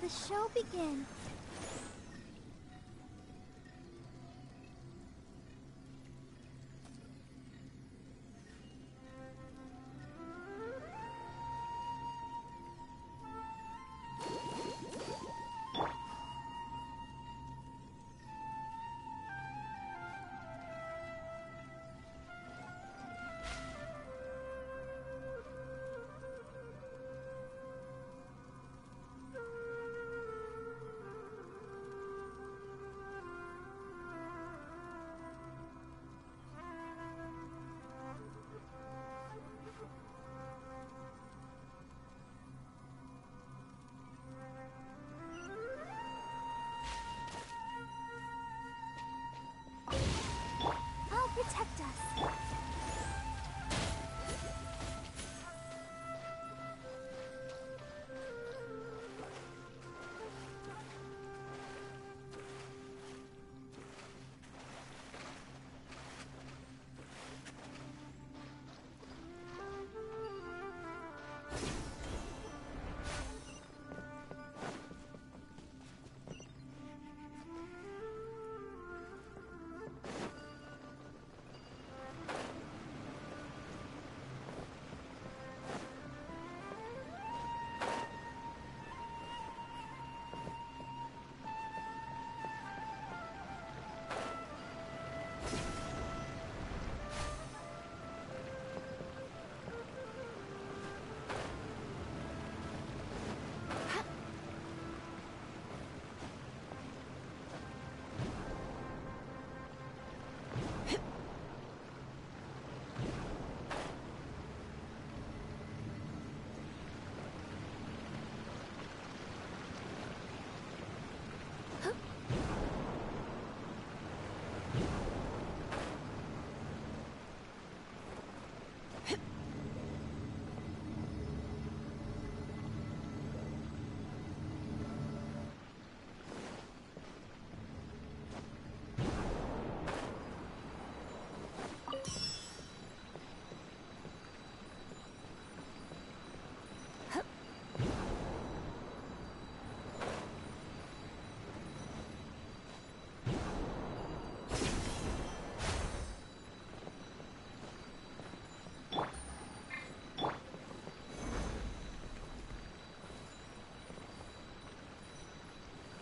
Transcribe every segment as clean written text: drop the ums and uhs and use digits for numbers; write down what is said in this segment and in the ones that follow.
let the show begin. Protect us.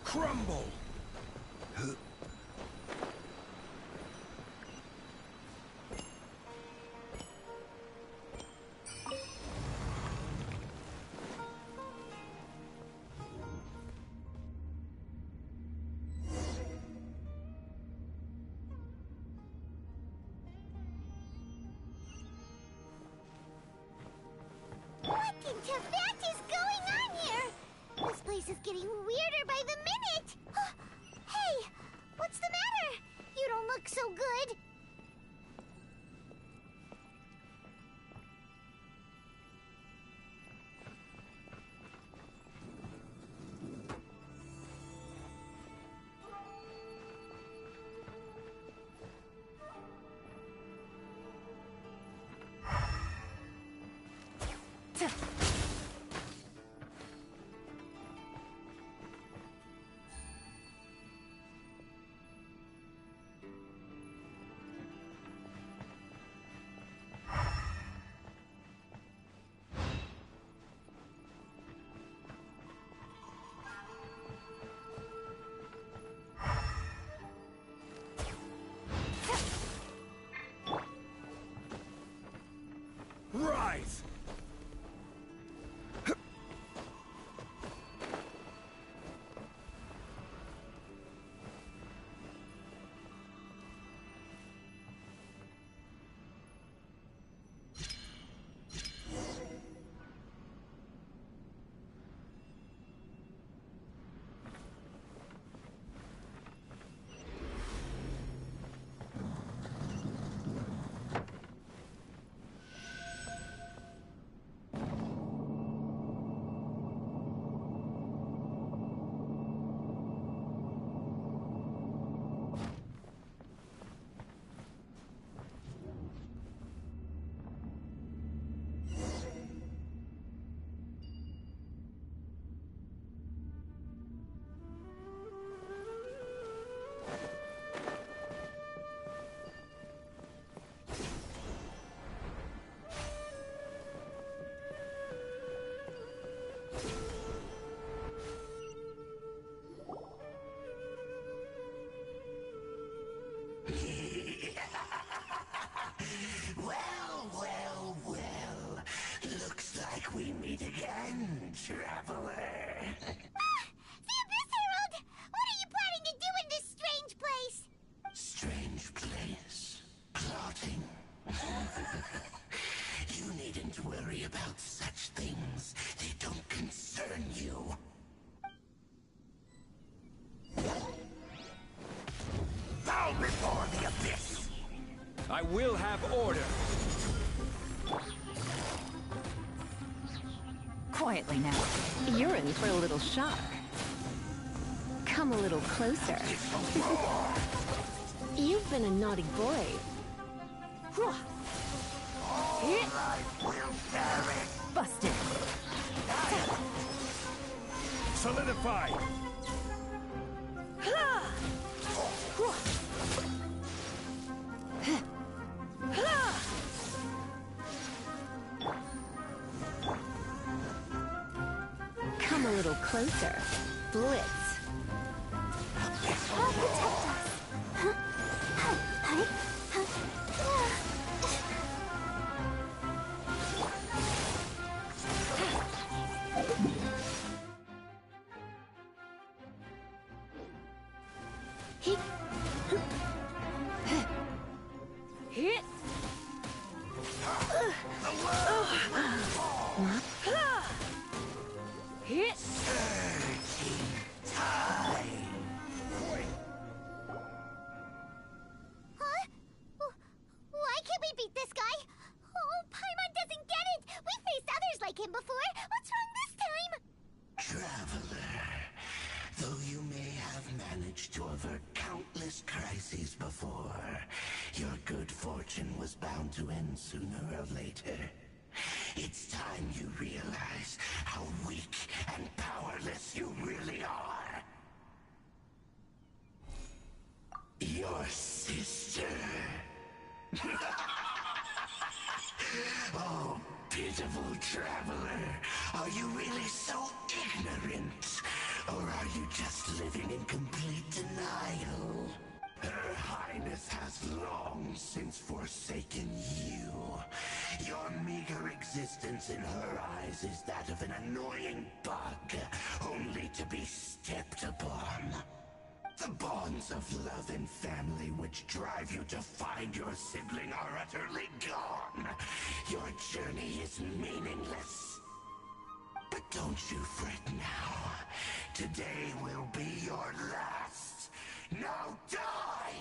Crumble! What in Tibet is going on here? This place is getting weirder by the minute! Hey, what's the matter? You don't look so good. Rise! will have order. Quietly now. You're in for a little shock. Come a little closer. You've been a naughty boy. Busted. Solidify. Come a little closer. Blitz. I'll protect us. Why can't we beat this guy? Oh, Paimon doesn't get it! We've faced others like him before! What's wrong this time? Traveler, though you may have managed to avert countless crises before, your good fortune was bound to end sooner or later. It's time you realize how weak and powerless you really are. Your sister. Oh, pitiful traveler. Are you really so ignorant? Or are you just living in complete denial? Her Highness has long since forsaken you. Your meager existence in her eyes is that of an annoying bug, only to be stepped upon. The bonds of love and family which drive you to find your sibling are utterly gone. Your journey is meaningless. But don't you fret now. Today will be your last. Now die!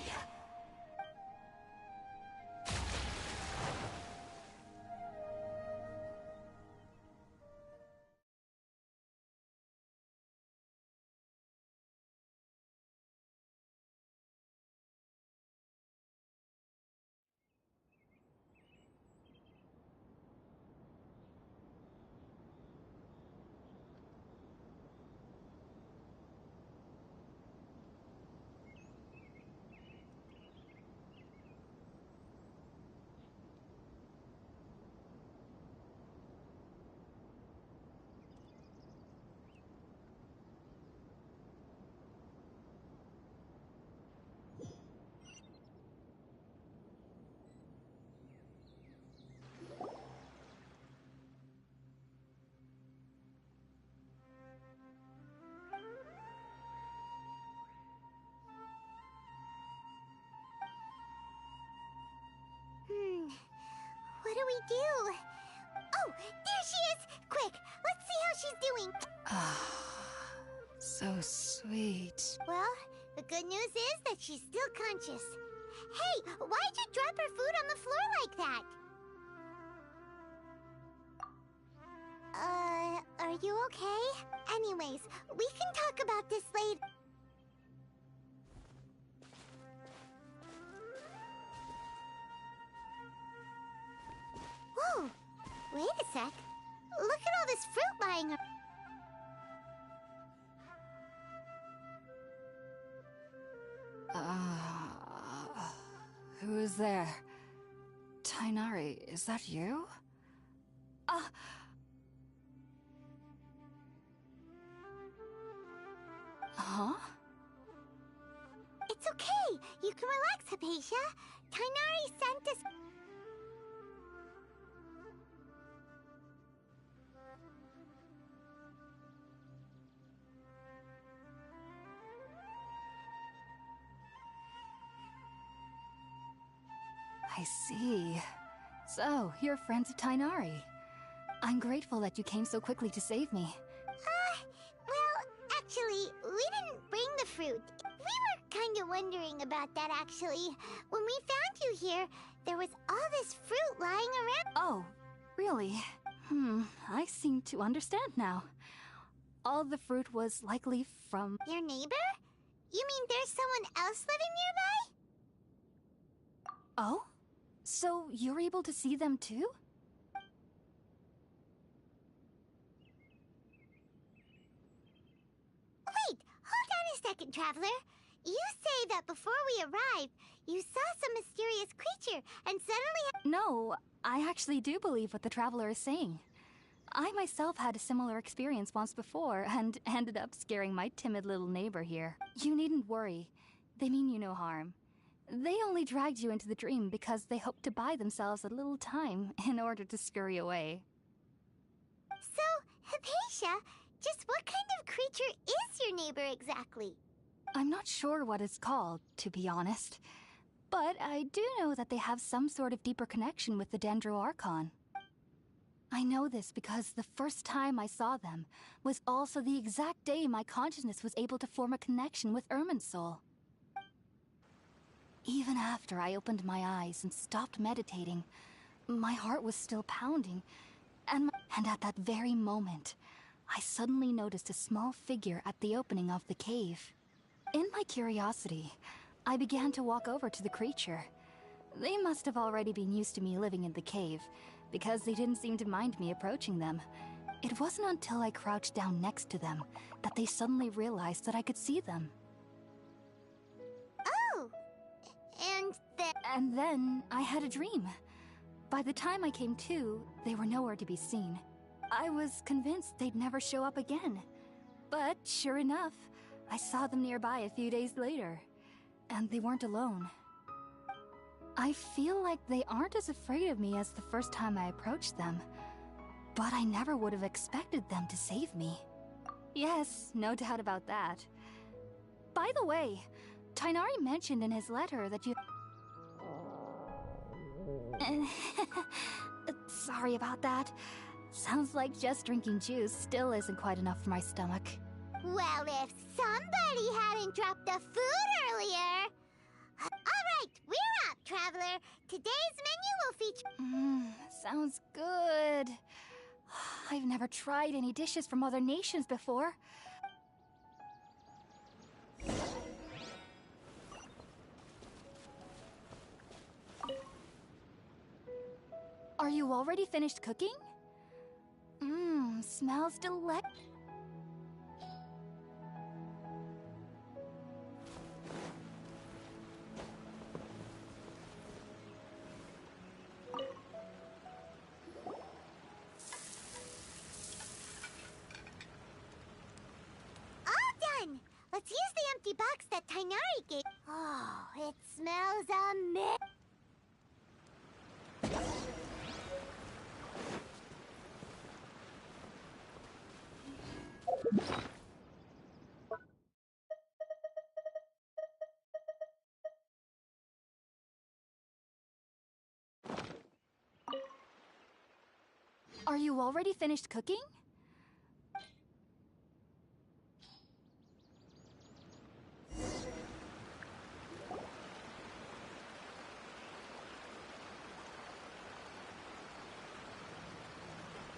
What do we do? Oh, there she is! Quick, let's see how she's doing. So sweet. Well, the good news is that she's still conscious. Hey, why'd you drop her food on the floor like that? Are you okay? Anyways, we can talk about this later. Whoa! Wait a sec. Look at all this fruit lying around. Who is there? Tainari, is that you? Huh? It's okay. You can relax, Hypatia. Tainari sent us. I see. So, you're friends of Tainari. I'm grateful that you came so quickly to save me. Well, actually, we didn't bring the fruit. We were kind of wondering about that, actually. When we found you here, there was all this fruit lying around. Oh, really? I seem to understand now. All the fruit was likely from... Your neighbor? You mean there's someone else living nearby? Oh? So you're able to see them too? Wait, hold on a second, Traveler. You say that before we arrived, you saw some mysterious creature and suddenly... No, I actually do believe what the Traveler is saying. I myself had a similar experience once before and ended up scaring my timid little neighbor here. You needn't worry. They mean you no harm. They only dragged you into the dream because they hoped to buy themselves a little time in order to scurry away. So, Hypatia, just what kind of creature is your neighbor exactly? I'm not sure what it's called, to be honest. But I do know that they have some sort of deeper connection with the Dendro Archon. I know this because the first time I saw them was also the exact day my consciousness was able to form a connection with Irminsul. Even after I opened my eyes and stopped meditating, my heart was still pounding, and at that very moment, I suddenly noticed a small figure at the opening of the cave. In my curiosity, I began to walk over to the creature. They must have already been used to me living in the cave, because they didn't seem to mind me approaching them. It wasn't until I crouched down next to them that they suddenly realized that I could see them. Oh! And then I had a dream. By the time I came to, they were nowhere to be seen. I was convinced they'd never show up again. But sure enough, I saw them nearby a few days later. And they weren't alone. I feel like they aren't as afraid of me as the first time I approached them. But I never would have expected them to save me. Yes, no doubt about that. By the way, Tighnari mentioned in his letter that you... Sorry about that. Sounds like just drinking juice still isn't quite enough for my stomach. Well, if somebody hadn't dropped the food earlier... Alright, we're up, Traveler. Today's menu will feature... Sounds good. I've never tried any dishes from other nations before. Are you already finished cooking? Smells delicious. Let's use the empty box that Tighnari gave. Oh, it smells amazing. Are you already finished cooking?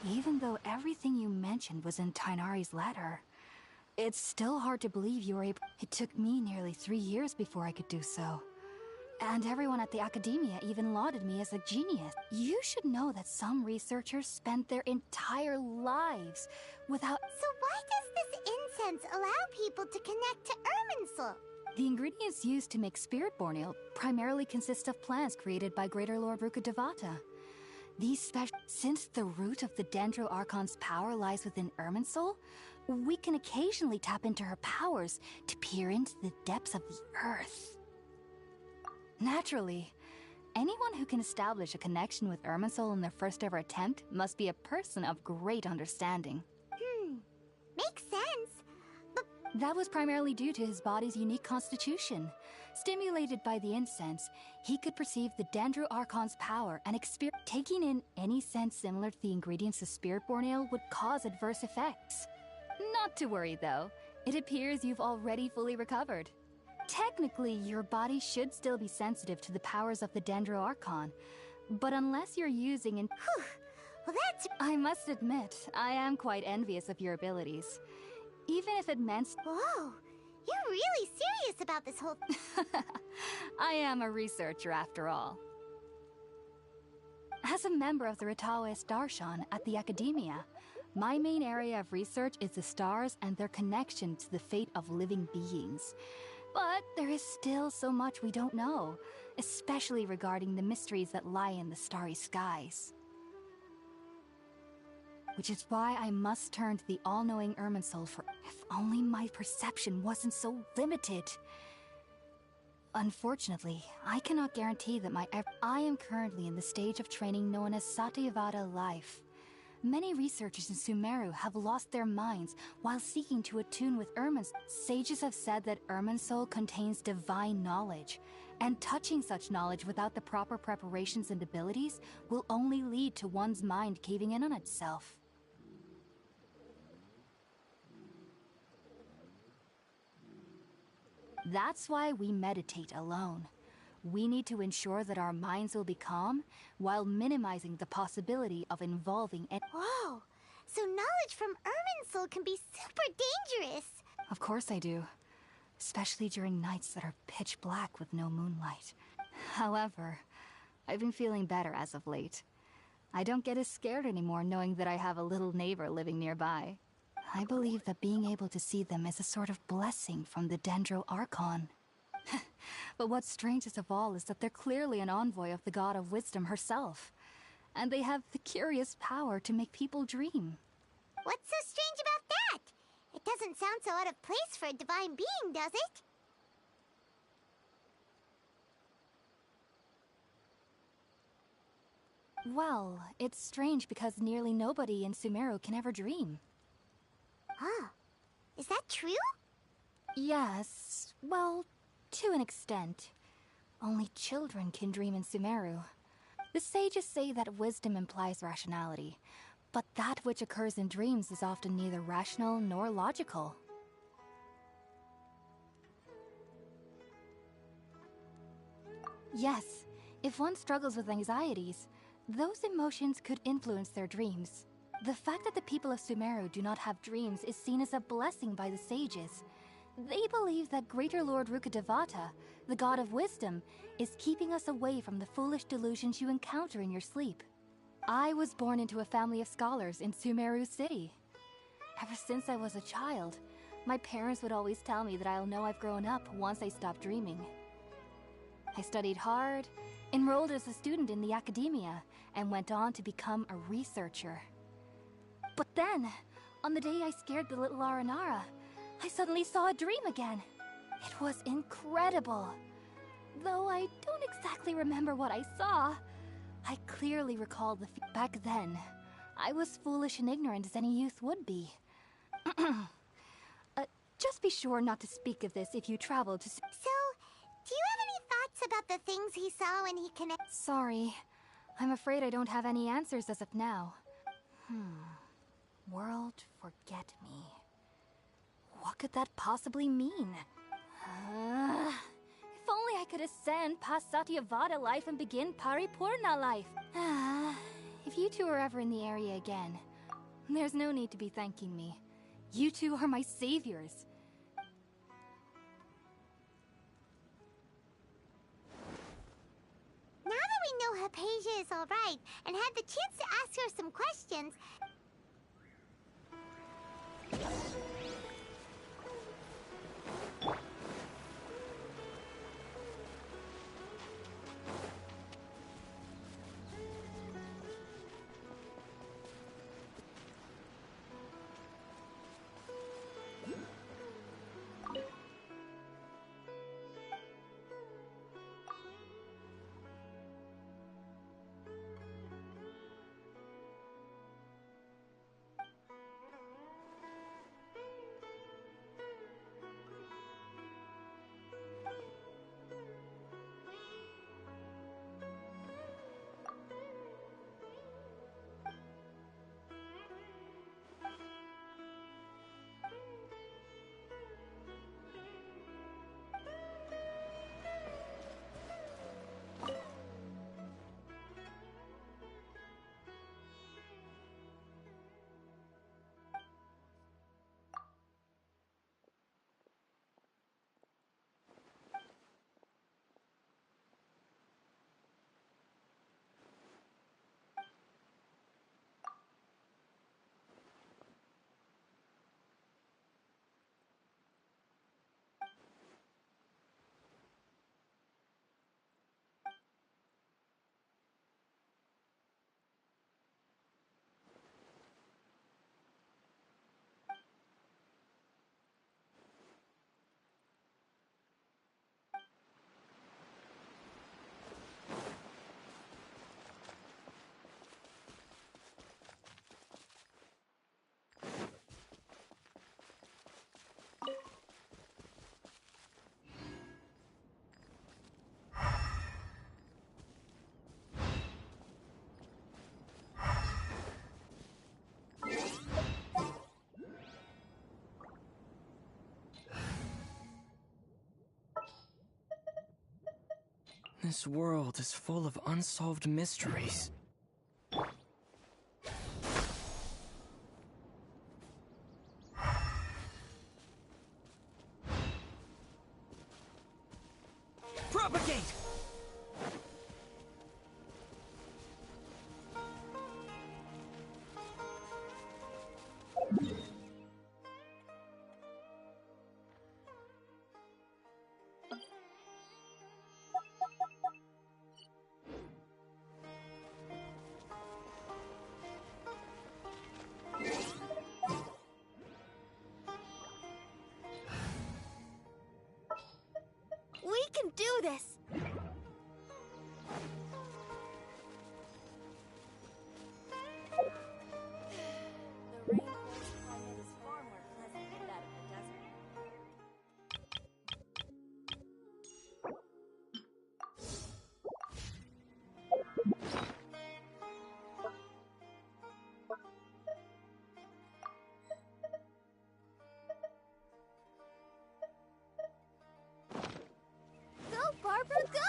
Even though everything you mentioned was in Tighnari's letter, it's still hard to believe you were able... It took me nearly 3 years before I could do so. And everyone at the academia even lauded me as a genius. You should know that some researchers spent their entire lives without... So why does this incense allow people to connect to Irminsul? The ingredients used to make spirit-born ale primarily consist of plants created by Greater Lord Rukkhadevata. These Since the root of the Dendro Archon's power lies within Irminsul, we can occasionally tap into her powers to peer into the depths of the earth. Naturally, anyone who can establish a connection with Irminsul in their first ever attempt must be a person of great understanding. Makes sense. But that was primarily due to his body's unique constitution. Stimulated by the incense, he could perceive the Dendro Archon's power and taking in any sense similar to the ingredients of Spirit-born Ale would cause adverse effects. Not to worry, though. It appears you've already fully recovered. Technically, your body should still be sensitive to the powers of the Dendro Archon, but unless you're using an— Whew. Well, that's... I must admit, I am quite envious of your abilities. Even if it meant— Whoa! You're really serious about this whole... I am a researcher after all. As a member of the Ritaoist Darshan at the Academia, my main area of research is the stars and their connection to the fate of living beings. But there is still so much we don't know, especially regarding the mysteries that lie in the starry skies. Which is why I must turn to the all-knowing Irminsul for— if only my perception wasn't so limited. Unfortunately, I cannot guarantee that I am currently in the stage of training known as Satyavada life. Many researchers in Sumeru have lost their minds while seeking to attune with Irminsul. Sages have said that Irminsul contains divine knowledge, and touching such knowledge without the proper preparations and abilities will only lead to one's mind caving in on itself. That's why we meditate alone. We need to ensure that our minds will be calm while minimizing the possibility of involving it. Whoa! So knowledge from Irminsul can be super dangerous! Of course I do. Especially during nights that are pitch black with no moonlight. However, I've been feeling better as of late. I don't get as scared anymore knowing that I have a little neighbor living nearby. I believe that being able to see them is a sort of blessing from the Dendro Archon. But what's strangest of all is that they're clearly an envoy of the God of Wisdom herself. And they have the curious power to make people dream. What's so strange about that? It doesn't sound so out of place for a divine being, does it? Well, it's strange because nearly nobody in Sumeru can ever dream. Huh. Is that true? Yes, well, to an extent. Only children can dream in Sumeru. The sages say that wisdom implies rationality, but that which occurs in dreams is often neither rational nor logical. Yes, if one struggles with anxieties, those emotions could influence their dreams. The fact that the people of Sumeru do not have dreams is seen as a blessing by the sages. They believe that Greater Lord Rukkhadevata, the god of wisdom, is keeping us away from the foolish delusions you encounter in your sleep. I was born into a family of scholars in Sumeru City. Ever since I was a child, my parents would always tell me that I'll know I've grown up once I stop dreaming. I studied hard, enrolled as a student in the academia, and went on to become a researcher. But then, on the day I scared the little Aranara, I suddenly saw a dream again. It was incredible. Though I don't exactly remember what I saw, I clearly recall back then. I was foolish and ignorant as any youth would be. Just be sure not to speak of this if you travel to— So, do you have any thoughts about the things he saw when he connected? Sorry. I'm afraid I don't have any answers as of now. World forget me. What could that possibly mean? If only I could ascend past Satyavada life and begin Paripurna life. If you two are ever in the area again, there's no need to be thanking me. You two are my saviors. Now that we know Hypatia is alright, and had the chance to ask her some questions... This world is full of unsolved mysteries. Propagate! We can do this! The rainforest climate is far more pleasant than that of the desert. Go, Barbara, go!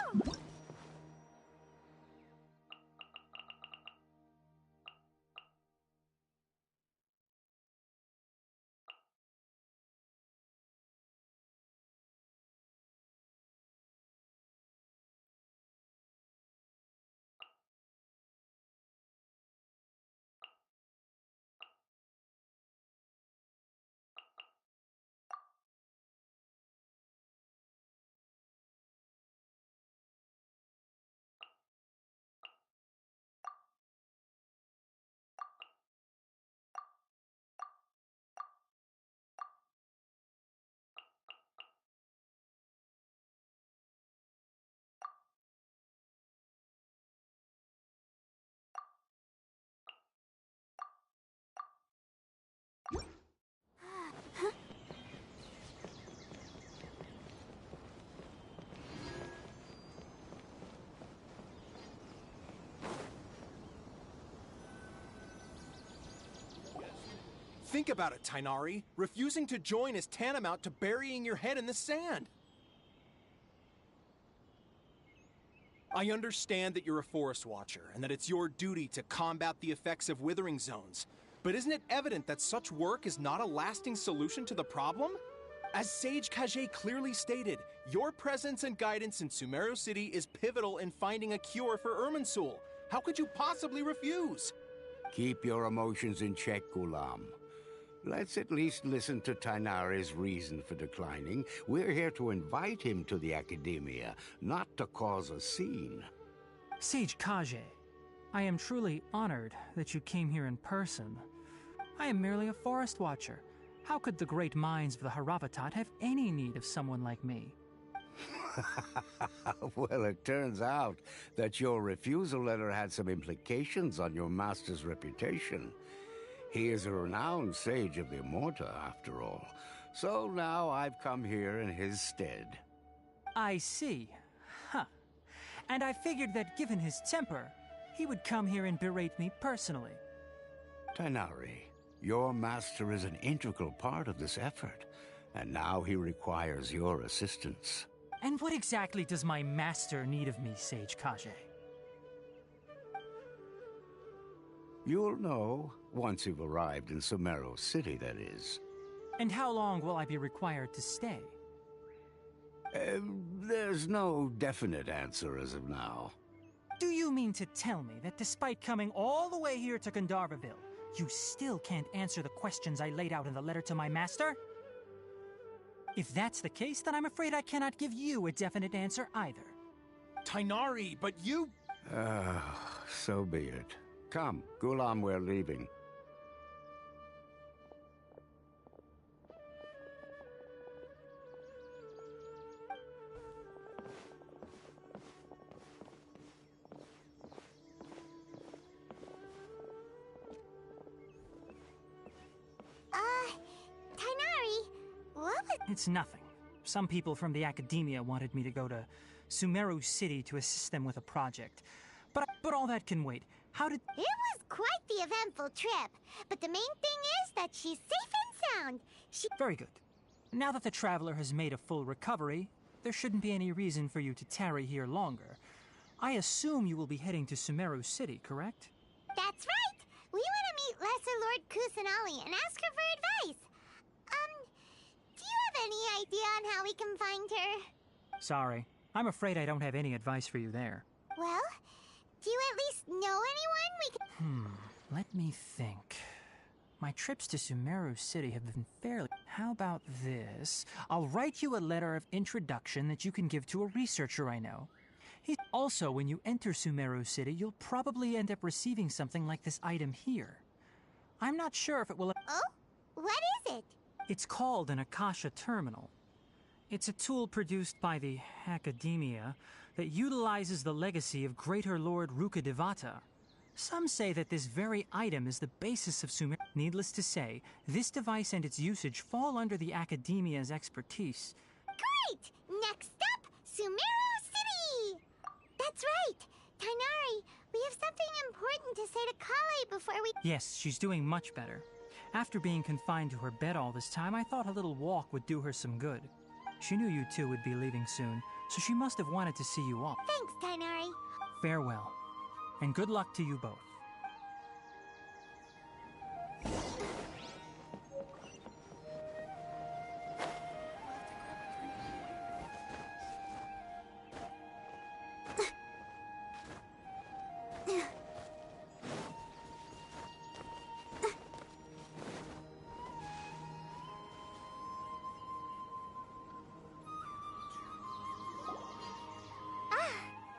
Think about it, Tainari. Refusing to join is tantamount to burying your head in the sand. I understand that you're a forest watcher and that it's your duty to combat the effects of withering zones. But isn't it evident that such work is not a lasting solution to the problem? As Sage Kage clearly stated, your presence and guidance in Sumero City is pivotal in finding a cure for Irminsul. How could you possibly refuse? Keep your emotions in check, Ghulam. Let's at least listen to Tainari's reason for declining. We're here to invite him to the Academia, not to cause a scene. Sage Kage, I am truly honored that you came here in person. I am merely a forest watcher. How could the great minds of the Haravatat have any need of someone like me? Well, it turns out that your refusal letter had some implications on your master's reputation. He is a renowned sage of the Immorta, after all. So now I've come here in his stead. I see. Huh. And I figured that given his temper, he would come here and berate me personally. Tainari, your master is an integral part of this effort, and now he requires your assistance. And what exactly does my master need of me, Sage Kage? You'll know once you've arrived in Sumero City, that is. And how long will I be required to stay? There's no definite answer as of now. Do you mean to tell me that despite coming all the way here to Gandharvaville, you still can't answer the questions I laid out in the letter to my master? If that's the case, then I'm afraid I cannot give you a definite answer either. Tainari, but you... So be it. Come, Ghulam, we're leaving. Tainari, what was... It's nothing. Some people from the Academia wanted me to go to Sumeru City to assist them with a project. But all that can wait. How did... It was quite the eventful trip, but the main thing is that she's safe and sound. Very good. Now that the Traveler has made a full recovery, there shouldn't be any reason for you to tarry here longer. I assume you will be heading to Sumeru City, correct? That's right! We want to meet Lesser Lord Kusanali and ask her for advice. Do you have any idea on how we can find her? Sorry. I'm afraid I don't have any advice for you there. Well, do you at least know anyone we can... Let me think. My trips to Sumeru City have been fairly... How about this? I'll write you a letter of introduction that you can give to a researcher I know. Also, when you enter Sumeru City, you'll probably end up receiving something like this item here. I'm not sure if it will... Oh? What is it? It's called an Akasha Terminal. It's a tool produced by the Academia that utilizes the legacy of Greater Lord Rukkhadevata. Some say that this very item is the basis of Sumeru. Needless to say, this device and its usage fall under the Academia's expertise. Great! Next up, Sumeru City! That's right! Tainari, we have something important to say to Kale before we... Yes, she's doing much better. After being confined to her bed all this time, I thought a little walk would do her some good. She knew you two would be leaving soon, so she must have wanted to see you off. Thanks, Tainari. Farewell, and good luck to you both.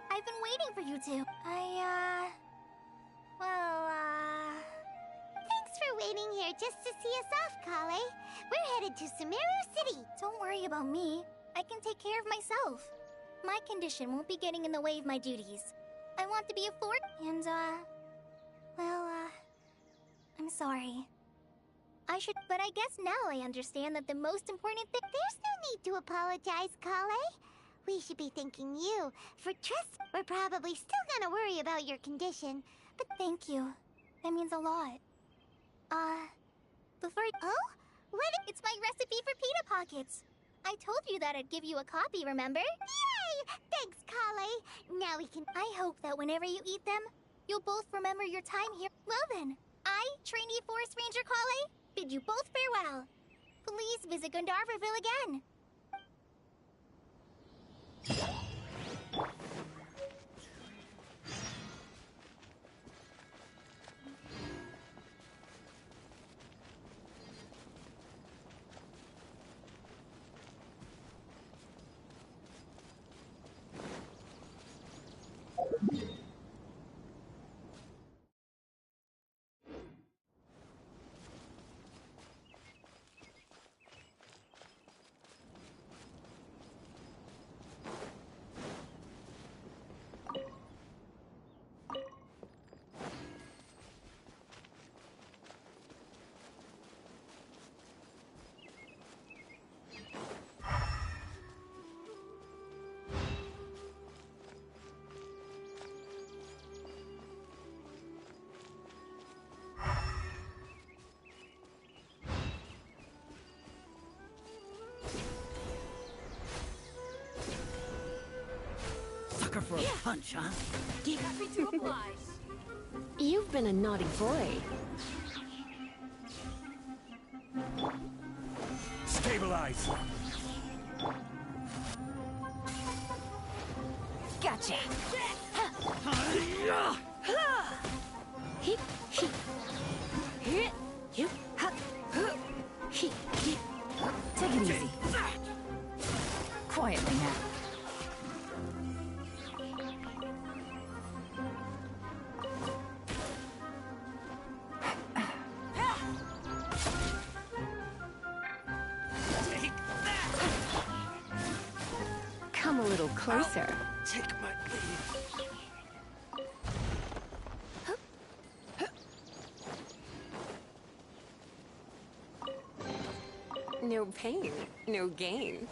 I've been waiting for you two. Thanks for waiting here just to see us off, Kale. We're headed to Sumeru City. Don't worry about me. I can take care of myself. My condition won't be getting in the way of my duties. I want to be a fort, and, I'm sorry. But I guess now I understand that the most important thing... There's no need to apologize, Kale. We should be thanking you for trust. We're probably still gonna worry about your condition, but thank you. That means a lot. It's my recipe for pita pockets. I told you that I'd give you a copy, remember? Yay! Thanks, Kale. Now we can... I hope that whenever you eat them, you'll both remember your time here. Well then, I, trainee Forest Ranger Kale, bid you both farewell. Please visit Gandharvaville again. Sucker for a punch, huh? Happy to oblige. You've been a naughty boy. Stabilize! Gotcha! Take it easy. Quietly now. Come a little closer. Take my lead. No pain, no gain.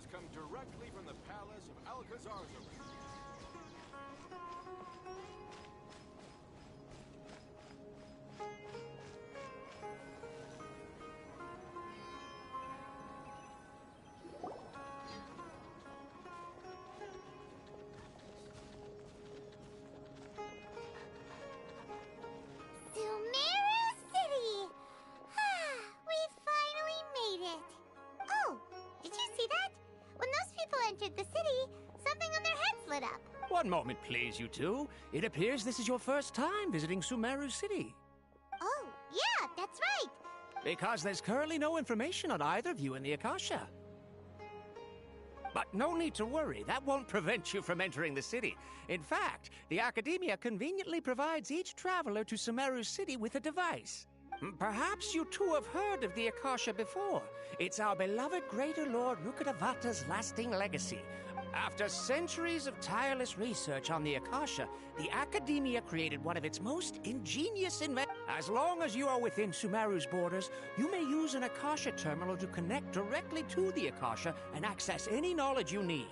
words come directly from the palace of Alcazar's. Sumero City! We finally made it! Oh, did you see that? When those people entered the city, something on their heads lit up. One moment, please, you two. It appears this is your first time visiting Sumero City. Oh, yeah, that's right. Because there's currently no information on either of you in the Akasha. But no need to worry, that won't prevent you from entering the city. In fact, the Academia conveniently provides each traveler to Sumeru City with a device. Perhaps you two have heard of the Akasha before. It's our beloved Greater Lord Rukkhadevata's lasting legacy. After centuries of tireless research on the Akasha, the Academia created one of its most ingenious inventions. As long as you are within Sumeru's borders, you may use an Akasha terminal to connect directly to the Akasha and access any knowledge you need.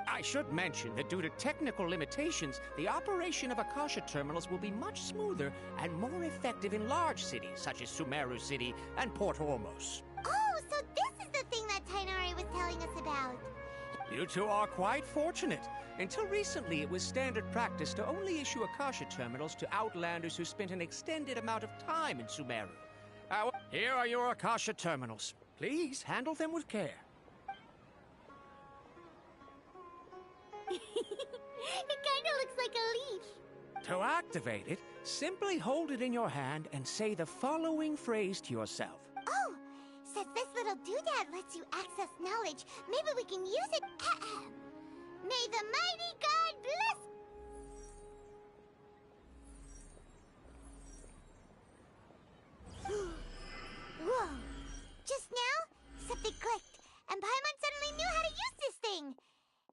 I should mention that due to technical limitations, the operation of Akasha terminals will be much smoother and more effective in large cities such as Sumeru City and Port Ormos. Oh, so this is the thing that Tainari was telling us about. You two are quite fortunate. Until recently, it was standard practice to only issue Akasha terminals to outlanders who spent an extended amount of time in Sumeru. Here are your Akasha terminals. Please handle them with care. It kinda looks like a leash. To activate it, simply hold it in your hand and say the following phrase to yourself. Oh, since this little doodad lets you access knowledge, maybe we can use it. May the mighty God bless. Whoa! Just now, something clicked, and Paimon suddenly knew how to use this thing.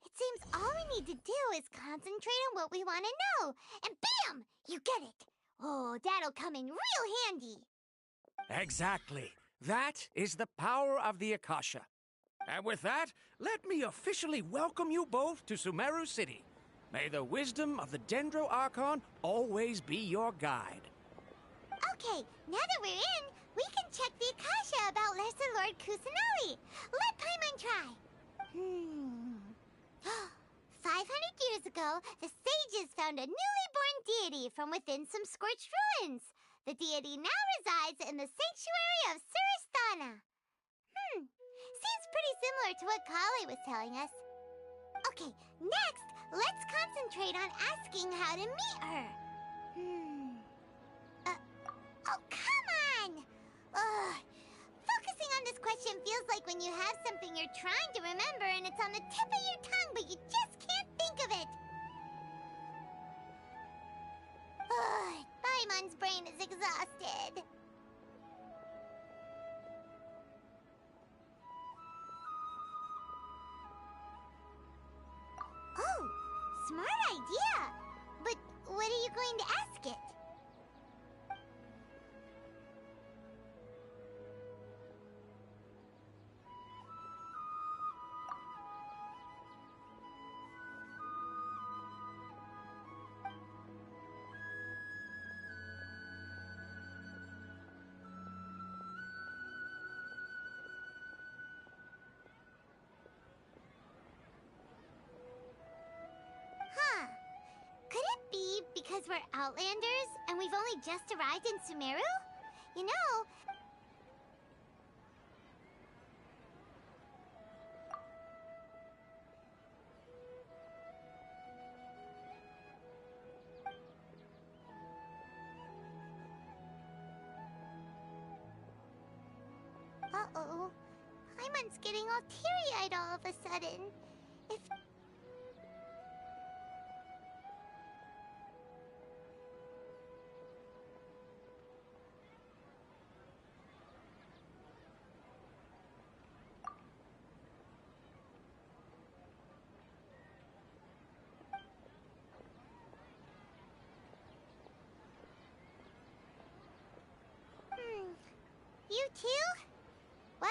It seems all we need to do is concentrate on what we want to know, and bam! You get it. Oh, that'll come in real handy. Exactly. That is the power of the Akasha. And with that, let me officially welcome you both to Sumeru City. May the wisdom of the Dendro Archon always be your guide. Okay, now that we're in, we can check the Akasha about Lesser Lord Kusanali. Let Paimon try. 500 years ago, the sages found a newly born deity from within some scorched ruins. The deity now resides in the sanctuary of Suristana. Seems pretty similar to what Kali was telling us. Okay, next, let's concentrate on asking how to meet her. Oh, come on! Focusing on this question feels like when you have something you're trying to remember and it's on the tip of your tongue, but you just can't think of it. Paimon's brain is exhausted. Oh, smart idea! But what are you going to ask it? Could it be because we're Outlanders and we've only just arrived in Sumeru? You know... Uh-oh. Paimon's getting all teary-eyed all of a sudden. If... You too? Well,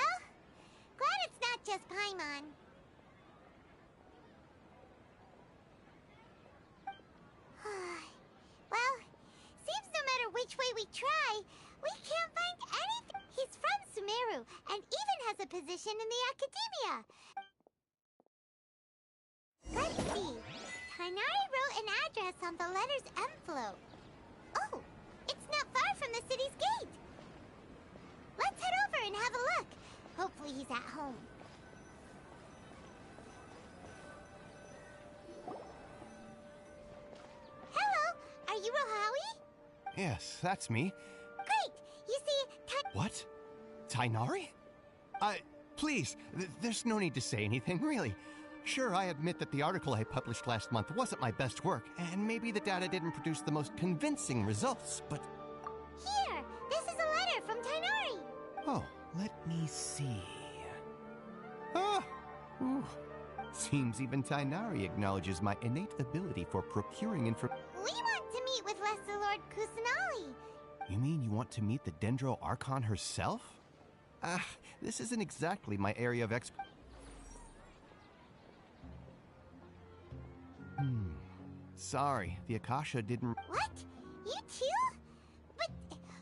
a position in the academia. Let's see. Tainari wrote an address on the letter's envelope. Oh, it's not far from the city's gate. Let's head over and have a look. Hopefully he's at home. Hello, are you Rohawi? Yes, that's me. Great! You see, What? Tainari? Please, there's no need to say anything, really. Sure, I admit that the article I published last month wasn't my best work, and maybe the data didn't produce the most convincing results, but... Here! This is a letter from Tainari! Oh, let me see... Ah! Ooh. Seems even Tainari acknowledges my innate ability for procuring information. We want to meet with Lesser Lord Kusanali. You mean you want to meet the Dendro Archon herself? This isn't exactly my area of expertise. Sorry, the Akasha didn't... What? You too? But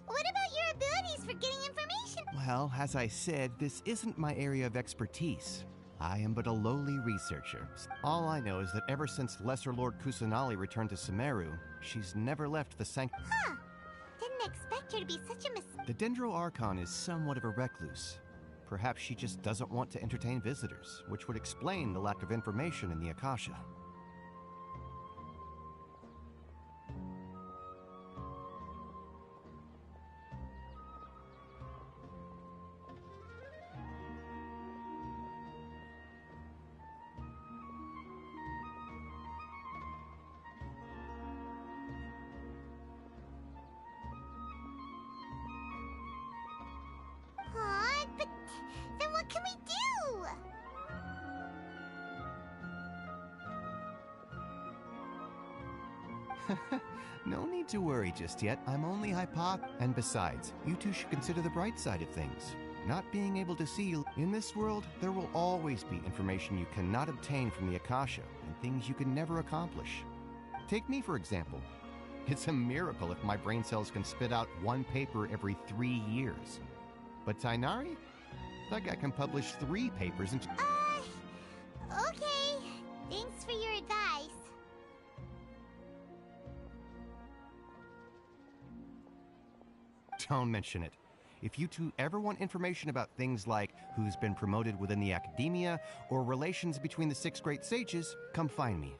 what about your abilities for getting information? Well, as I said, this isn't my area of expertise. I am but a lowly researcher. All I know is that ever since Lesser Lord Kusanali returned to Sumeru, she's never left the sanctuary. Huh. Didn't expect her to be such a The Dendro Archon is somewhat of a recluse. Perhaps she just doesn't want to entertain visitors, which would explain the lack of information in the Akasha. Aw, but then what can we do? No need to worry just yet. I'm only And besides, you two should consider the bright side of things. Not being able to see in this world, there will always be information you cannot obtain from the Akasha and things you can never accomplish. Take me, for example. It's a miracle if my brain cells can spit out one paper every 3 years. But Tainari? That guy can publish 3 papers in... Okay. Thanks for your advice. Don't mention it. If you two ever want information about things like who's been promoted within the academia or relations between the 6 great sages, come find me.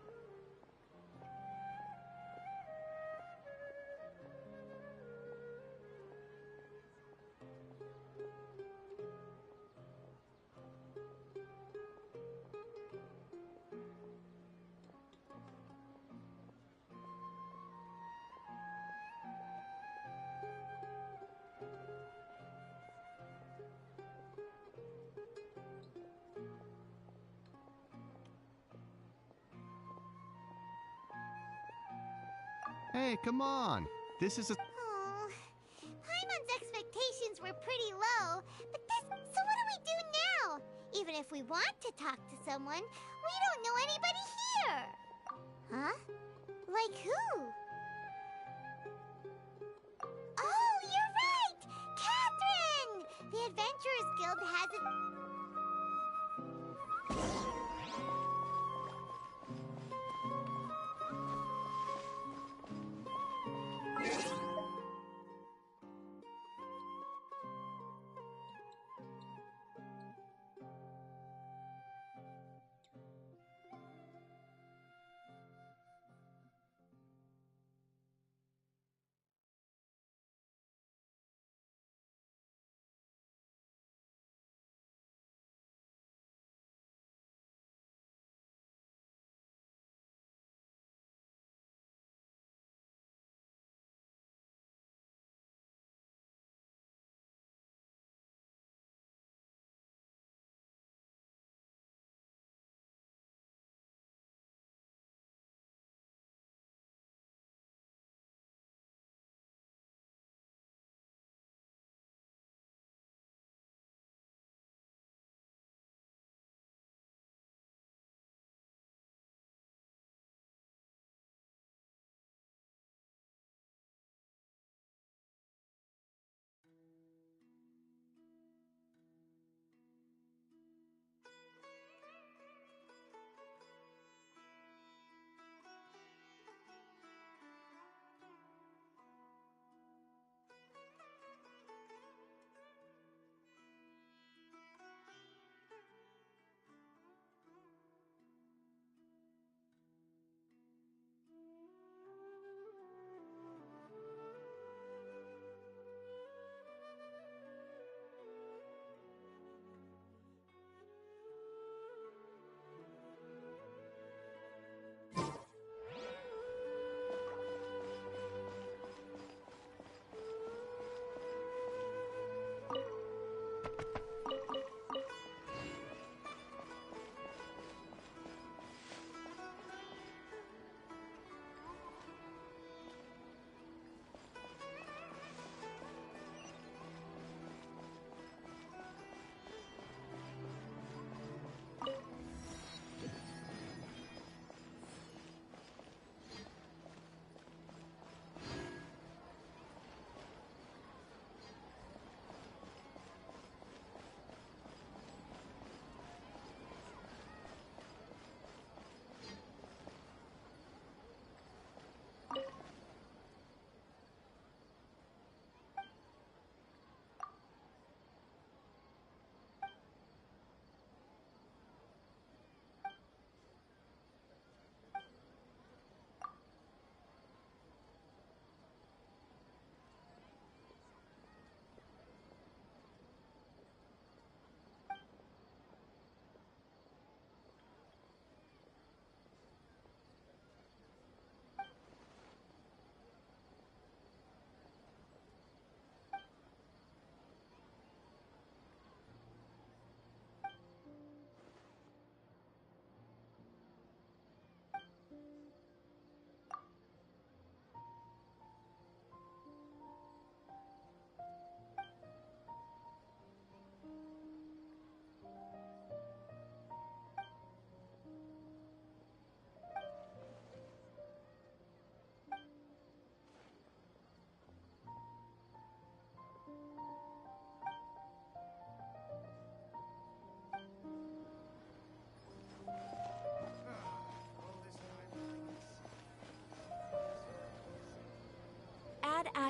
Hey, come on. This is a... Oh, Paimon's expectations were pretty low, but this... So what do we do now? Even if we want to talk to someone, we don't know anybody here. Huh? Like who? Oh, you're right! Catherine! The Adventurers Guild has a...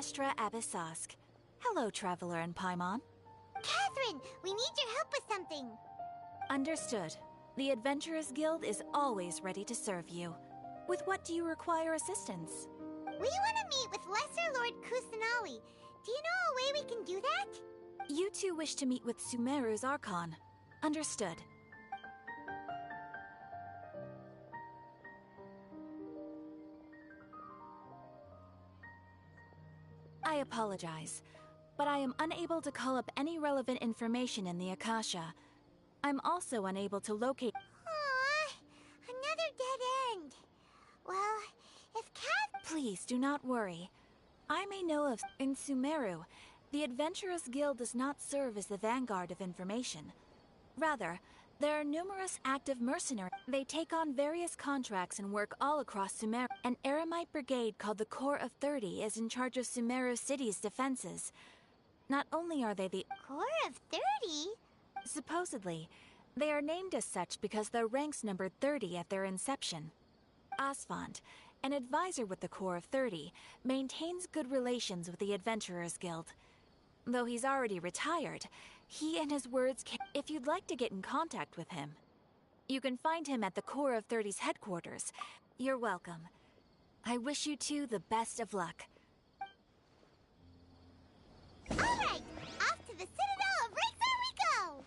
Mestra Abyssosk. Hello, Traveler and Paimon. Catherine, we need your help with something. Understood. The Adventurers Guild is always ready to serve you. With what do you require assistance? We want to meet with Lesser Lord Kusanali. Do you know a way we can do that? You two wish to meet with Sumeru's Archon. Understood. I apologize, but I am unable to call up any relevant information in the Akasha. I'm also unable to locate— Aww, another dead end. Well, if Kath— Please do not worry. I may know of— In Sumeru, the Adventurers Guild does not serve as the vanguard of information. Rather, there are numerous active mercenaries. They take on various contracts and work all across Sumeru. An Eremite brigade called the Corps of 30 is in charge of Sumeru City's defenses. Not only are they the— Corps of 30? Supposedly, they are named as such because their ranks numbered 30 at their inception. Asfand, an advisor with the Corps of 30, maintains good relations with the Adventurers Guild. Though he's already retired, he and his words can— If you'd like to get in contact with him, you can find him at the Corps of 30's headquarters. You're welcome. I wish you two the best of luck. All right, off to the Citadel of Racer we go!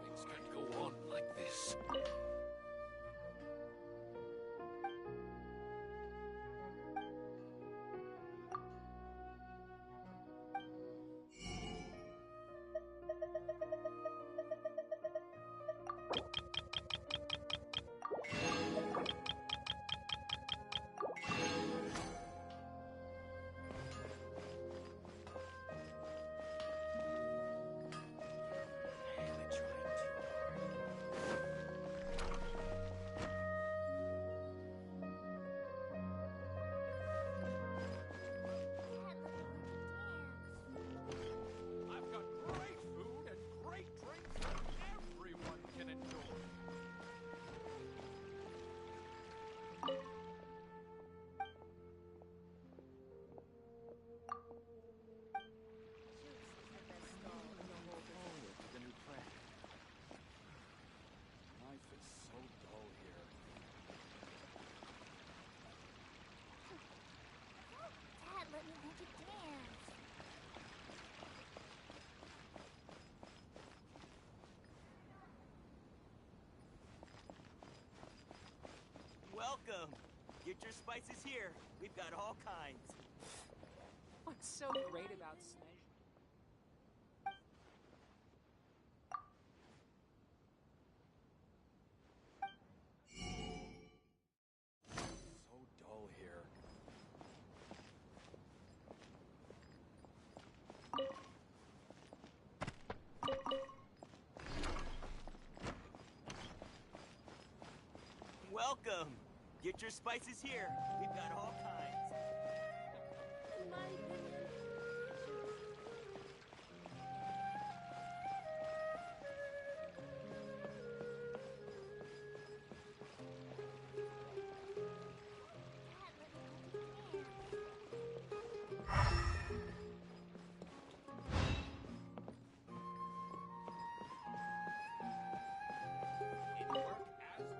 Things can't go on like this. I've got great food and great drinks that everyone can enjoy. The new plan. Life is so dull here. Dad, let me learn to dance. Welcome! Get your spices here. We've got all kinds. What's so great about Snezh? So dull here. Welcome! Get your spices here. We've got all kinds. It work as long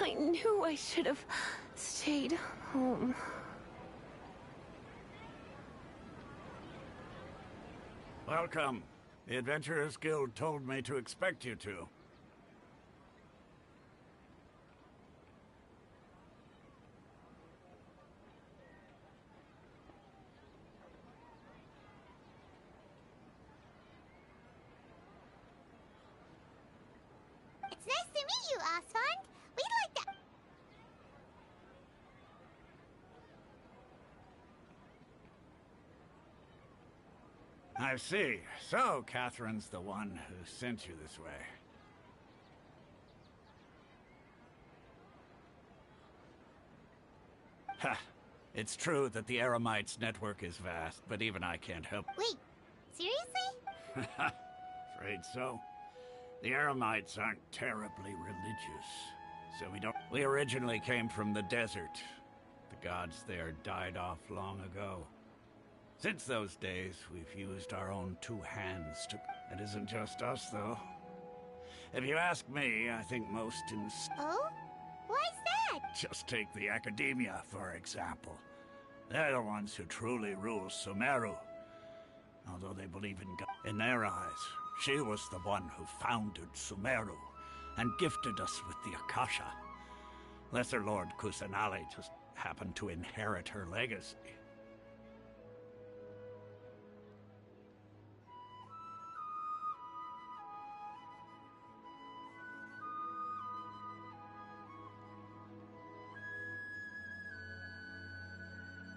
I knew I should have stayed home. Welcome. The Adventurers Guild told me to expect you to. It's nice to meet you, Osfond. We'd like to... I see. So, Catherine's the one who sent you this way. Ha! It's true that the Eremites' network is vast, but even I can't help... Wait, seriously? Afraid so. The Eremites aren't terribly religious, so we originally came from the desert. The gods there died off long ago. Since those days, we've used our own two hands to... It isn't just us, though. If you ask me, I think most Oh? Why's that? Just take the Academia, for example. They're the ones who truly rule Sumeru. Although they believe in God. In their eyes, she was the one who founded Sumeru and gifted us with the Akasha. Lesser Lord Kusanali just happened to inherit her legacy.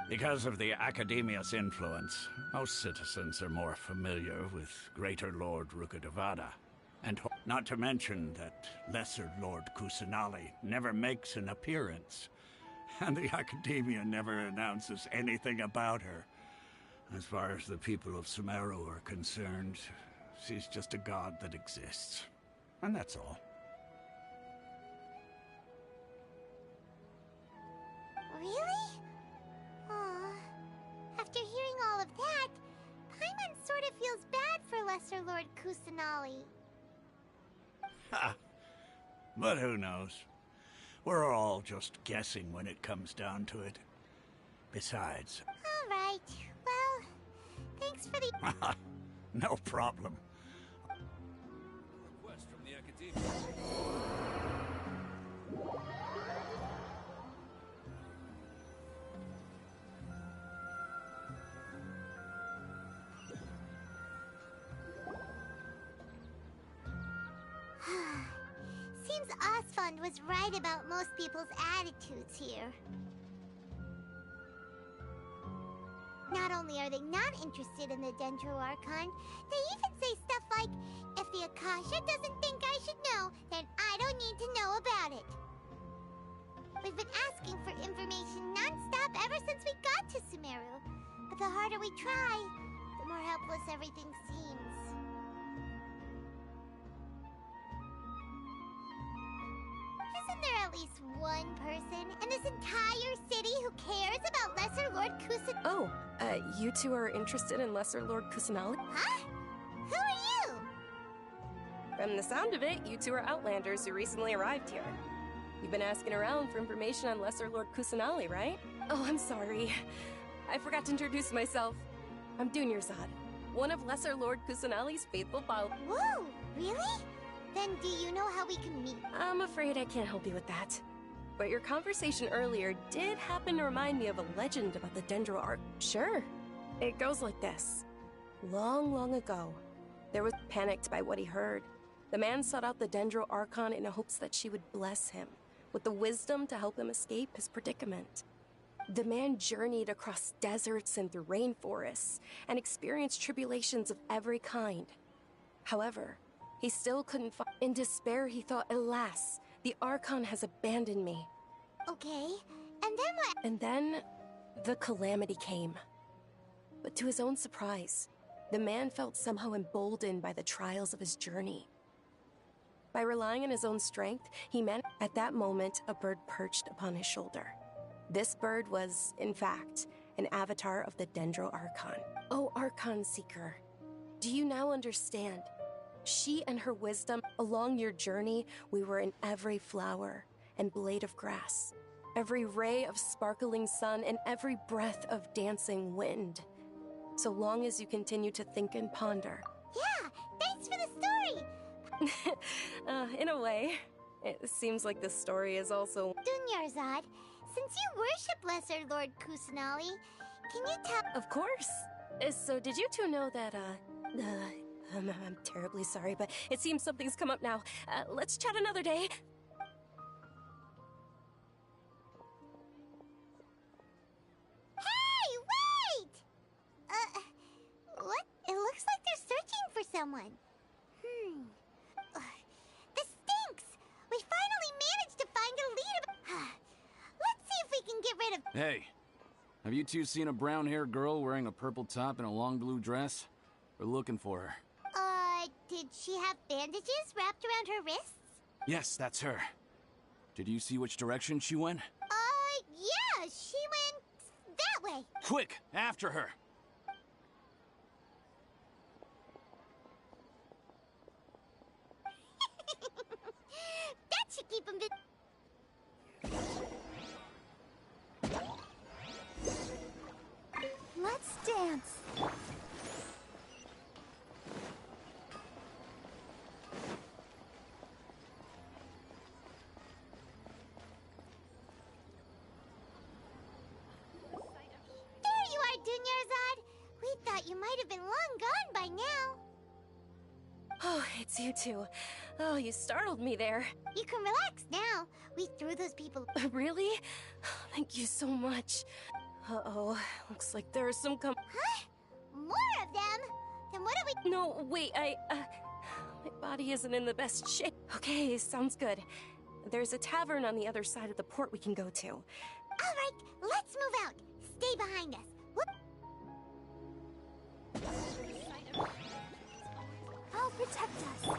Because of the Academia's influence, most citizens are more familiar with Greater Lord Rukkhadevada. And not to mention that Lesser Lord Kusanali never makes an appearance. And the Academia never announces anything about her. As far as the people of Sumeru are concerned, she's just a god that exists. And that's all. Really? After hearing all of that, Paimon sort of feels bad for Lesser Lord Kusanali. Ha! But who knows? We're all just guessing when it comes down to it. Besides... All right. Well, thanks for the... No problem. Request from the Academia. Seems Osfond was right about most people's attitudes here. Not only are they not interested in the Dendro Archon, they even say stuff like, if the Akasha doesn't think I should know, then I don't need to know about it. We've been asking for information non-stop ever since we got to Sumeru. But the harder we try, the more helpless everything seems. Isn't there at least one person in this entire city who cares about Lesser Lord Kusanali? Oh, you two are interested in Lesser Lord Kusanali? Huh? Who are you? From the sound of it, you two are Outlanders who recently arrived here. You've been asking around for information on Lesser Lord Kusanali, right? Oh, I'm sorry. I forgot to introduce myself. I'm Dunyarzad, one of Lesser Lord Kusanali's faithful followers. Whoa, really? Then do you know how we can meet? I'm afraid I can't help you with that. But your conversation earlier did happen to remind me of a legend about the Dendro Arc. Sure. It goes like this. Long, long ago, there was panicked by what he heard. The man sought out the Dendro Archon in hopes that she would bless him with the wisdom to help him escape his predicament. The man journeyed across deserts and through rainforests and experienced tribulations of every kind. However, he still couldn't find... In despair, he thought, alas, the Archon has abandoned me. Okay, and then what? And then, the calamity came. But to his own surprise, the man felt somehow emboldened by the trials of his journey. By relying on his own strength, he managed... At that moment, a bird perched upon his shoulder. This bird was, in fact, an avatar of the Dendro Archon. Oh, Archon Seeker, do you now understand? She and her wisdom, along your journey, we were in every flower, and blade of grass, every ray of sparkling sun, and every breath of dancing wind. So long as you continue to think and ponder. Yeah, thanks for the story! In a way. It seems like the story is also... Dunyarzad, since you worship Lesser Lord Kusanali, can you tell... Of course. So did you two know that, I'm terribly sorry, but it seems something's come up now. Let's chat another day. Hey, wait! What? It looks like they're searching for someone. This stinks! We finally managed to find a lead. Let's see if we can get rid of... Hey, have you two seen a brown-haired girl wearing a purple top and a long blue dress? We're looking for her. Did she have bandages wrapped around her wrists? Yes, that's her. Did you see which direction she went? Yeah, she went that way. Quick, after her! That should keep him Let's dance. Dunyarzad, we thought you might have been long gone by now. Oh, it's you two. Oh, you startled me there. You can relax now. We threw those people... Really? Thank you so much. Uh-oh, looks like there are some Huh? More of them? Then what do we... No, wait, my body isn't in the best shape. Okay, sounds good. There's a tavern on the other side of the port we can go to. All right, let's move out. Stay behind us. Whoop. I'll protect us.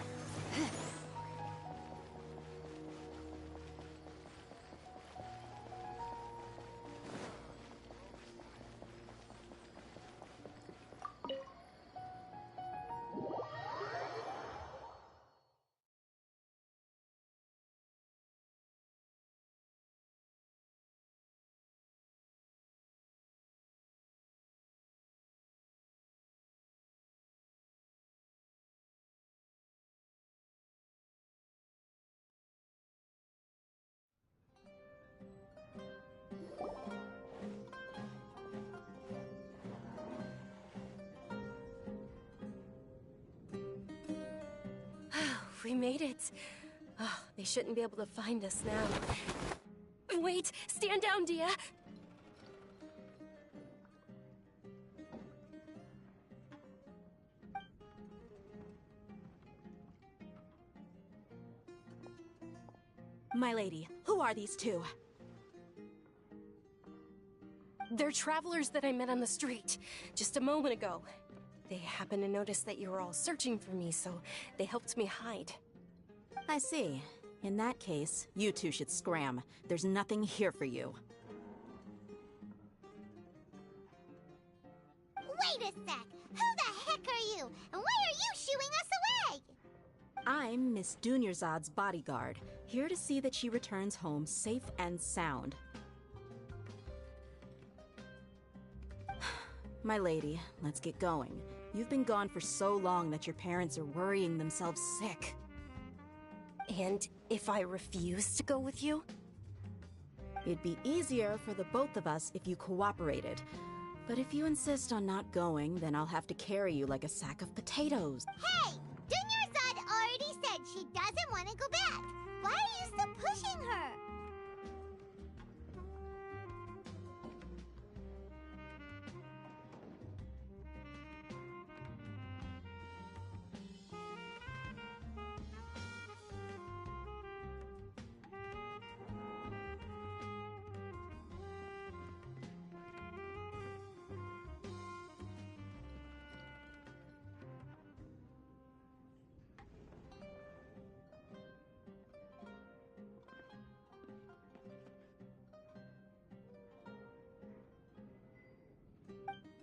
We made it. Oh, they shouldn't be able to find us now. Wait! Stand down, Dia! My lady, who are these two? They're travelers that I met on the street just a moment ago. They happened to notice that you were all searching for me, so they helped me hide. I see. In that case, you two should scram. There's nothing here for you. Wait a sec! Who the heck are you? And why are you shooing us away? I'm Miss Dunyarzad's bodyguard, here to see that she returns home safe and sound. My lady, let's get going. You've been gone for so long that your parents are worrying themselves sick. And if I refuse to go with you? It'd be easier for the both of us if you cooperated. But if you insist on not going, then I'll have to carry you like a sack of potatoes. Hey! Dunyarzad already said she doesn't want to go back. Why are you still pushing her?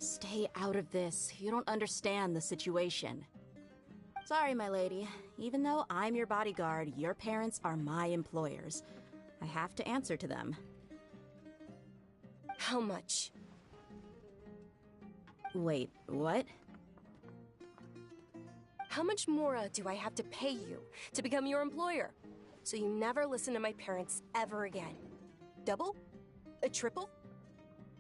Stay out of this. You don't understand the situation. Sorry, my lady. Even though I'm your bodyguard, your parents are my employers. I have to answer to them. How much? Wait, what? How much more do I have to pay you to become your employer? So you never listen to my parents ever again. Double? A triple?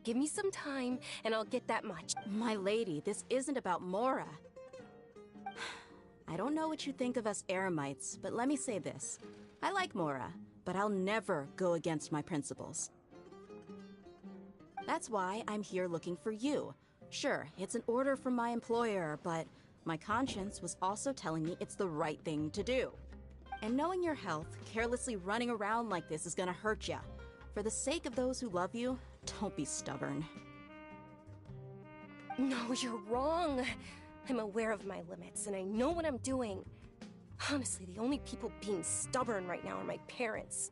Give me some time and I'll get that much. My lady, this isn't about Mora. I don't know what you think of us Eremites, but let me say this. I like Mora, but I'll never go against my principles. That's why I'm here looking for you. Sure, it's an order from my employer, but my conscience was also telling me it's the right thing to do. And knowing your health, carelessly running around like this is gonna hurt ya. For the sake of those who love you, don't be stubborn. No, you're wrong. I'm aware of my limits, and I know what I'm doing. Honestly, the only people being stubborn right now are my parents.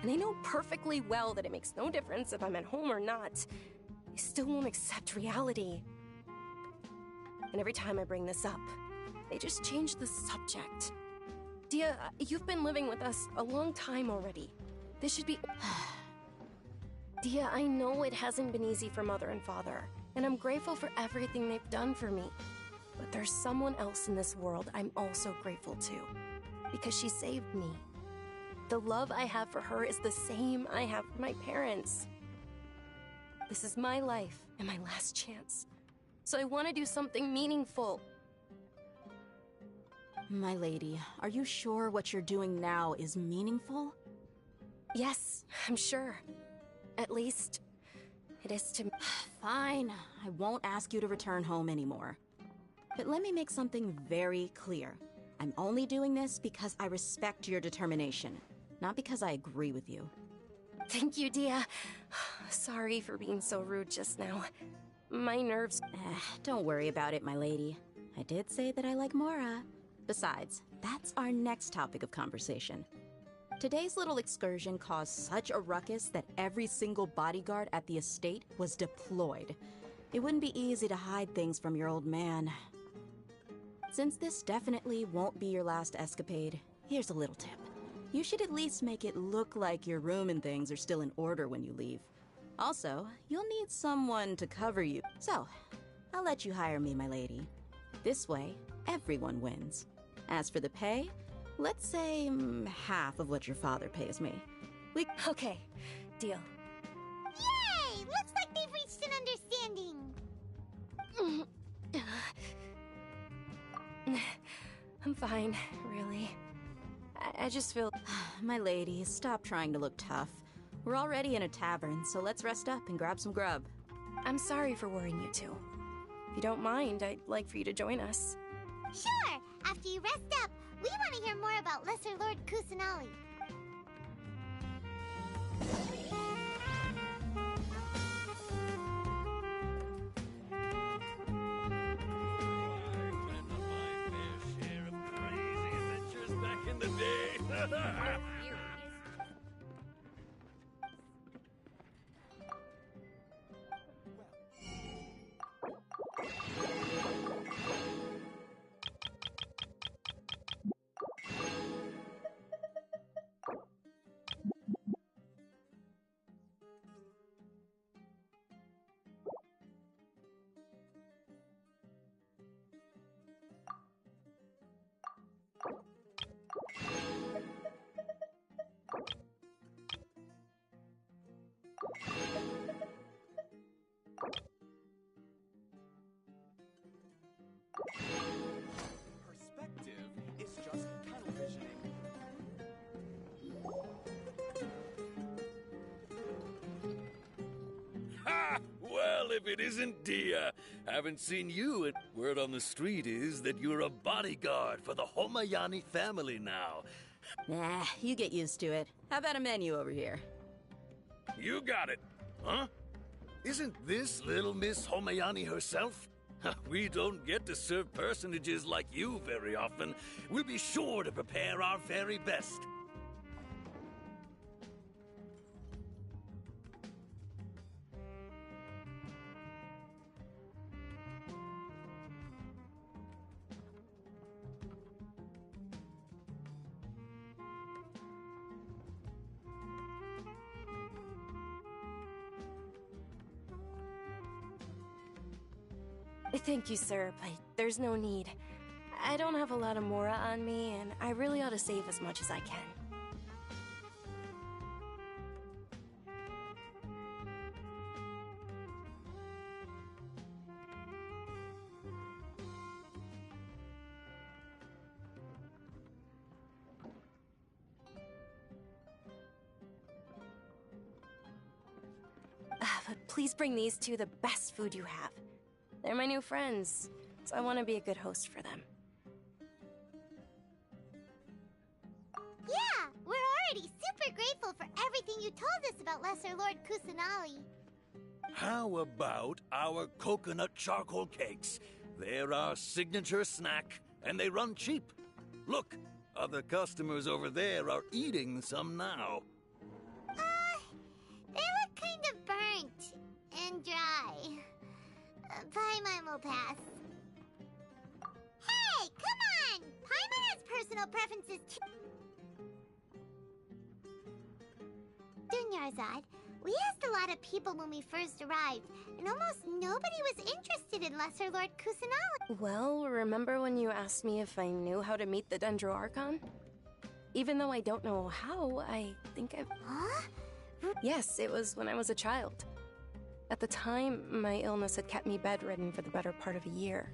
And I know perfectly well that it makes no difference if I'm at home or not. They still won't accept reality. And every time I bring this up, they just change the subject. Dia, you've been living with us a long time already. This should be... Dia, I know it hasn't been easy for Mother and Father, and I'm grateful for everything they've done for me. But there's someone else in this world I'm also grateful to, because she saved me. The love I have for her is the same I have for my parents. This is my life and my last chance, so I want to do something meaningful. My lady, are you sure what you're doing now is meaningful? Yes, I'm sure. At least, it is to me. Fine, I won't ask you to return home anymore. But let me make something very clear. I'm only doing this because I respect your determination, not because I agree with you. Thank you, Dia. Sorry for being so rude just now. My nerves... Don't worry about it, my lady. I did say that I like Mora. Besides, that's our next topic of conversation. Today's little excursion caused such a ruckus that every single bodyguard at the estate was deployed. It wouldn't be easy to hide things from your old man. Since this definitely won't be your last escapade, here's a little tip. You should at least make it look like your room and things are still in order when you leave. Also, you'll need someone to cover you. So, I'll let you hire me, my lady. This way, everyone wins. As for the pay, let's say half of what your father pays me. Okay, deal. Yay! Looks like they've reached an understanding. I'm fine, really. I just feel... My lady, stop trying to look tough. We're already in a tavern, so let's rest up and grab some grub. I'm sorry for worrying you two. If you don't mind, I'd like for you to join us. Sure! After you rest up, we want to hear more about Lesser Lord Kusanali. Perspective is just tunnel visioning. Ha! Well, if it isn't Dia. Haven't seen you, and word on the street is that you're a bodyguard for the Homayani family now. Nah, you get used to it. How about a menu over here? You got it. Huh? Isn't this little Miss Homayani herself? We don't get to serve personages like you very often. We'll be sure to prepare our very best. Thank you, sir, but there's no need. I don't have a lot of Mora on me, and I really ought to save as much as I can. But please bring these two the best food you have. They're my new friends, so I want to be a good host for them. Yeah, we're already super grateful for everything you told us about Lesser Lord Kusanali. How about our coconut charcoal cakes? They're our signature snack, and they run cheap. Look, other customers over there are eating some now. They look kind of burnt and dry. Paimon will pass. Hey, come on! Paimon has personal preferences too. Dunyarzad, we asked a lot of people when we first arrived, and almost nobody was interested in Lesser Lord Kusanali. Well, remember when you asked me if I knew how to meet the Dendro Archon? Even though I don't know how, I think I've... Huh? Yes, it was when I was a child. At the time, my illness had kept me bedridden for the better part of a year.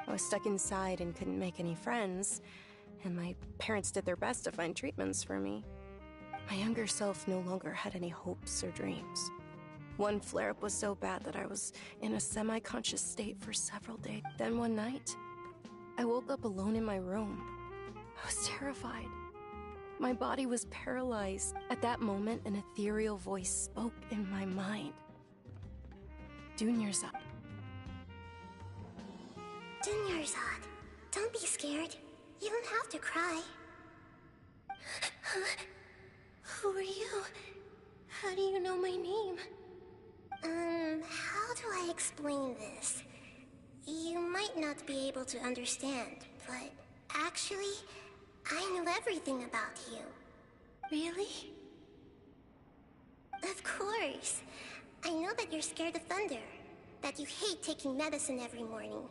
I was stuck inside and couldn't make any friends, and my parents did their best to find treatments for me. My younger self no longer had any hopes or dreams. One flare-up was so bad that I was in a semi-conscious state for several days. Then one night, I woke up alone in my room. I was terrified. My body was paralyzed. At that moment, an ethereal voice spoke in my mind. Dunyarzad. Dunyarzad, don't be scared. You don't have to cry. Who are you? How do you know my name? How do I explain this? You might not be able to understand, but actually, I know everything about you. Really? Of course. I know that you're scared of thunder, that you hate taking medicine every morning,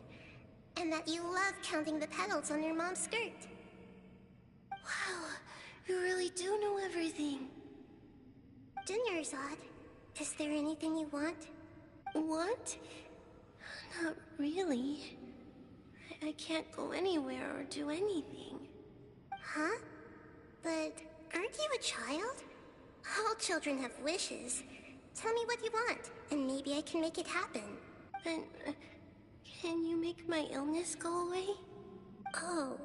and that you love counting the petals on your mom's skirt. Wow, you really do know everything. Dunyarzad, is there anything you want? Want? Not really. I can't go anywhere or do anything. Huh? But aren't you a child? All children have wishes. Tell me what you want, and maybe I can make it happen. And can you make my illness go away? Oh.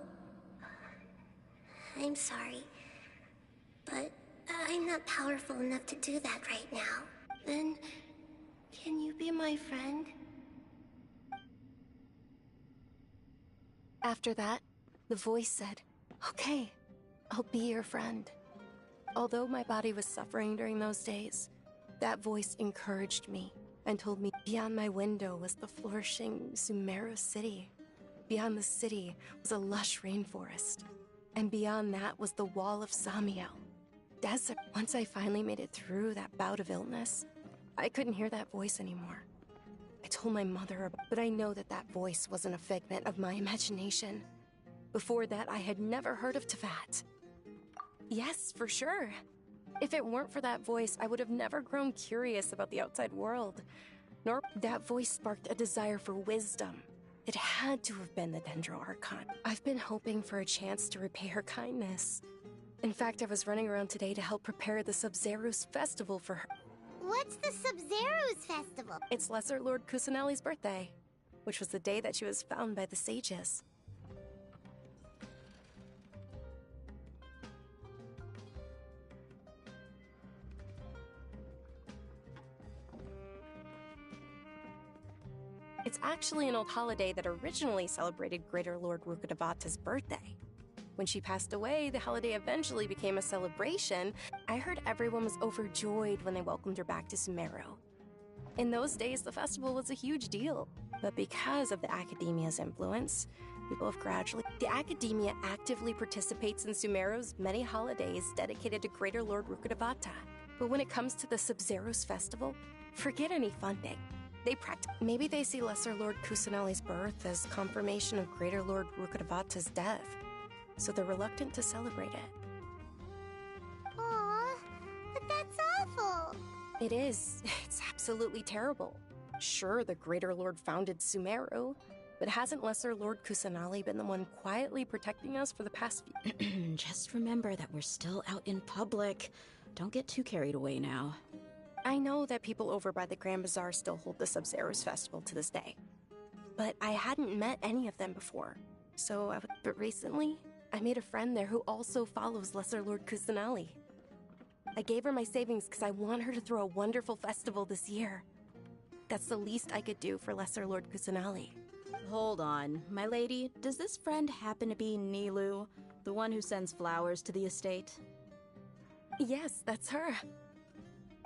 I'm sorry. But I'm not powerful enough to do that right now. Then, can you be my friend? After that, the voice said, "Okay, I'll be your friend." Although my body was suffering during those days, that voice encouraged me and told me beyond my window was the flourishing Sumero city. Beyond the city was a lush rainforest. And beyond that was the wall of Samiel. Desert. Once I finally made it through that bout of illness, I couldn't hear that voice anymore. I told my mother, but I know that that voice wasn't a figment of my imagination. Before that, I had never heard of Teyvat. Yes, for sure. If it weren't for that voice, I would have never grown curious about the outside world. Nor that voice sparked a desire for wisdom. It had to have been the Dendro Archon. I've been hoping for a chance to repay her kindness. In fact, I was running around today to help prepare the Sub-Zerus festival for her. What's the Sub-Zerus festival? It's Lesser Lord Kusanali's birthday, which was the day that she was found by the sages. It's actually an old holiday that originally celebrated Greater Lord Rukkhadevata's birthday. When she passed away, the holiday eventually became a celebration. I heard everyone was overjoyed when they welcomed her back to Sumero. In those days, the festival was a huge deal. But because of the Academia's influence, people have gradually... The Academia actively participates in Sumero's many holidays dedicated to Greater Lord Rukkhadevata. But when it comes to the Sub-Zerus festival, forget any funding. Maybe they see Lesser Lord Kusanali's birth as confirmation of Greater Lord Rukkhadevata's death, so they're reluctant to celebrate it. Aw, but that's awful. It is. It's absolutely terrible. Sure, the Greater Lord founded Sumeru, but hasn't Lesser Lord Kusanali been the one quietly protecting us for the past few... Just remember that we're still out in public. Don't get too carried away now. I know that people over by the Grand Bazaar still hold the Sub-Zero's festival to this day, but I hadn't met any of them before. But recently, I made a friend there who also follows Lesser Lord Kusanali. I gave her my savings because I want her to throw a wonderful festival this year. That's the least I could do for Lesser Lord Kusanali. Hold on, my lady. Does this friend happen to be Nilu, the one who sends flowers to the estate? Yes, that's her.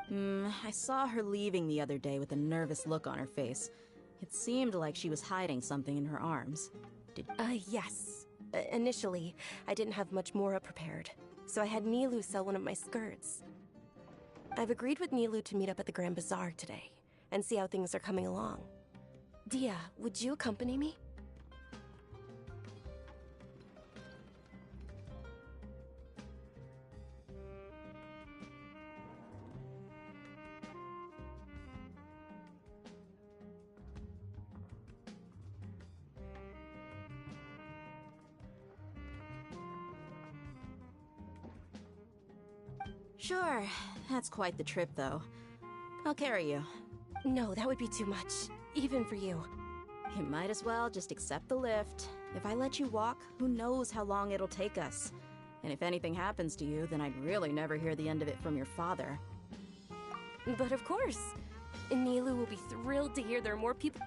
I saw her leaving the other day with a nervous look on her face. It seemed like she was hiding something in her arms. Yes. Initially, I didn't have much Mora prepared, so I had Nilu sell one of my skirts. I've agreed with Nilu to meet up at the Grand Bazaar today, and see how things are coming along. Dia, would you accompany me? Sure, that's quite the trip, though. I'll carry you. No, that would be too much, even for you. You might as well just accept the lift. If I let you walk, who knows how long it'll take us. And if anything happens to you, then I'd really never hear the end of it from your father. But of course, Nilu will be thrilled to hear there are more people...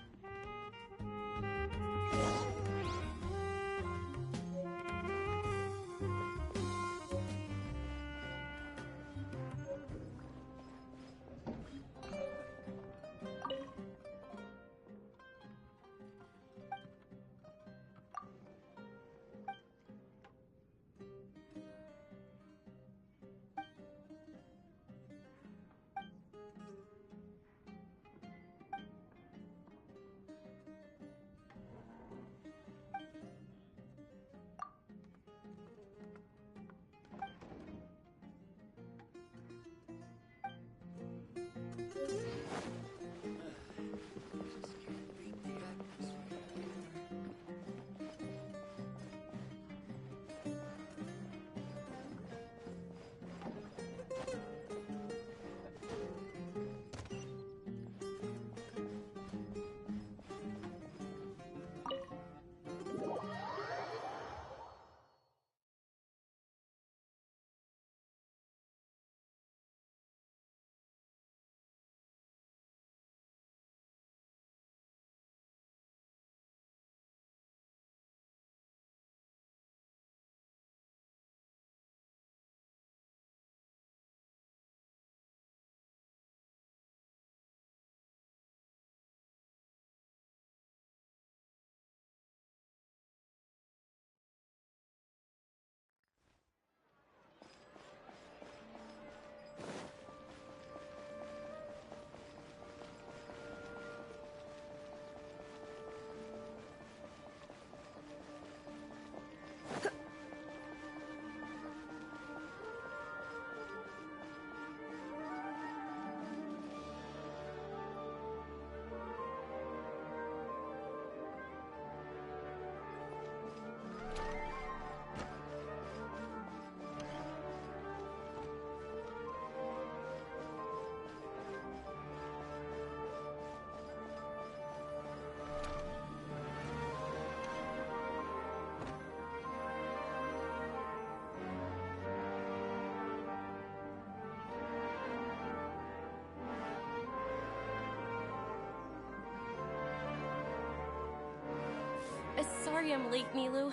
Sorry I'm late, Nilu.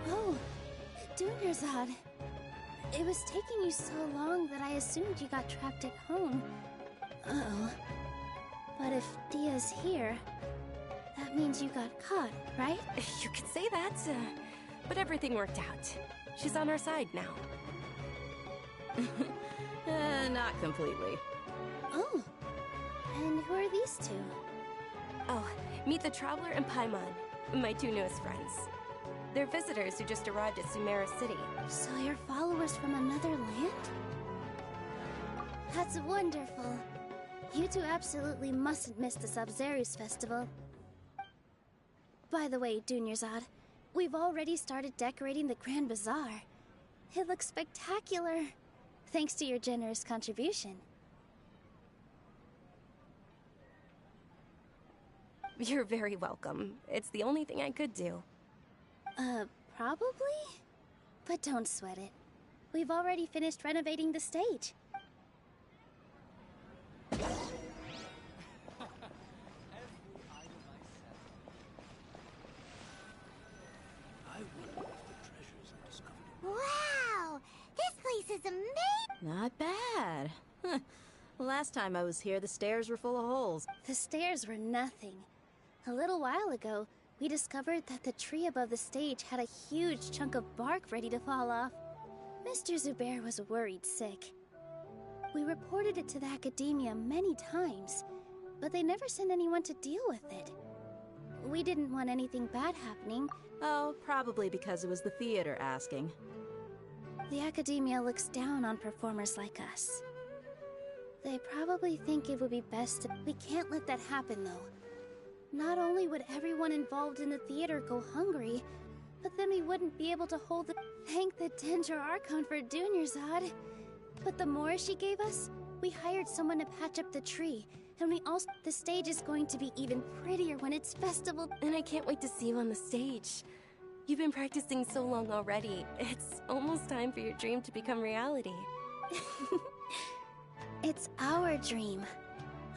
Oh, Dunderzad. It was taking you so long that I assumed you got trapped at home. Uh-oh. But if Dia's here, that means you got caught, right? You could say that, but everything worked out. She's on our side now. Not completely. Oh. And who are these two? Oh, meet the Traveler and Paimon, my two newest friends. They're visitors who just arrived at Sumera City. So you're followers from another land? That's wonderful. You two absolutely mustn't miss the Sabzeruz festival. By the way, Dunyarzad, we've already started decorating the Grand Bazaar. It looks spectacular, thanks to your generous contribution. You're very welcome. It's the only thing I could do. Probably? But don't sweat it. We've already finished renovating the stage. Wow! This place is amazing! Not bad. Last time I was here, the stairs were full of holes. The stairs were nothing. A little while ago, we discovered that the tree above the stage had a huge chunk of bark ready to fall off. Mr. Zubair was worried sick. We reported it to the academia many times, but they never sent anyone to deal with it. We didn't want anything bad happening. Oh, probably because it was the theater asking. The academia looks down on performers like us. They probably think it would be best to... We can't let that happen, though. Not only would everyone involved in the theater go hungry, but then we wouldn't be able to hold the... Thank the Dendra Archon for Dunyarzad. But the more she gave us, we hired someone to patch up the tree. And we also... The stage is going to be even prettier when it's festival. And I can't wait to see you on the stage. You've been practicing so long already. It's almost time for your dream to become reality. It's our dream.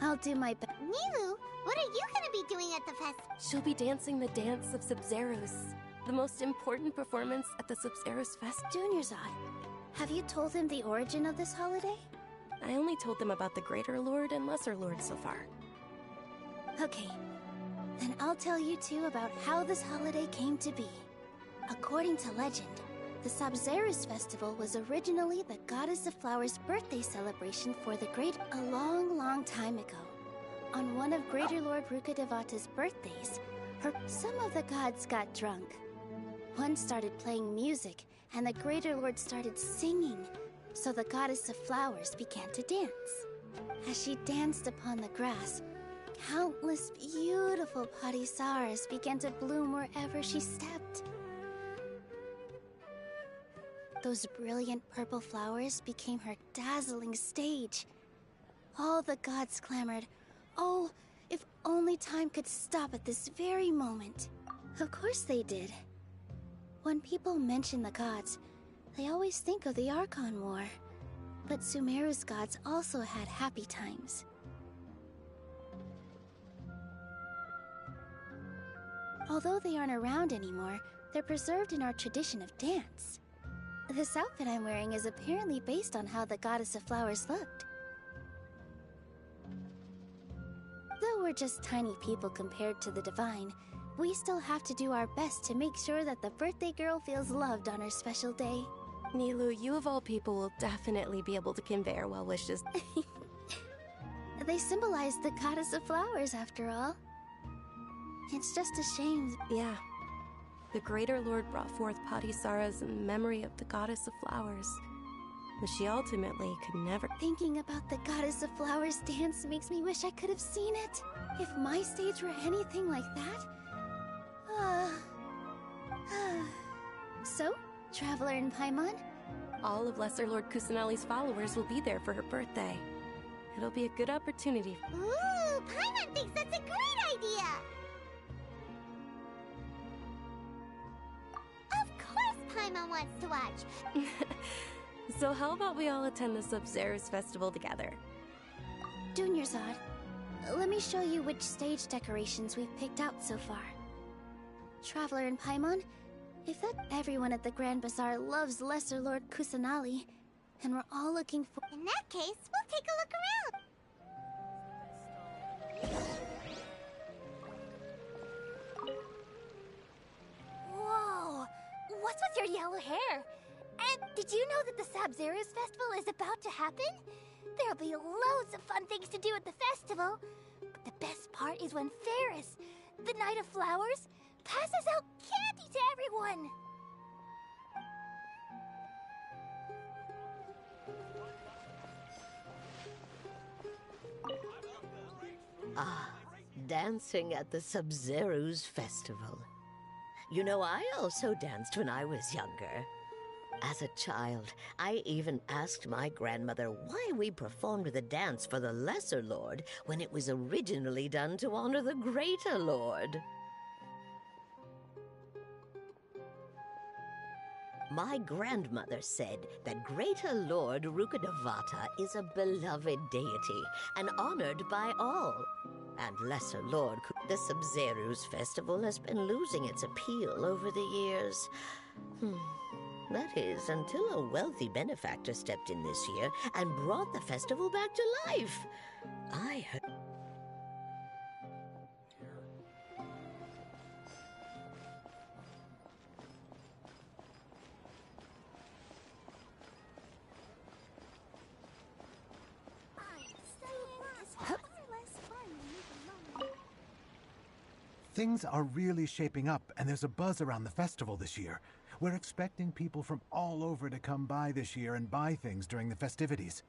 I'll do my best. Nilou, what are you gonna be doing at the festival? She'll be dancing the dance of Sabzeruz, the most important performance at the Sabzeruz Fest. Dunyarzad, have you told him the origin of this holiday? I only told them about the Greater Lord and Lesser Lord so far. Okay, then I'll tell you two about how this holiday came to be. According to legend, the Sabzeruz festival was originally the Goddess of Flowers' birthday celebration for the great a long, long time ago. On one of Greater Lord Rukkhadevata's birthdays, some of the gods got drunk. One started playing music, and the Greater Lord started singing, so the Goddess of Flowers began to dance. As she danced upon the grass, countless beautiful Padisaras began to bloom wherever she stepped. Those brilliant purple flowers became her dazzling stage. All the gods clamored, "Oh, if only time could stop at this very moment." Of course they did. When people mention the gods, they always think of the Archon War. But Sumeru's gods also had happy times. Although they aren't around anymore, they're preserved in our tradition of dance. This outfit I'm wearing is apparently based on how the Goddess of Flowers looked. Though we're just tiny people compared to the Divine, we still have to do our best to make sure that the birthday girl feels loved on her special day. Nilou, you of all people will definitely be able to convey our well wishes. They symbolize the Goddess of Flowers, after all. It's just a shame. Yeah. The Greater Lord brought forth Padisaras in memory of the Goddess of Flowers. But she ultimately could never... Thinking about the Goddess of Flowers dance makes me wish I could have seen it. If my stage were anything like that... So, Traveler and Paimon? All of Lesser Lord Kusanali's followers will be there for her birthday. It'll be a good opportunity. Ooh, Paimon thinks that's a great idea! Of course Paimon wants to watch! So how about we all attend the Sabzeruz festival together? Dunyarzad, let me show you which stage decorations we've picked out so far. Traveler and Paimon, if that everyone at the Grand Bazaar loves Lesser Lord Kusanali, and we're all looking for... In that case, we'll take a look around. Whoa! What's with your yellow hair? And did you know that the Sabzeruz festival is about to happen? There'll be loads of fun things to do at the festival. But the best part is when Ferris, the Knight of Flowers, passes out candy to everyone. Ah, dancing at the Sub-Zero's festival. You know, I also danced when I was younger. As a child, I even asked my grandmother why we performed the dance for the Lesser Lord when it was originally done to honor the Greater Lord. My grandmother said that Greater Lord Rukkhadevata is a beloved deity and honored by all. And Lesser Lord, the Sub-Zero's festival has been losing its appeal over the years. That is, until a wealthy benefactor stepped in this year and brought the festival back to life. I heard... Things are really shaping up, and there's a buzz around the festival this year. We're expecting people from all over to come by this year and buy things during the festivities.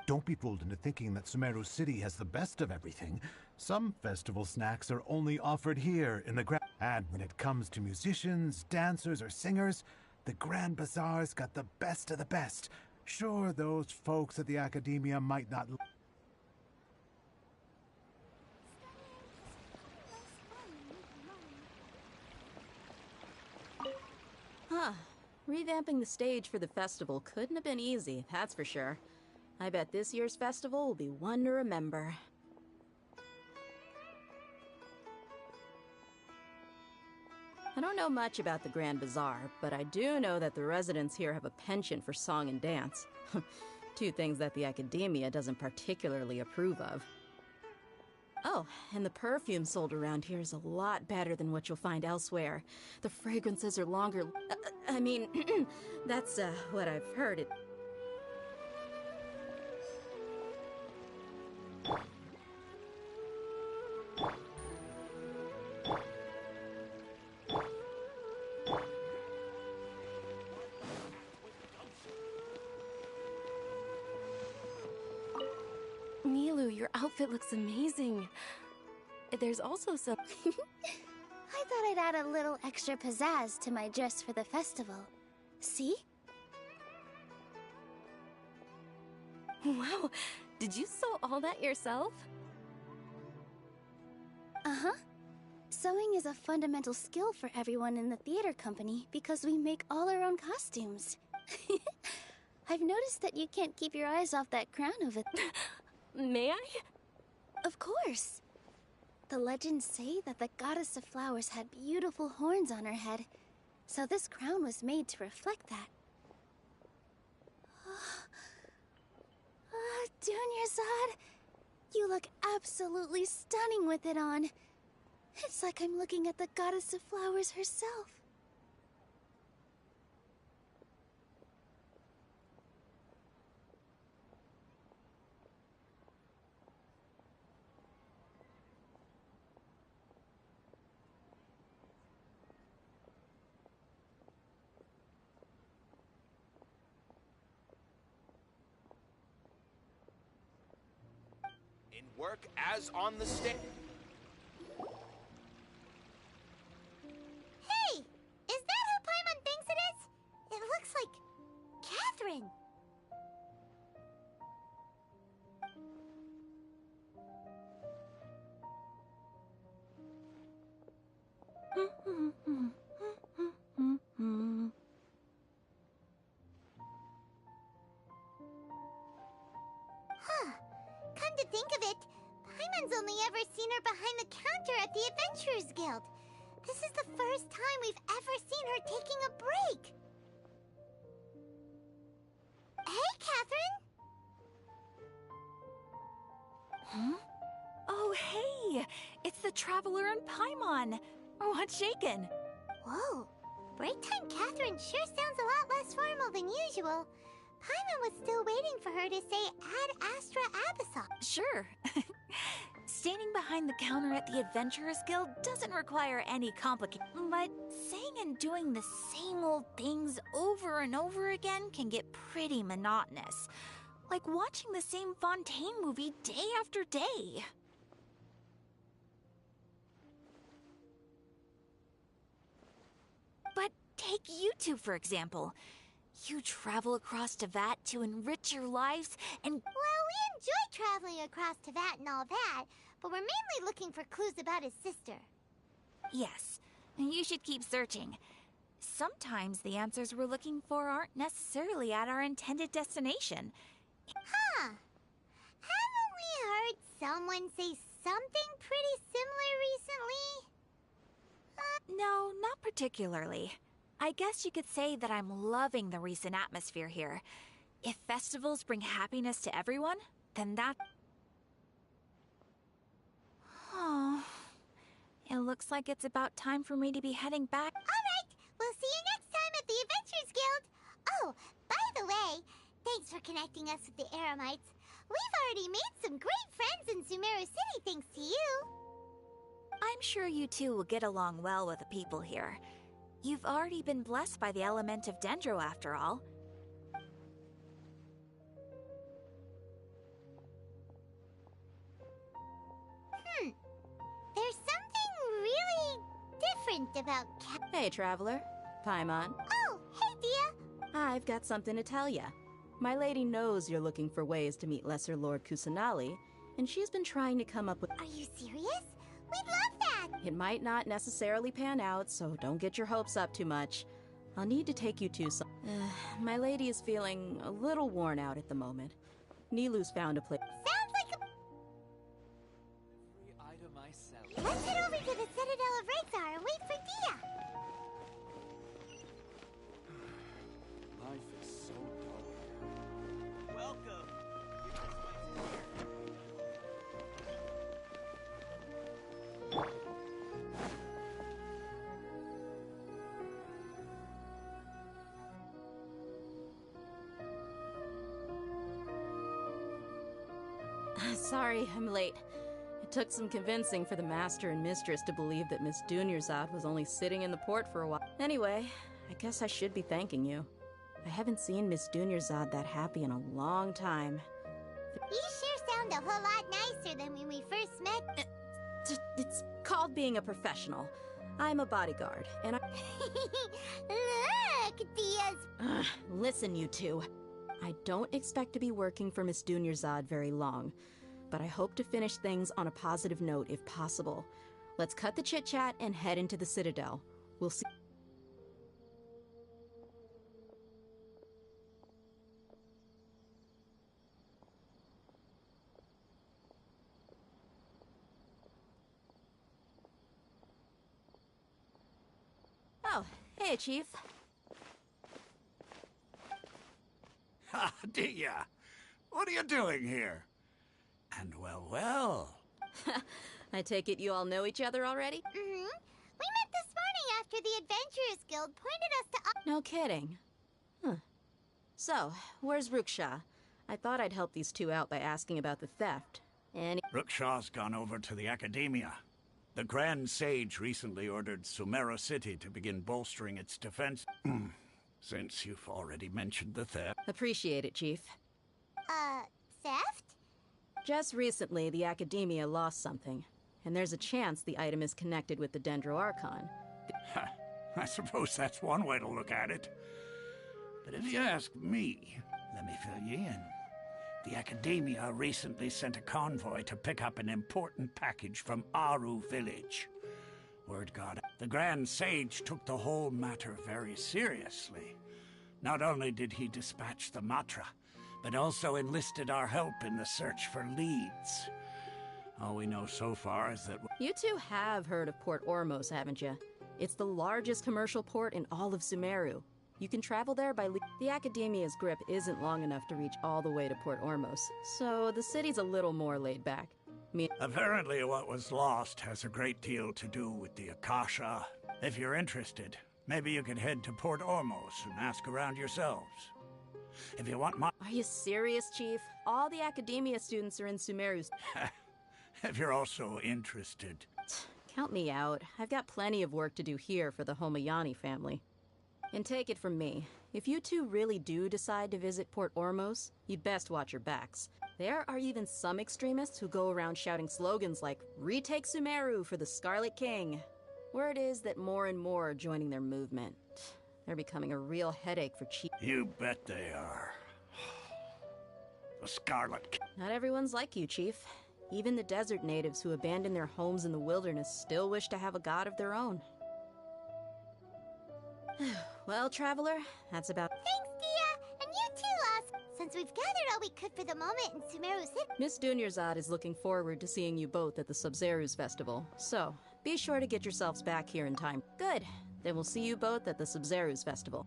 Don't be fooled into thinking that Sumeru City has the best of everything. Some festival snacks are only offered here in the Grand... And when it comes to musicians, dancers, or singers, the Grand Bazaar's got the best of the best. Sure, those folks at the Academia might not... Huh. Revamping the stage for the festival couldn't have been easy, that's for sure. I bet this year's festival will be one to remember. I don't know much about the Grand Bazaar, but I do know that the residents here have a penchant for song and dance. Two things that the Academia doesn't particularly approve of. Oh, and the perfume sold around here is a lot better than what you'll find elsewhere. The fragrances are longer... I mean, that's what I've heard. Milu, your outfit looks amazing. There's also some... I thought I'd add a little extra pizzazz to my dress for the festival. See? Wow, did you sew all that yourself? Uh-huh. Sewing is a fundamental skill for everyone in the theater company because we make all our own costumes. I've noticed that you can't keep your eyes off that crown over there. May I? Of course. The legends say that the Goddess of Flowers had beautiful horns on her head, so this crown was made to reflect that. Dunyarzad, you look absolutely stunning with it on. It's like I'm looking at the Goddess of Flowers herself. In work as on the stage. Hey! Is that who Paimon thinks it is? It looks like... Catherine! Huh. Come to think of it, Paimon's only ever seen her behind the counter at the Adventurers Guild. This is the first time we've ever seen her taking a break. Hey, Catherine! Huh? Oh, hey! It's the Traveler and Paimon! What's shaken? Whoa. Break time Catherine sure sounds a lot less formal than usual. Paimon was still waiting for her to say Ad Astra Abyssal. Sure. Standing behind the counter at the Adventurers Guild doesn't require any complication. But saying and doing the same old things over and over again can get pretty monotonous. Like watching the same Fontaine movie day after day. But take you two, for example. You travel across Tevat to enrich your lives and... Well, we enjoy traveling across Tevat and all that, but we're mainly looking for clues about his sister. Yes, you should keep searching. Sometimes the answers we're looking for aren't necessarily at our intended destination. Huh. Haven't we heard someone say something pretty similar recently? No, not particularly. I guess you could say that I'm loving the recent atmosphere here. If festivals bring happiness to everyone, then that... Oh, it looks like it's about time for me to be heading back. Alright, we'll see you next time at the Adventurers Guild. Oh, by the way, thanks for connecting us with the Eremites. We've already made some great friends in Sumeru City thanks to you. I'm sure you two will get along well with the people here. You've already been blessed by the element of Dendro, after all. There's something really different about Hey, Traveler. Paimon. Oh, hey, Dia. I've got something to tell ya. My lady knows you're looking for ways to meet Lesser Lord Kusanali, and she's been trying to come up with... Are you serious? We'd love that! It might not necessarily pan out, so don't get your hopes up too much. I'll need to take you to some... my lady is feeling a little worn out at the moment. Nilu's found a place... Sounds like a... Every item I sell. Let's head over to the Citadel of Rexar and wait for Dia! Life is so dull. Welcome. Sorry, I'm late. It took some convincing for the Master and Mistress to believe that Miss Dunyarzad was only sitting in the port for a while. Anyway, I guess I should be thanking you. I haven't seen Miss Dunyarzad that happy in a long time. You sure sound a whole lot nicer than when we first met. It's called being a professional. I'm a bodyguard, and I... Look, Dia's... Listen, you two. I don't expect to be working for Miss Dunyarzad very long, but I hope to finish things on a positive note if possible. Let's cut the chit-chat and head into the Citadel. We'll see... Oh, hey, Chief. Ha, Dia! What are you doing here? And well. I take it you all know each other already? We met this morning after the Adventurers Guild pointed us to... No kidding. Huh. So, where's Ruksha? I thought I'd help these two out by asking about the theft. Ruksha's gone over to the Academia. The Grand Sage recently ordered Sumera City to begin bolstering its defense. Since you've already mentioned the theft. Appreciate it, Chief. Theft? Just recently, the Academia lost something, and there's a chance the item is connected with the Dendro Archon. I suppose that's one way to look at it. But if you ask me, let me fill you in. The Academia recently sent a convoy to pick up an important package from Aru village. Word got out. The Grand Sage took the whole matter very seriously. Not only did he dispatch the Matra, but also enlisted our help in the search for leads. All we know so far is that... You two have heard of Port Ormos, haven't you? It's the largest commercial port in all of Sumeru. You can travel there by... The Academia's grip isn't long enough to reach all the way to Port Ormos, so the city's a little more laid back. Apparently what was lost has a great deal to do with the Akasha. If you're interested, maybe you could head to Port Ormos and ask around yourselves. If you want my... Are you serious, Chief? All the academia students are in Sumeru's. If you're also interested. Count me out. I've got plenty of work to do here for the Homayani family. And take it from me, if you two really do decide to visit Port Ormos, you'd best watch your backs. There are even some extremists who go around shouting slogans like, "Retake Sumeru for the Scarlet King." Word is that more and more are joining their movement. They're becoming a real headache for Chief. You bet they are. The Scarlet King. Not everyone's like you, Chief. Even the desert natives who abandon their homes in the wilderness still wish to have a god of their own. Well, Traveler, that's about... Thanks, Dia! And you too, Us! Since we've gathered all we could for the moment in Sumeru City... Miss Dunyarzad is looking forward to seeing you both at the Sub-Zeru's festival, so be sure to get yourselves back here in time. Good. Then we'll see you both at the Sub-Zeru's festival.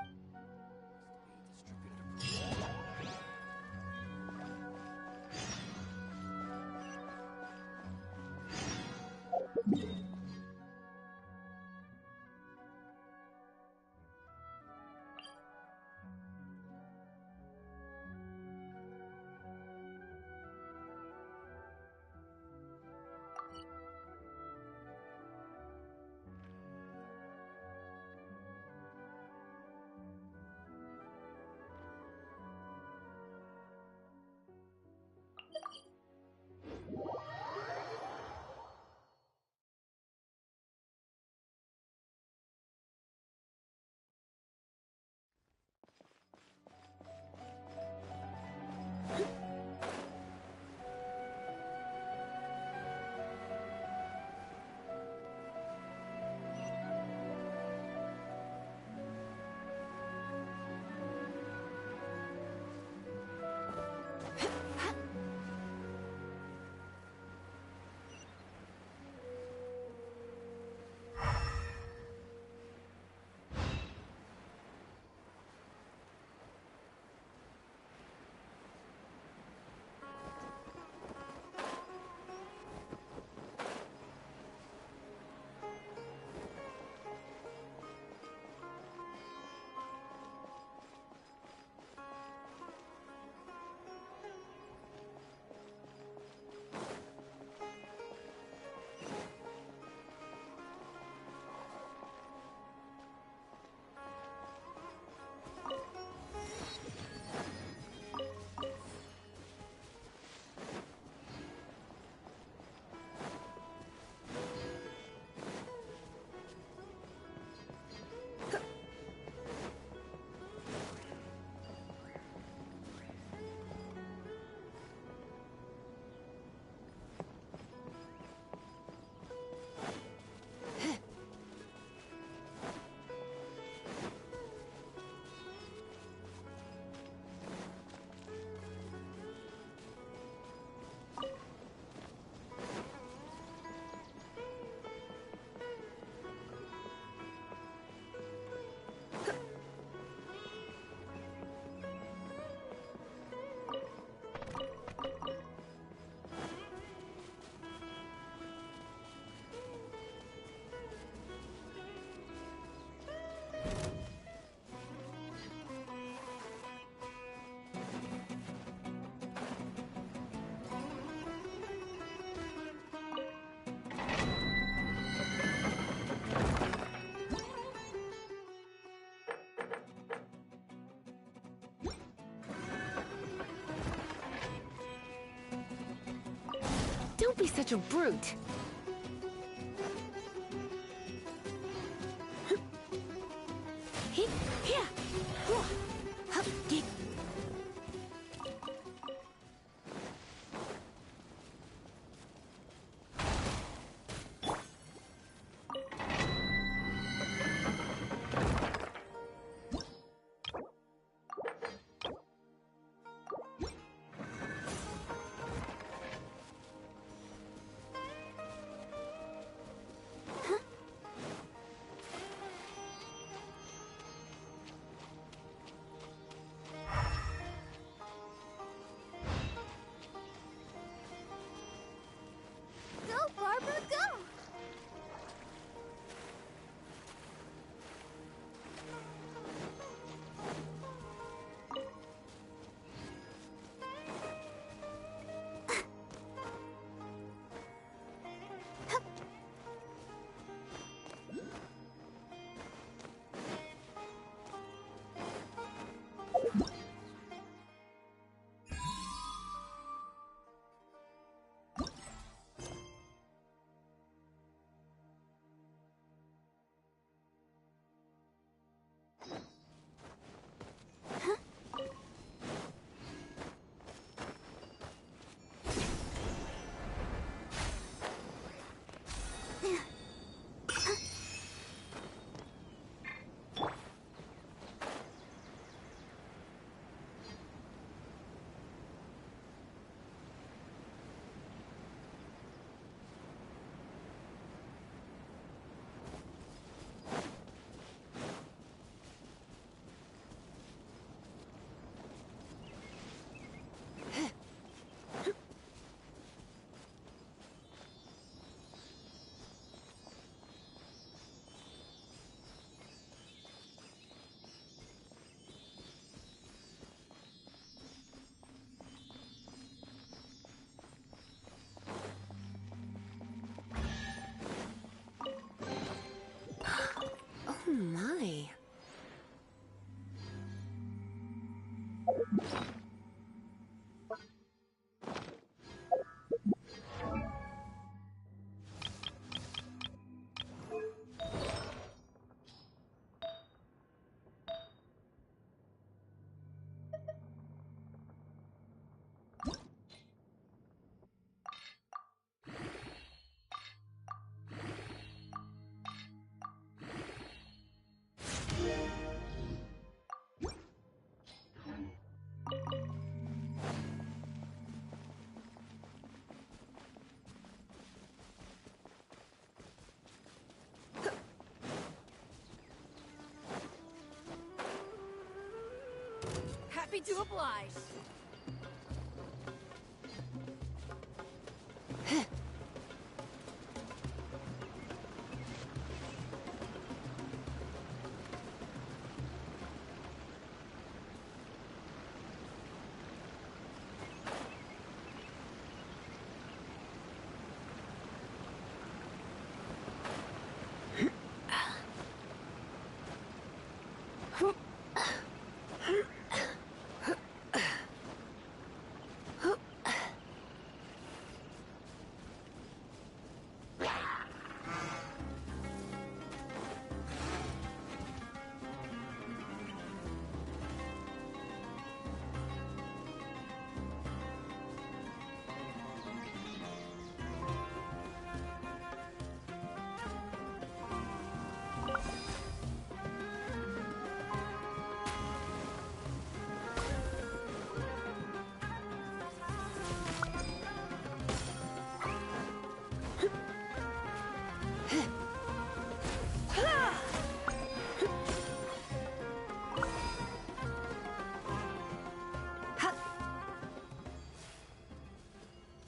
Don't be such a brute. Happy to oblige.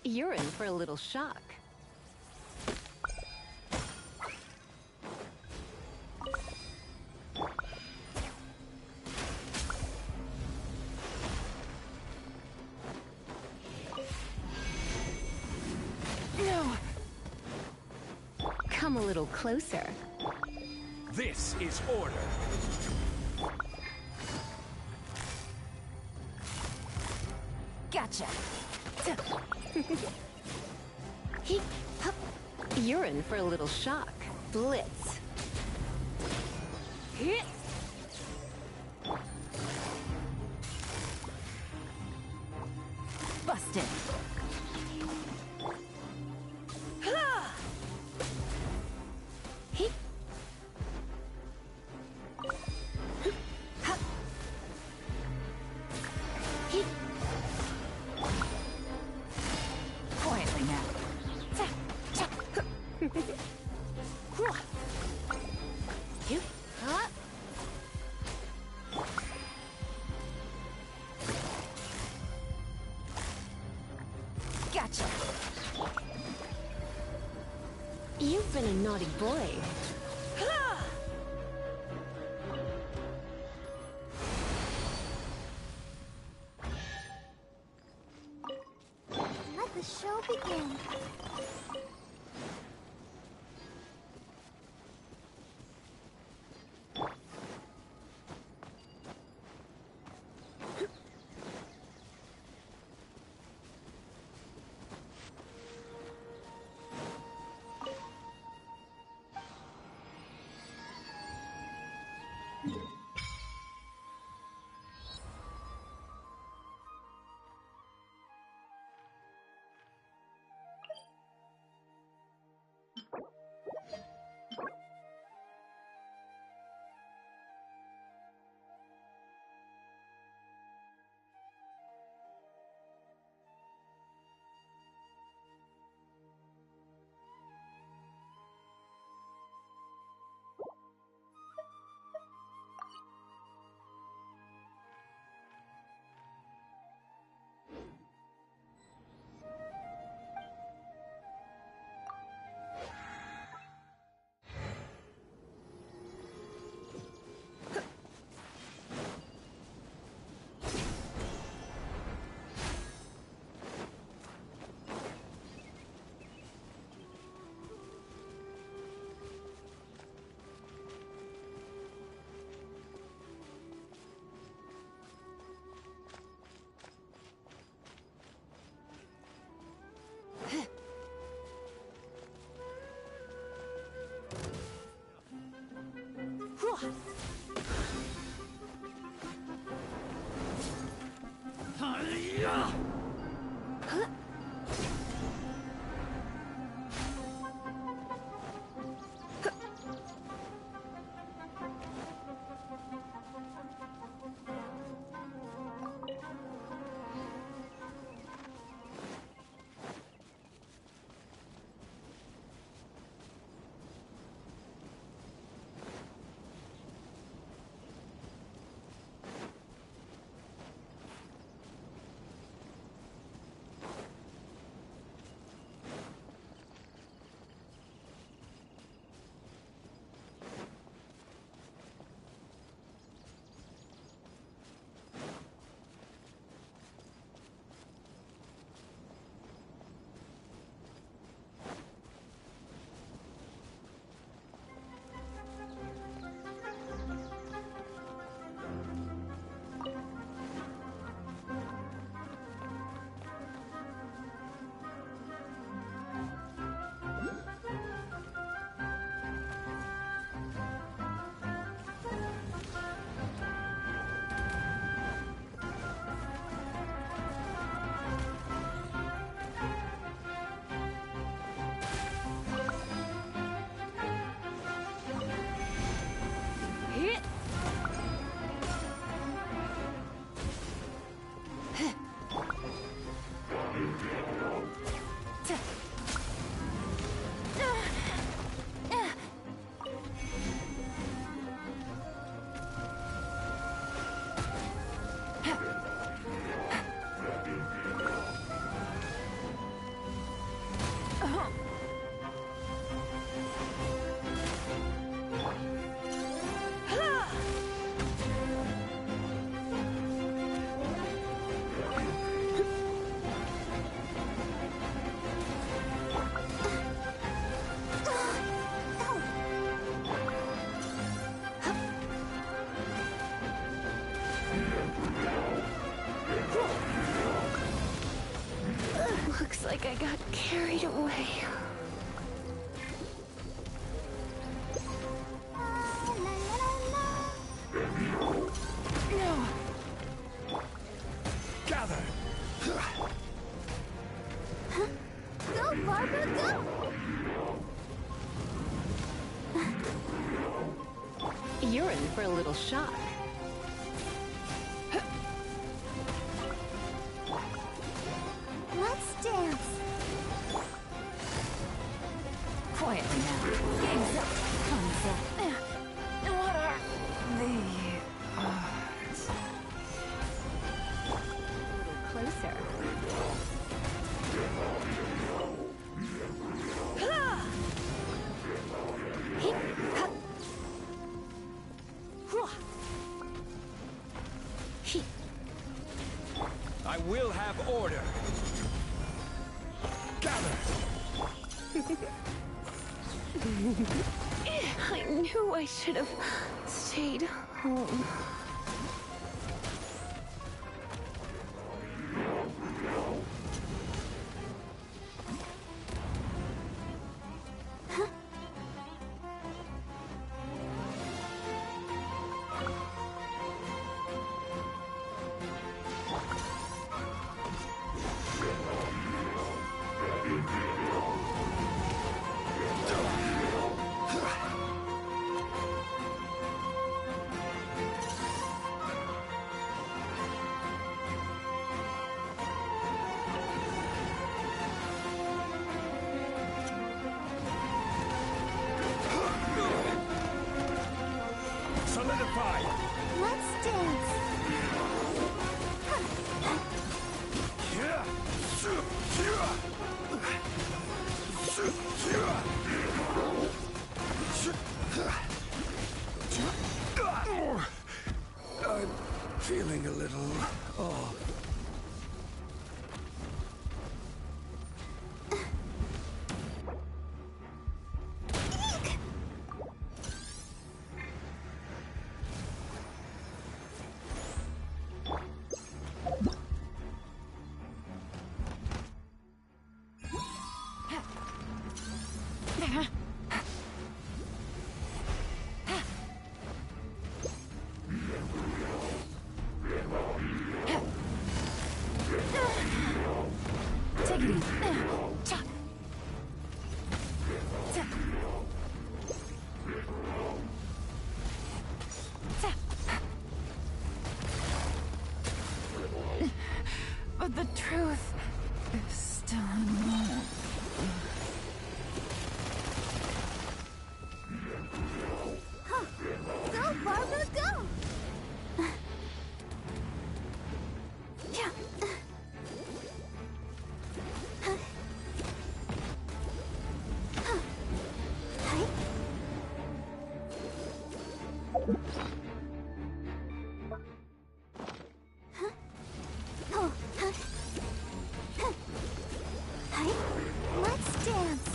You're in for a little shock. No! Come a little closer. This is order. Gotcha! You're in for a little shock. Blitz. Busted. Quietly now. Gotcha. You've been a naughty boy. Let the show begin. Looks like I got carried away. No. Gather! Go, Barbara, go! You're in for a little shock. Let's dance. Quietly now. Game's up. Comes up. What are the odds? A little closer. I will have order. Gather! I knew I should have stayed home. Solidify! Let's dance. I'm feeling a little off. Take it easy. But the truth is still unknown. Go, Barbara, go! Yeah. Let's dance.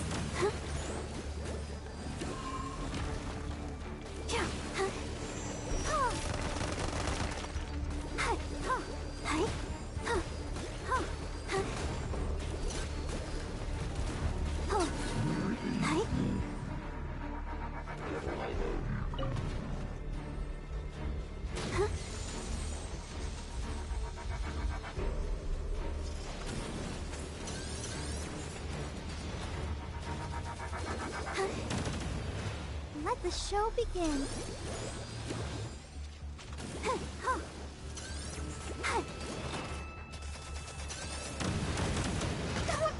Let the show begin. Oh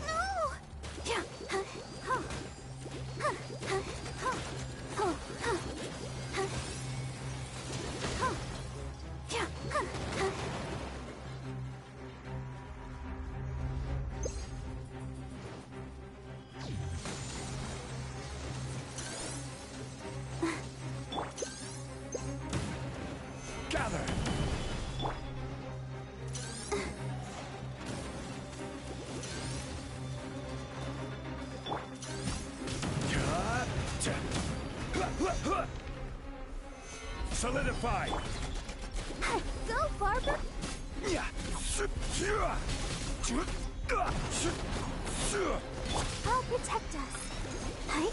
no! Gather! Solidify! Go, Barbara! I'll protect us. Hi.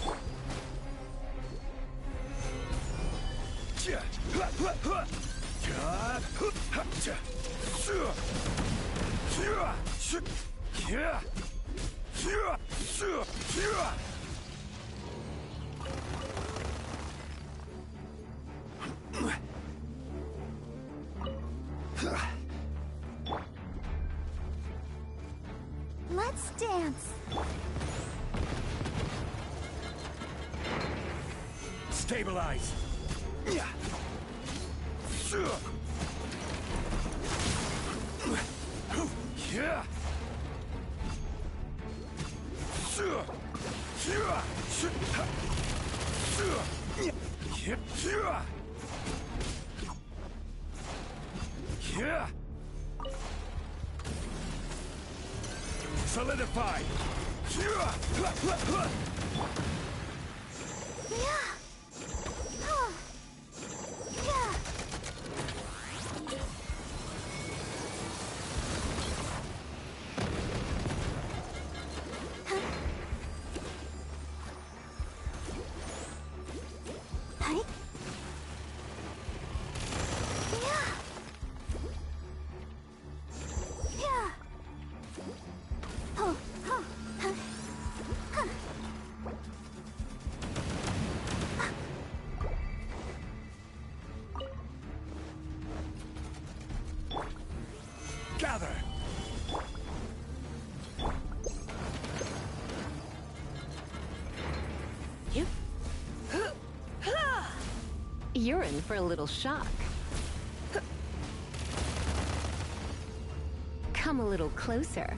Let's dance. Stabilize. Solidify. Gather. You're in for a little shock. Come a little closer.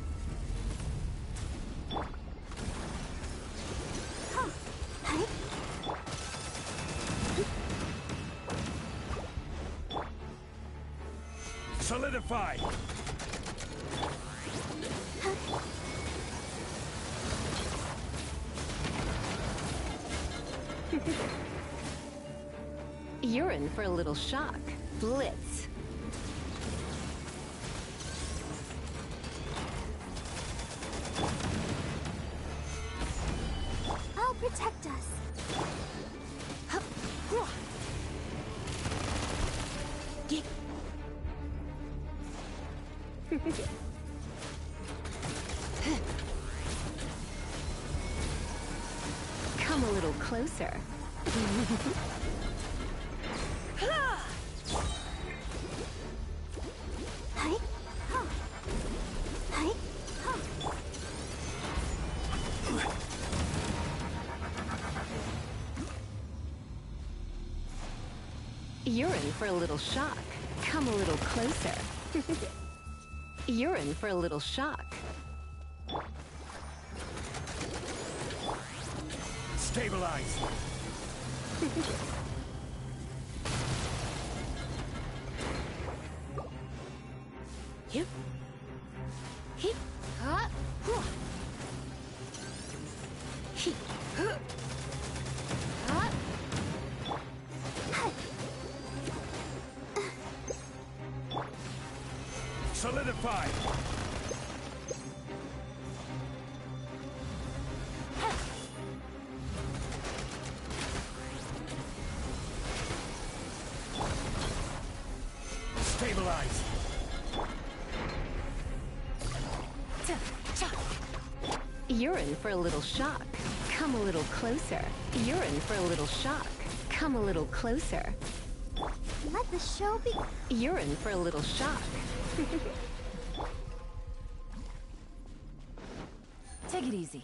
Solidify. You're in for a little shock. Blitz. I'll protect us. Come a little closer. You're in for a little shock. Come a little closer. You're in for a little shock. Stabilize. Yep. Hip. Ha. Hip. Ha. Solidify. Stabilize. You're in for a little shock. Come a little closer. You're in for a little shock. Come a little closer. Let the show be. You're in for a little shock. Take it easy.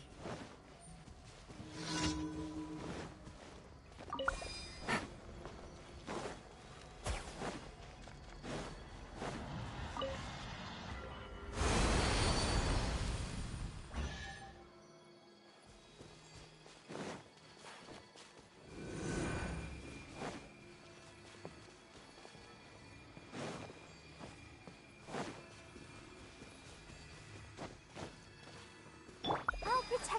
I'll protect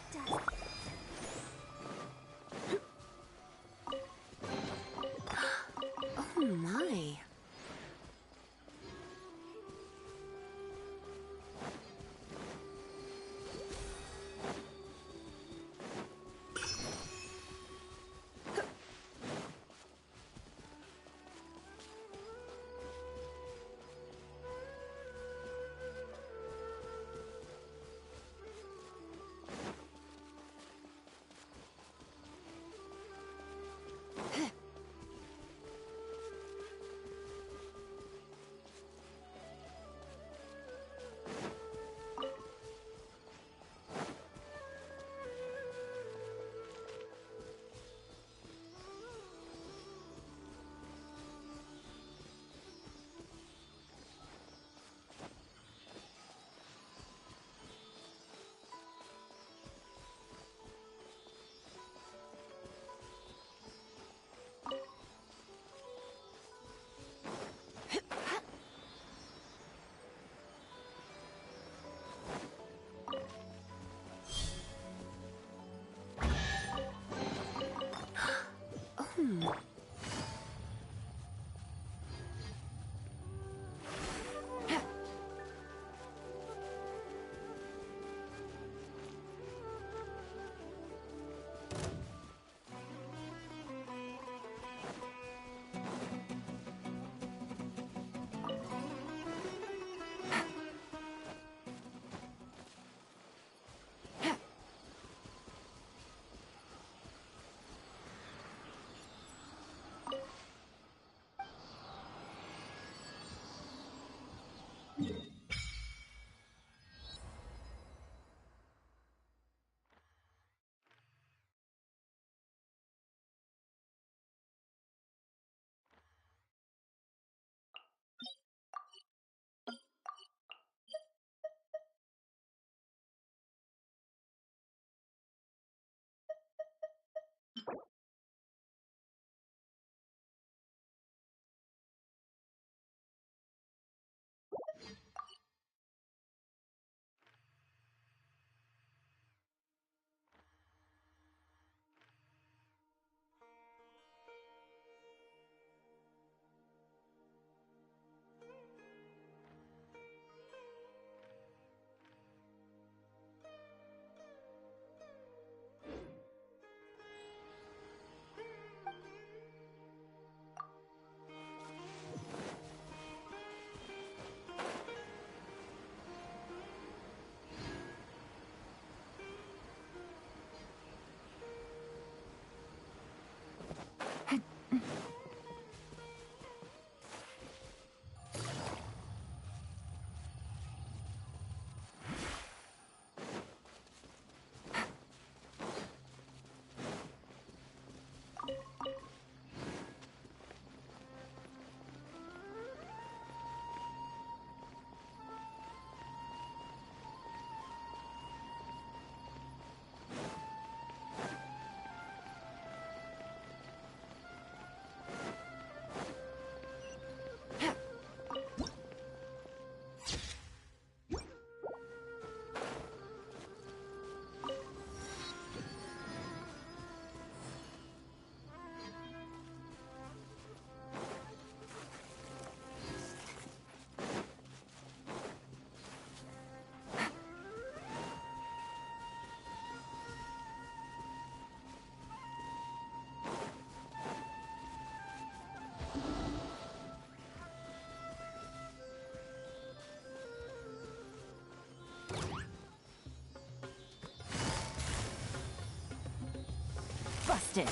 Busted.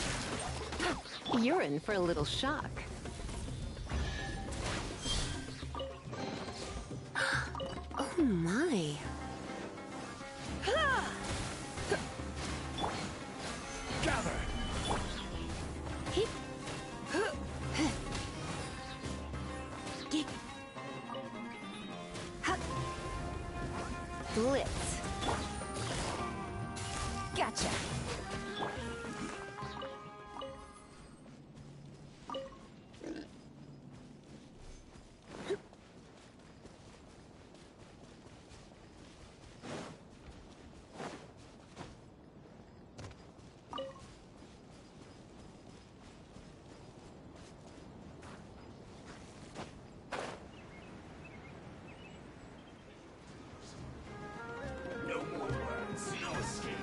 You're in for a little shock. Oh my. Gather! Blitz. Gotcha. No more words, no escape.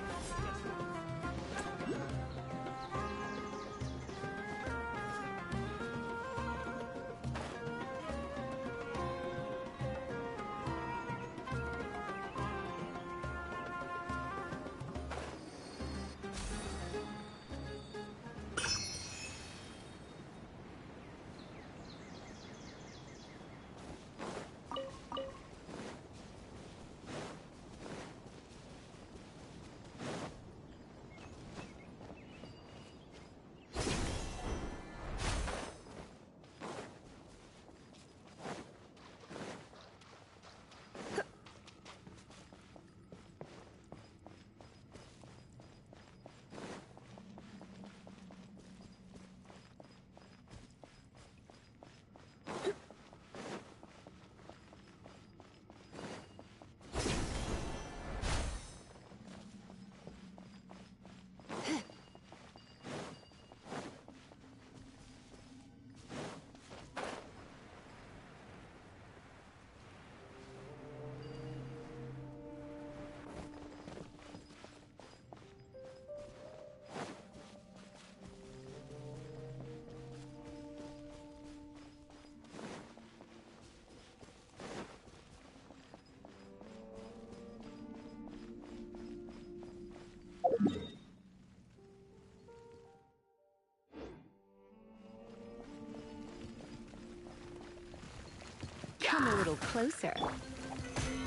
Come a little closer.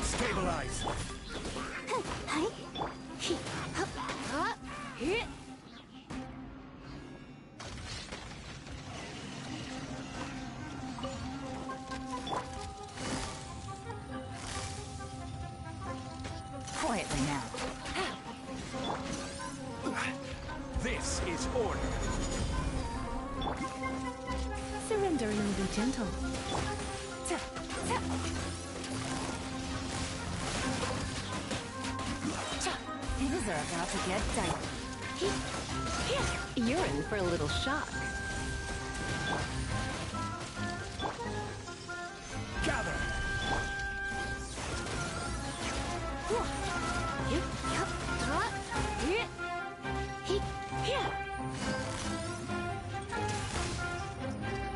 Stabilize! Quietly now. This is order. Surrender and be gentle. Things are about to get dicey. You're in for a little shock. Gather!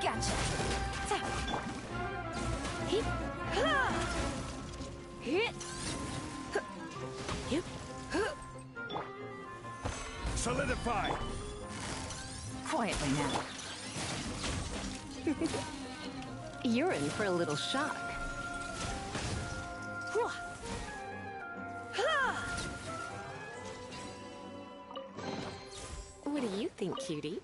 Gotcha. Solidify! Quietly now. You're in for a little shock. What do you think, cutie?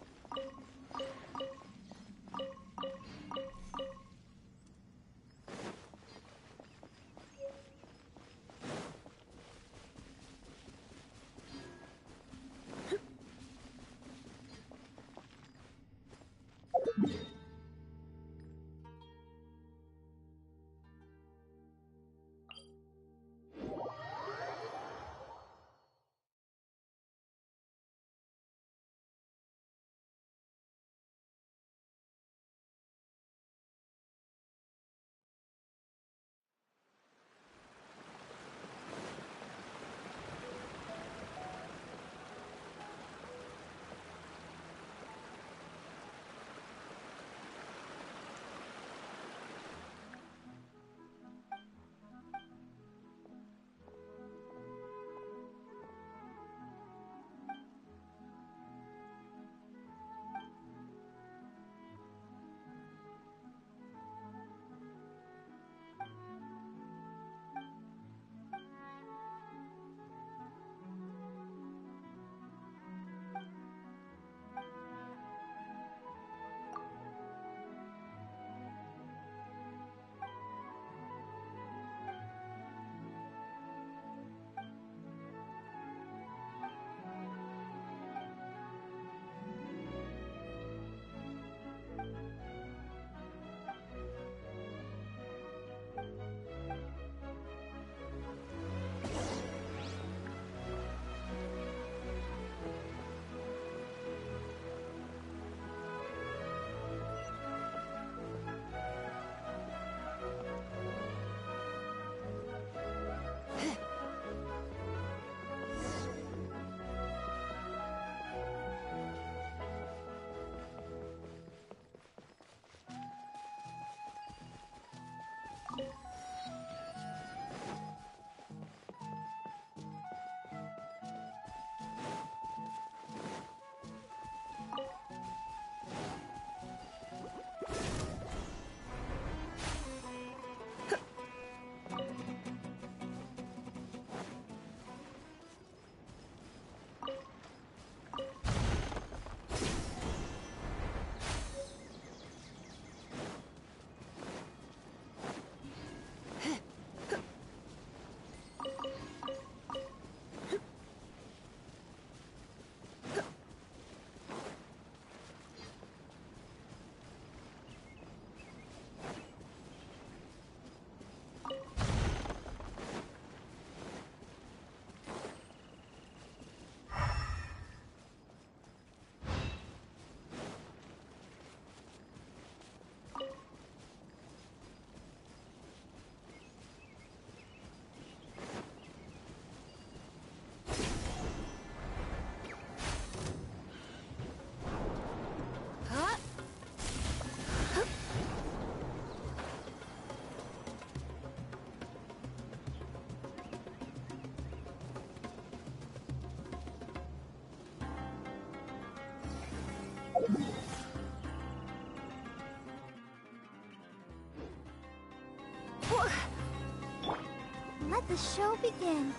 the show begin.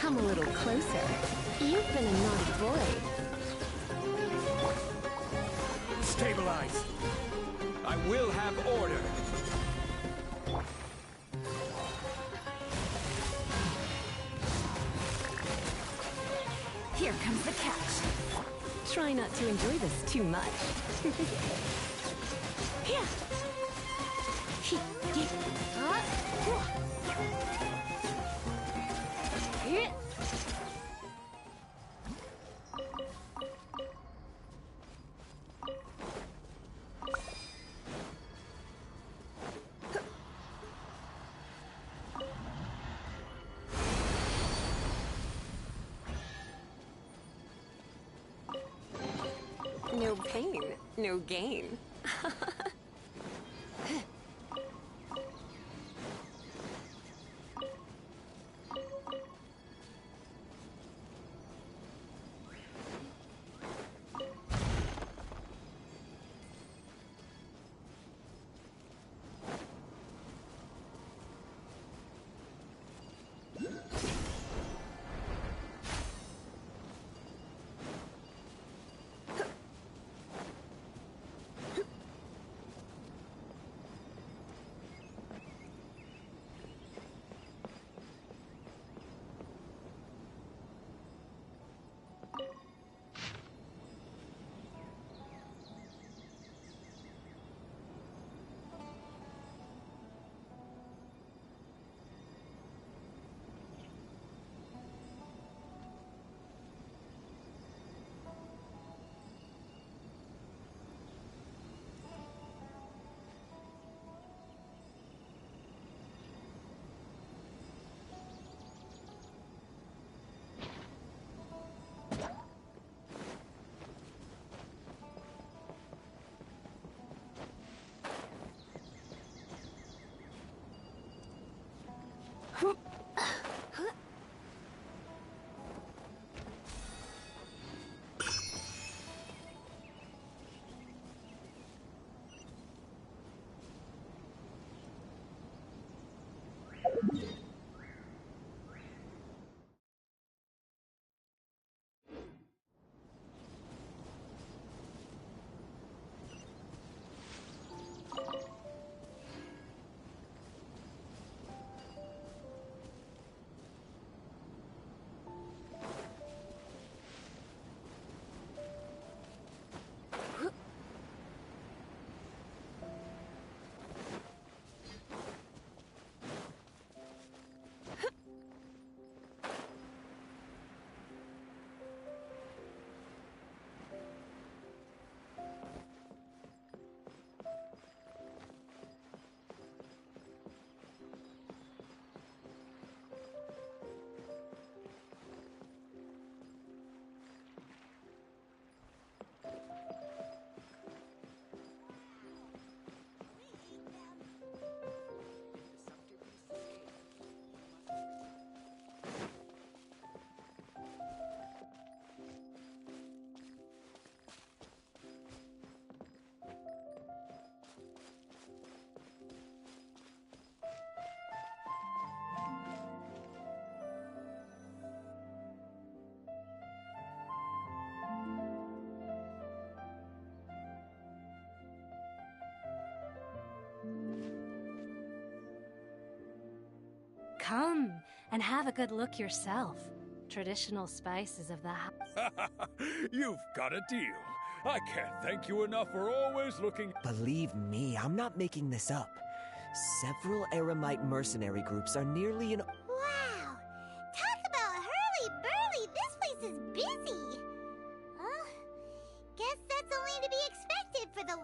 Come a little closer. You've been a naughty boy. Stabilize. I will have order. Here comes the catch. Try not to enjoy this too much. Here. No pain, no gain. And have a good look yourself. Traditional spices of the house. You've got a deal. I can't thank you enough for always looking. Believe me, I'm not making this up. Several Eremite mercenary groups are nearly in. Wow! Talk about hurly-burly! This place is busy! Guess that's only to be expected for the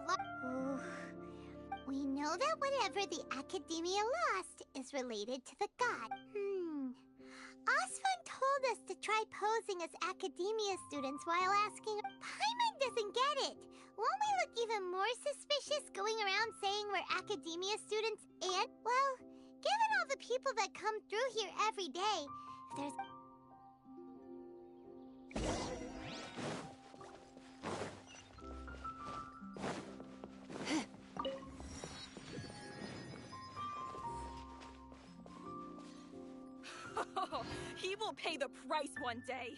We know that whatever the Academia lost is related to the god. Osfun told us to try posing as Academia students while asking. Paimon doesn't get it. Won't we look even more suspicious going around saying we're Academia students and, well, given all the people that come through here every day, if there's... He will pay the price one day.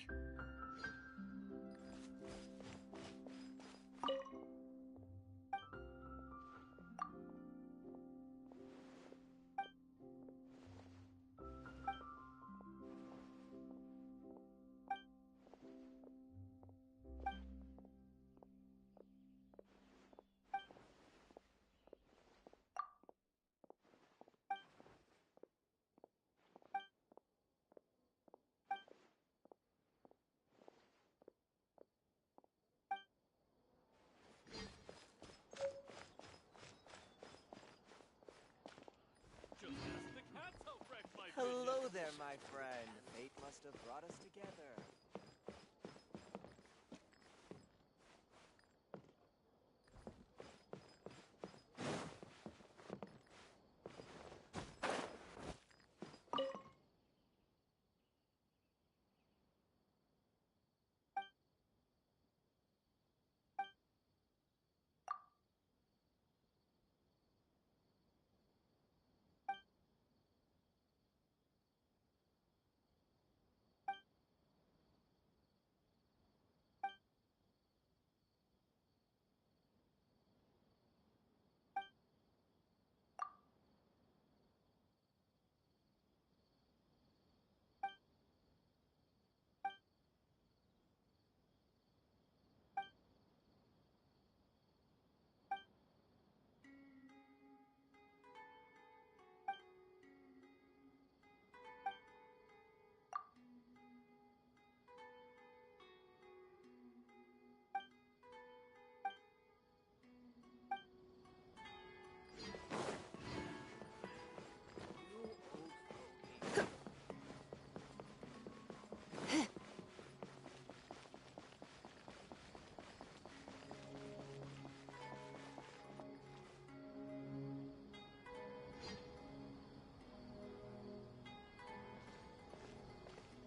Hello there, my friend. Fate must have brought us together.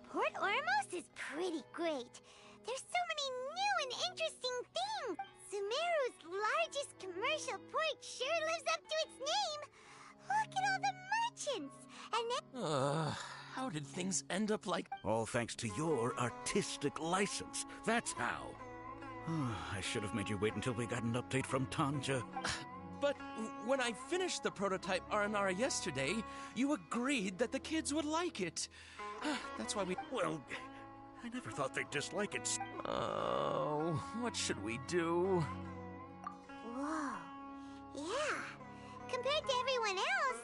Port Ormos is pretty great. There's so many new and interesting things. Sumeru's largest commercial port sure lives up to its name. Look at all the merchants. And then... How did things end up like... All thanks to your artistic license. That's how. I should have made you wait until we got an update from Tanja. But when I finished the prototype Aranara yesterday, you agreed that the kids would like it. That's why we... Well, I never thought they'd dislike it. Oh, what should we do? Whoa. Yeah. Compared to everyone else,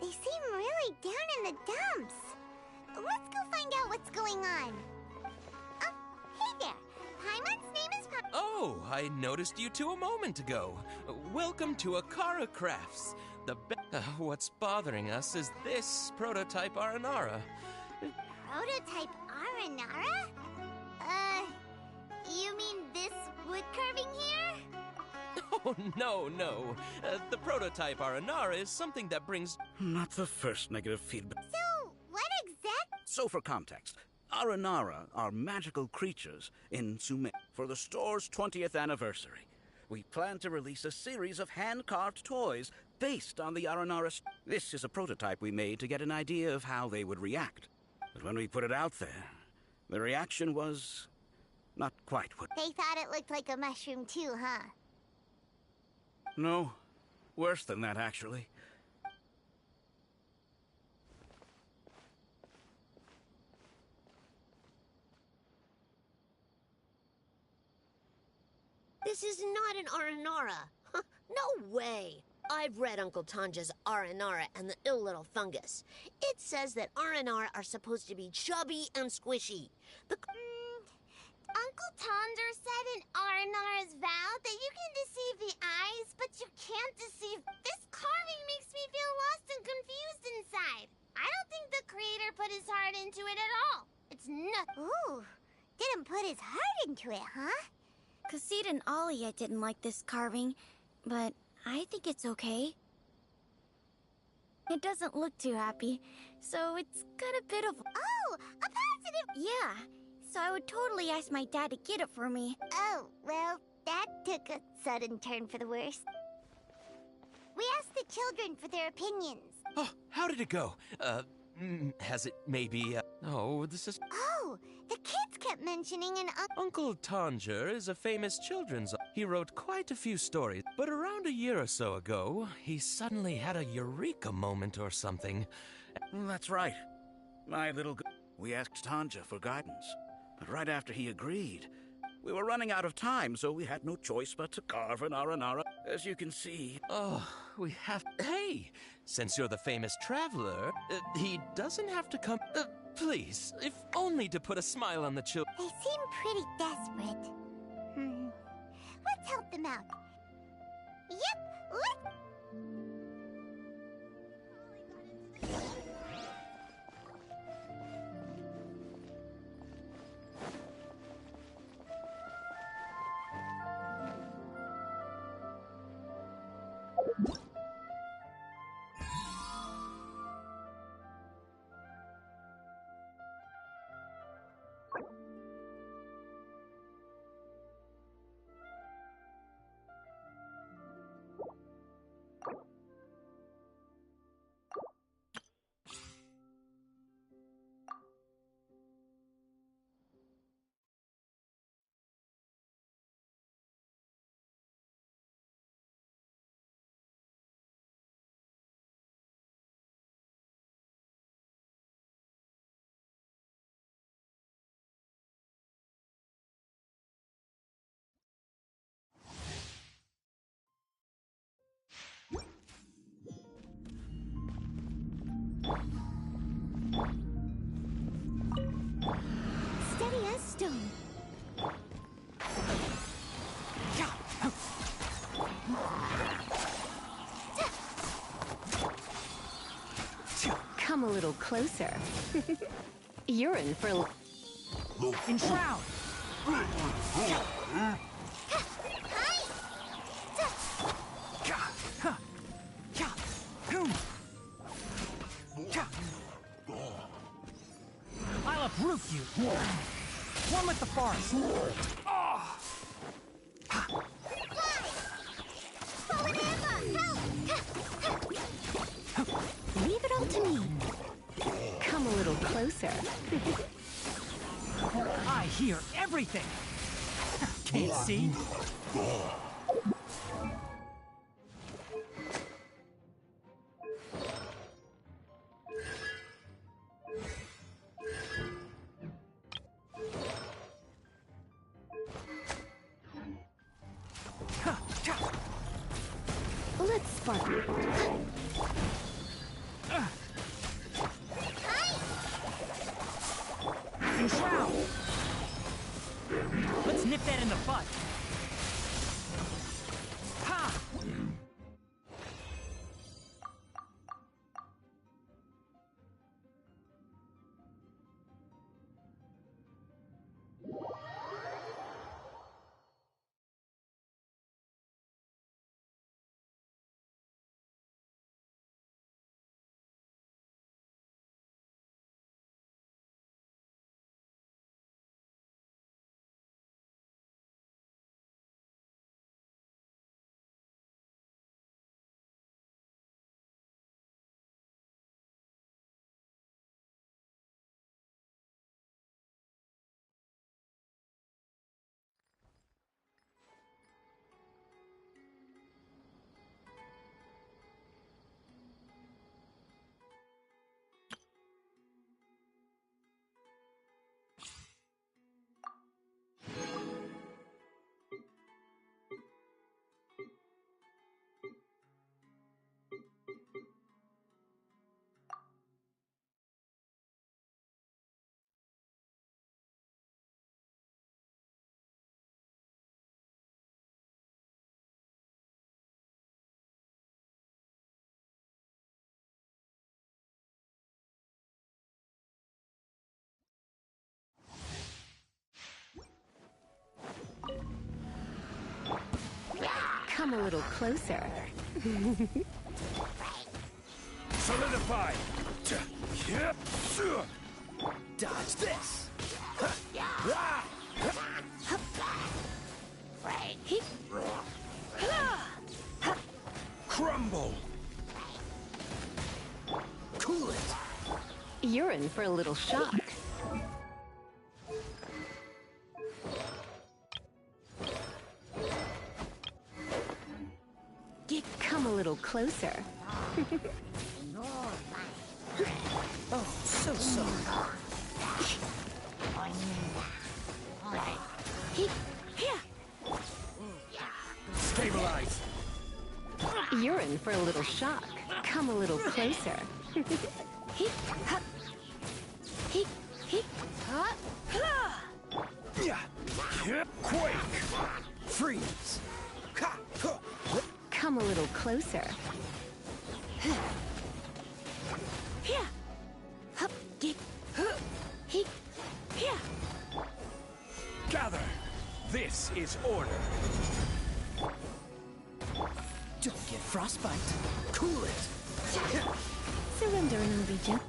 they seem really down in the dumps. Let's go find out what's going on. Hey there. Paimon's name is Oh, I noticed you two a moment ago. Welcome to Akara Crafts. What's bothering us is this prototype Aranara. Prototype Aranara? You mean this wood carving here? Oh, no. The prototype Aranara is something that brings... Not the first negative feedback. So, what exactly? So for context, Aranara are magical creatures in Sumere. For the store's 20th anniversary, we plan to release a series of hand-carved toys based on the Aranara. This is a prototype we made to get an idea of how they would react. But when we put it out there, the reaction was not quite what... They thought it looked like a mushroom too, huh? No, worse than that, actually. This is not an Aranara. No way. I've read Uncle Tanja's Aranara and the Ill Little Fungus. It says that Aranara are supposed to be chubby and squishy. Uncle Tonder said in Aranara's vow that you can deceive the eyes, but you can't deceive... This carving makes me feel lost and confused inside. I don't think the creator put his heart into it at all. It's not... Ooh, didn't put his heart into it, huh? Kassid and Alia didn't like this carving, but I think it's okay. It doesn't look too happy, so it's got a bit of... Oh, a positive... Yeah, so I would totally ask my dad to get it for me. Oh, well, that took a sudden turn for the worse. We asked the children for their opinions. Oh, how did it go? Has it maybe, Oh, this is... Oh, the kids kept mentioning an Uncle Tanger is a famous children's... He wrote quite a few stories, but around a year or so ago, he suddenly had a eureka moment or something. That's right. My little... We asked Tanja for guidance, but right after he agreed, we were running out of time, so we had no choice but to carve an Aranara. As you can see... Oh, we have... Hey, since you're the famous traveler, he doesn't have to come... please, if only to put a smile on the children. They seem pretty desperate. Let's help them out. Yep, let's... Steady as stone. Come a little closer. You're in for... Enshroud! I'll uproot you! One with the forest! Leave it all to me. Come a little closer. I hear everything! Can't see? Let's spark. Enshroud! Let's nip that in the bud. Come a little closer. Solidify! Dodge this! Crumble! Cool it! You're in for a little shock. Come a little closer. Oh, so sorry. Stabilize! You're in for a little shock. Come a little closer. Quake! Freeze! Come a little closer. Gather! This is order! Don't get frostbite. Cool it! Surrender and be gentle.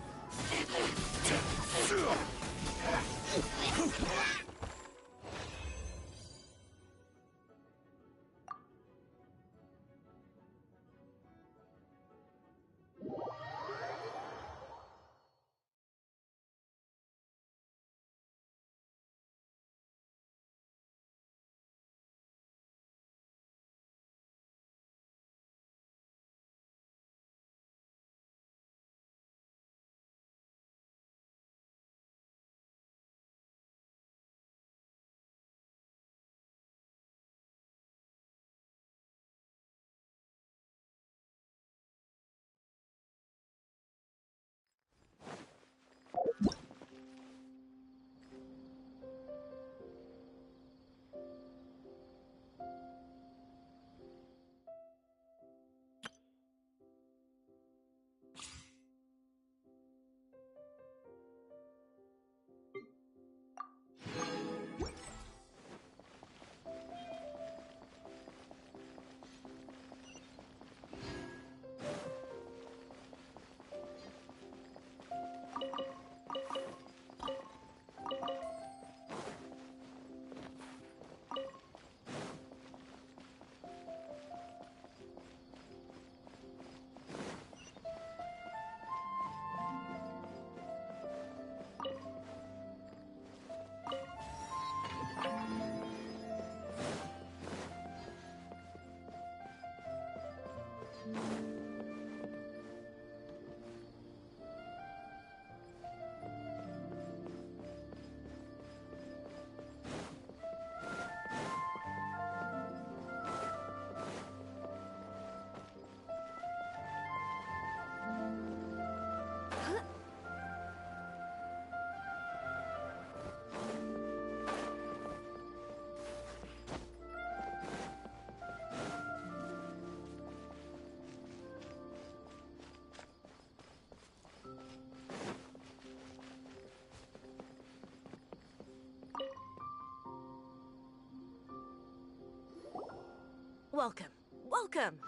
Welcome. Welcome.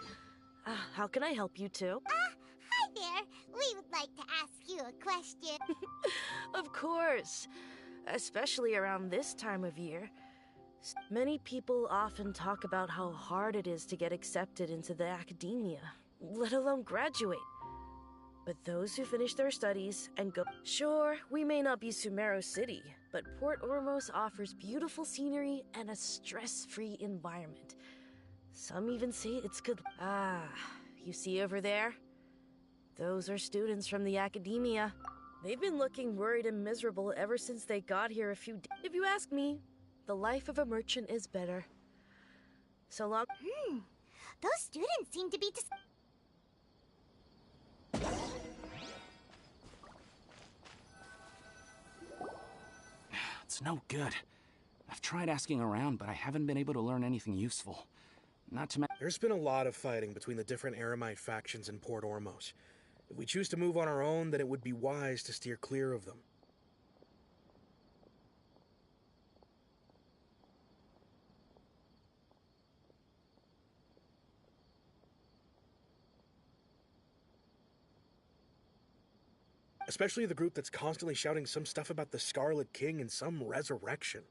How can I help you two? Hi there. We would like to ask you a question. Of course. Especially around this time of year. Many people often talk about how hard it is to get accepted into the academia, let alone graduate. But those who finish their studies and go... Sure, we may not be Sumero City, but Port Ormos offers beautiful scenery and a stress-free environment. Some even say it's good. You see over there? Those are students from the academia. They've been looking worried and miserable ever since they got here a few days. If you ask me, the life of a merchant is better. So long. Those students seem to be It's no good. I've tried asking around, but I haven't been able to learn anything useful. Not to mention... There's been a lot of fighting between the different Eremite factions in Port Ormos. If we choose to move on our own, then it would be wise to steer clear of them. Especially the group that's constantly shouting some stuff about the Scarlet King and some resurrection.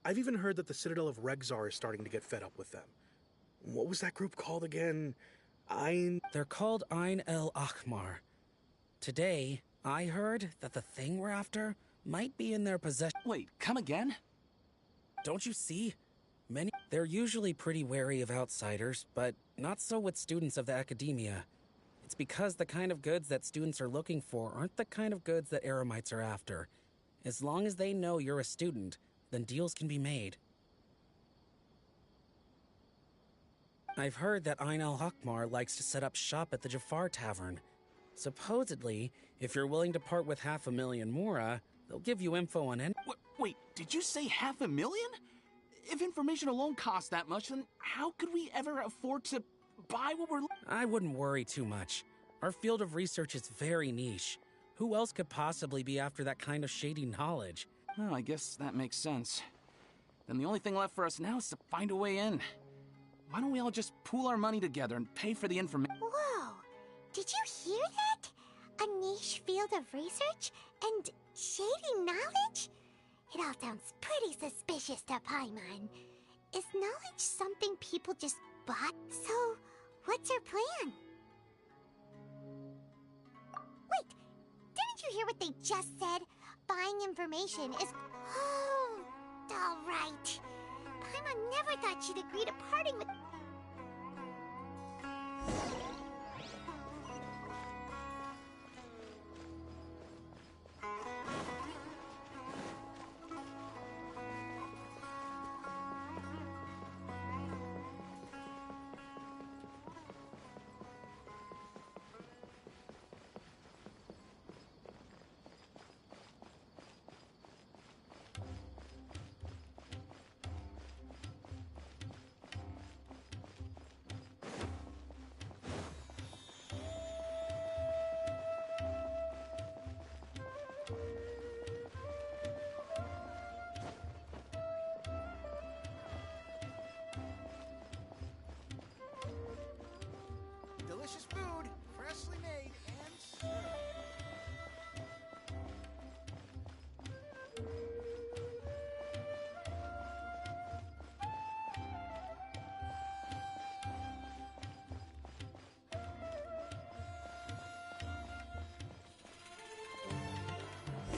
I've even heard that the Citadel of Regzar is starting to get fed up with them. What was that group called again? They're called Ain el Ahmar. Today, I heard that the thing we're after might be in their possession. Wait, come again? Don't you see? They're usually pretty wary of outsiders, but not so with students of the academia. It's because the kind of goods that students are looking for aren't the kind of goods that eremites are after. As long as they know you're a student, then deals can be made. I've heard that Ain al-Hakmar likes to set up shop at the Jafar Tavern. Supposedly, if you're willing to part with 500,000 Mora, they'll give you info on Wait, did you say 500,000? If information alone costs that much, then how could we ever afford to buy what we're... I wouldn't worry too much. Our field of research is very niche. Who else could possibly be after that kind of shady knowledge? Oh, I guess that makes sense. Then the only thing left for us now is to find a way in. Why don't we all just pool our money together and pay for the information? Whoa! Did you hear that? A niche field of research and shady knowledge? It all sounds pretty suspicious to Paimon. Is knowledge something people just bought? So, what's your plan? Wait, didn't you hear what they just said? Buying information is... Oh, all right. Paimon never thought she'd agree to parting with... Delicious food, freshly made and served.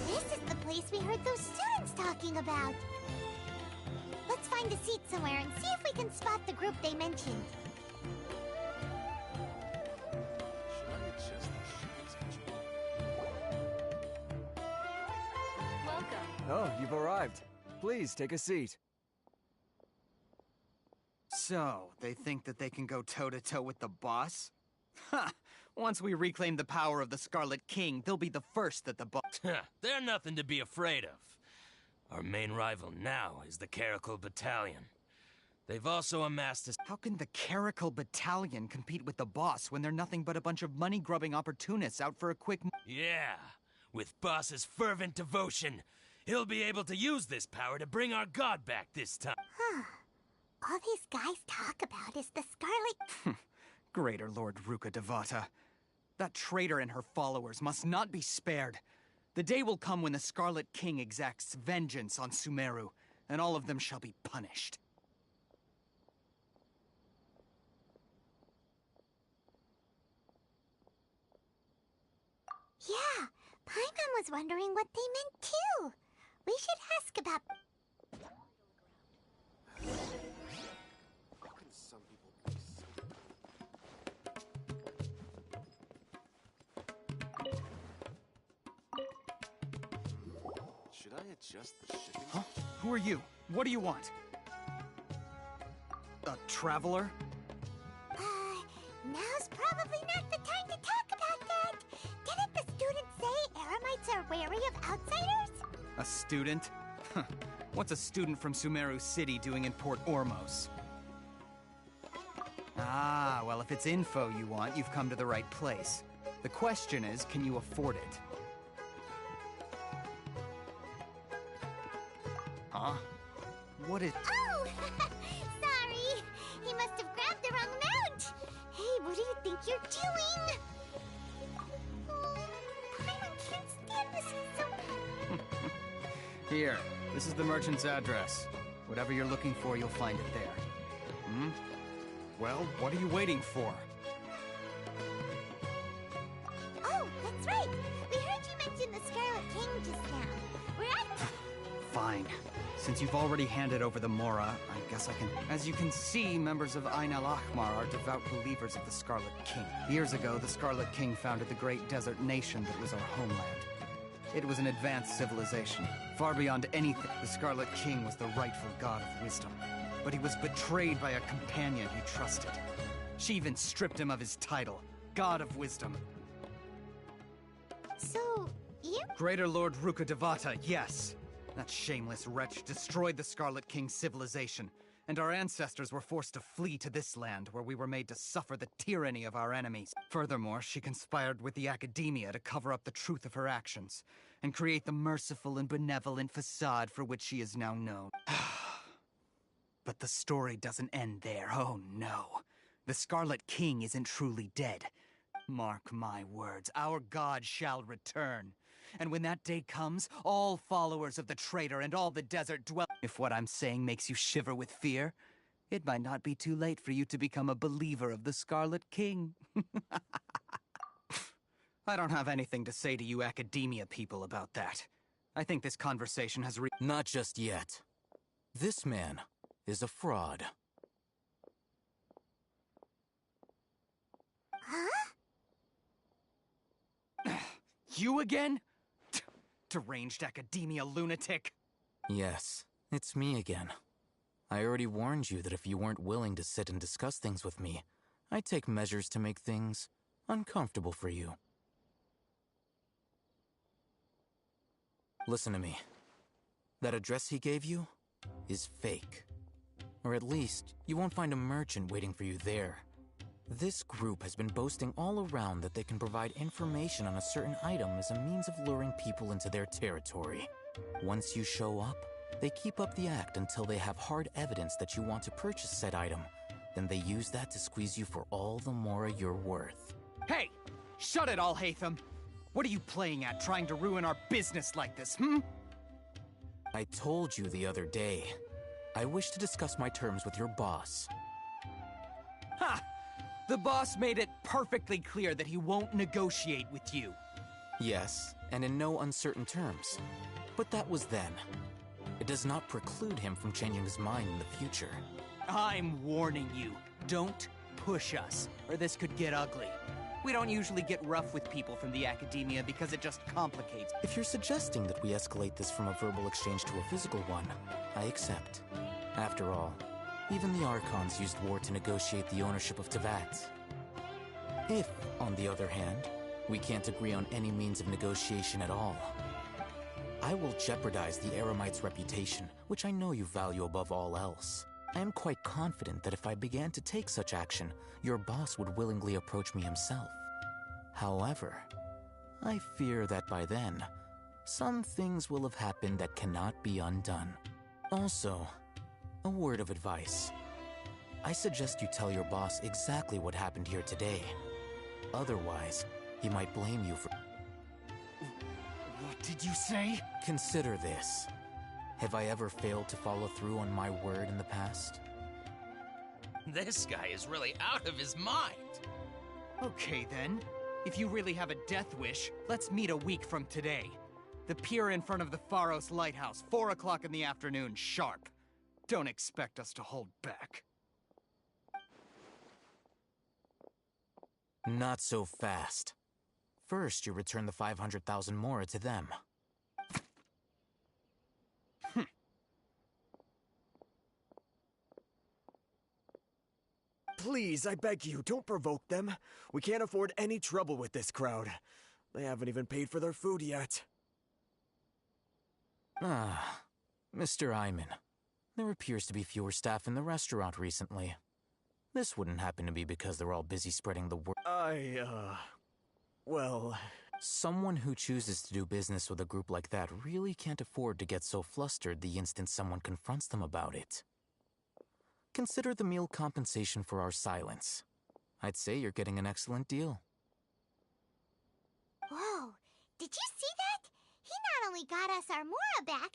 This is the place we heard those students talking about. Let's find a seat somewhere and see if we can spot the group they mentioned. Oh, you've arrived. Please, take a seat. So, they think that they can go toe-to-toe with the boss? Ha! Once we reclaim the power of the Scarlet King, they'll be the first that the boss... They're nothing to be afraid of. Our main rival now is the Caracal Battalion. They've also amassed a... How can the Caracal Battalion compete with the boss when they're nothing but a bunch of money-grubbing opportunists out for a quick... Yeah, with boss's fervent devotion, he'll be able to use this power to bring our god back this time. Huh. All these guys talk about is the Scarlet... Greater Lord Ruka Devata. That traitor and her followers must not be spared. The day will come when the Scarlet King exacts vengeance on Sumero, and all of them shall be punished. Yeah, Paimon was wondering what they meant too. We should ask about... Should I adjust the shipping? Huh? Who are you? What do you want? A traveler? Now's probably not the time to talk about that. Didn't the students say Eremites are wary of outsiders? A student? Huh. What's a student from Sumeru City doing in Port Ormos? Ah, well, if it's info you want, you've come to the right place. The question is, can you afford it? Huh? What is... Oh! Sorry! He must have grabbed the wrong amount! Hey, what do you think you're doing? Paimon can't This is so... Here, this is the merchant's address. Whatever you're looking for, you'll find it there. Hmm? Well, what are you waiting for? Oh, that's right. We heard you mention the Scarlet King just now. We're at... Fine. Since you've already handed over the Mora, I guess I can... As you can see, members of Ain al-Ahmar are devout believers of the Scarlet King. Years ago, the Scarlet King founded the great desert nation that was our homeland. It was an advanced civilization. Far beyond anything, the Scarlet King was the rightful god of wisdom. But he was betrayed by a companion he trusted. She even stripped him of his title, God of Wisdom. So, you... Greater Lord Rukkhadevata, yes. That shameless wretch destroyed the Scarlet King's civilization, and our ancestors were forced to flee to this land where we were made to suffer the tyranny of our enemies. Furthermore, she conspired with the Academia to cover up the truth of her actions, and create the merciful and benevolent facade for which she is now known. But the story doesn't end there, oh no. The Scarlet King isn't truly dead. Mark my words, our god shall return. And when that day comes, all followers of the traitor and all the desert dwell... If what I'm saying makes you shiver with fear, it might not be too late for you to become a believer of the Scarlet King. I don't have anything to say to you Academia people about that. I think this conversation has Not just yet. This man is a fraud. Huh? You again? Deranged Academia lunatic. Yes, it's me again. I already warned you that if you weren't willing to sit and discuss things with me, I'd take measures to make things uncomfortable for you. Listen to me. That address he gave you is fake. Or at least, you won't find a merchant waiting for you there. This group has been boasting all around that they can provide information on a certain item as a means of luring people into their territory. Once you show up, they keep up the act until they have hard evidence that you want to purchase said item. Then they use that to squeeze you for all the more you're worth. Hey! Shut it all, Hatham! What are you playing at, trying to ruin our business like this, hmm? I told you the other day. I wish to discuss my terms with your boss. Ha! The boss made it perfectly clear that he won't negotiate with you. Yes, and in no uncertain terms. But that was then. It does not preclude him from changing his mind in the future. I'm warning you. Don't push us, or this could get ugly. We don't usually get rough with people from the Academia because it just complicates. If you're suggesting that we escalate this from a verbal exchange to a physical one, I accept. After all, even the Archons used war to negotiate the ownership of Teyvat. If, on the other hand, we can't agree on any means of negotiation at all, I will jeopardize the Eremite's reputation, which I know you value above all else. I am quite confident that if I began to take such action, your boss would willingly approach me himself. However, I fear that by then, some things will have happened that cannot be undone. Also, a word of advice. I suggest you tell your boss exactly what happened here today. Otherwise, he might blame you for... What did you say? Consider this. Have I ever failed to follow through on my word in the past? This guy is really out of his mind. Okay then. If you really have a death wish, let's meet a week from today. The pier in front of the Pharos Lighthouse, 4 o'clock in the afternoon, sharp. Don't expect us to hold back. Not so fast. First, you return the 500,000 Mora to them. Please, I beg you, don't provoke them. We can't afford any trouble with this crowd. They haven't even paid for their food yet. Ah, Mr. Iman. There appears to be fewer staff in the restaurant recently. This wouldn't happen to be because they're all busy spreading the word. Well... Someone who chooses to do business with a group like that really can't afford to get so flustered the instant someone confronts them about it. Consider the meal compensation for our silence. I'd say you're getting an excellent deal. Whoa, did you see that? only got us our Mora back,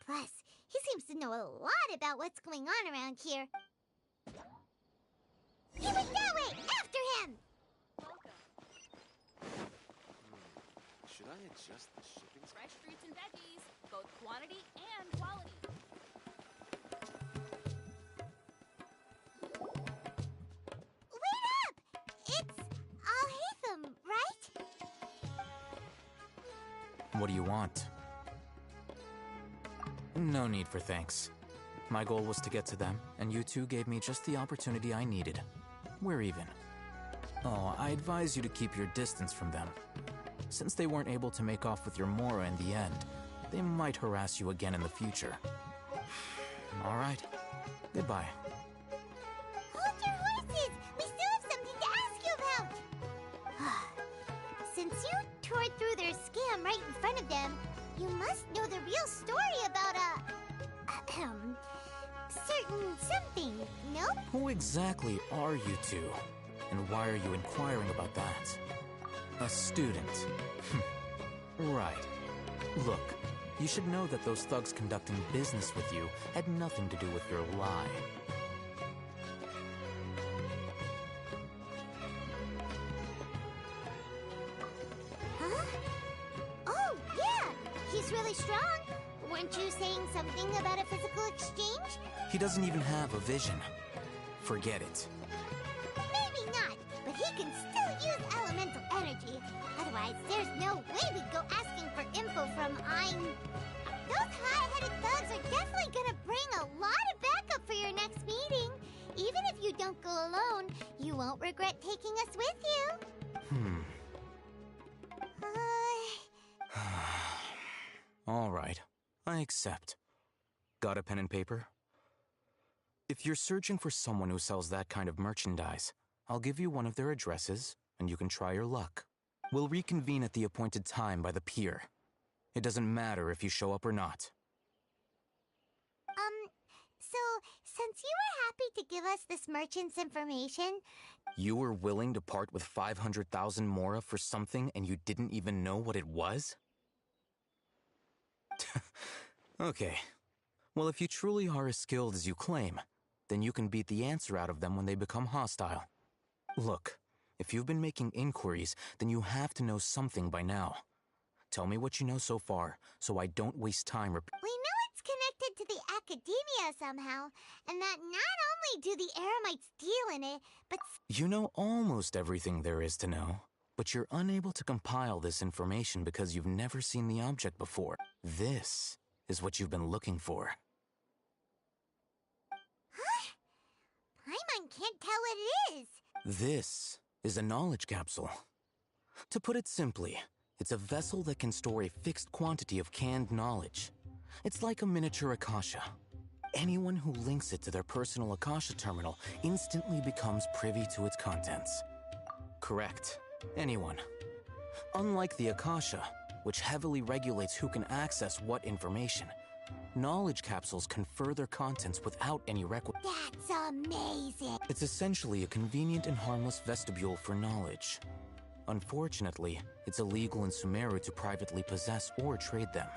plus, he seems to know a lot about what's going on around here. He went that way! After him! Should I adjust the shipping? Fresh fruits and veggies, both quantity and quality. Wait up! It's Al-Haytham, right? What do you want? No need for thanks. My goal was to get to them, and you two gave me just the opportunity I needed. We're even. Oh, I advise you to keep your distance from them. Since they weren't able to make off with your Mora in the end, they might harass you again in the future. All right. Goodbye. Hold your horses! We still have something to ask you about! Since you tore through their scam right in front of them, you must know the real story about certain something, no? Who exactly are you two? And why are you inquiring about that? A student. Right. Look, you should know that those thugs conducting business with you had nothing to do with your lie. Huh? Oh, yeah! He's really strong! Weren't you saying something about a physical exchange? He doesn't even have a vision. Forget it. Maybe not, but he can still use elemental energy. Otherwise, there's no way we'd go asking for info from Ein. Those hot-headed thugs are definitely gonna bring a lot of backup for your next meeting. Even if you don't go alone, you won't regret taking us with you. All right. I accept. Got a pen and paper? If you're searching for someone who sells that kind of merchandise, I'll give you one of their addresses, and you can try your luck. We'll reconvene at the appointed time by the pier. It doesn't matter if you show up or not. So, since you were happy to give us this merchant's information... You were willing to part with 500,000 Mora for something and you didn't even know what it was? Okay. Well, if you truly are as skilled as you claim, then you can beat the answer out of them when they become hostile. Look, if you've been making inquiries, then you have to know something by now. Tell me what you know so far, so I don't waste time We know it's connected to the Academia somehow, and that not only do the Eremites deal in it, but... You know almost everything there is to know, but you're unable to compile this information because you've never seen the object before. This is what you've been looking for. Huh? Paimon can't tell what it is. This is a knowledge capsule. To put it simply, it's a vessel that can store a fixed quantity of canned knowledge. It's like a miniature Akasha. Anyone who links it to their personal Akasha terminal instantly becomes privy to its contents. Correct. Anyone. Unlike the Akasha, which heavily regulates who can access what information, knowledge capsules confer their contents without any requisite. That's amazing! It's essentially a convenient and harmless vestibule for knowledge. Unfortunately, it's illegal in Sumero to privately possess or trade them.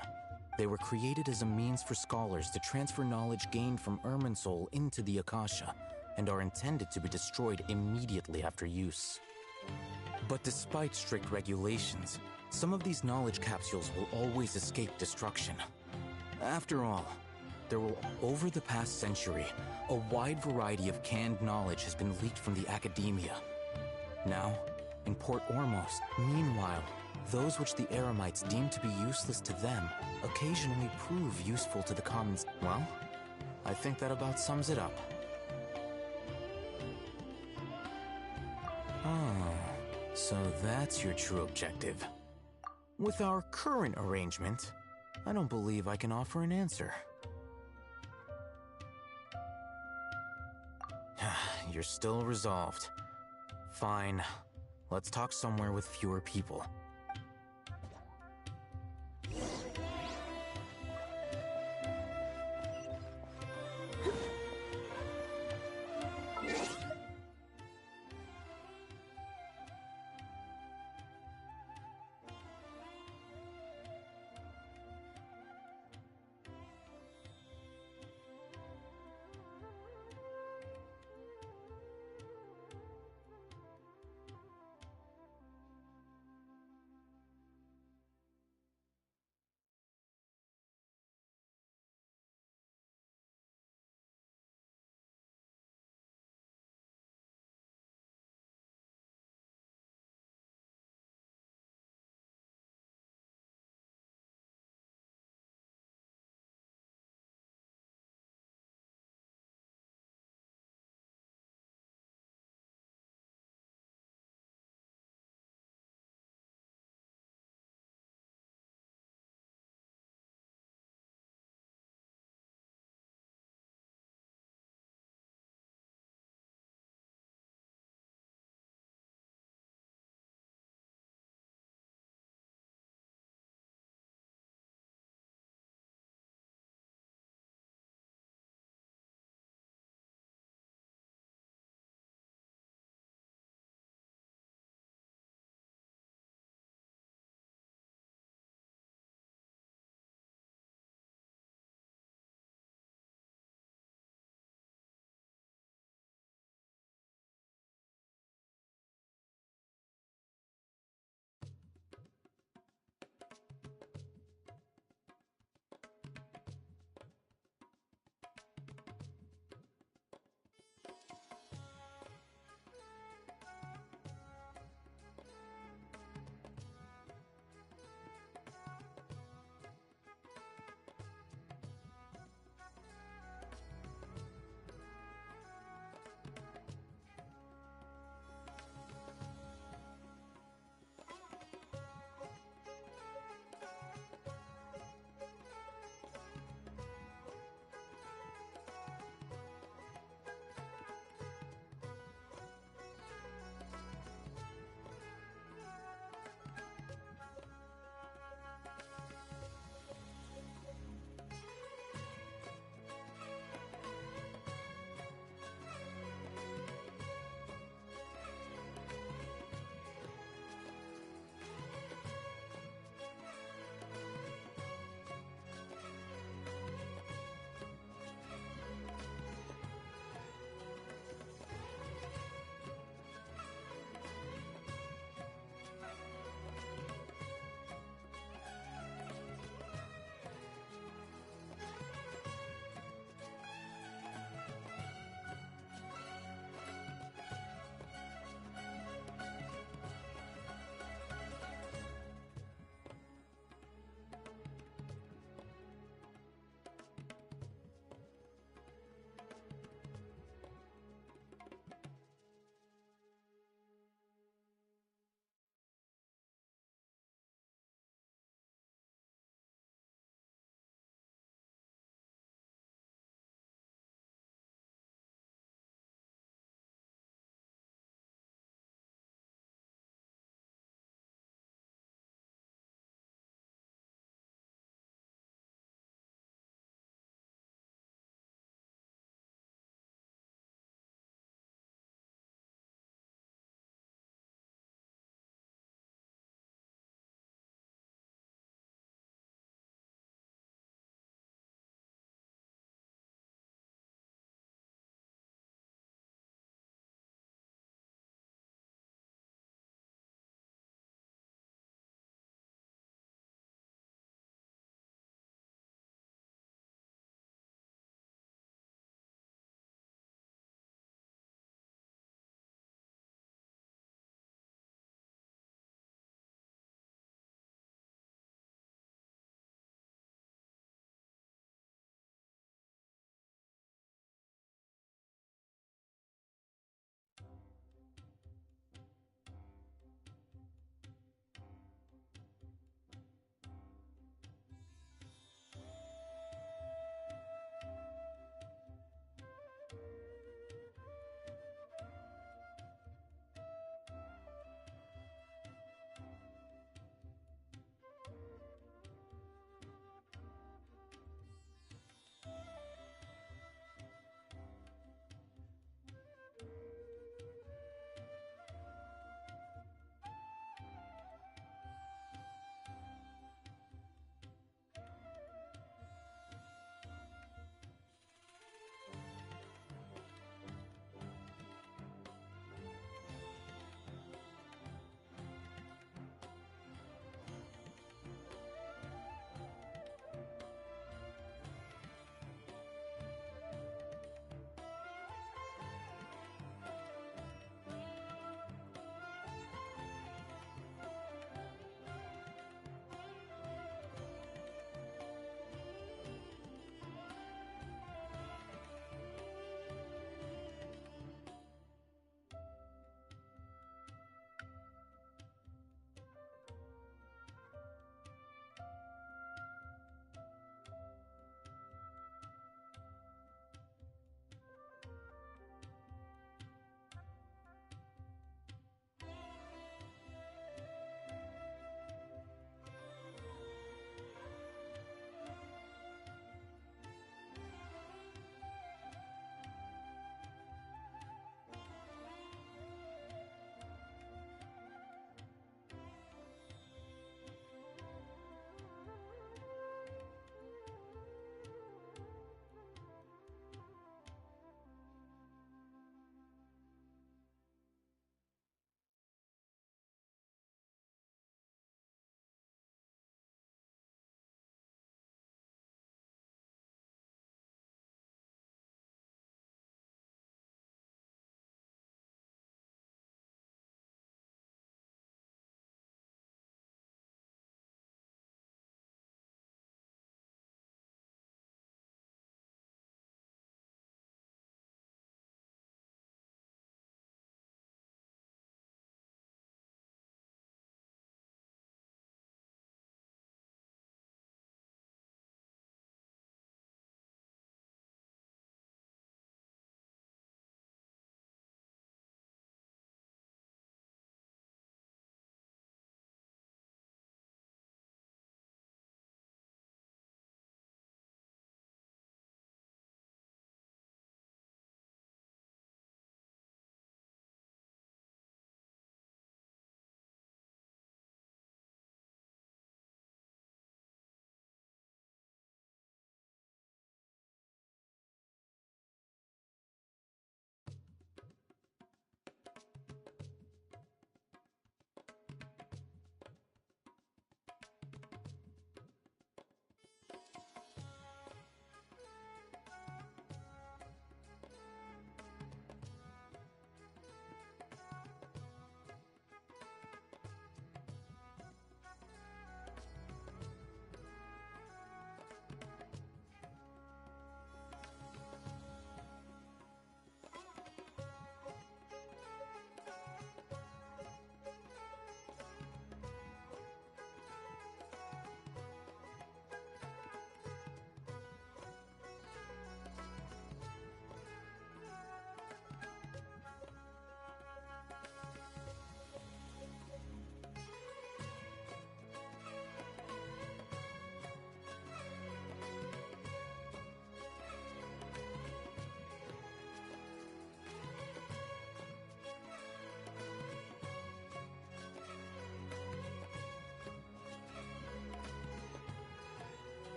They were created as a means for scholars to transfer knowledge gained from Irminsul into the Akasha, and are intended to be destroyed immediately after use. But despite strict regulations, some of these knowledge capsules will always escape destruction. After all, over the past century, a wide variety of canned knowledge has been leaked from the Academia. Now, in Port Ormos, meanwhile, those which the Eremites deem to be useless to them occasionally prove useful to the commons. Well, I think that about sums it up. Oh, so that's your true objective. With our current arrangement, I don't believe I can offer an answer. You're still resolved. Fine. Let's talk somewhere with fewer people.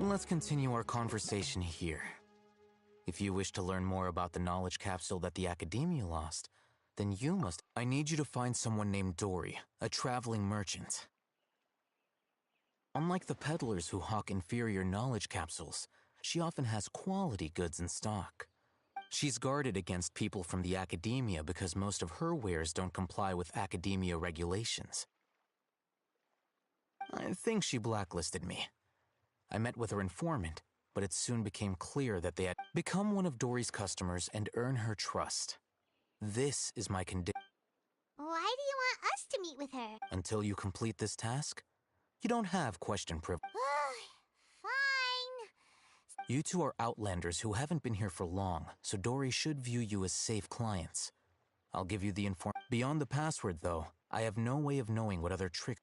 Let's continue our conversation here. If you wish to learn more about the knowledge capsule that the Academia lost, then you must... I need you to find someone named Dory, a traveling merchant. Unlike the peddlers who hawk inferior knowledge capsules, she often has quality goods in stock. She's guarded against people from the Academia because most of her wares don't comply with Academia regulations. I think she blacklisted me. I met with her informant, but it soon became clear that they had become one of Dory's customers and earn her trust. This is my condition. Why do you want us to meet with her? Until you complete this task, you don't have question privilege. Fine. You two are outlanders who haven't been here for long, so Dory should view you as safe clients. I'll give you the Beyond the password, though, I have no way of knowing what other tricks.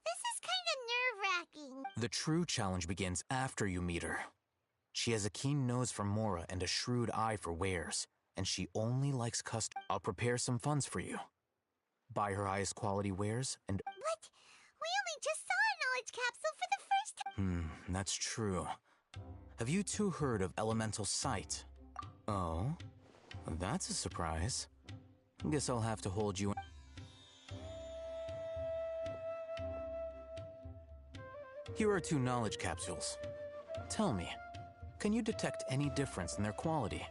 This is kind of nerve-wracking. The true challenge begins after you meet her. She has a keen nose for Mora and a shrewd eye for wares, and she only likes I'll prepare some funds for you. Buy her highest quality wares and... What? We only just saw a knowledge capsule for the first time. That's true. Have you two heard of elemental sight? Oh? That's a surprise. Guess I'll have to hold you... Here are 2 knowledge capsules. Tell me, can you detect any difference in their quality?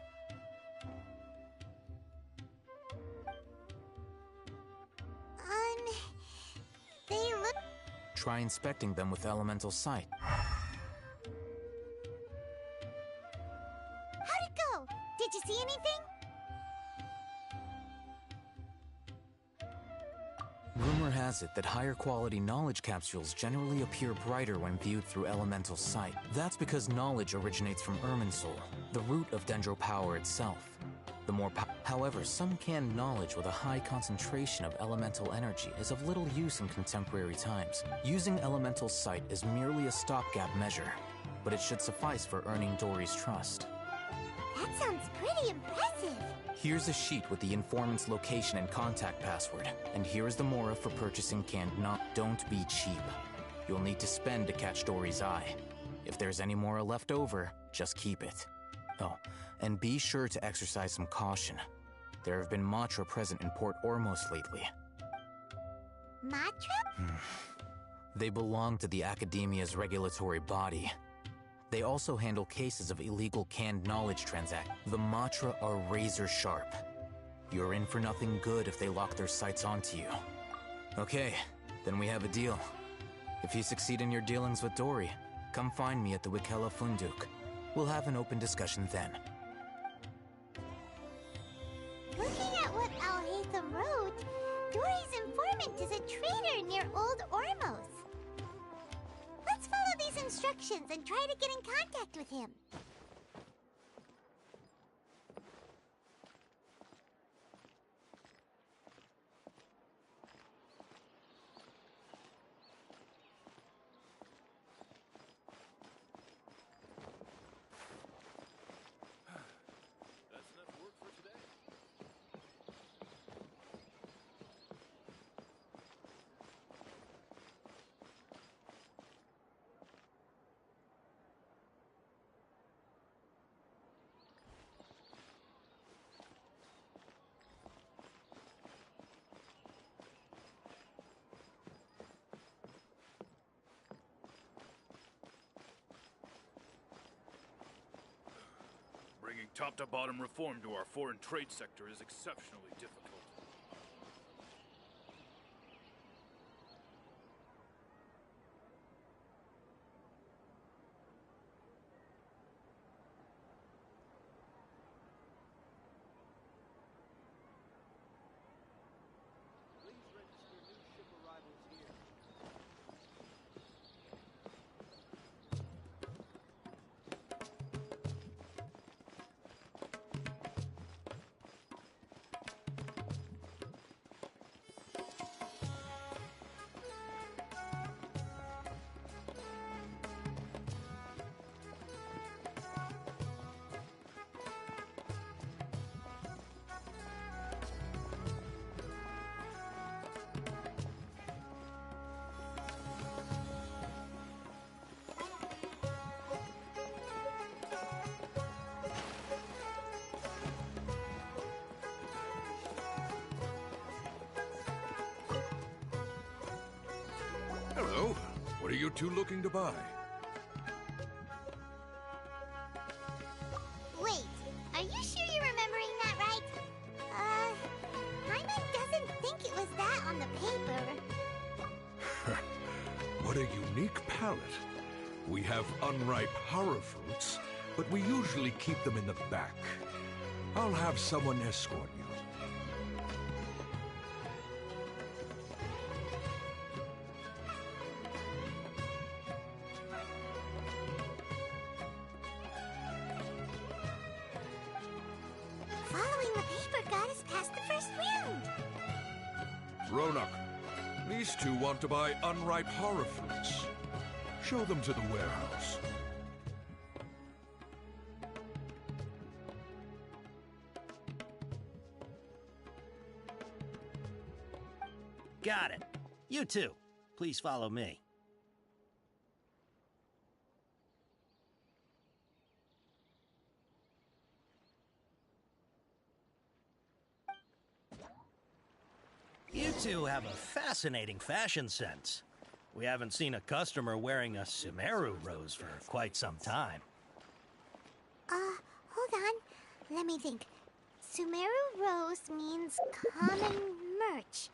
They look... Try inspecting them with elemental sight. How'd it go? Did you see anything? Rumor has it that higher quality knowledge capsules generally appear brighter when viewed through elemental sight. That's because knowledge originates from Irminsul, the root of Dendro power itself. The more However, some canned knowledge with a high concentration of elemental energy is of little use in contemporary times. Using elemental sight is merely a stopgap measure, but it should suffice for earning Dory's trust. That sounds pretty impressive. Here's a sheet with the informant's location and contact password, and here is the Mora for purchasing canned Don't be cheap. You'll need to spend to catch Dory's eye. If there's any Mora left over, just keep it. Oh, and be sure to exercise some caution. There have been Matra present in Port Ormos lately. Matra? They belong to the Academia's regulatory body. They also handle cases of illegal canned knowledge transactions. The Matra are razor sharp. You're in for nothing good if they lock their sights onto you. Okay, then we have a deal. If you succeed in your dealings with Dory, come find me at the Wikela Funduk. We'll have an open discussion then. Looking at what Al-Haytham wrote, Dory's informant is a traitor near Old Ormos. Let's follow these instructions and try to get in contact with him. Bringing top-to-bottom reform to our foreign trade sector is exceptionally difficult. What are you two looking to buy? Wait, are you sure you're remembering that right? Hyman doesn't think it was that on the paper. What a unique palate. We have unripe horror fruits, but we usually keep them in the back. I'll have someone escort you. Following the paper got us past the first round. Ronak, these two want to buy unripe horror fruits. Show them to the warehouse. Got it. You too. Please follow me. You two have a fascinating fashion sense. We haven't seen a customer wearing a Sumero rose for quite some time. Hold on. Let me think. Sumeru Rose means common merch.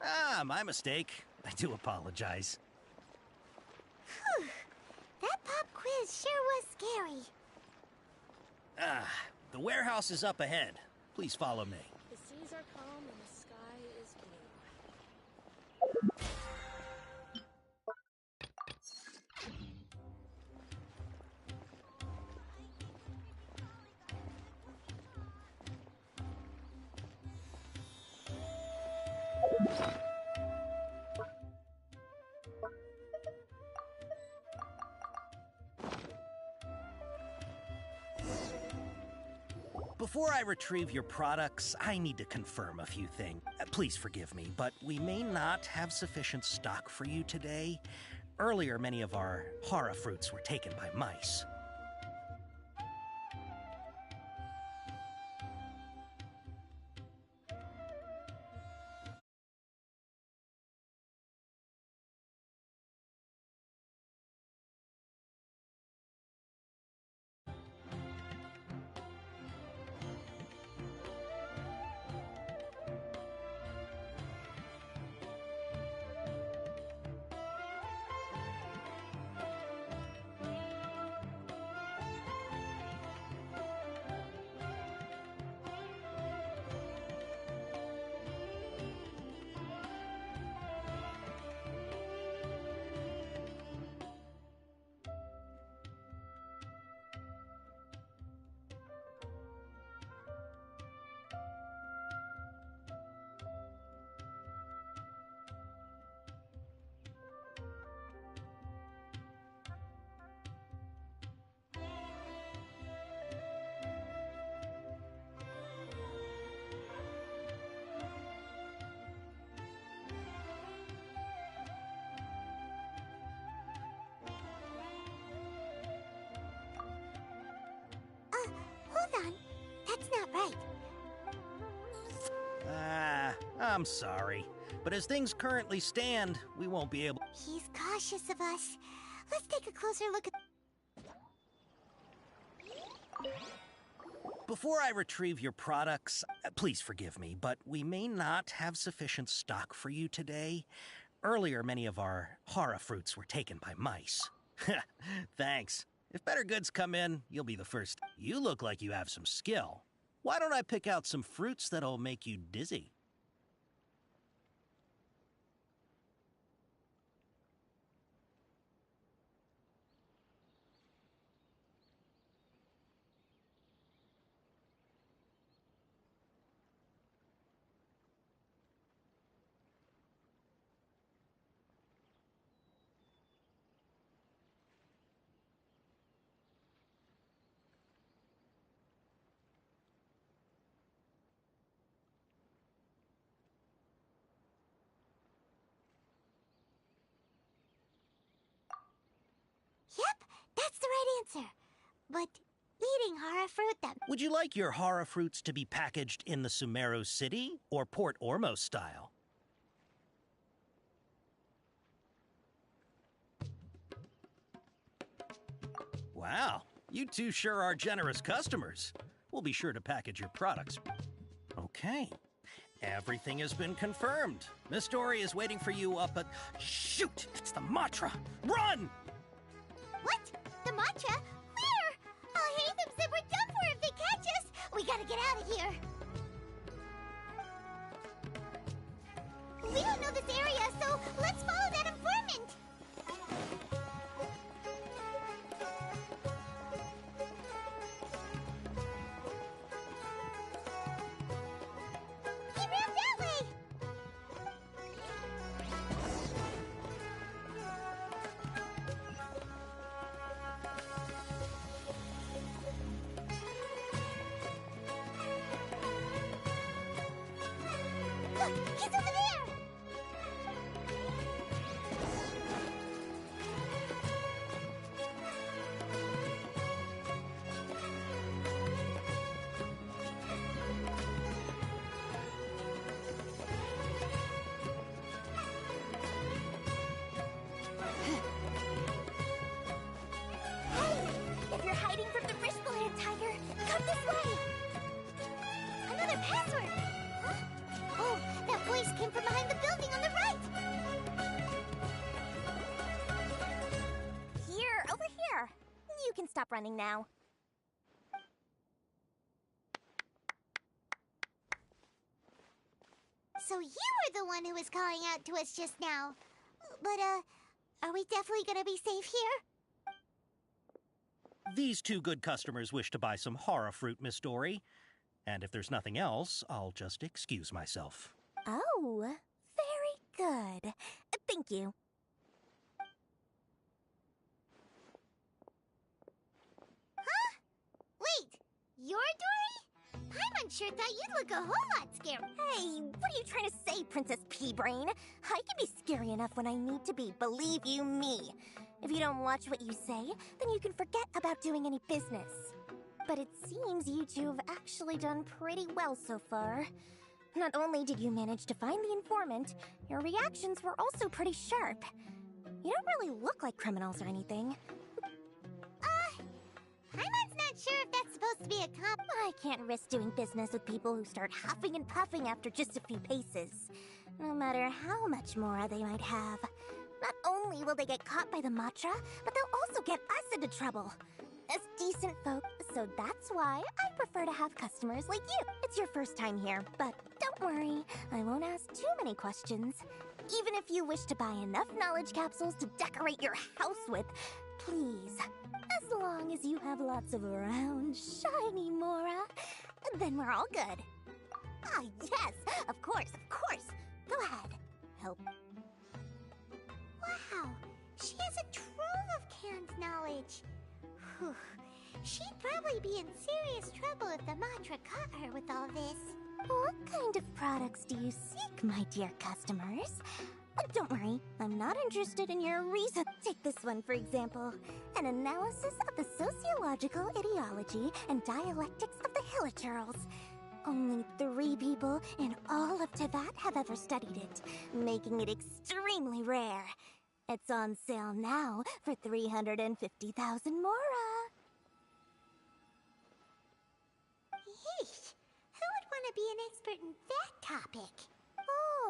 Ah, my mistake. I do apologize. Whew. That pop quiz sure was scary. Ah, the warehouse is up ahead. Please follow me. The seas are calm and the sky is blue. Before I retrieve your products, I need to confirm a few things. Please forgive me, but we may not have sufficient stock for you today. Earlier, many of our hara fruits were taken by mice. Hold on. That's not right. I'm sorry. But as things currently stand, we won't be able... He's cautious of us. Let's take a closer look at... Before I retrieve your products, please forgive me, but we may not have sufficient stock for you today. Earlier, many of our hara fruits were taken by mice. Thanks. If better goods come in, you'll be the first. You look like you have some skill. Why don't I pick out some fruits that'll make you dizzy? Yep, that's the right answer. But eating Hara fruit, that... Would you like your Hara fruits to be packaged in the Sumeru city or Port Ormos style? Wow, you two sure are generous customers. We'll be sure to package your products. Okay, everything has been confirmed. Miss Dory is waiting for you up at... Shoot, it's the Matra! Run! What? The matcha? Where? Hatham said we're done for if they catch us. We gotta get out of here. We don't know this area, so let's follow that informant. He ran that way. Look, he's over there. Hey, if you're hiding from the Frishbullet Tiger, come this way. Another password. Huh? Oh, that voice came from behind the building on the right. Here, over here. You can stop running now. So you were the one who was calling out to us just now. But, are we definitely gonna be safe here? These two good customers wish to buy some Hara fruit, Miss Dory. And if there's nothing else, I'll just excuse myself. Oh, very good. Thank you. Huh? Wait, you're Dory? Paimon sure thought you'd look a whole lot scary. Hey, what are you trying to say, Princess Pea-Brain? I can be scary enough when I need to be, believe you me. If you don't watch what you say, then you can forget about doing any business. But it seems you two have actually done pretty well so far. Not only did you manage to find the informant, your reactions were also pretty sharp. You don't really look like criminals or anything. Paimon's not sure if that's supposed to be a cop. I can't risk doing business with people who start huffing and puffing after just a few paces. No matter how much more they might have. Not only will they get caught by the Matra, but they'll also get us into trouble. As decent folk, so that's why I prefer to have customers like you. It's your first time here, but don't worry, I won't ask too many questions. Even if you wish to buy enough knowledge capsules to decorate your house with, please. As long as you have lots of round, shiny Mora, then we're all good. Ah, yes, of course, of course. Go ahead. Help. Wow, she has a trove of canned knowledge. Whew. She'd probably be in serious trouble if the Matra caught her with all this. What kind of products do you seek, my dear customers? Don't worry, I'm not interested in your reason. Take this one, for example. An analysis of the sociological ideology and dialectics of the Hilichurls. Only 3 people in all of Teyvat have ever studied it, making it extremely rare. It's on sale now for 350,000 Mora. Yeesh, who would want to be an expert in that topic?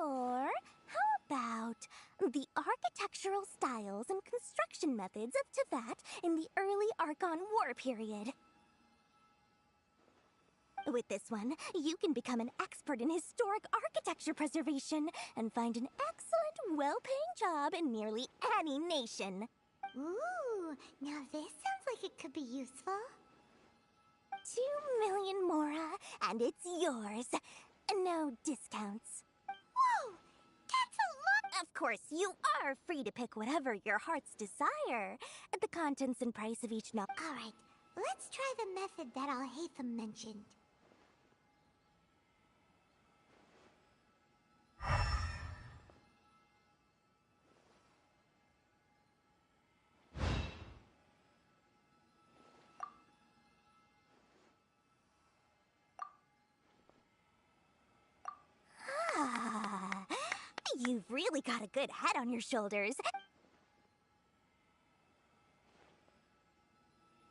Or how about the architectural styles and construction methods of Teyvat in the early Archon War period? With this one, you can become an expert in historic architecture preservation and find an excellent, well-paying job in nearly any nation. Ooh, now this sounds like it could be useful. 2 million Mora, and it's yours. No discounts. Whoa, that's a lot! Of course, you are free to pick whatever your heart's desire. The contents and price of each novel. All right, let's try the method that Al-Haytham mentioned. You've really got a good head on your shoulders.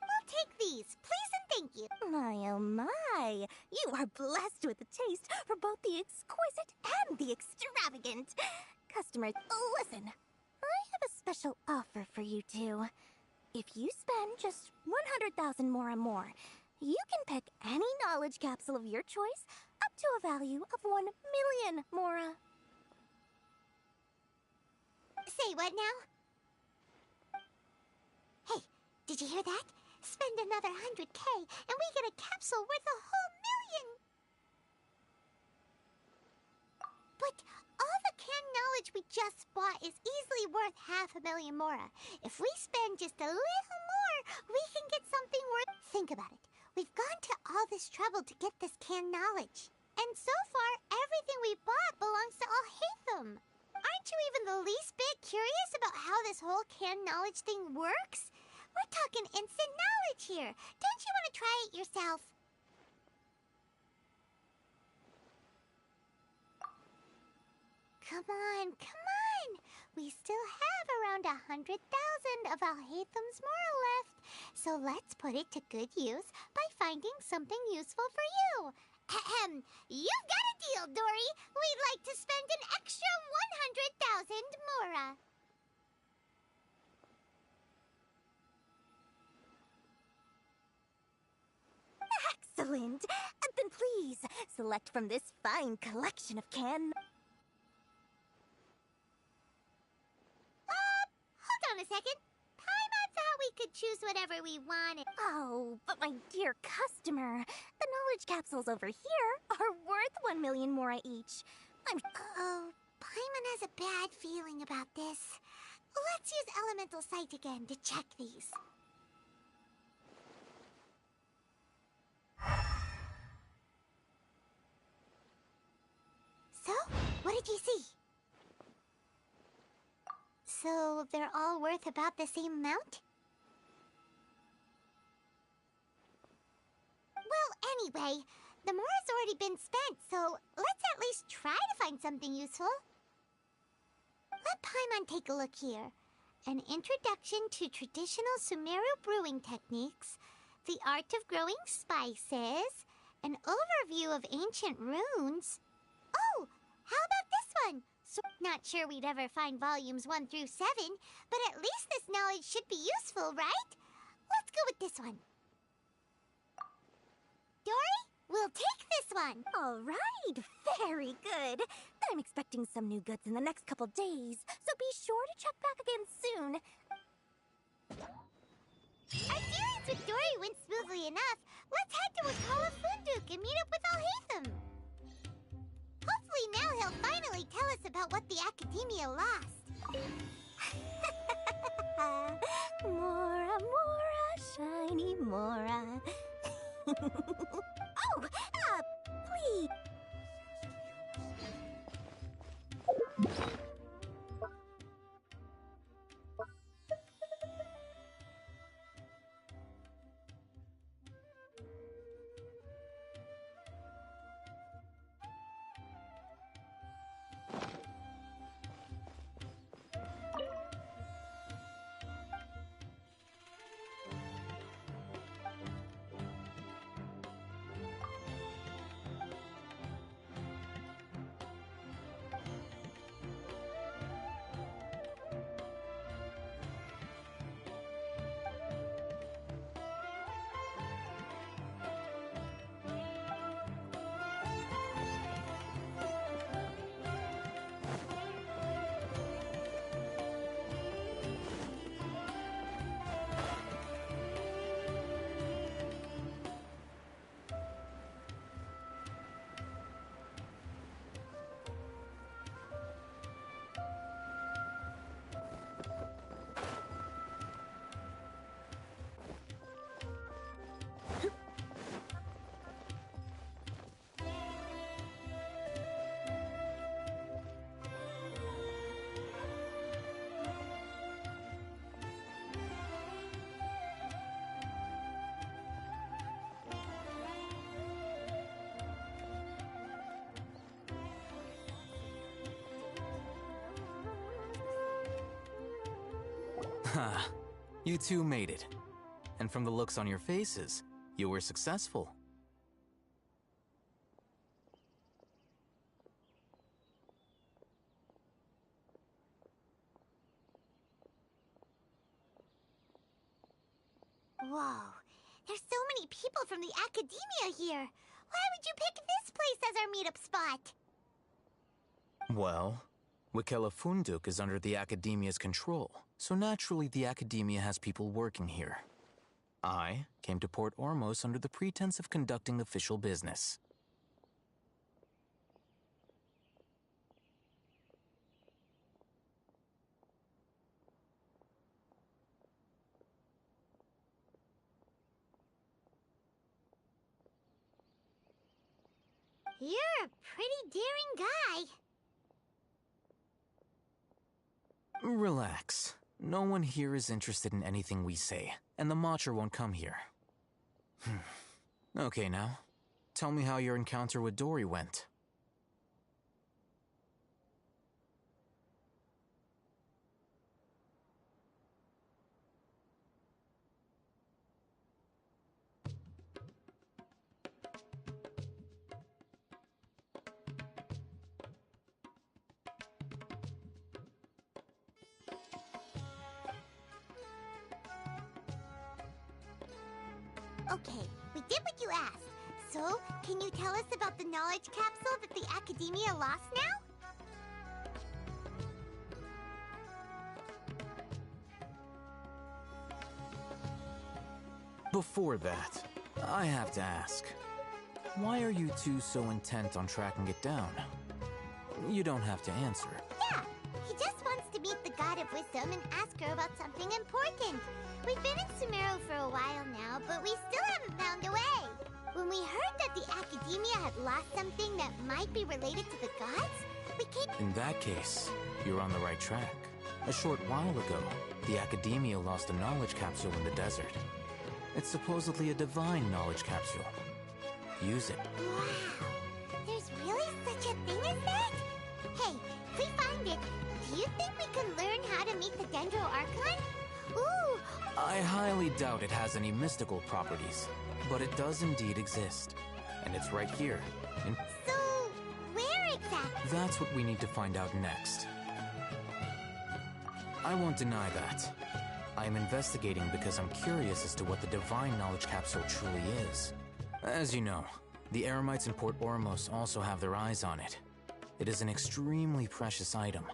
We'll take these, please and thank you. My, oh my. You are blessed with a taste for both the exquisite and the extravagant. Customers, listen. I have a special offer for you two. If you spend just 100,000 mora more, you can pick any knowledge capsule of your choice up to a value of 1 million mora. Say what now? Hey, did you hear that? Spend another 100K and we get a capsule worth a whole million! But all the canned knowledge we just bought is easily worth 500,000 mora. If we spend just a little more, we can get something worth... Think about it. We've gone to all this trouble to get this canned knowledge. And so far, everything we bought belongs to Alhaitham. Aren't you even the least bit curious about how this whole canned knowledge thing works? We're talking instant knowledge here. Don't you want to try it yourself? Come on, come on. We still have around 100,000 of Alhaitham's moral left. So let's put it to good use by finding something useful for you. Ahem. You've got a deal, Dory. We'd like to spend an extra 100,000 mora. Excellent! Then please, select from this fine collection of Hold on a second. Paimon thought we could choose whatever we wanted. Oh, but my dear customer, the knowledge capsules over here are worth 1 million mora each. Uh-oh, Paimon has a bad feeling about this. Let's use Elemental Sight again to check these. So, what did you see? So, they're all worth about the same amount? Well, anyway, the mora's already been spent, so let's at least try to find something useful. Let Paimon take a look here. An introduction to traditional Sumeru brewing techniques, the art of growing spices, an overview of ancient runes. Oh, how about this one? So, not sure we'd ever find volumes 1 through 7, but at least this knowledge should be useful, right? Let's go with this one. Dory, we'll take this one. All right, very good. I'm expecting some new goods in the next couple days, so be sure to check back again soon. Our dealings with Dory went smoothly enough. Let's head to Wakala Funduk and meet up with Alhaitham. Hopefully now he'll finally tell us about what the Academia lost. Mora, Mora, shiny Mora. Oh, please. Ha, you two made it. And from the looks on your faces, you were successful. Whoa, there's so many people from the Academia here. Why would you pick this place as our meetup spot? Well, Wikelafunduk is under the Academia's control, so naturally the Academia has people working here. I came to Port Ormos under the pretense of conducting official business. You're a pretty daring guy. Relax. No one here is interested in anything we say, and the Matcha won't come here. Okay now, tell me how your encounter with Dory went. Okay, we did what you asked. So, can you tell us about the knowledge capsule that the Academia lost now? Before that, I have to ask, why are you two so intent on tracking it down? You don't have to answer. Yeah, he just wants to meet the God of Wisdom and ask her about something important. We've been in Sumero for a while now, but we still haven't found a way. When we heard that the Academia had lost something that might be related to the gods, we came— In that case, you're on the right track. A short while ago, the Academia lost a knowledge capsule in the desert. It's supposedly a divine knowledge capsule. Use it. Wow, there's really such a thing as that? Hey, if we find it, do you think we can learn how to meet the Dendro Archon? Ooh! I highly doubt it has any mystical properties, but it does indeed exist. And it's right here. So, where exactly? That's what we need to find out next. I won't deny that. I am investigating because I'm curious as to what the divine knowledge capsule truly is. As you know, the Eremites in Port Ormos also have their eyes on it. It is an extremely precious item.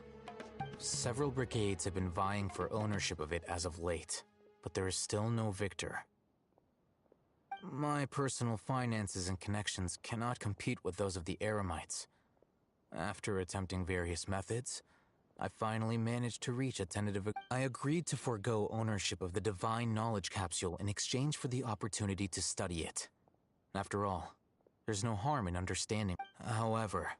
Several brigades have been vying for ownership of it as of late, but there is still no victor. My personal finances and connections cannot compete with those of the Eremites. After attempting various methods, I finally managed to reach a tentative I agreed to forego ownership of the divine knowledge capsule in exchange for the opportunity to study it. After all, there's no harm in understanding. However,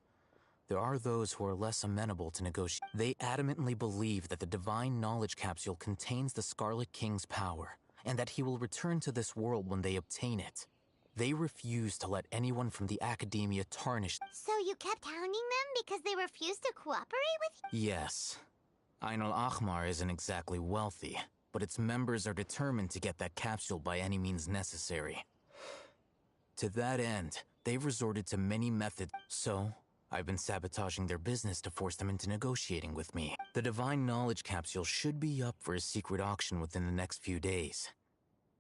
there are those who are less amenable to negotiate. They adamantly believe that the divine knowledge capsule contains the Scarlet King's power, and that he will return to this world when they obtain it. They refuse to let anyone from the Academia tarnish. So you kept hounding them because they refused to cooperate with you? Yes. Ain al-Ahmar isn't exactly wealthy, but its members are determined to get that capsule by any means necessary. To that end, they've resorted to many methods. So, I've been sabotaging their business to force them into negotiating with me. The divine knowledge capsule should be up for a secret auction within the next few days.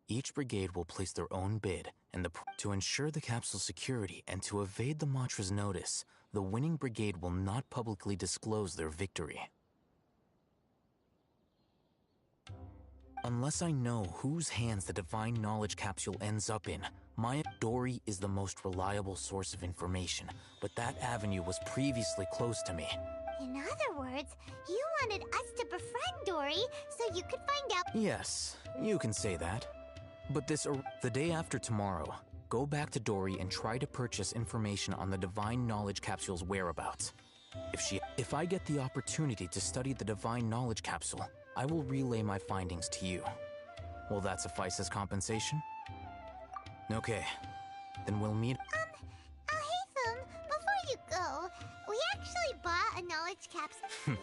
Each brigade will place their own bid, and to ensure the capsule's security and to evade the Matra's notice, the winning brigade will not publicly disclose their victory. Unless I know whose hands the divine knowledge capsule ends up in, Dory is the most reliable source of information, but that avenue was previously closed to me. In other words, you wanted us to befriend Dory so you could find out— Yes, you can say that. But the day after tomorrow, go back to Dory and try to purchase information on the divine knowledge capsule's whereabouts. If I get the opportunity to study the divine knowledge capsule, I will relay my findings to you. Will that suffice as compensation? Okay, then we'll meet— Haytham, before you go, we actually bought a knowledge capsule.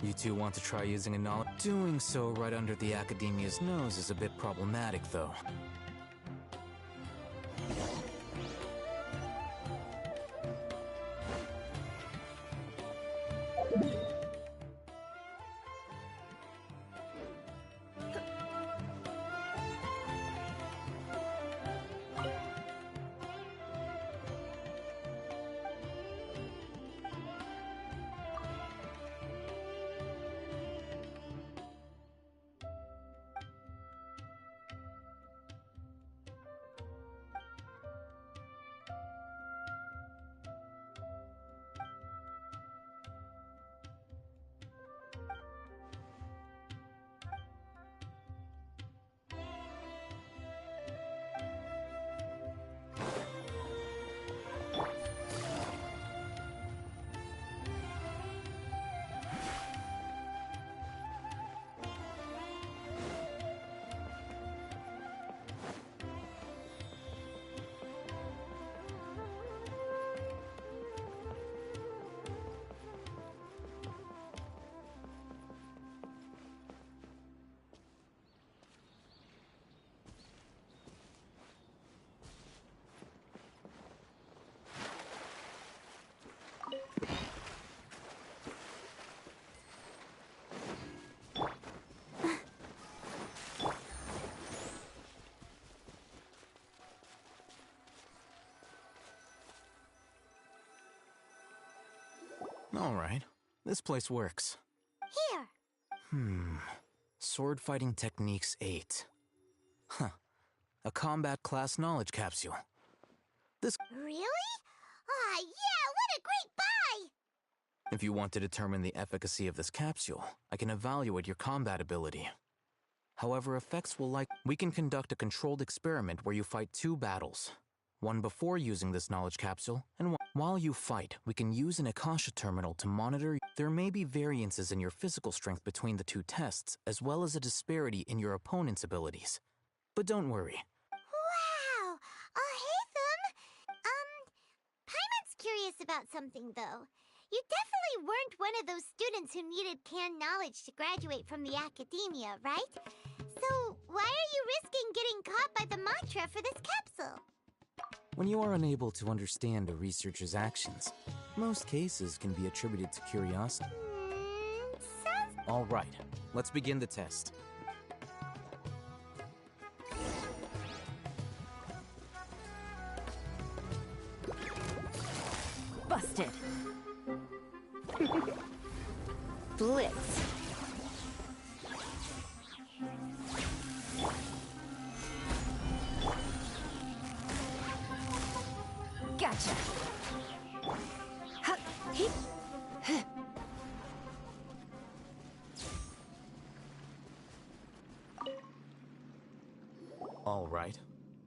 You two want to try using a knowledge? Doing so right under the Academia's nose is a bit problematic, though. All right. This place works. Here. Sword Fighting Techniques 8. Huh. A combat class knowledge capsule. This... Really? Ah, yeah, what a great buy! If you want to determine the efficacy of this capsule, I can evaluate your combat ability. However, effects will we can conduct a controlled experiment where you fight 2 battles. One before using this knowledge capsule, and one while you fight, we can use an Akasha terminal to monitor. There may be variances in your physical strength between the 2 tests, as well as a disparity in your opponent's abilities. But don't worry. Wow! Hey, Thum! Paimon's curious about something, though. You definitely weren't one of those students who needed canned knowledge to graduate from the academia, right? So, why are you risking getting caught by the mantra for this capsule? When you are unable to understand a researcher's actions, most cases can be attributed to curiosity. All right, let's begin the test. Busted. Blitz. Gotcha. All right.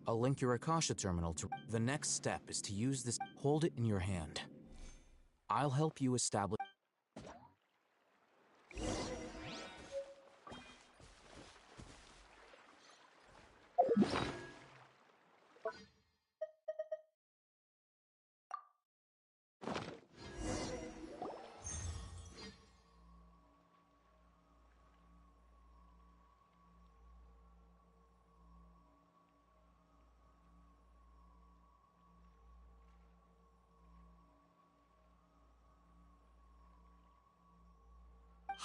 I'll link your Akasha terminal to... The next step is to use this... Hold it in your hand. I'll help you establish...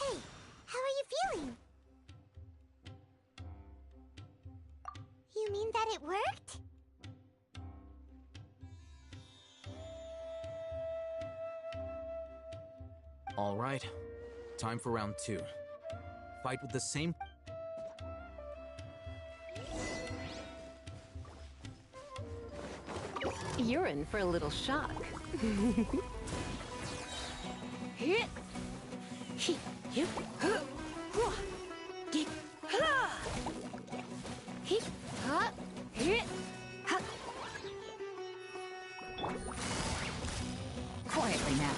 Hey, how are you feeling? You mean that it worked? All right. Time for round 2. Fight with the same... You're in for a little shock. Quietly now.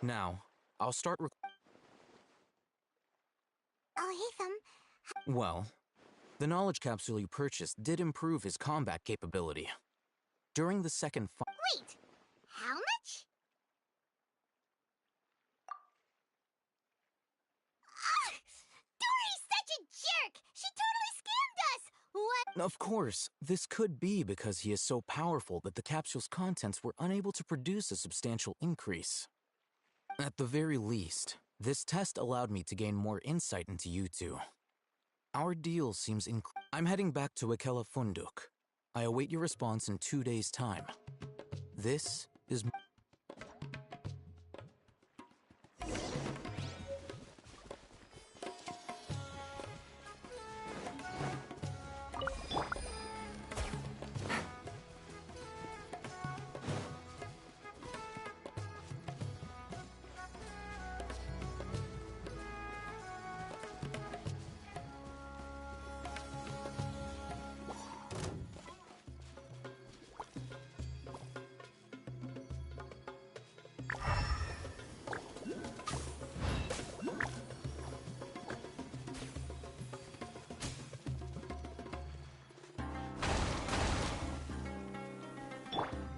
Now, I'll start Oh, hey, Thumb. Well, the knowledge capsule you purchased did improve his combat capability. During the second Wait! How much? Ah! Dory's such a jerk! She totally scammed us! What? Of course, this could be because he is so powerful that the capsule's contents were unable to produce a substantial increase. At the very least, this test allowed me to gain more insight into you two. Our deal seems I'm heading back to Akela Funduk. I await your response in 2 days' time. This is...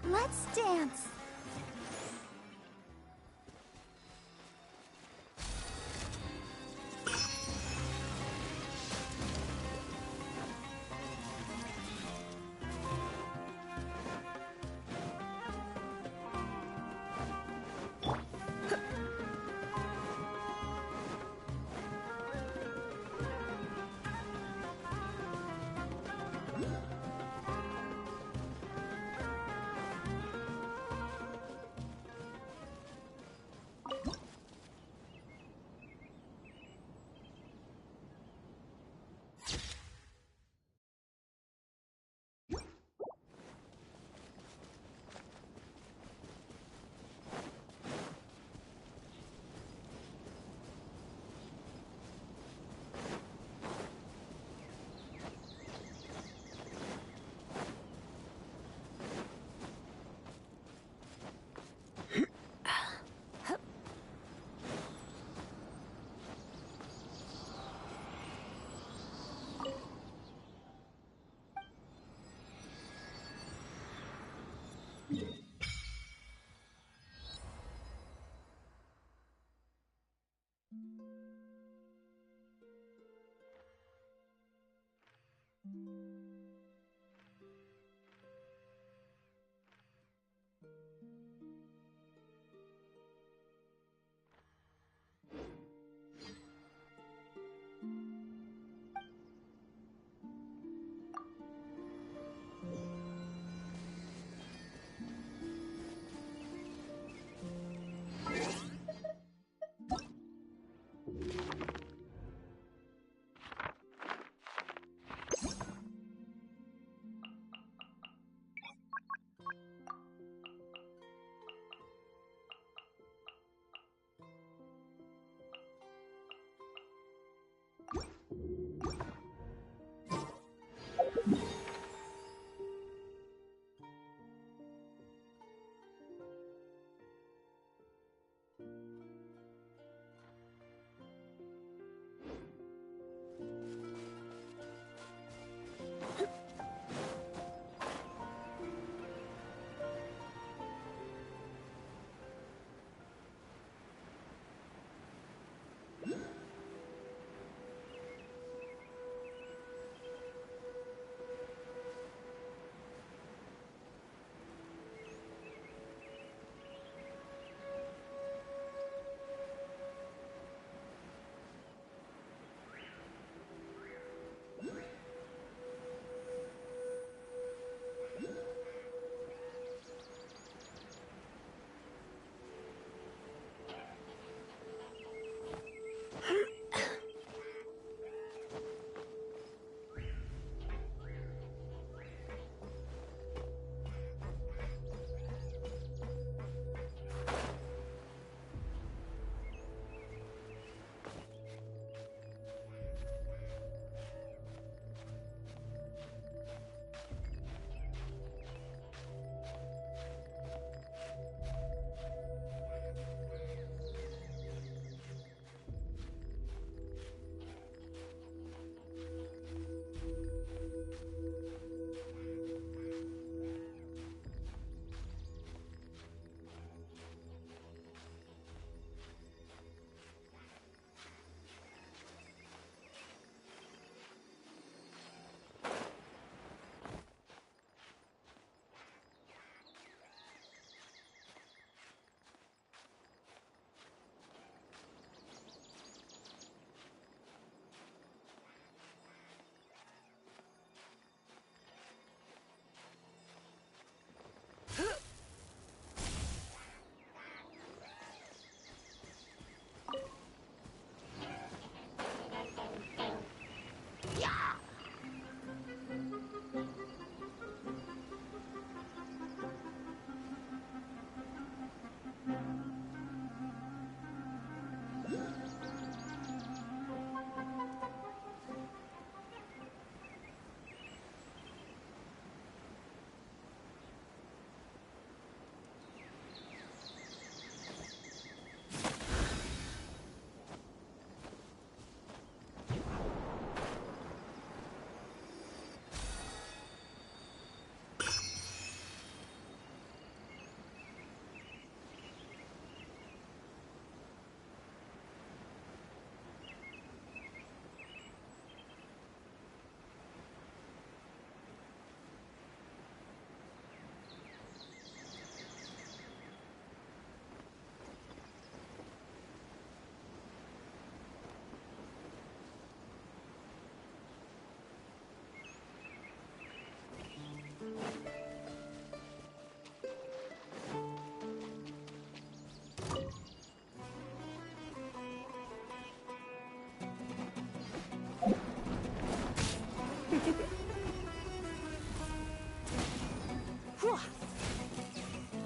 Let's dance.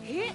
Hit.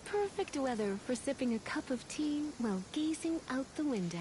Perfect weather for sipping a cup of tea while gazing out the window.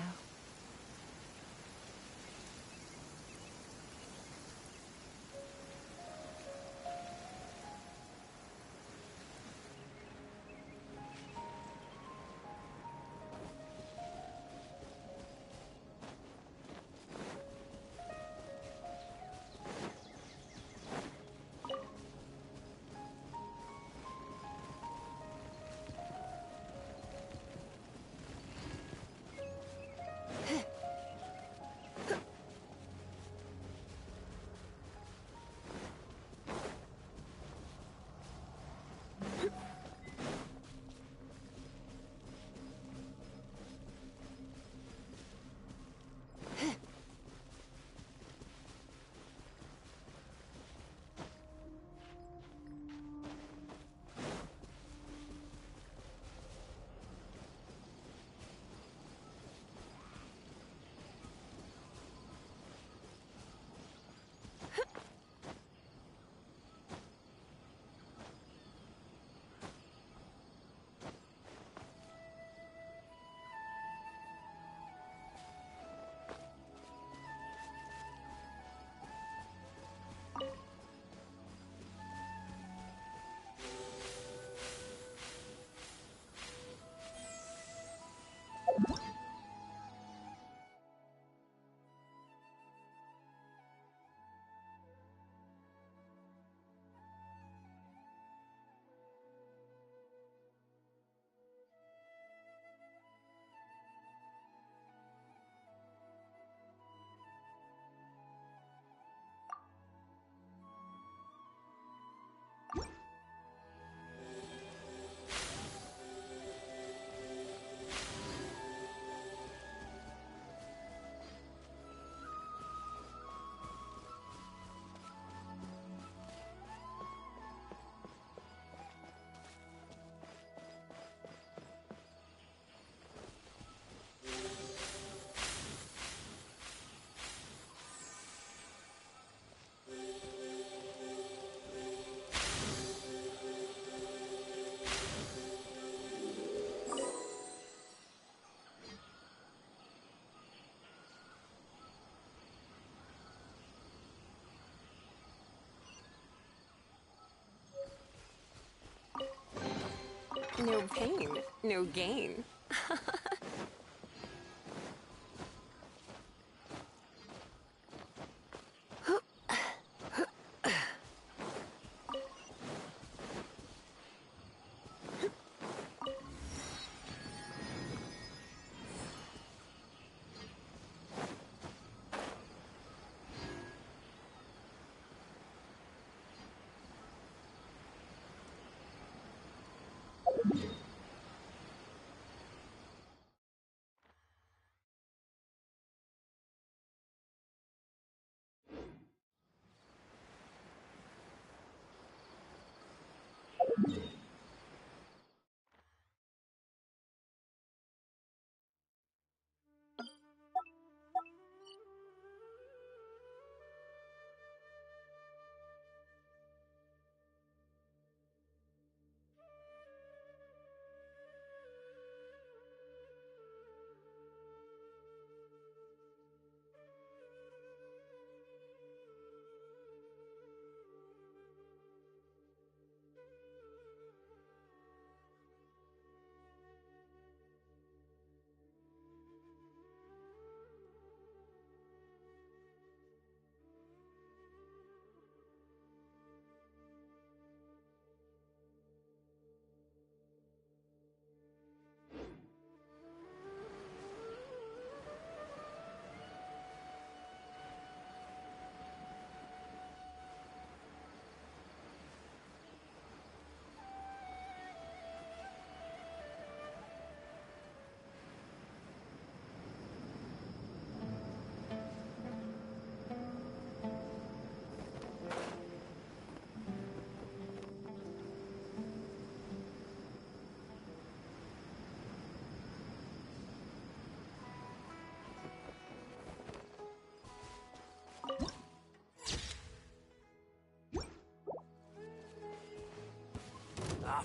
No pain, no gain.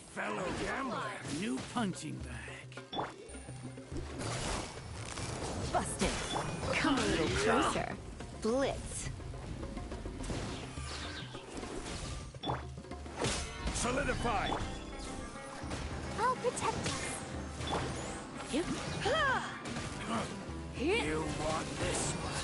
fellow gambler. New punching bag. Busted. Come a little closer. Blitz. Solidify. I'll protect us. Yep. You want this one?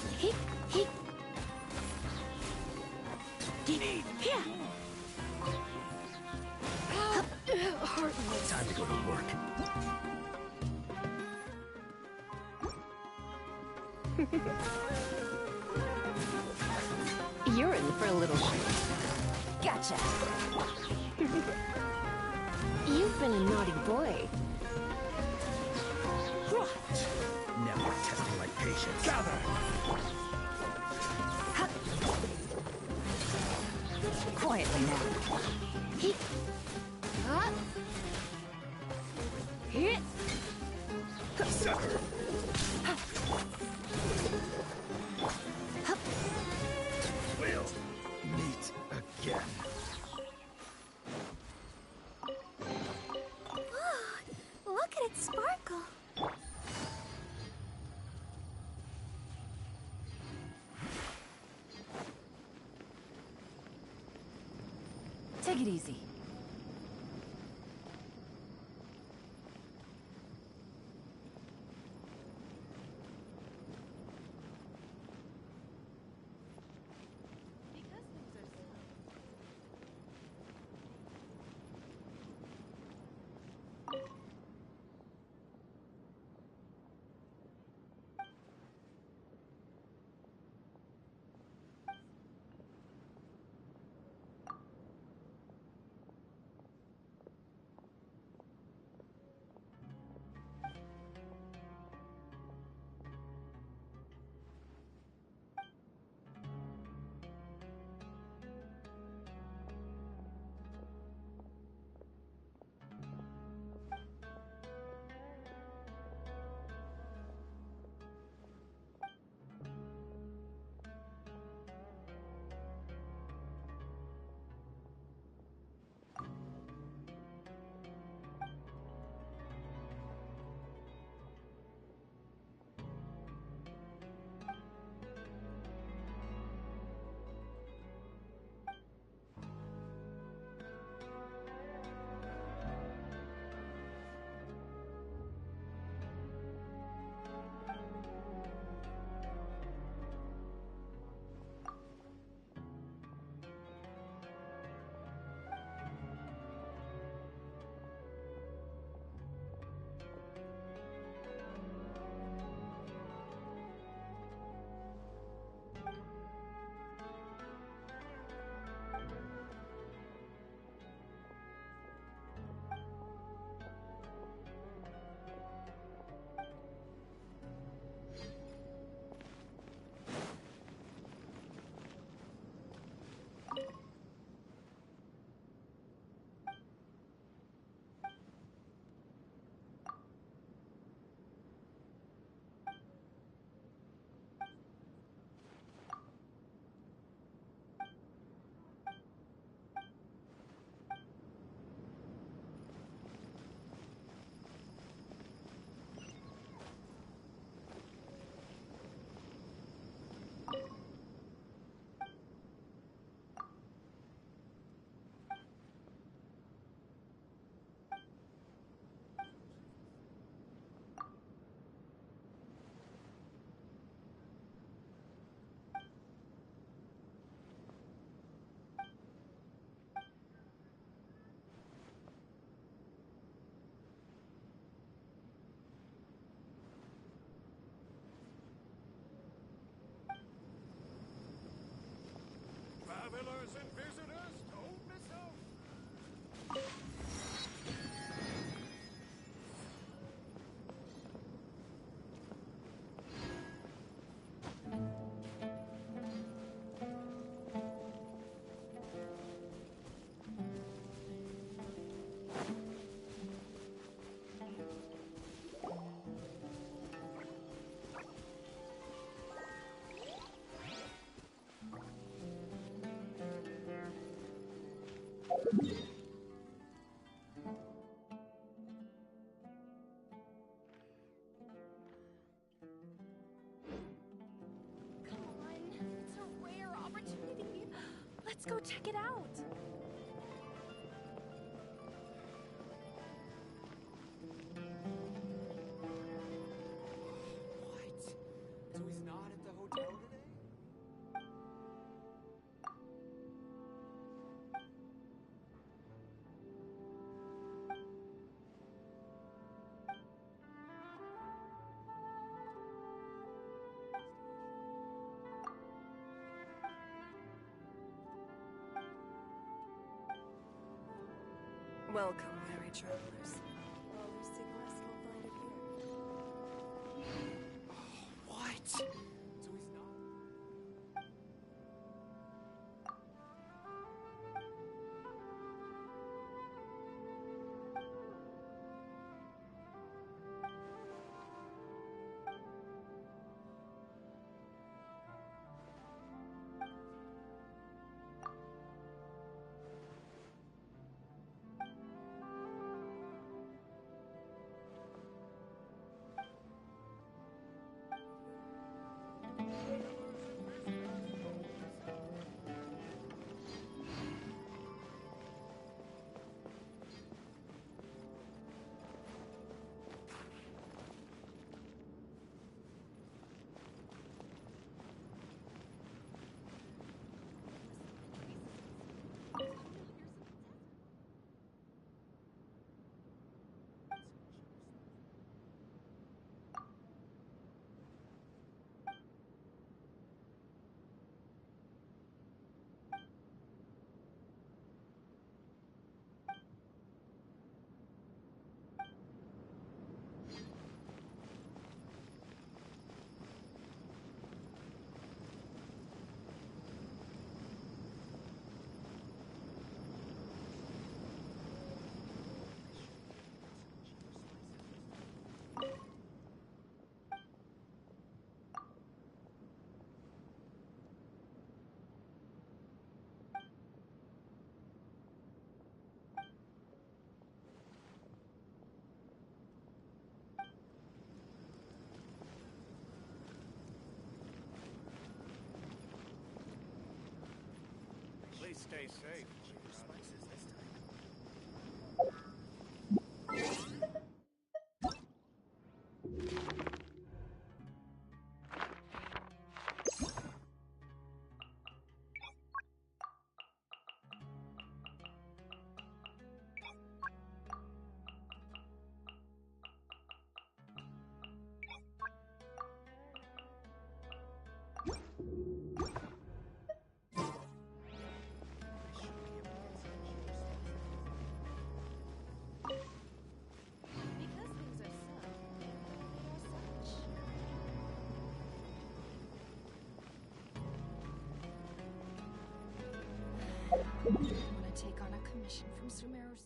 Time to go to work. You're in for a little Gotcha. You've been a naughty boy. Now we're testing my patience. Gather. Quietly now. Sucker. We'll meet again. Look at it sparkle. Take it easy. Travelers and visitors, don't miss out. Let's go check it out. What? So he's not at the hotel today? Welcome, merry travelers. All who seek rest will find it here. What? So he's not... Please stay safe. Want to take on a commission from Sumeru's?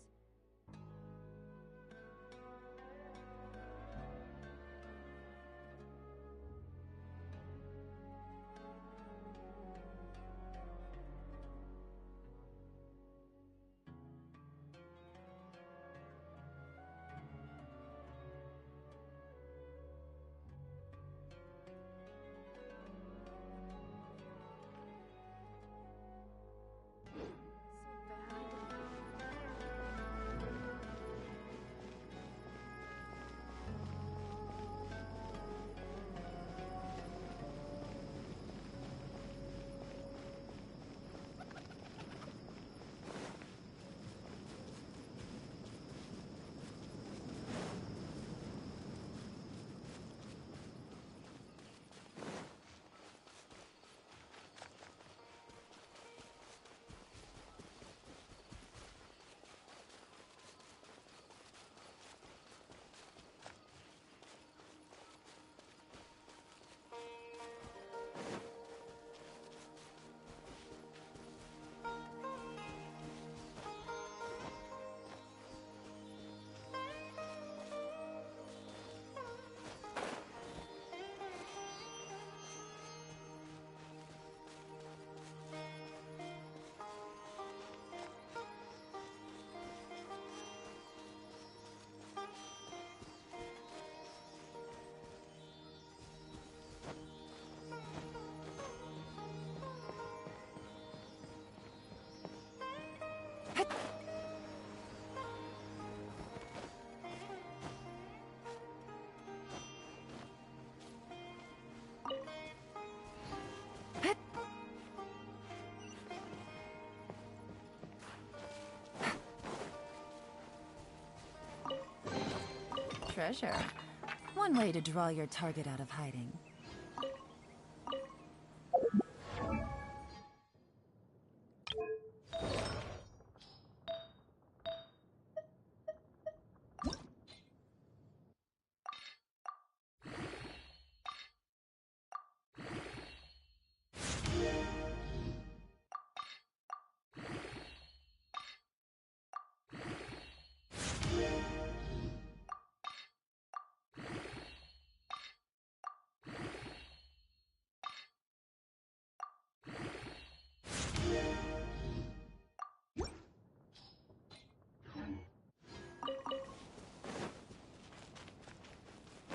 treasure. One way to draw your target out of hiding.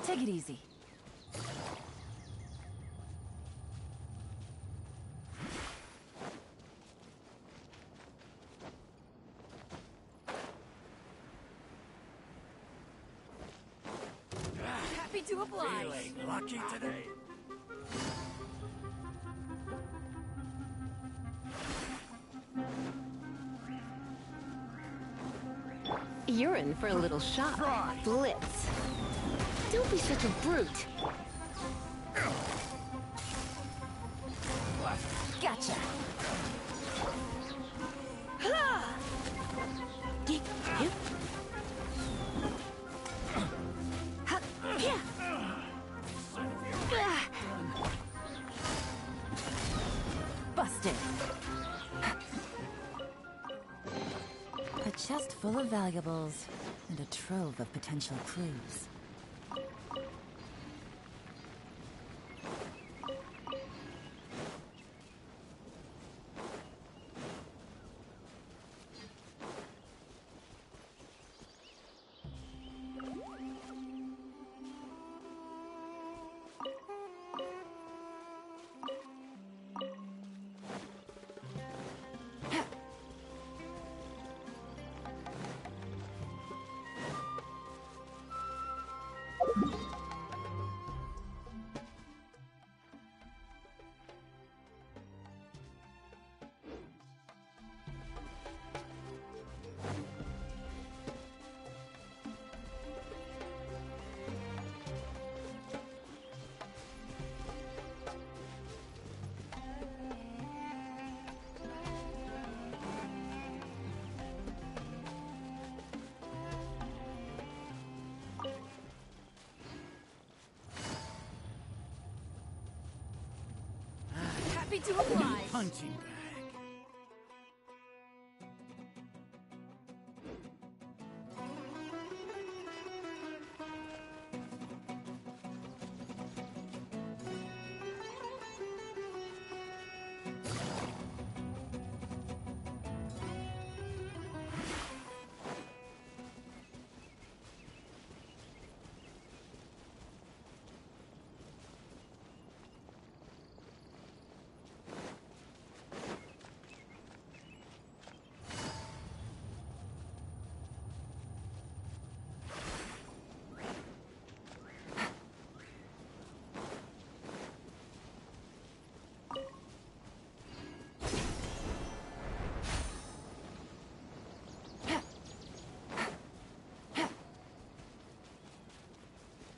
Take it easy. Happy to oblige. Feeling lucky today. You're in for a little shock. Blitz. Don't be such a brute. Gotcha. Busted. A chest full of valuables and a trove of potential clues. Happy to oblige. Punching bag.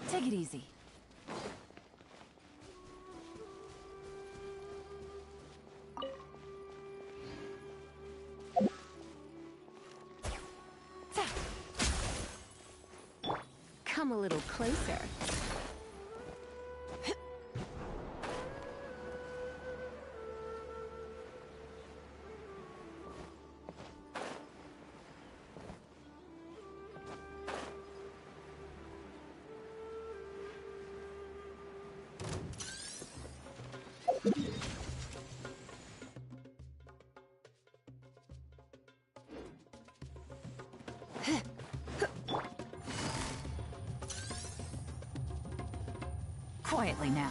Take it easy. Come a little closer. Quietly now.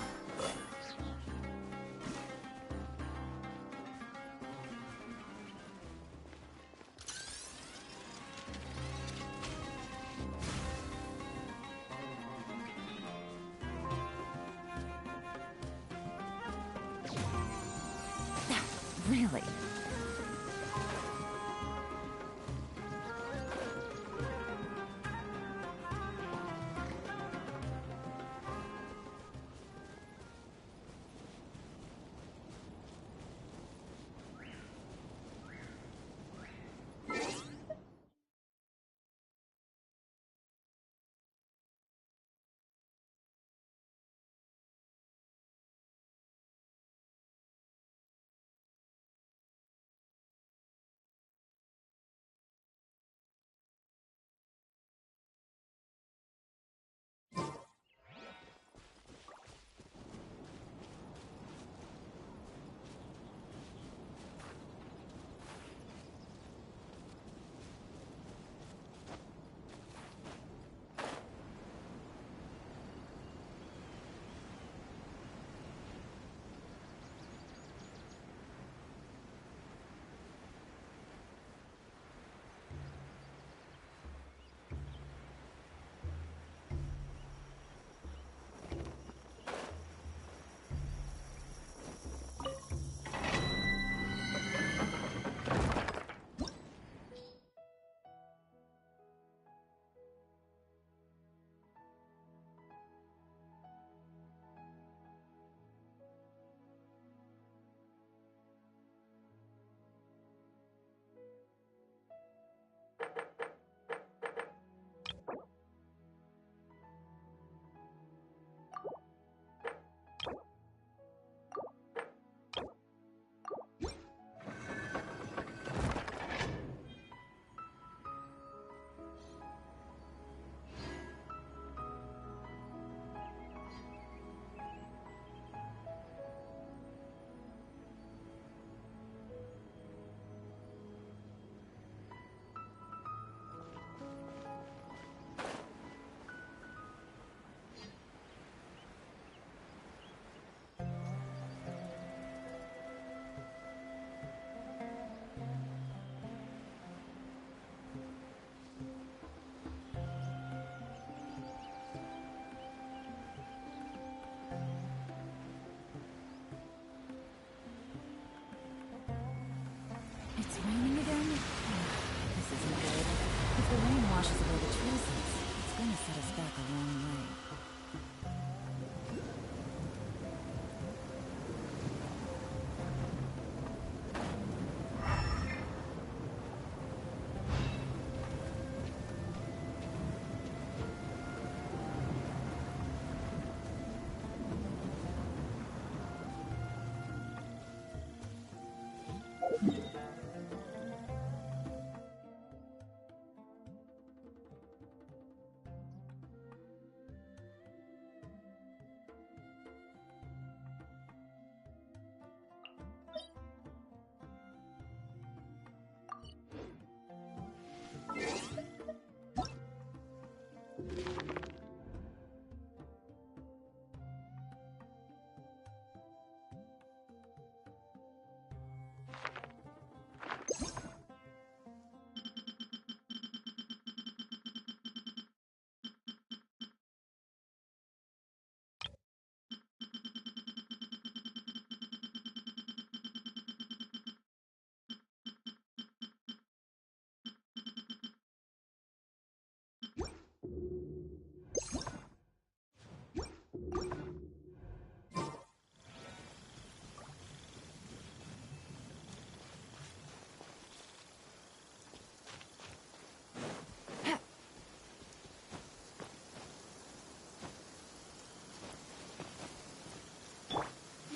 Really? It's raining again? This isn't good. If the rain washes away the traces, it's gonna set us back a long way.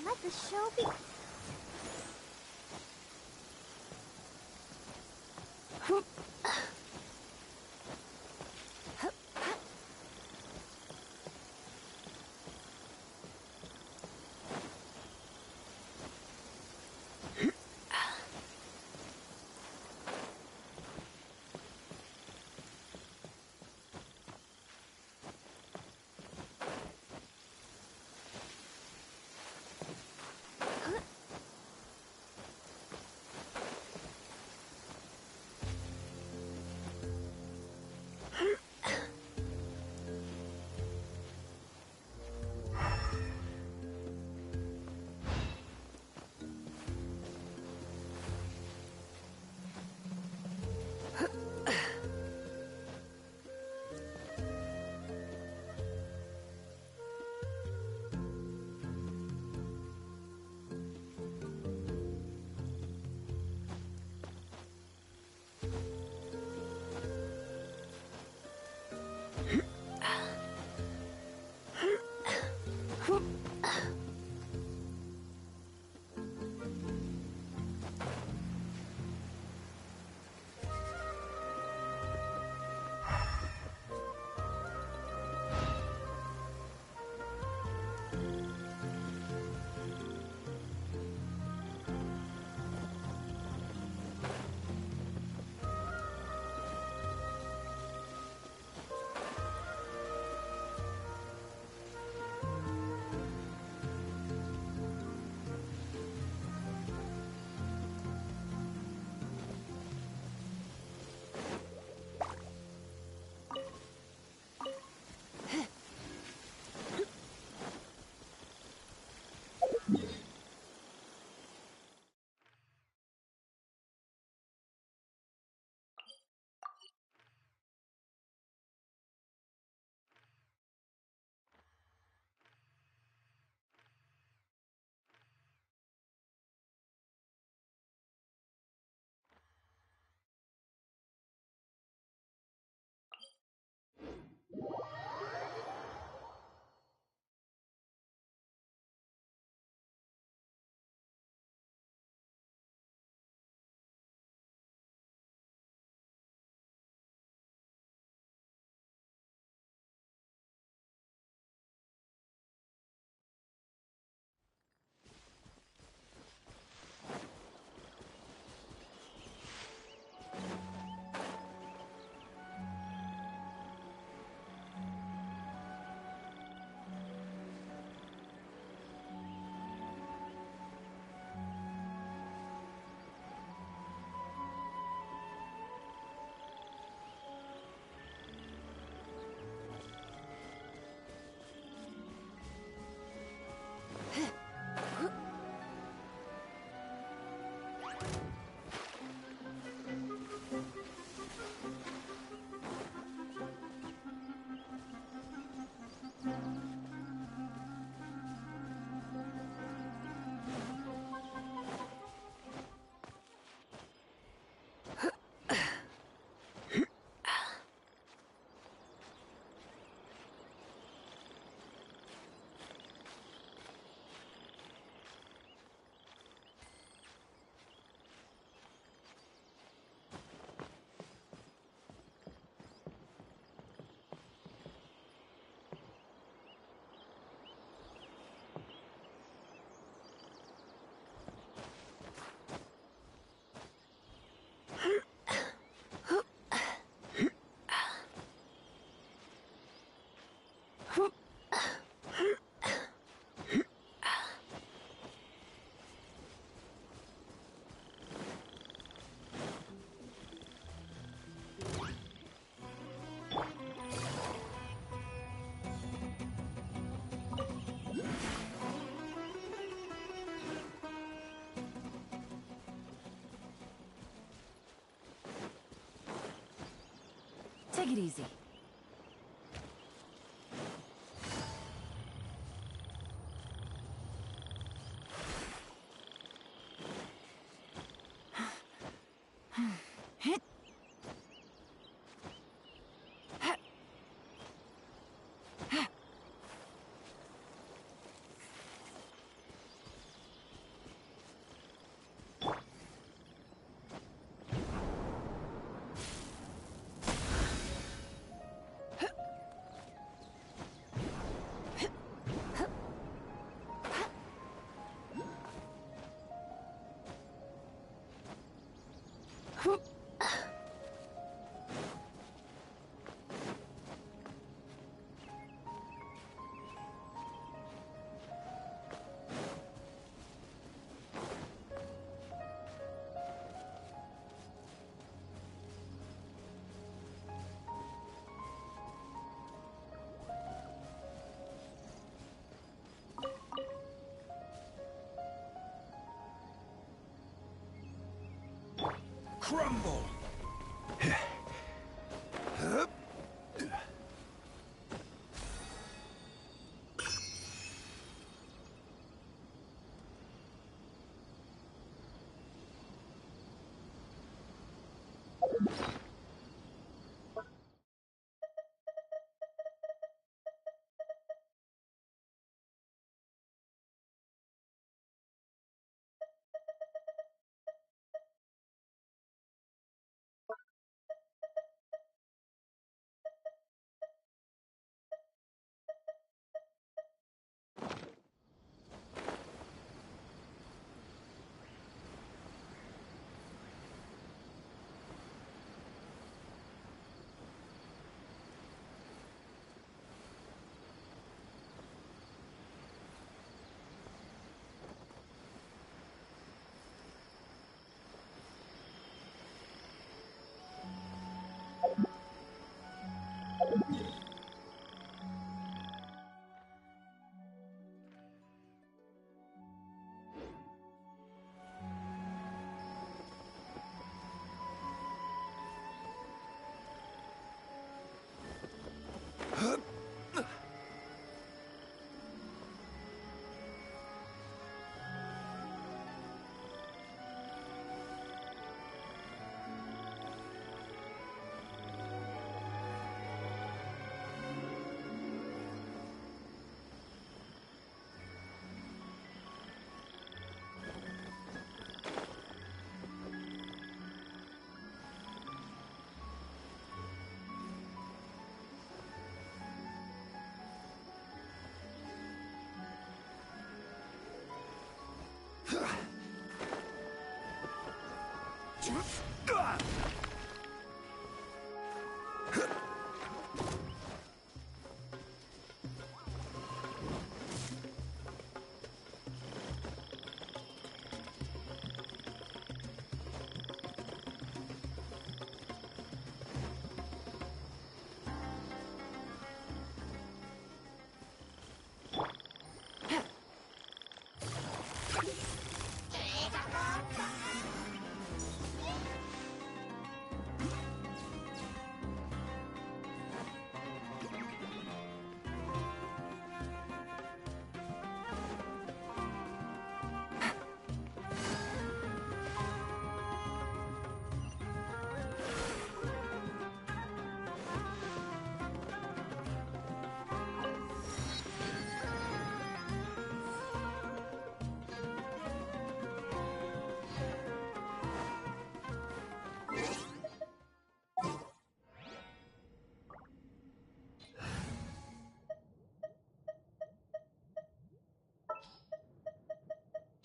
Let the show be... Take it easy. Crumble!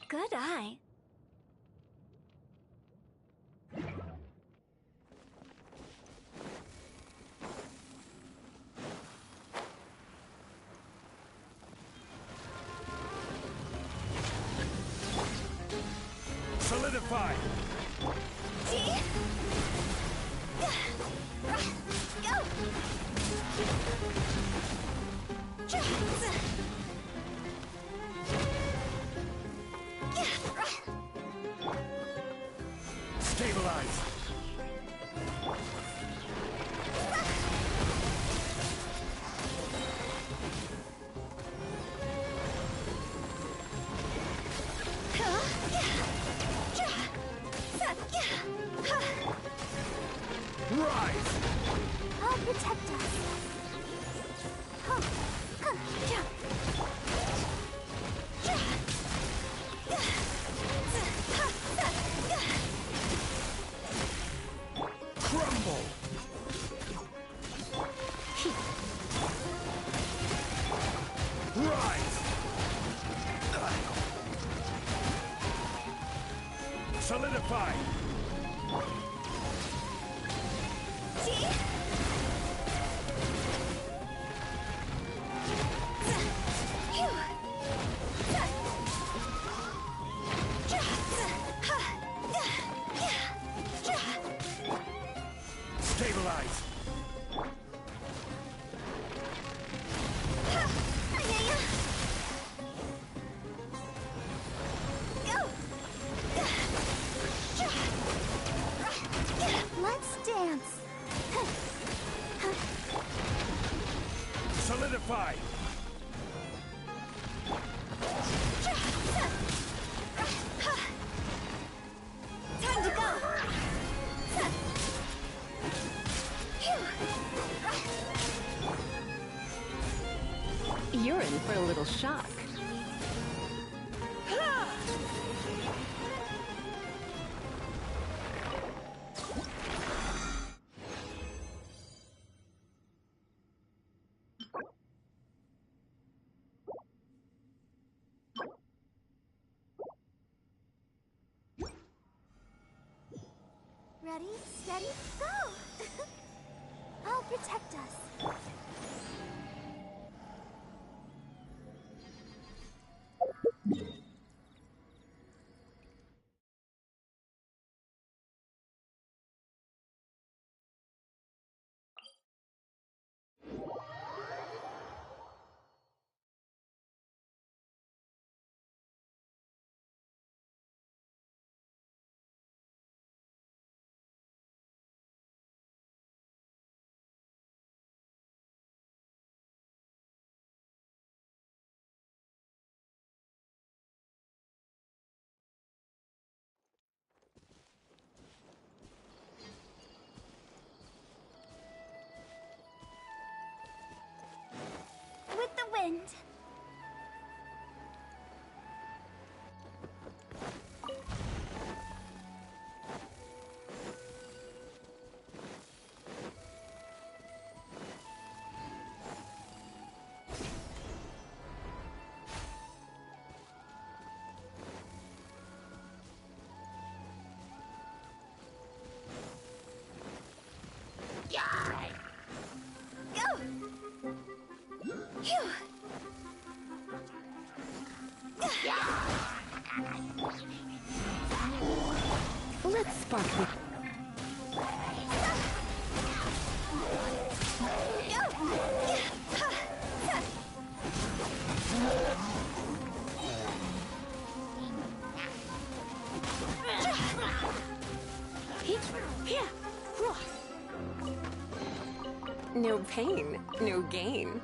Good eye. Solidify! Stabilize! Rise! I'll protect us. Huh. Huh. Yeah. Crumble! Rise! Solidify! Stabilize! Let's dance. Solidify! Time to go. You're in for a little shock. Ready, steady, go! I'll protect us. With the wind. Go! Phew! Let's spark the... No pain, no gain.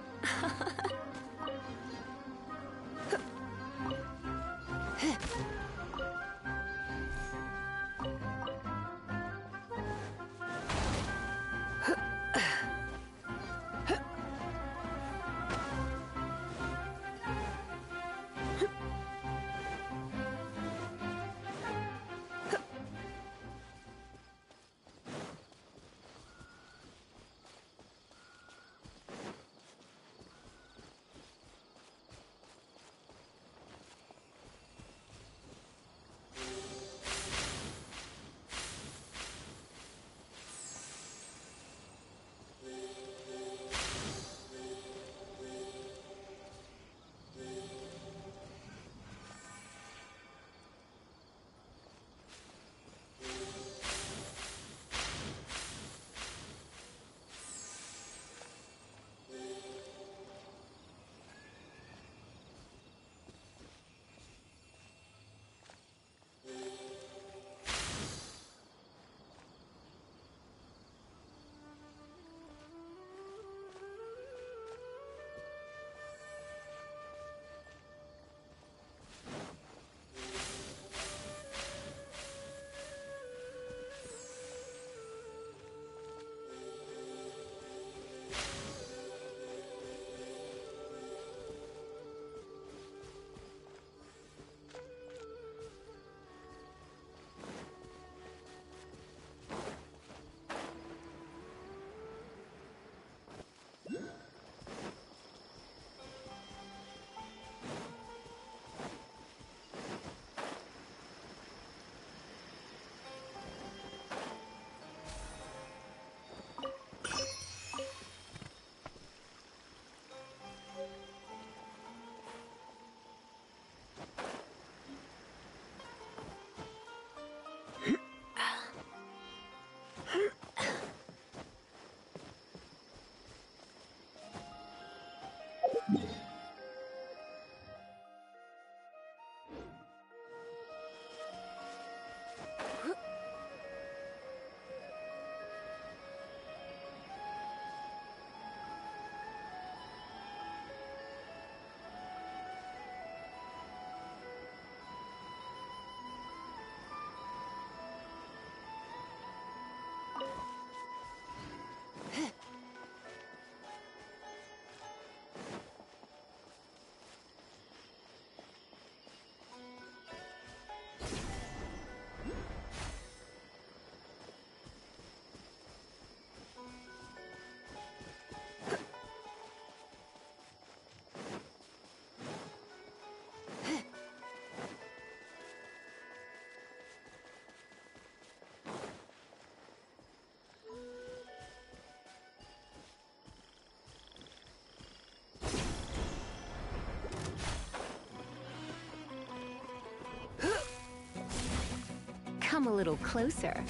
Come a little closer.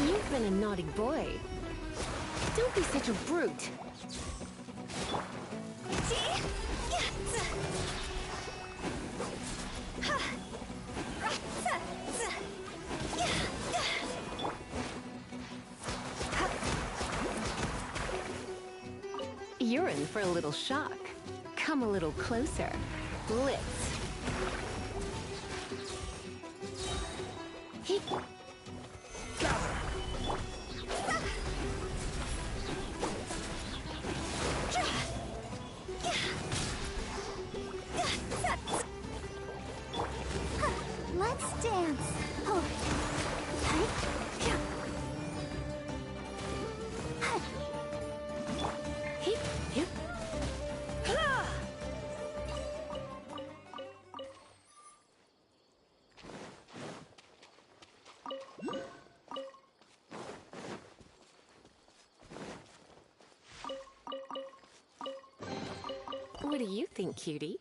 You've been a naughty boy. Don't be such a brute. You're in for a little shock. Come a little closer. Let's. Let's dance. Oh. What do you think, cutie?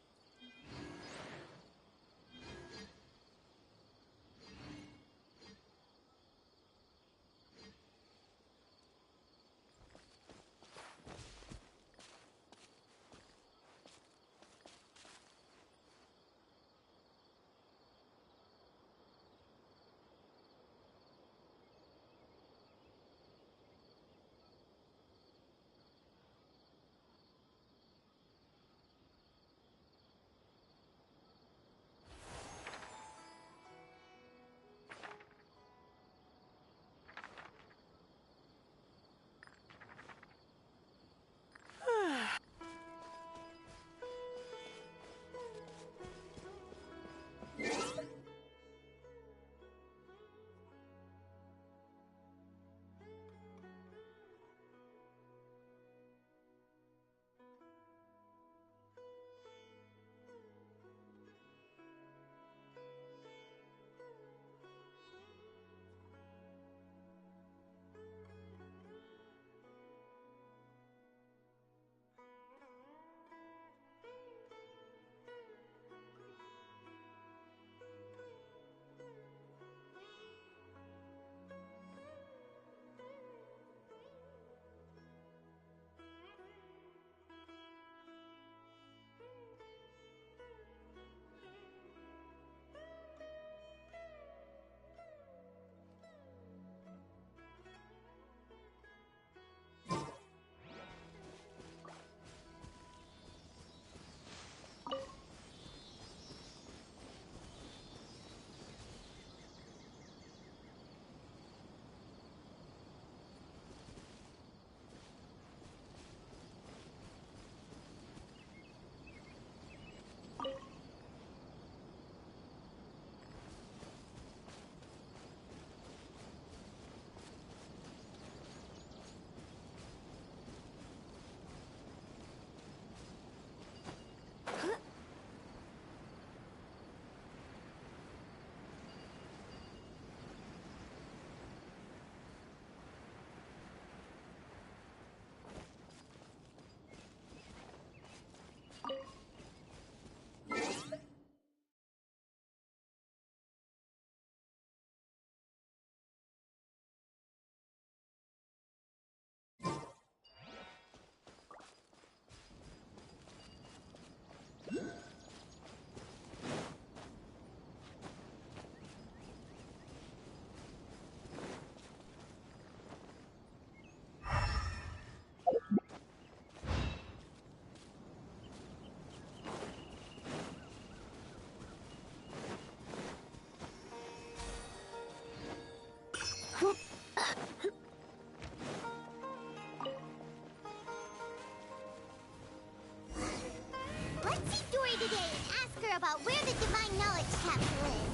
Let's see Dory today and ask her about where the divine knowledge capsule is.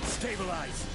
Stabilize!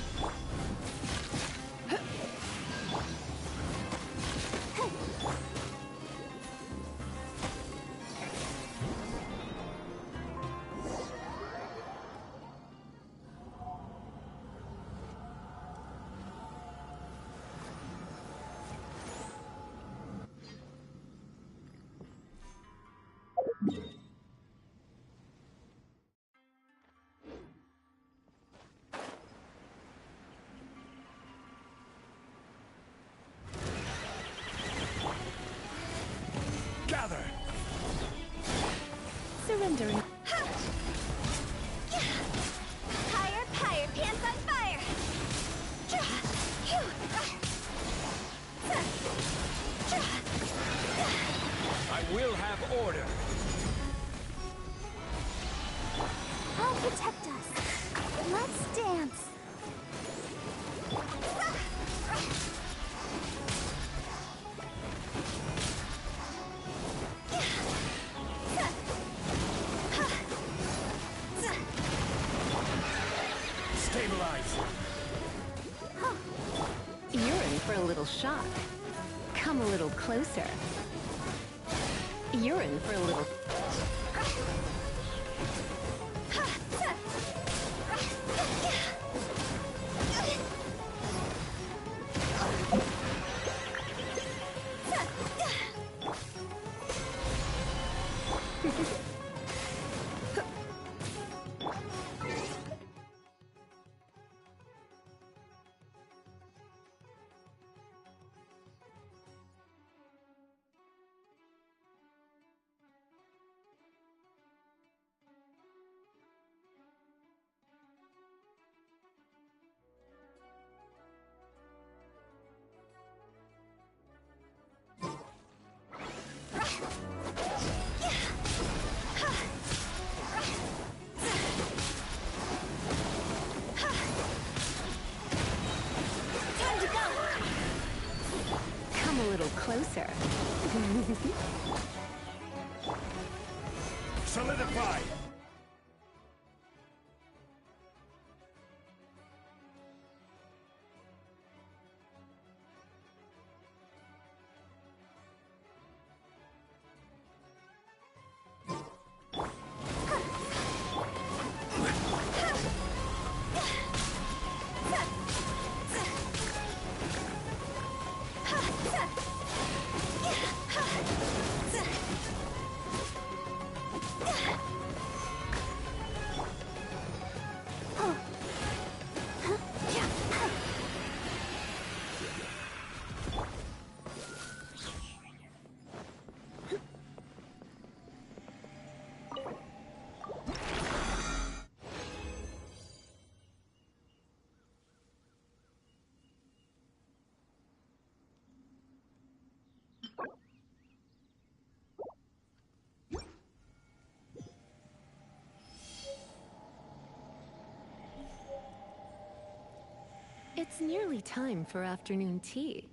wondering... Higher, higher, pants on fire! I will have order. I'll protect us. Let's dance. Stabilize. You're in for a little shock. Come a little closer. You're in for a little... Come a little closer. Solidify. It's nearly time for afternoon tea.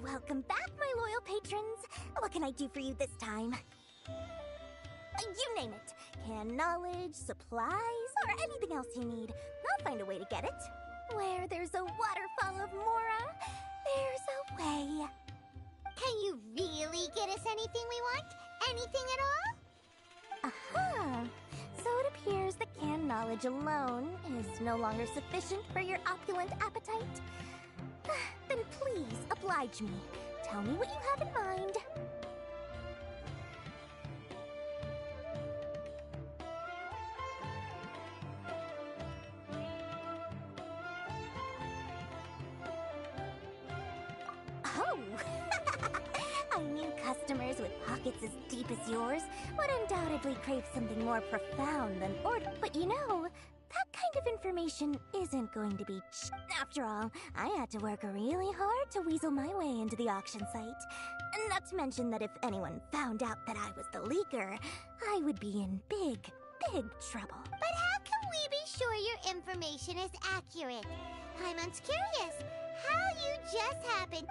Welcome back, my loyal patrons. What can I do for you this time? You name it. Canned knowledge, supplies, or anything else you need. I'll find a way to get it. Where there's a waterfall of Mora, there's a way. Can you really get us anything we want? Anything at all? Aha! So it appears that canned knowledge alone is no longer sufficient for your opulent appetite. Then please, oblige me. Tell me what you have in mind. Oh! Our new cousin customers with pockets as deep as yours would undoubtedly crave something more profound than order. But you know, that kind of information isn't going to be After all, I had to work really hard to weasel my way into the auction site. Not to mention that if anyone found out that I was the leaker, I would be in big trouble. But how can we be sure your information is accurate? Paimon's curious. How you just happened?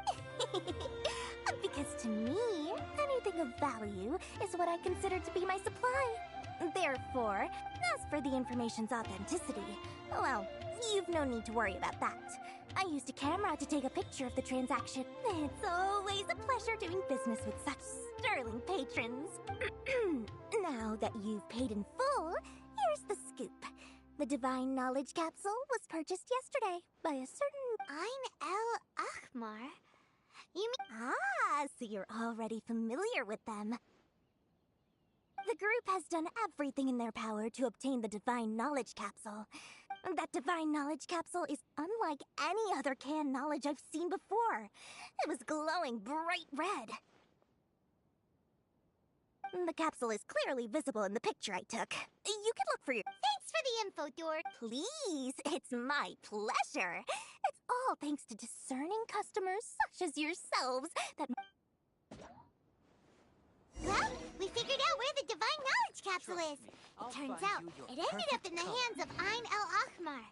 Because to me, anything of value is what I consider to be my supply. Therefore, as for the information's authenticity, well, you've no need to worry about that. I used a camera to take a picture of the transaction. It's always a pleasure doing business with such sterling patrons. Now that you've paid in full, here's the scoop. The Divine Knowledge Capsule was purchased yesterday by a certain Ein El Achmar? You mean... Ah, so you're already familiar with them. The group has done everything in their power to obtain the Divine Knowledge Capsule. That Divine Knowledge Capsule is unlike any other canned knowledge I've seen before. It was glowing bright red. The capsule is clearly visible in the picture I took. You can look for your... Thanks for the info, Dor. Please, it's my pleasure. It's all thanks to discerning customers such as yourselves that... Well, we figured out where the Divine Knowledge Capsule is. It turns out it ended up in the hands of Ein El Achmar.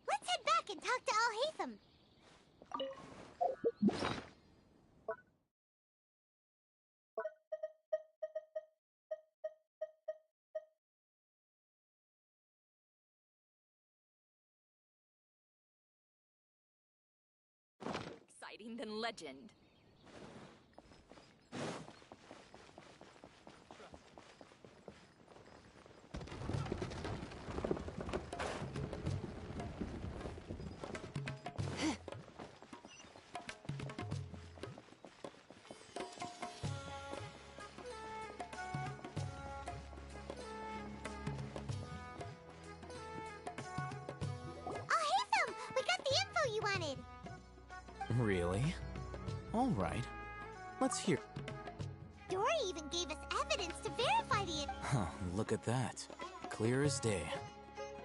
Let's head back and talk to Al Haytham. Exciting than legend. Really? All right. Let's hear. Dory even gave us evidence to verify the... Huh, look at that. Clear as day.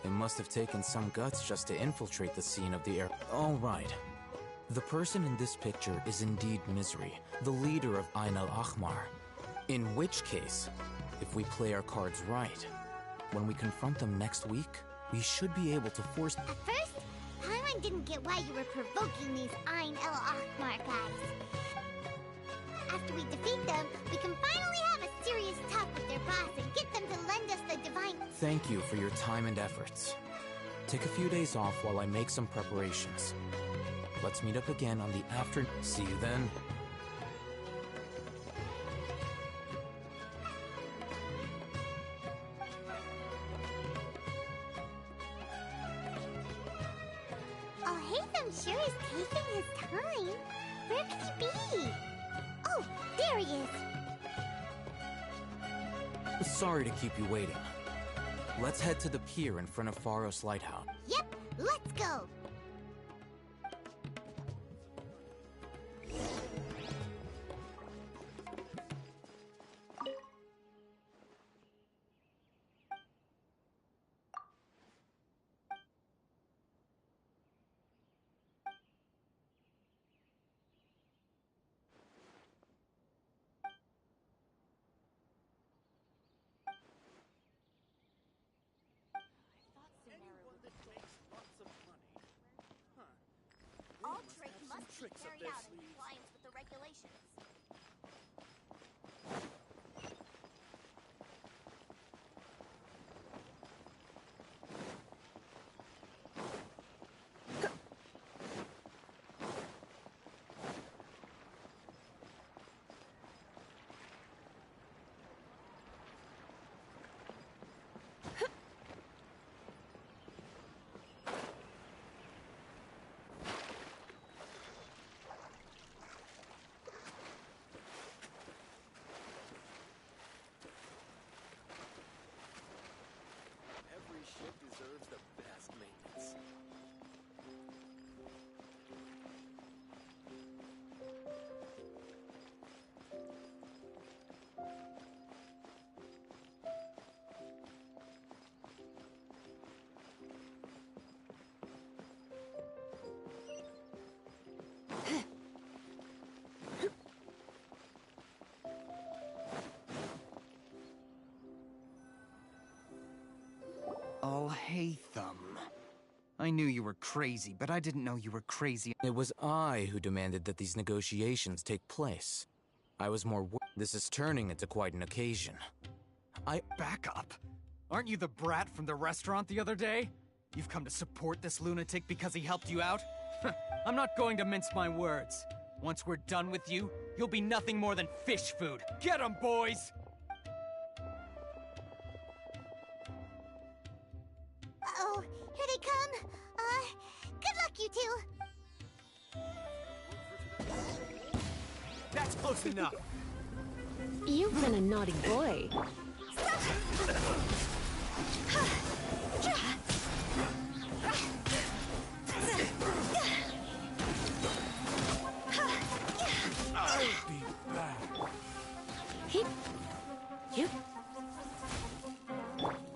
It must have taken some guts just to infiltrate the scene of the air. All right. The person in this picture is indeed Misery, the leader of Ein El Achmar. In which case, if we play our cards right, when we confront them next week, we should be able to force... At first, Paimon didn't get why you were provoking these Ein El Achmar guys. After we defeat them, we can finally have a serious talk with their boss and get them to lend us the divine... Thank you for your time and efforts. Take a few days off while I make some preparations. Let's meet up again on the after... See you then. Al Haytham sure is taking his time. Where could he be? Oh, there he is. Sorry to keep you waiting. Let's head to the pier in front of Pharos Lighthouse. Yep, let's go. All trade must be carried out in compliance with the regulations. Haytham. I knew you were crazy, but I didn't know you were crazy. It was I who demanded that these negotiations take place. I was more This is turning into quite an occasion. Back up. Aren't you the brat from the restaurant the other day? You've come to support this lunatic because he helped you out? I'm not going to mince my words. Once we're done with you, you'll be nothing more than fish food. Get 'em, boys! Uh-oh, here they come. Good luck, you two. That's close enough. You've been a naughty boy. I'll be back.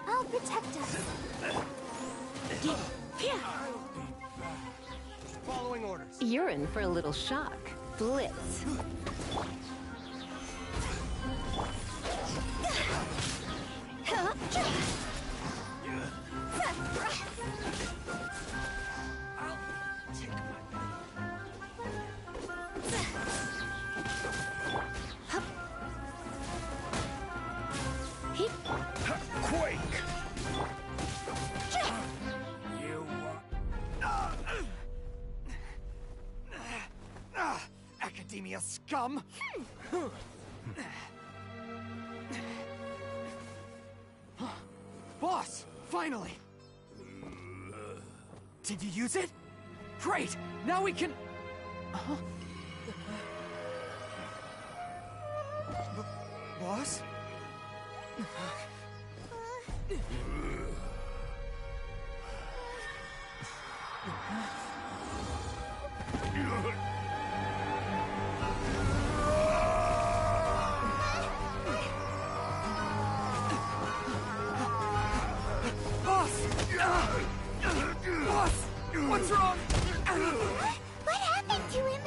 I'll protect us. Following orders. You're in for a little shock. Blitz. Quake! You Academia scum! Boss! Finally! Did you use it? Great! Now we can... Boss? Boss! What's wrong? What happened to him?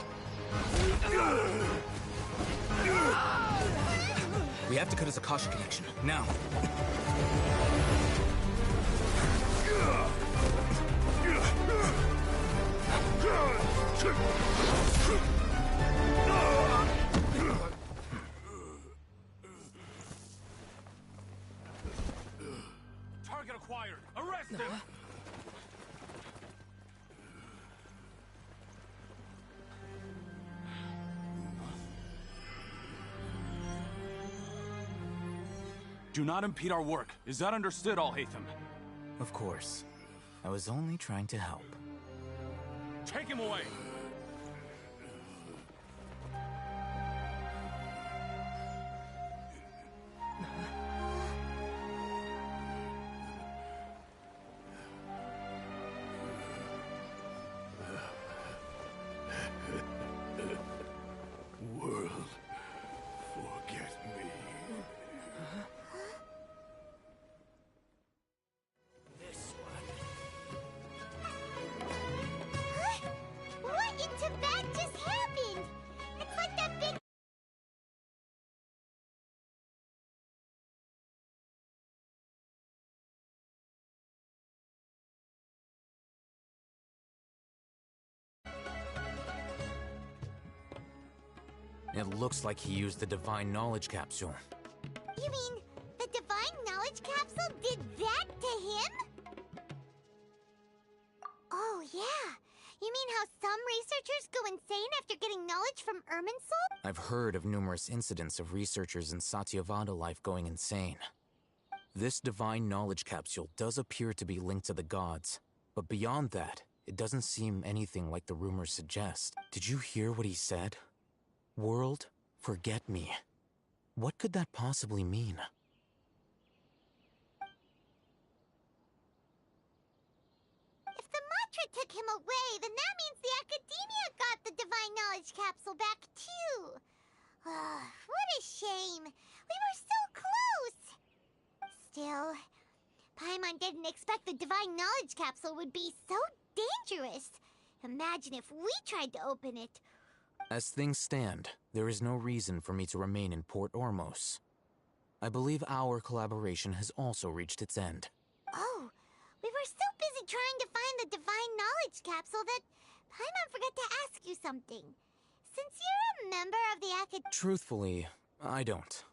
We have to cut his Akasha connection, now. Target acquired! Arrest him! Do not impede our work. Is that understood, Al-Haytham? Of course. I was only trying to help. Take him away! World, forget me. What in Tibet just happened? It's like that big... It looks like he used the Divine Knowledge Capsule. You mean the Divine Knowledge Capsule did that to him? Oh, yeah. You mean how some researchers go insane after getting knowledge from Irminsul? I've heard of numerous incidents of researchers in Satyavada life going insane. This Divine Knowledge Capsule does appear to be linked to the gods, but beyond that, it doesn't seem anything like the rumors suggest. Did you hear what he said? World, forget me. What could that possibly mean? If the mantra took him away, then that means the Academia got the Divine Knowledge Capsule back, too. What a shame. We were so close. Still, Paimon didn't expect the Divine Knowledge Capsule would be so dangerous. Imagine if we tried to open it. As things stand, there is no reason for me to remain in Port Ormos. I believe our collaboration has also reached its end. Oh, we were so busy trying to find the Divine Knowledge Capsule that Paimon forgot to ask you something. Since you're a member of the Truthfully, I don't.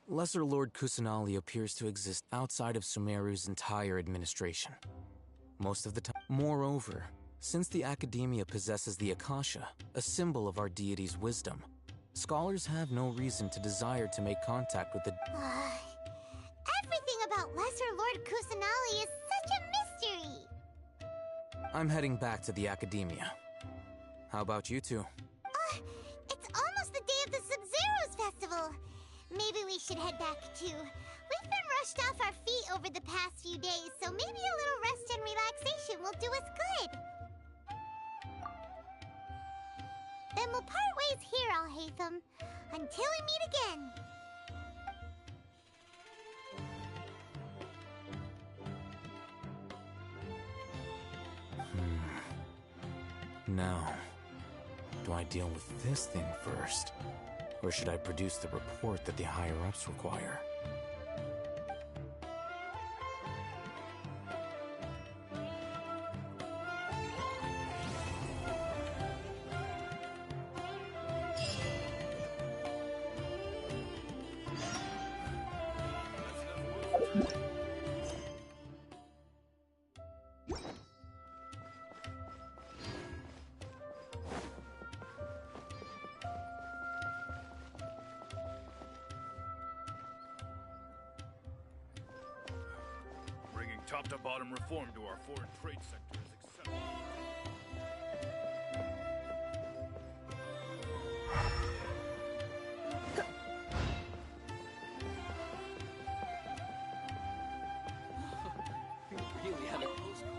Lesser Lord Kusanali appears to exist outside of Sumeru's entire administration. Most of the time. Moreover, since the Academia possesses the Akasha, a symbol of our deity's wisdom, scholars have no reason to desire to make contact with the... Everything about Lesser Lord Kusanali is such a mystery! I'm heading back to the Academia. How about you two? It's almost the day of the Sub-Zero's festival. Maybe we should head back too. We've been rushed off our feet over the past few days, so maybe a little rest and relaxation will do us good. Then we'll part ways here, Alhaitham, until we meet again. Now, do I deal with this thing first? Or should I produce the report that the higher-ups require? Bringing top-to-bottom reform to our foreign trade sector is acceptable. Really had a close call.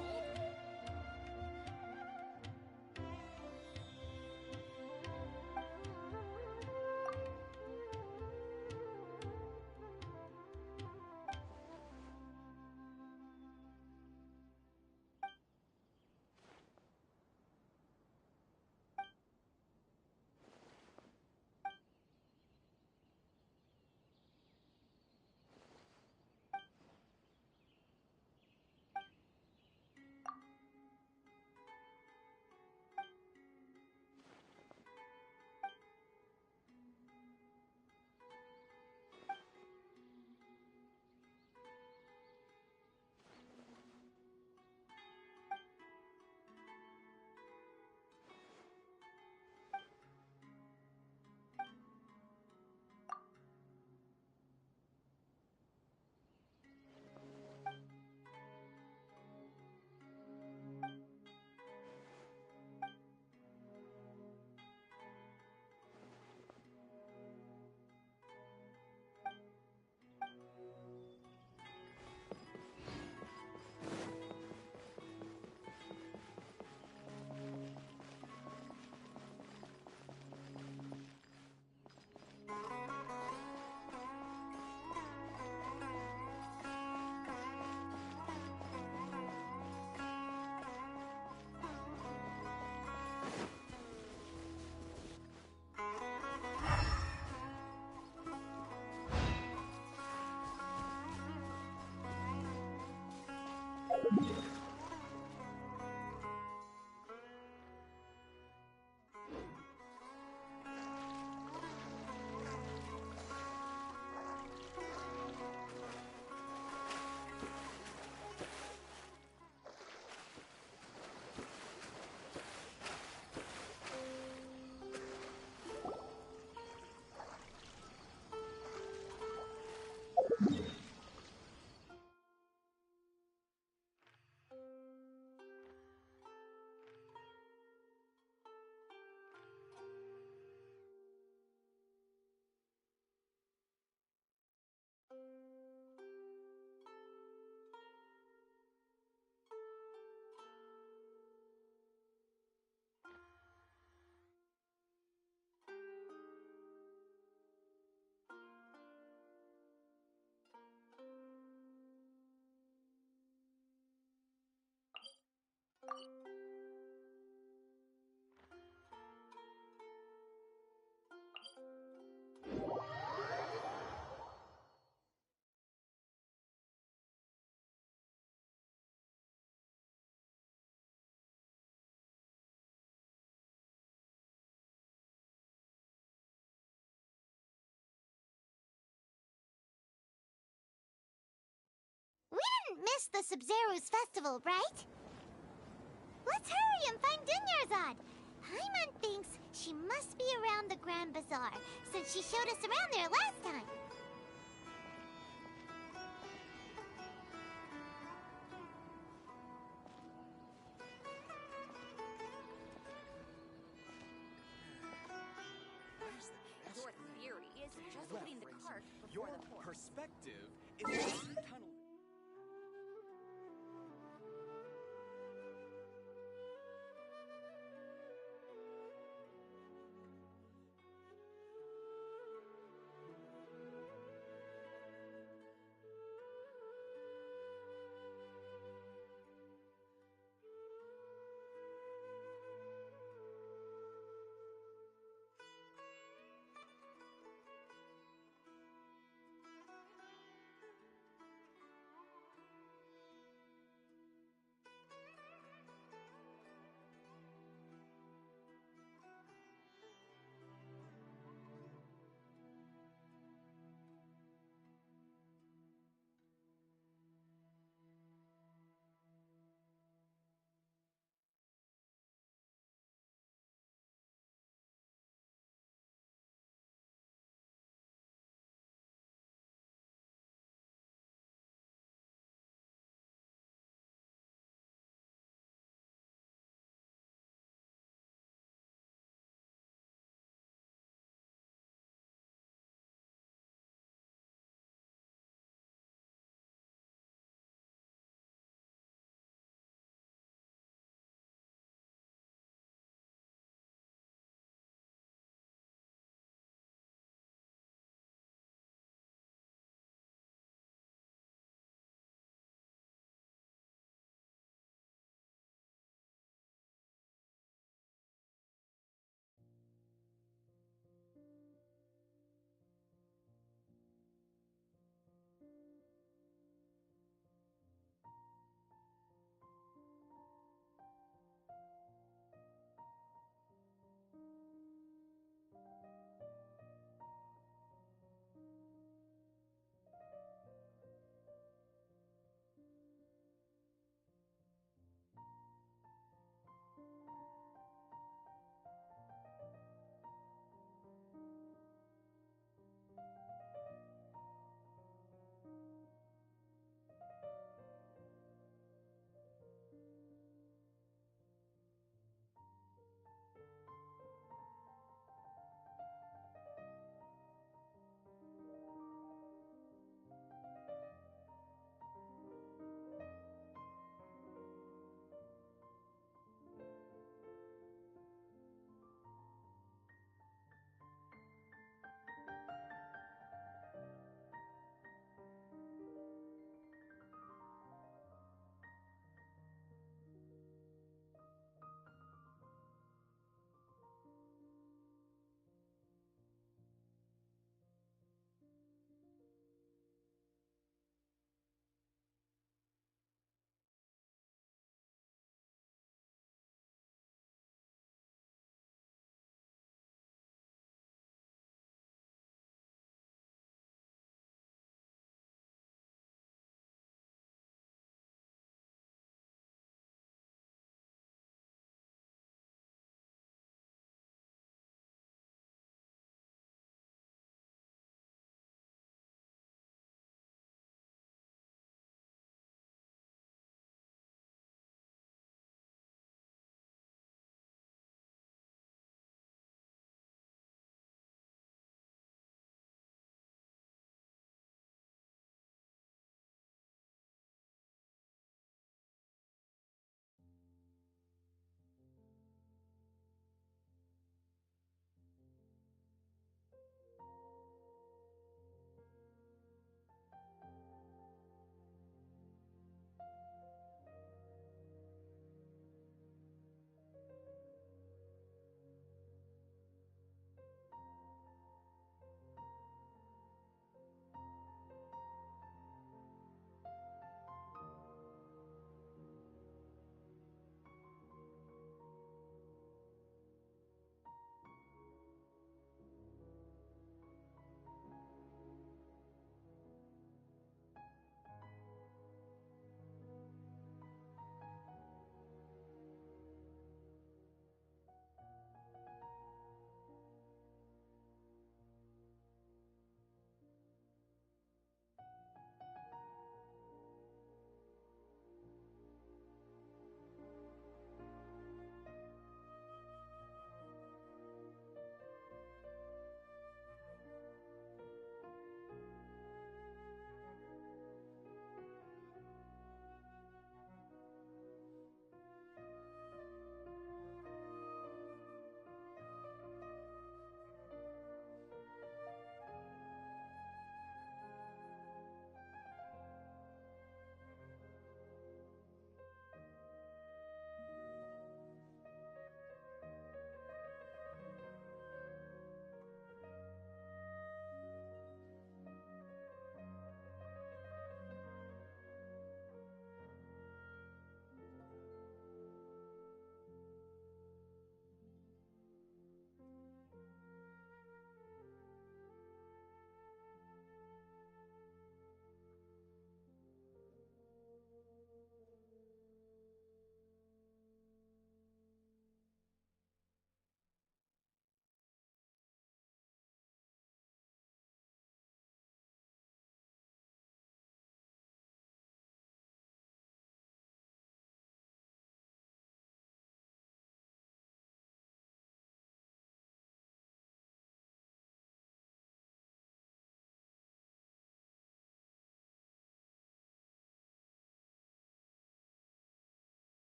missed the Sub-Zero's festival, right? Let's hurry and find Dunyarzad. Paimon thinks she must be around the Grand Bazaar, since she showed us around there last time. Your theory is just putting the cart before the horse. Perspective is tunnel.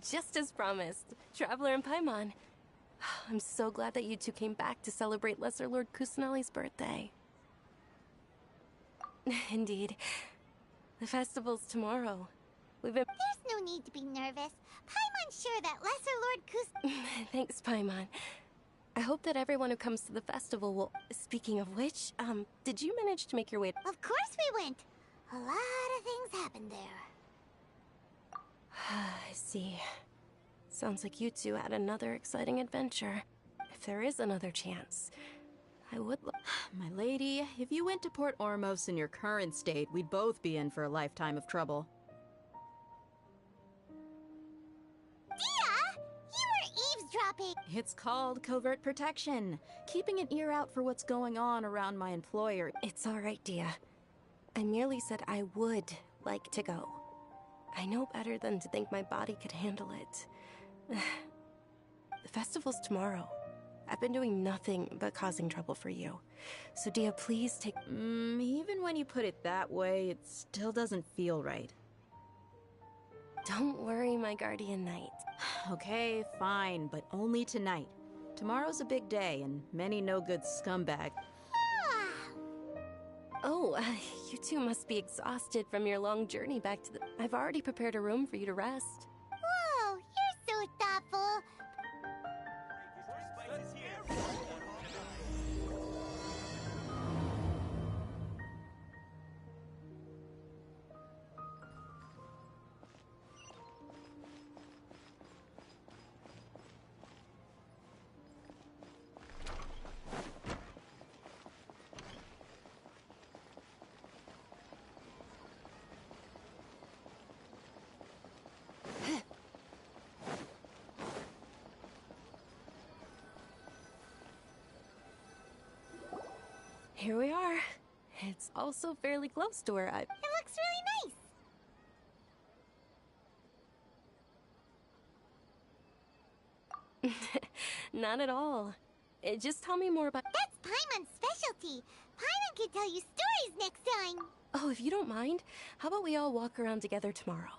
Just as promised, Traveler and Paimon. I'm so glad that you two came back to celebrate Lesser Lord Kusanali's birthday. Indeed. The festival's tomorrow. We've been— There's no need to be nervous. Paimon's sure that Lesser Lord Thanks, Paimon. I hope that everyone who comes to the festival will— Speaking of which, did you manage to make your way— Of course we went. A lot of things happened there. I see. Sounds like you two had another exciting adventure. If there is another chance, I would— My lady, if you went to Port Ormos in your current state, we'd both be in for a lifetime of trouble. Dia! You were eavesdropping! It's called covert protection. Keeping an ear out for what's going on around my employer. It's alright, Dia. I merely said I would like to go. I know better than to think my body could handle it. The festival's tomorrow. I've been doing nothing but causing trouble for you. So Dia, please take— Even when you put it that way, it still doesn't feel right. Don't worry, my guardian knight. Okay, fine, but only tonight. Tomorrow's a big day, and many no-good scumbags. Oh, you two must be exhausted from your long journey back to the— I've already prepared a room for you to rest. Whoa, you're so thoughtful. Here we are. It's also fairly close to where I— It looks really nice. Not at all. Just tell me more about— That's Paimon's specialty. Paimon can tell you stories next time. Oh, if you don't mind, how about we all walk around together tomorrow?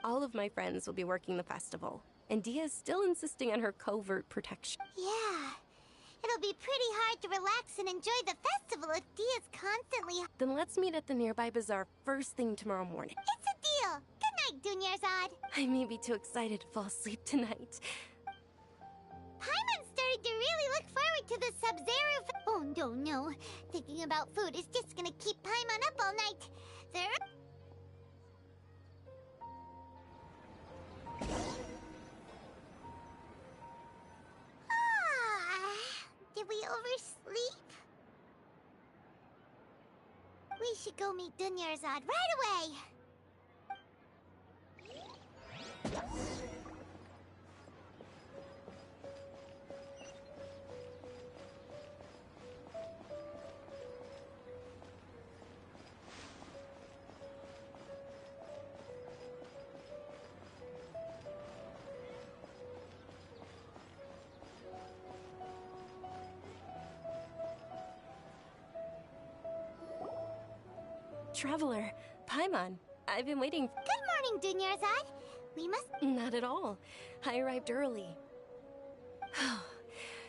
All of my friends will be working the festival, and Dia's still insisting on her covert protection. Yeah. It'll be pretty hard to relax and enjoy the festival if Dia's constantly— Then let's meet at the nearby bazaar first thing tomorrow morning. It's a deal. Good night, Dunyarzad. I may be too excited to fall asleep tonight. Paimon's starting to really look forward to the Sub-Zero— Oh, no. Thinking about food is just gonna keep Paimon up all night. Did we oversleep? We should go meet Dunyarzad right away. Traveler, Paimon, I've been waiting— Good morning, Dunyarzad. We must— Not at all. I arrived early.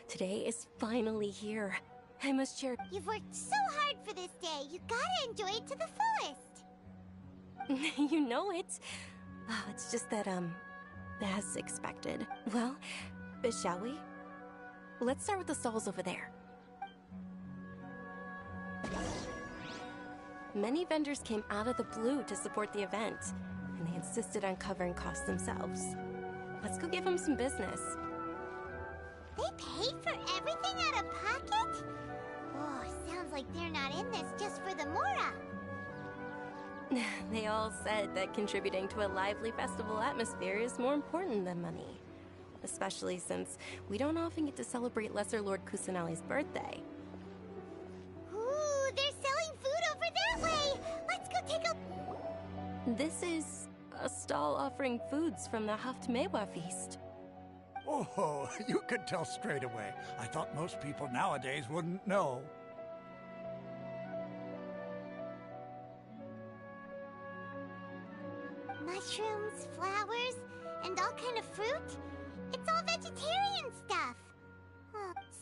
Today is finally here. I must share— You've worked so hard for this day. You gotta enjoy it to the fullest. You know it. It's just that, as expected. Well, shall we? Let's start with the stalls over there. Many vendors came out of the blue to support the event, and they insisted on covering costs themselves. Let's go give them some business. They paid for everything out of pocket? Oh, sounds like they're not in this just for the Mora. They all said that contributing to a lively festival atmosphere is more important than money. Especially since we don't often get to celebrate Lesser Lord Kusanali's birthday. Ooh, they're selling food over that way! Let's go take a— This is a stall offering foods from the Haftmewa feast. Oh, you could tell straight away. I thought most people nowadays wouldn't know. mushrooms, flowers, and all kind of fruit. It's all vegetarian stuff.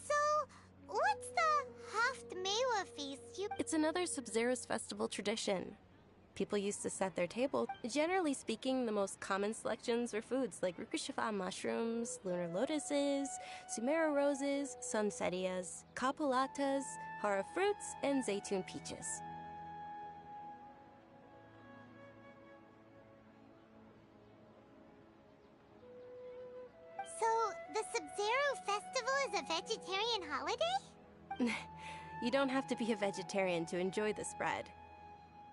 So, what's the Haft-Mewa feast you... It's another Sub-Zero's festival tradition. People used to set their table. Generally speaking, the most common selections were foods like Rukushifa mushrooms, lunar lotuses, Sumera roses, sunsetias, capulatas, hara fruits, and zaytun peaches. So, the Sub-Zero festival is a vegetarian holiday? You don't have to be a vegetarian to enjoy the spread.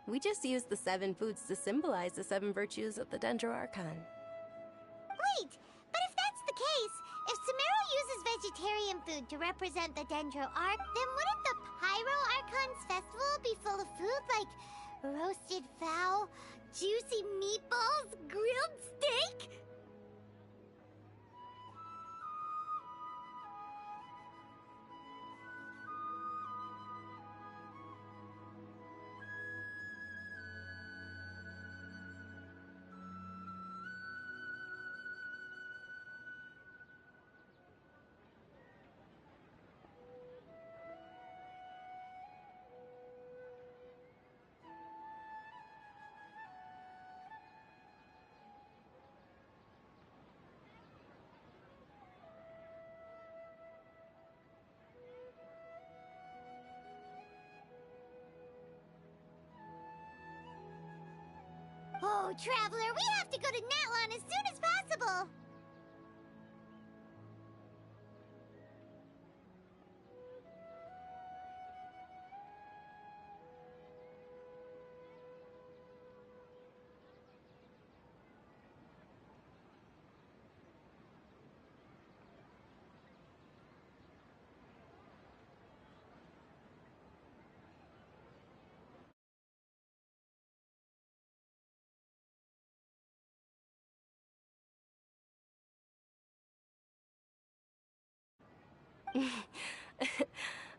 We just use the 7 foods to symbolize the 7 virtues of the Dendro Archon. Wait, but if that's the case, if Sumero uses vegetarian food to represent the Dendro Arc, then wouldn't the Pyro Archon's festival be full of food like roasted fowl, juicy meatballs, grilled steak? Oh, Traveler, we have to go to Natlan as soon as possible!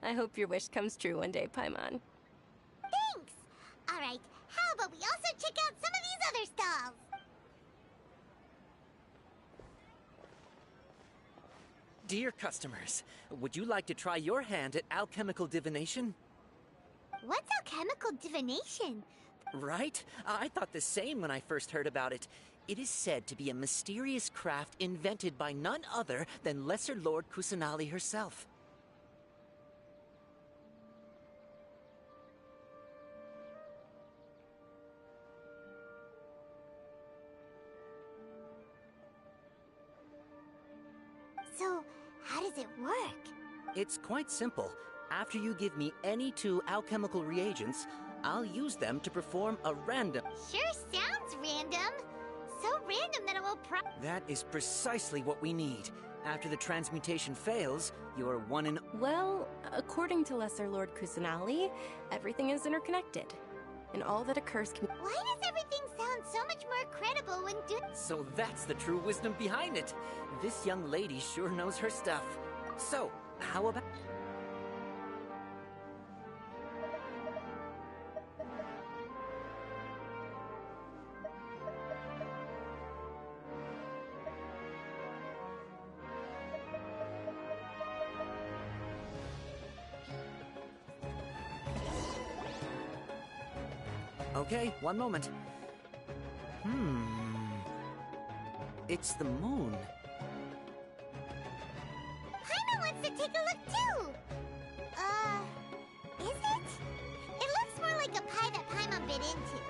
I hope your wish comes true one day, Paimon. Thanks! Alright, how about we also check out some of these other stalls? Dear customers, would you like to try your hand at alchemical divination? What's alchemical divination? Right? I thought the same when I first heard about it. It is said to be a mysterious craft invented by none other than Lesser Lord Kusanali herself. So, how does it work? It's quite simple. After you give me any 2 alchemical reagents, I'll use them to perform a random... Sure sounds random. So random that it will That is precisely what we need. After the transmutation fails, you're one in... Well, according to Lesser Lord Kusanali, everything is interconnected. And all that occurs can... Why does everything sound so much more credible when So that's the true wisdom behind it. This young lady sure knows her stuff. So, how about... Okay, one moment. It's the moon. Paimon wants to take a look too! Is it? It looks more like a pie that Paimon bit into.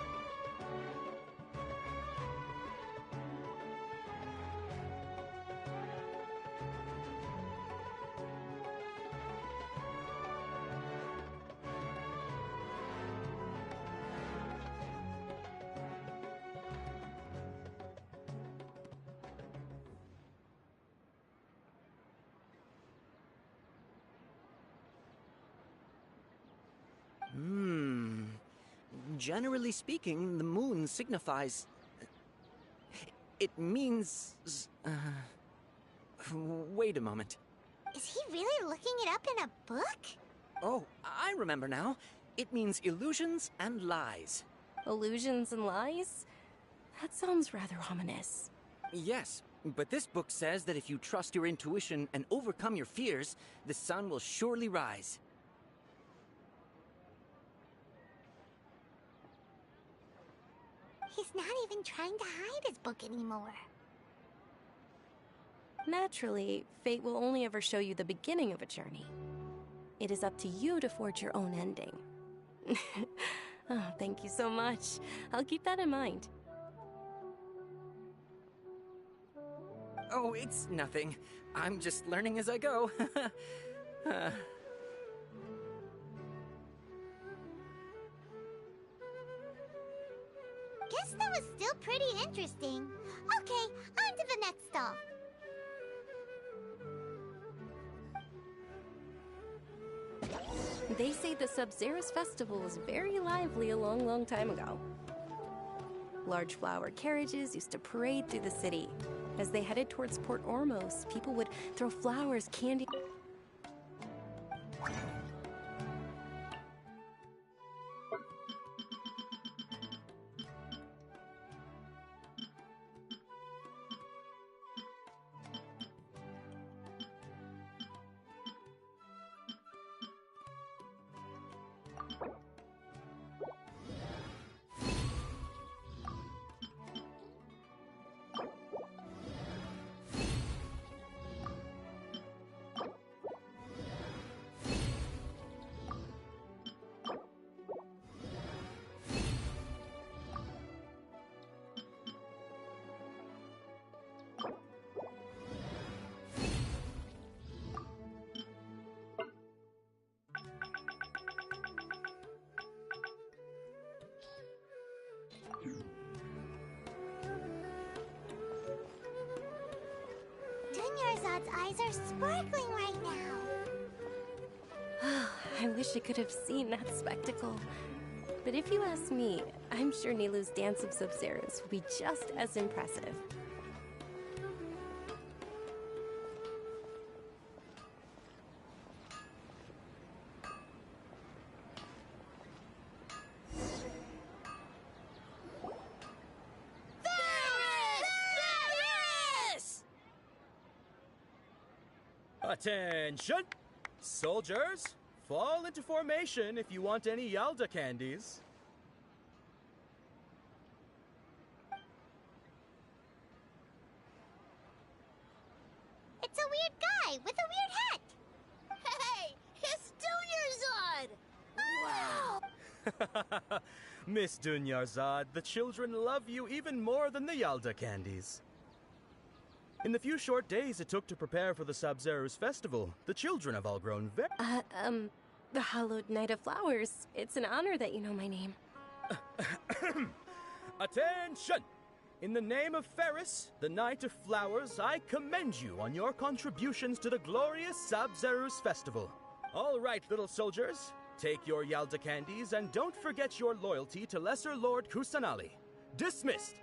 Generally speaking, the moon signifies... It means... Wait a moment. Is he really looking it up in a book? Oh, I remember now. It means illusions and lies. Illusions and lies? That sounds rather ominous. Yes, but this book says that if you trust your intuition and overcome your fears, the sun will surely rise. He's not even trying to hide his book anymore. Naturally, fate will only ever show you the beginning of a journey. It is up to you to forge your own ending. Oh, thank you so much. I'll keep that in mind. Oh, it's nothing. I'm just learning as I go. Guess that was still pretty interesting. Okay, on to the next stop. They say the Sub-Zerus festival was very lively a long time ago. Large flower carriages used to parade through the city. As they headed towards Port Ormos, people would throw flowers, candy... Dunyarzad's eyes are sparkling right now. I wish I could have seen that spectacle. But if you ask me, I'm sure Nilu's Dance of Sub-Zerus will be just as impressive. Attention! Soldiers, fall into formation if you want any Yalda candies. It's a weird guy with a weird hat. Hey, it's Dunyarzad! Wow! Miss Dunyarzad, the children love you even more than the Yalda candies. In the few short days it took to prepare for the Sub-Zerus festival, the children have all grown very... The Hallowed Knight of Flowers. It's an honor that you know my name. Attention! In the name of Ferris, the Knight of Flowers, I commend you on your contributions to the glorious Sub-Zerus festival. All right, little soldiers, take your Yalda candies and don't forget your loyalty to Lesser Lord Kusanali. Dismissed!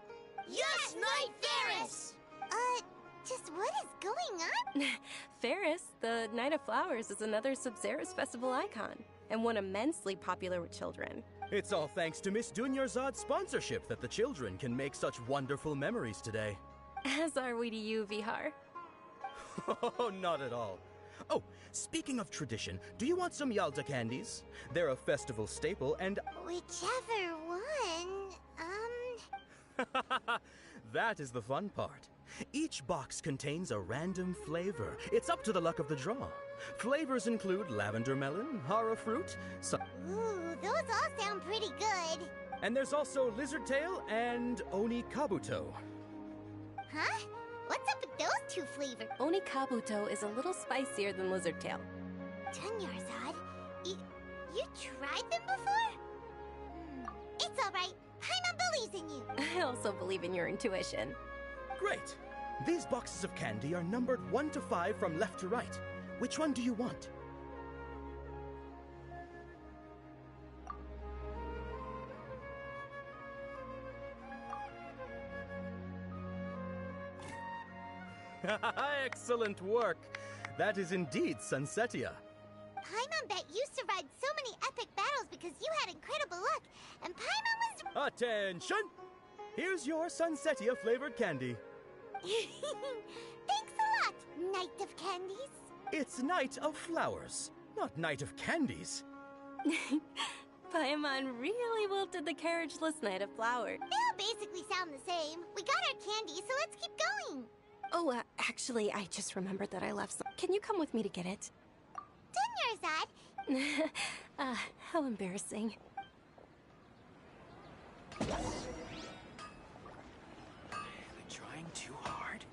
Yes, Knight Ferris! Just what is going on? Ferris, the Knight of Flowers, is another Sub-Zerus festival icon, and one immensely popular with children. It's all thanks to Miss Dunyarzad's sponsorship that the children can make such wonderful memories today. As are we to you, Vihar. Oh, not at all. Oh, speaking of tradition, do you want some Yalda candies? They're a festival staple and... Whichever one, That is the fun part. Each box contains a random flavor. It's up to the luck of the draw. Flavors include lavender melon, hara fruit, Ooh, those all sound pretty good. And there's also lizard tail and oni kabuto. Huh? What's up with those two flavors? Oni kabuto is a little spicier than lizard tail. Dunyarzad, you tried them before? It's alright. Paimon believes in you. I also believe in your intuition. Great! These boxes of candy are numbered 1 to 5 from left to right. Which one do you want? Excellent work! That is indeed Sunsetia. Paimon bet you survived so many epic battles because you had incredible luck, and Paimon was... Attention! Here's your Sunsetia flavored candy. Thanks a lot, Knight of Candies. It's Night of Flowers, not Night of Candies. Paimon really wilted the carriageless Knight of Flowers. They all basically sound the same. We got our candy, so let's keep going. Oh, actually, I just remembered that I left some. Can you come with me to get it? Dunyarzad. How embarrassing. Are they trying too hard?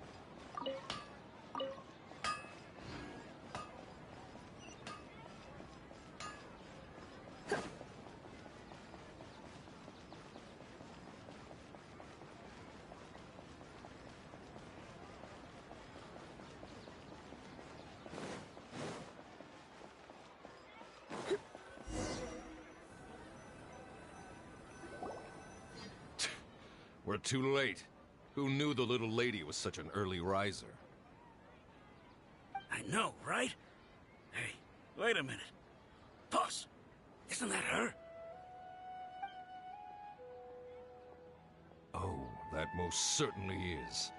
We're too late. Who knew the little lady was such an early riser? I know, right? Hey, wait a minute. Boss, isn't that her? Oh, that most certainly is.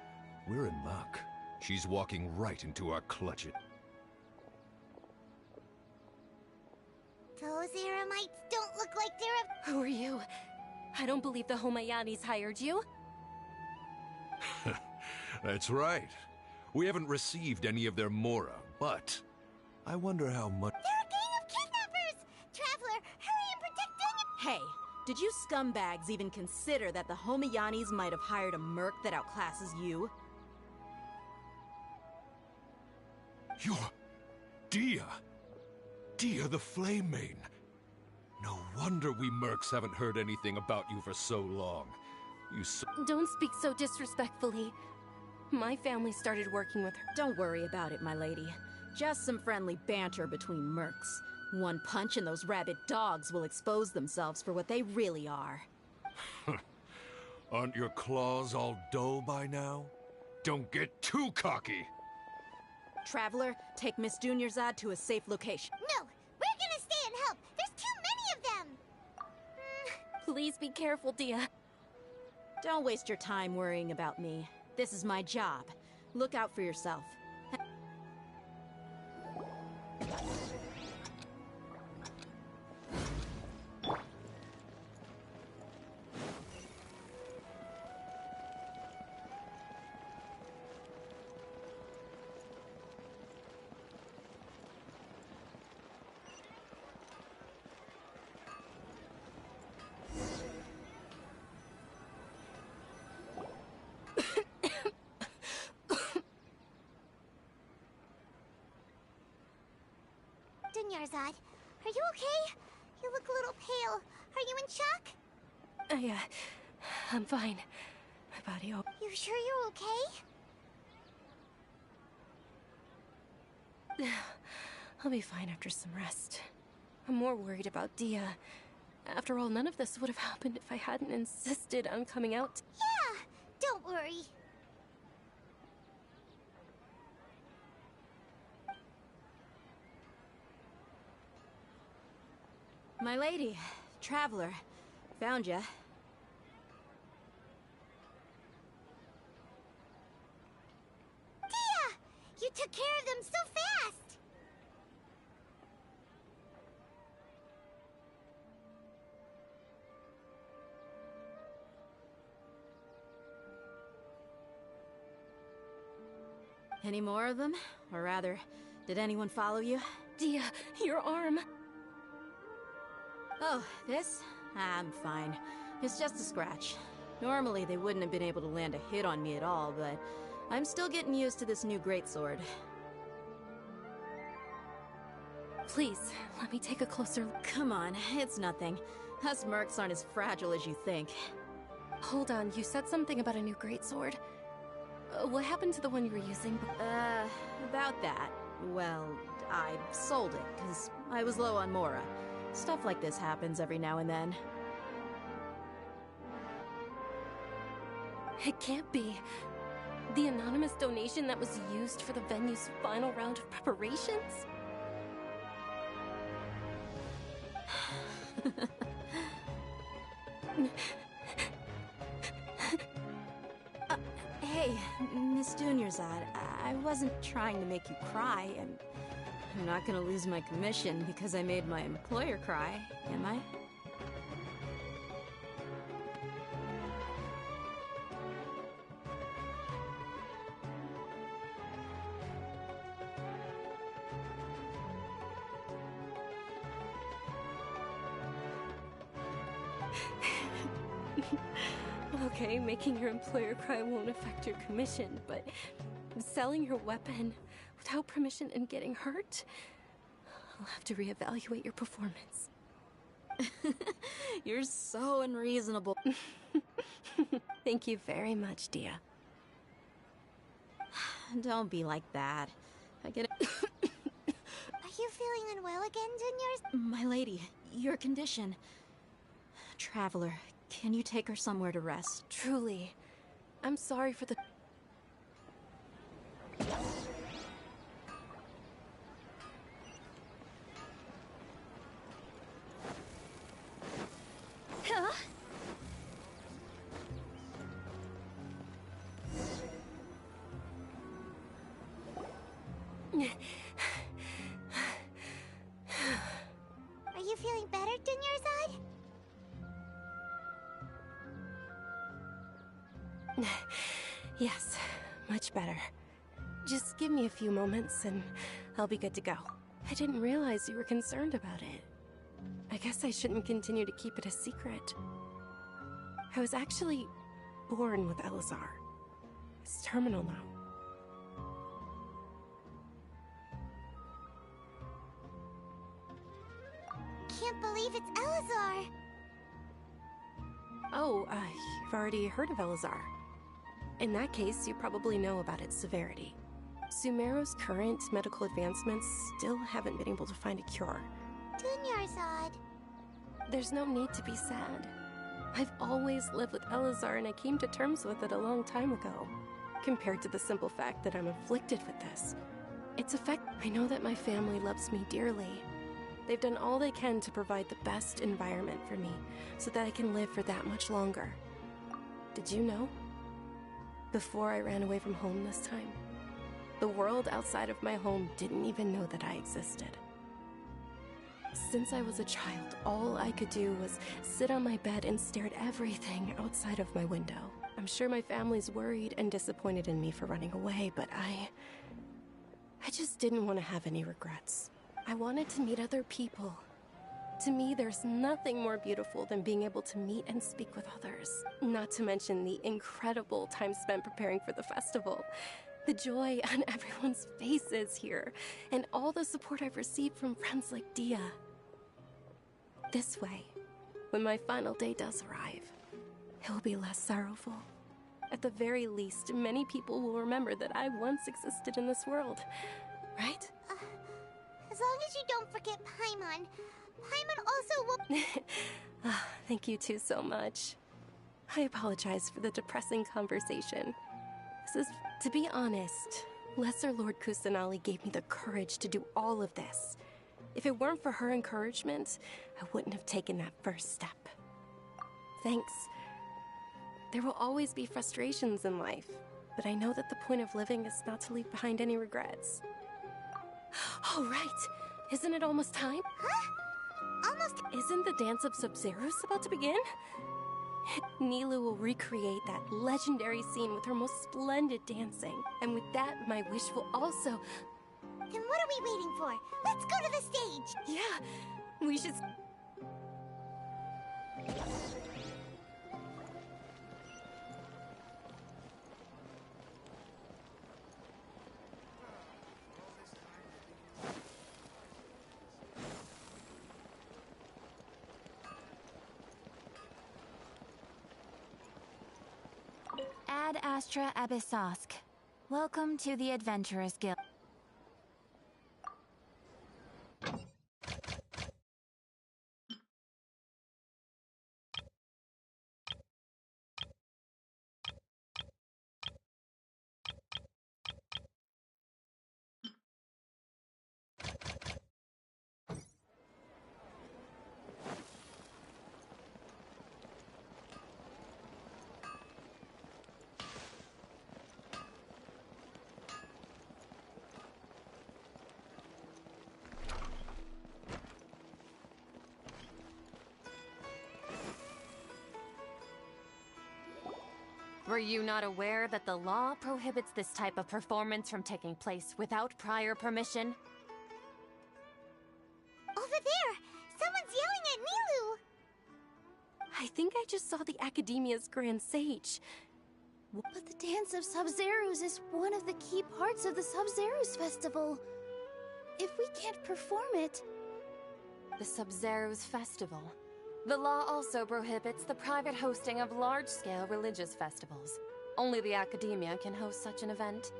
We're in luck. She's walking right into our clutches. Those Eremites don't look like they're Who are you? I don't believe the Homayanis hired you. That's right. We haven't received any of their mora, but I wonder how much... They're a gang of kidnappers! Traveler, hurry and protect Dunya... Hey, did you scumbags even consider that the Homayanis might have hired a merc that outclasses you? You're... Dia! Dia the Flame Mane! No wonder we mercs haven't heard anything about you for so long. You so... Don't speak so disrespectfully. My family started working with her. Don't worry about it, my lady. Just some friendly banter between mercs. One punch and those rabid dogs will expose themselves for what they really are. Aren't your claws all dull by now? Don't get too cocky! Traveler, take Miss Dunyarzad to a safe location. No! We're gonna stay and help! There's too many of them! Please be careful, Dia. Don't waste your time worrying about me. This is my job. Look out for yourself. Dunyarzad, are you okay? You look a little pale. Are you in shock? I'm fine. My body... You sure you're okay? I'll be fine after some rest. I'm more worried about Dia. After all, none of this would have happened if I hadn't insisted on coming out. Yeah, don't worry. My lady, Traveler, found ya. Dia! You took care of them so fast! Any more of them? Or rather, did anyone follow you? Dia, your arm! Oh, this? I'm fine. It's just a scratch. Normally, they wouldn't have been able to land a hit on me at all, but I'm still getting used to this new greatsword. Please, let me take a closer look. Come on, it's nothing. Us mercs aren't as fragile as you think. Hold on, you said something about a new greatsword. What happened to the one you were using? About that. Well, I sold it, because I was low on mora. Stuff like this happens every now and then. It can't be. The anonymous donation that was used for the venue's final round of preparations? Dunyarzad, I wasn't trying to make you cry, and I'm not gonna lose my commission because I made my employer cry, am I? Okay, making your employer cry won't affect your commission, but selling your weapon without permission and getting hurt? I'll have to reevaluate your performance. You're so unreasonable. Thank you very much, Dia. Don't be like that. I get it. Are you feeling unwell again, Dunyars? My lady, your condition. Traveler, can you take her somewhere to rest? Truly. I'm sorry for the... Huh? Are you feeling better, Dunyarzad? Yes, much better. Just give me a few moments and I'll be good to go. I didn't realize you were concerned about it. I guess I shouldn't continue to keep it a secret. I was actually born with Elazar. It's terminal now. Can't believe it's Elazar! Oh, you've already heard of Elazar. In that case, you probably know about its severity. Sumeru's current medical advancements still haven't been able to find a cure. Dunyarzad. There's no need to be sad. I've always lived with Elazar and I came to terms with it a long time ago. Compared to the simple fact that I'm afflicted with this. Its effect, I know that my family loves me dearly. They've done all they can to provide the best environment for me so that I can live for that much longer. Did you know? Before I ran away from home this time, the world outside of my home didn't even know that I existed. Since I was a child, all I could do was sit on my bed and stare at everything outside of my window. I'm sure my family's worried and disappointed in me for running away, but I just didn't want to have any regrets. I wanted to meet other people. To me, there's nothing more beautiful than being able to meet and speak with others. Not to mention the incredible time spent preparing for the festival. The joy on everyone's faces here, and all the support I've received from friends like Dia. This way, when my final day does arrive, it will be less sorrowful. At the very least, many people will remember that I once existed in this world, right? As long as you don't forget Paimon. Paimon also will... Thank you two so much. I apologize for the depressing conversation. To be honest, Lesser Lord Kusanali gave me the courage to do all of this. If it weren't for her encouragement, I wouldn't have taken that first step. Thanks. There will always be frustrations in life, but I know that the point of living is not to leave behind any regrets. All right, isn't it almost time? Huh? Almost. Isn't the dance of Sub-Zerus about to begin? Nilu will recreate that legendary scene with her most splendid dancing. And with that, my wish will also... Then what are we waiting for? Let's go to the stage! Yeah, we should... Ad Astra Abyssosk. Welcome to the Adventurers Guild. Were you not aware that the law prohibits this type of performance from taking place without prior permission? Over there! Someone's yelling at Nilu! I think I just saw the Academia's Grand Sage. But the Dance of Sub-Zerus is one of the key parts of the Sub-Zerus Festival. If we can't perform it... The Sub-Zerus Festival. The law also prohibits the private hosting of large-scale religious festivals. Only the Academia can host such an event.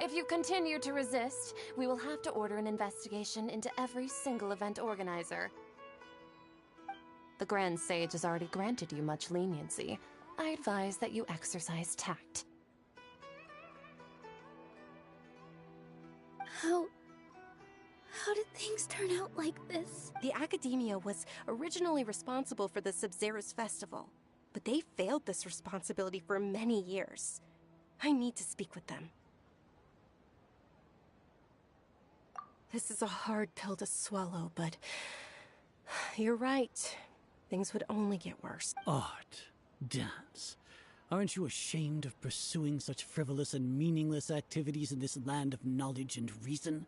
If you continue to resist, we will have to order an investigation into every single event organizer. The Grand Sage has already granted you much leniency. I advise that you exercise tact. How did things turn out like this? The Academia was originally responsible for the Sub-Zerus Festival, but they failed this responsibility for many years. I need to speak with them. This is a hard pill to swallow, but you're right. Things would only get worse. Art. Dance. Aren't you ashamed of pursuing such frivolous and meaningless activities in this land of knowledge and reason?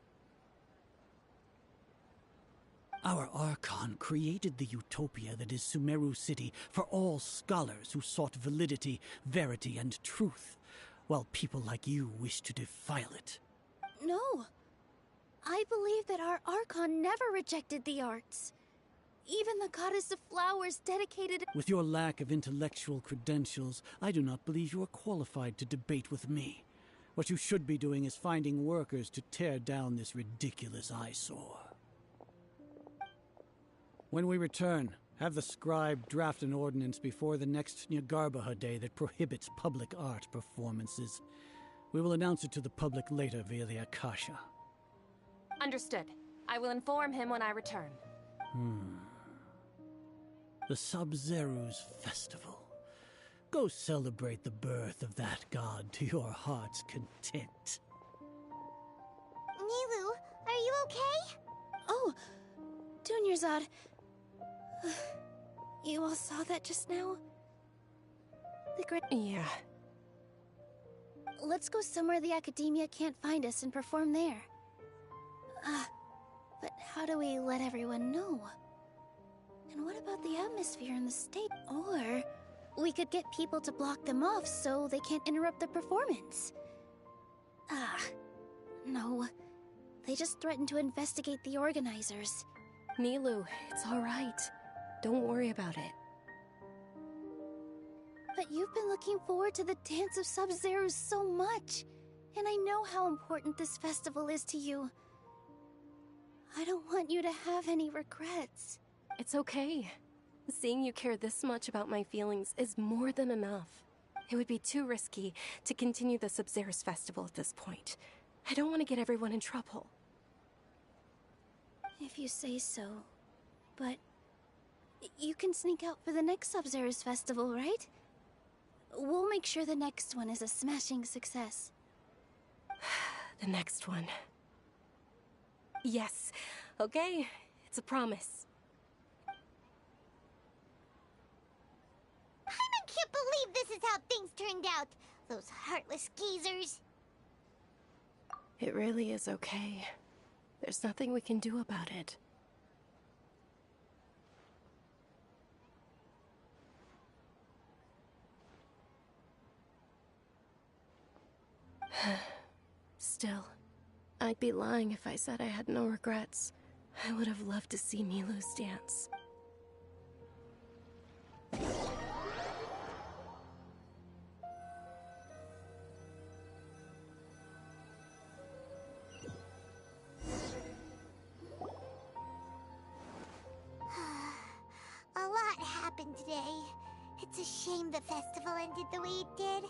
Our Archon created the utopia that is Sumeru City for all scholars who sought validity, verity, and truth, while people like you wish to defile it. No. I believe that our Archon never rejected the arts. Even the Goddess of Flowers dedicated... With your lack of intellectual credentials, I do not believe you are qualified to debate with me. What you should be doing is finding workers to tear down this ridiculous eyesore. When we return, have the scribe draft an ordinance before the next Nyagarbha Day that prohibits public art performances. We will announce it to the public later via the Akasha. Understood. I will inform him when I return. The Sub-Zerus Festival. Go celebrate the birth of that god to your heart's content. Nilu, are you okay? Oh, Dunyarzad. You all saw that just now? Yeah. Let's go somewhere the Academia can't find us and perform there. But how do we let everyone know? And what about the atmosphere in the state? Or we could get people to block them off so they can't interrupt the performance. No. They just threatened to investigate the organizers. Nilu, it's all right. Don't worry about it. But you've been looking forward to the Dance of Sub-Zerus so much. And I know how important this festival is to you. I don't want you to have any regrets. It's okay. Seeing you care this much about my feelings is more than enough. It would be too risky to continue the Sub-Zerus Festival at this point. I don't want to get everyone in trouble. If you say so. But you can sneak out for the next Sub-Zerus Festival, right? We'll make sure the next one is a smashing success. The next one. Yes. Okay. It's a promise. I can't believe this is how things turned out. Those heartless geezers. It really is okay. There's nothing we can do about it. Still, I'd be lying if I said I had no regrets. I would have loved to see Nilu's dance. A lot happened today. It's a shame the festival ended the way it did.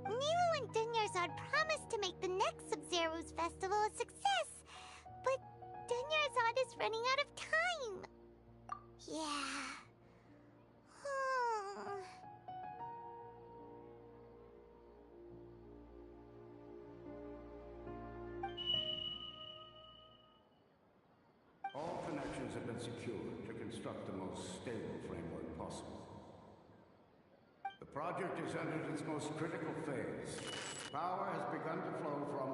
Nilu and Dunyarzad promised to make the next Sub-Zerus festival a success, but Dunyarzad is running out of time. Yeah. construct the most stable framework possible. The project is entered its most critical phase. Power has begun to flow from...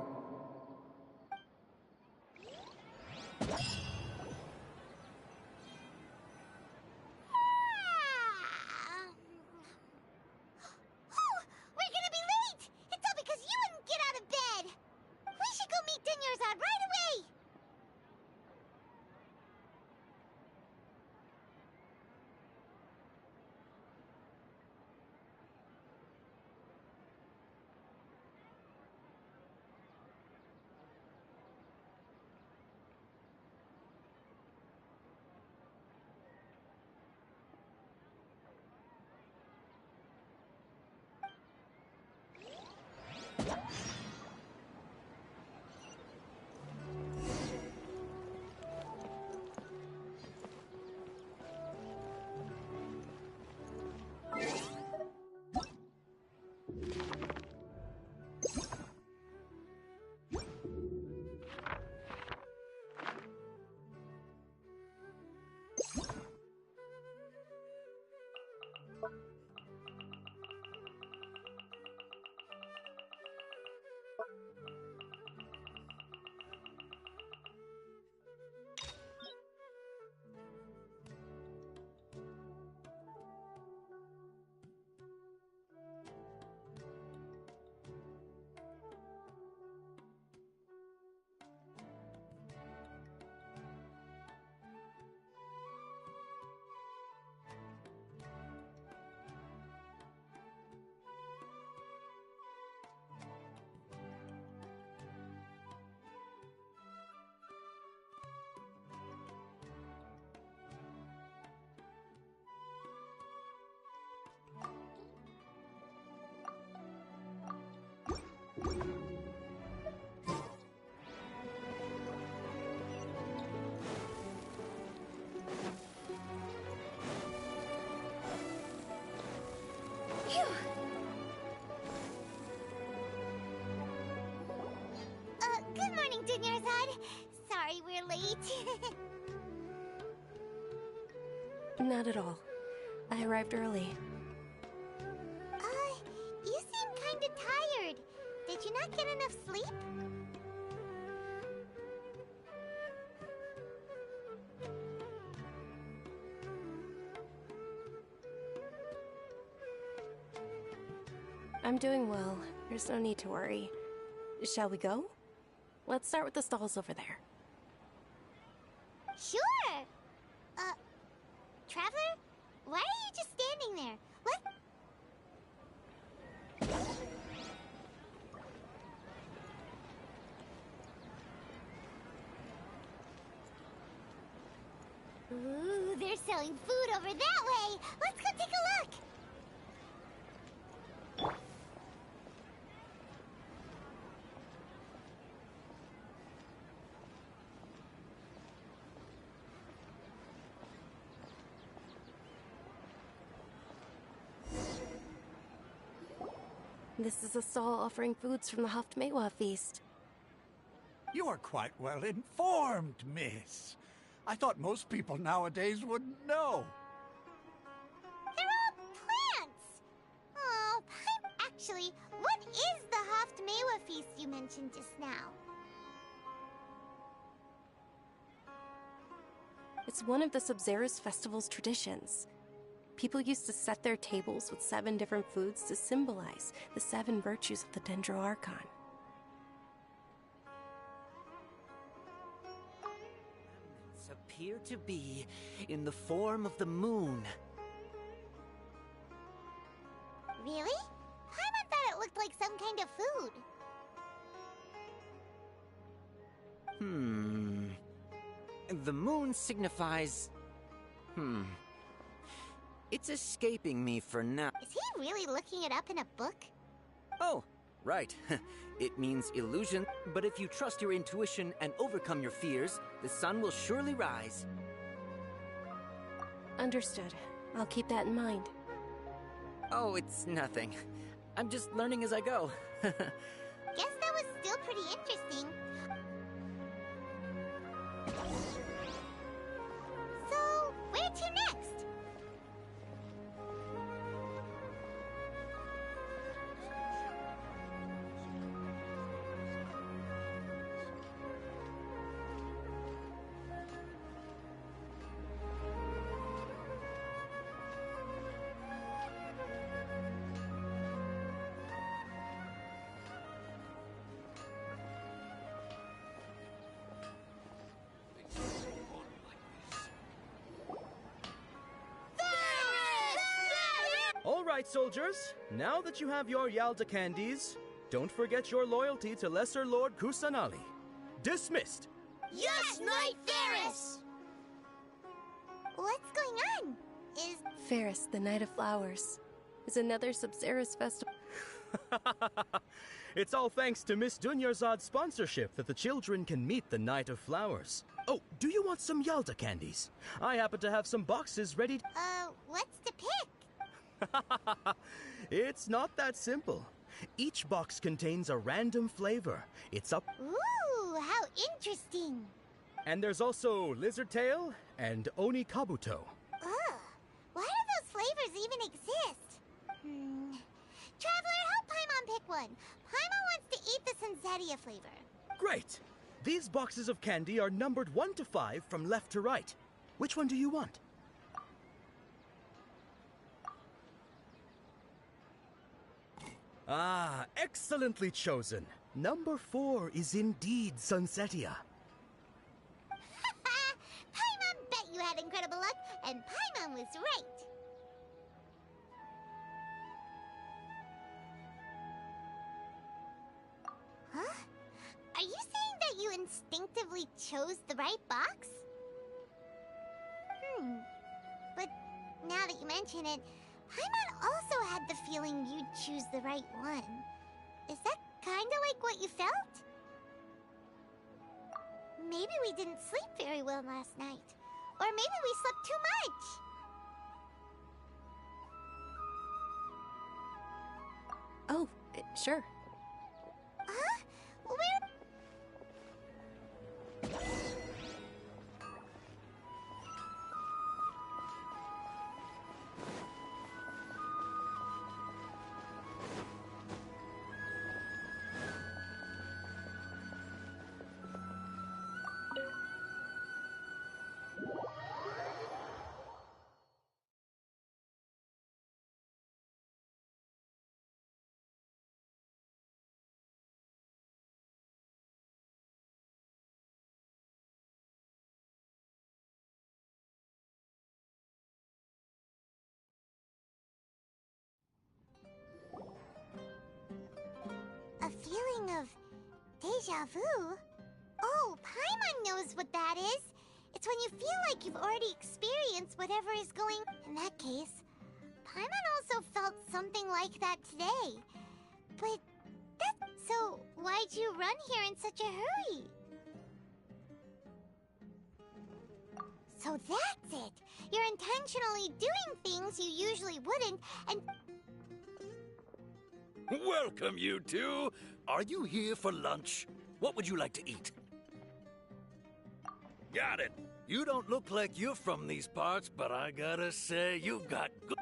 We're gonna be late! It's all because you wouldn't get out of bed! We should go meet Dinyarzad right away! Good morning, Dinyarzad. Sorry we're late. Not at all. I arrived early. You seem kinda tired. Did you not get enough sleep? I'm doing well. There's no need to worry. Shall we go? Let's start with the stalls over there. Sure! Traveler? Why are you just standing there? Ooh, they're selling food over that way! Let's go take a look! This is a stall offering foods from the Haftmewa feast. You are quite well informed, miss. I thought most people nowadays wouldn't know. They're all plants! Oh, actually, what is the Haftmewa feast you mentioned just now? It's one of the Sabzeruz festival's traditions. People used to set their tables with 7 different foods to symbolize the 7 virtues of the Dendro Archon. Appear to be in the form of the moon. Really? Paimon thought it looked like some kind of food. The moon signifies... It's escaping me for now. Is he really looking it up in a book? Oh, right. It means illusion, but if you trust your intuition and overcome your fears, the sun will surely rise. Understood. I'll keep that in mind. Oh, it's nothing. I'm just learning as I go. Guess that was still pretty interesting. So, where to right, soldiers. Now that you have your Yalda candies, don't forget your loyalty to Lesser Lord Kusanali. Dismissed. Yes, Knight Ferris! What's going on? Is... Ferris, the Night of Flowers, is another Sub-Zerus festival. It's all thanks to Miss Dunyarzad's sponsorship that the children can meet the Night of Flowers. Oh, do you want some Yalda candies? I happen to have some boxes ready. What's to pick? It's not that simple. Each box contains a random flavor. It's up. Ooh, how interesting. And there's also Lizard Tail and Oni Kabuto. Ugh, why do those flavors even exist? Traveler, help Paimon pick one. Paimon wants to eat the Sensetia flavor. Great! These boxes of candy are numbered 1 to 5 from left to right. Which one do you want? Ah, excellently chosen. Number 4 is indeed Sunsetia. Paimon bet you had incredible luck, and Paimon was right. Huh? Are you saying that you instinctively chose the right box? But now that you mention it, Paimon also had the feeling you'd choose the right one. Is that kinda like what you felt? Maybe we didn't sleep very well last night. Or maybe we slept too much. Oh, sure. Huh? Where... A feeling of deja vu? Oh, Paimon knows what that is. It's when you feel like you've already experienced whatever is going... In that case, Paimon also felt something like that today. But that... So, why'd you run here in such a hurry? So that's it. You're intentionally doing things you usually wouldn't, and... Welcome, you two. Are you here for lunch? What would you like to eat? Got it. You don't look like you're from these parts, but I gotta say, you've got good...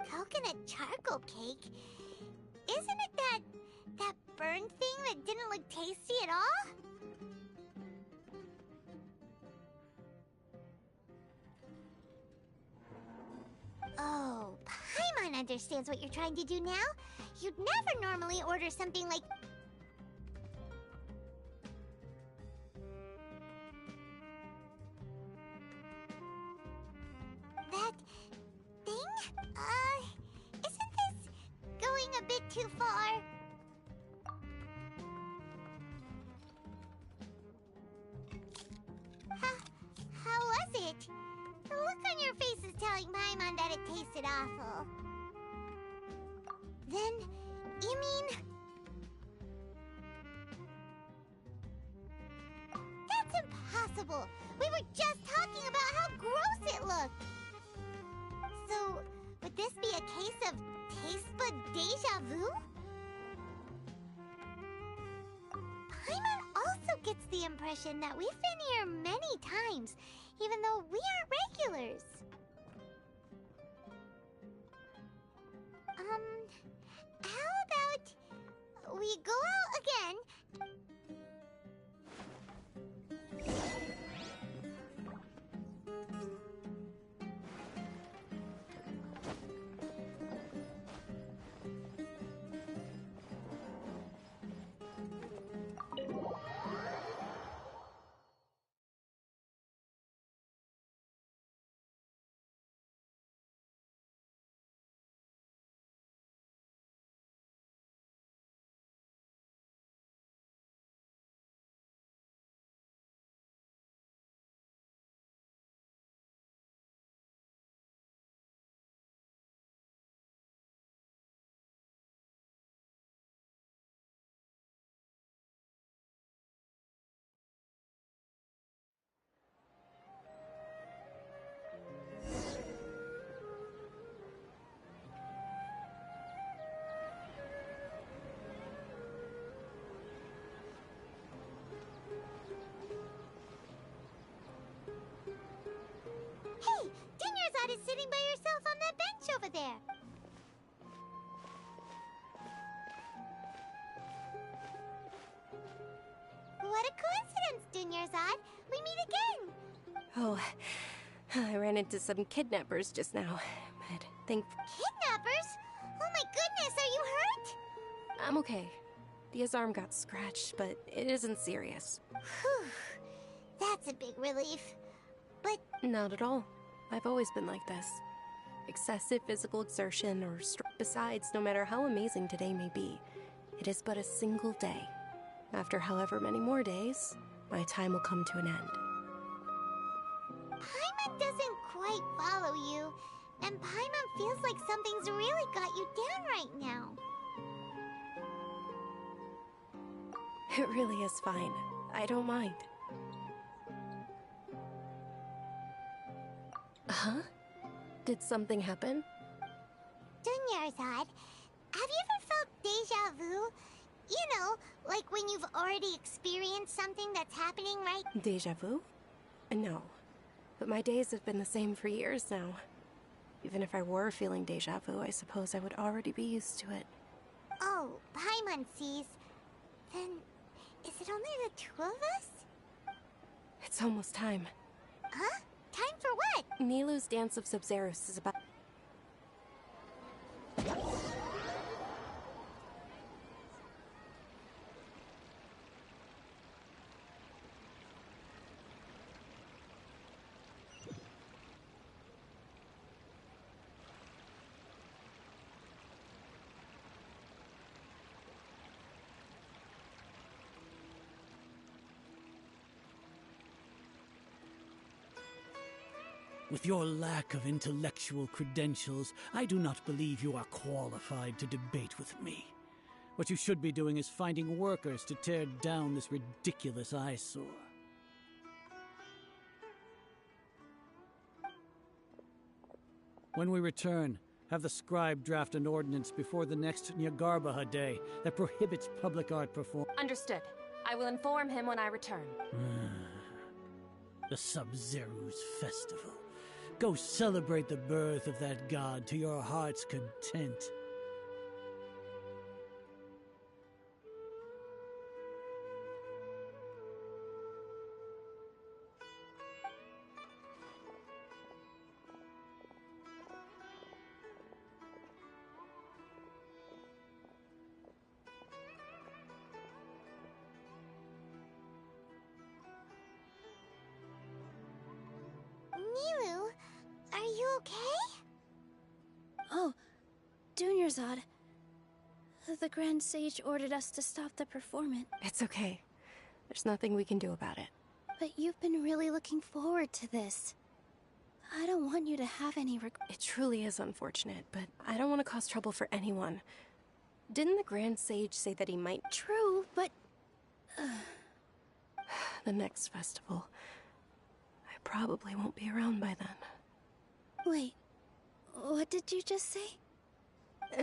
Coconut charcoal cake? Isn't it that burned thing that didn't look tasty at all? Oh, Paimon understands what you're trying to do now. You'd never normally order something like... that thing? Isn't this going a bit too far? How was it? The look on your face is telling Paimon that it tasted awful. Then, you mean... That's impossible! We were just talking about how gross it looked! So, would this be a case of taste bud deja vu? Paimon also gets the impression that we've been here many times, even though we aren't regulars. How about we go out again Dunyarzad. We meet again. Oh, I ran into some kidnappers just now, but Kidnappers? Oh my goodness, are you hurt? I'm okay. Dia's arm got scratched, but it isn't serious. Whew. That's a big relief. But... Not at all. I've always been like this. Excessive physical exertion or besides, no matter how amazing today may be, it is but a single day. After however many more days, my time will come to an end. Paimon doesn't quite follow you, and Paimon feels like something's really got you down right now. It really is fine. I don't mind. Huh? Did something happen? Dunyarzad, have you ever felt deja vu? You know, like when you've already experienced something that's happening right... Deja vu? No. But my days have been the same for years now. Even if I were feeling deja vu, I suppose I would already be used to it. Oh, Paimon sees. Then, is it only the two of us? It's almost time. Huh? Time for what? Nilou's Dance of Sub-Zerus is about... With your lack of intellectual credentials, I do not believe you are qualified to debate with me. What you should be doing is finding workers to tear down this ridiculous eyesore. When we return, have the scribe draft an ordinance before the next Nyagarbaha Day that prohibits public art performance. Understood. I will inform him when I return. The Sub-Zerus Festival. Go celebrate the birth of that god to your heart's content. Nilou, are you okay? Oh, Dunyarzad. The Grand Sage ordered us to stop the performance. It's okay. There's nothing we can do about it. But you've been really looking forward to this. I don't want you to have any regret. It truly is unfortunate, but I don't want to cause trouble for anyone. Didn't the Grand Sage say that he might... True, but... The next festival. I probably won't be around by then. Wait, what did you just say?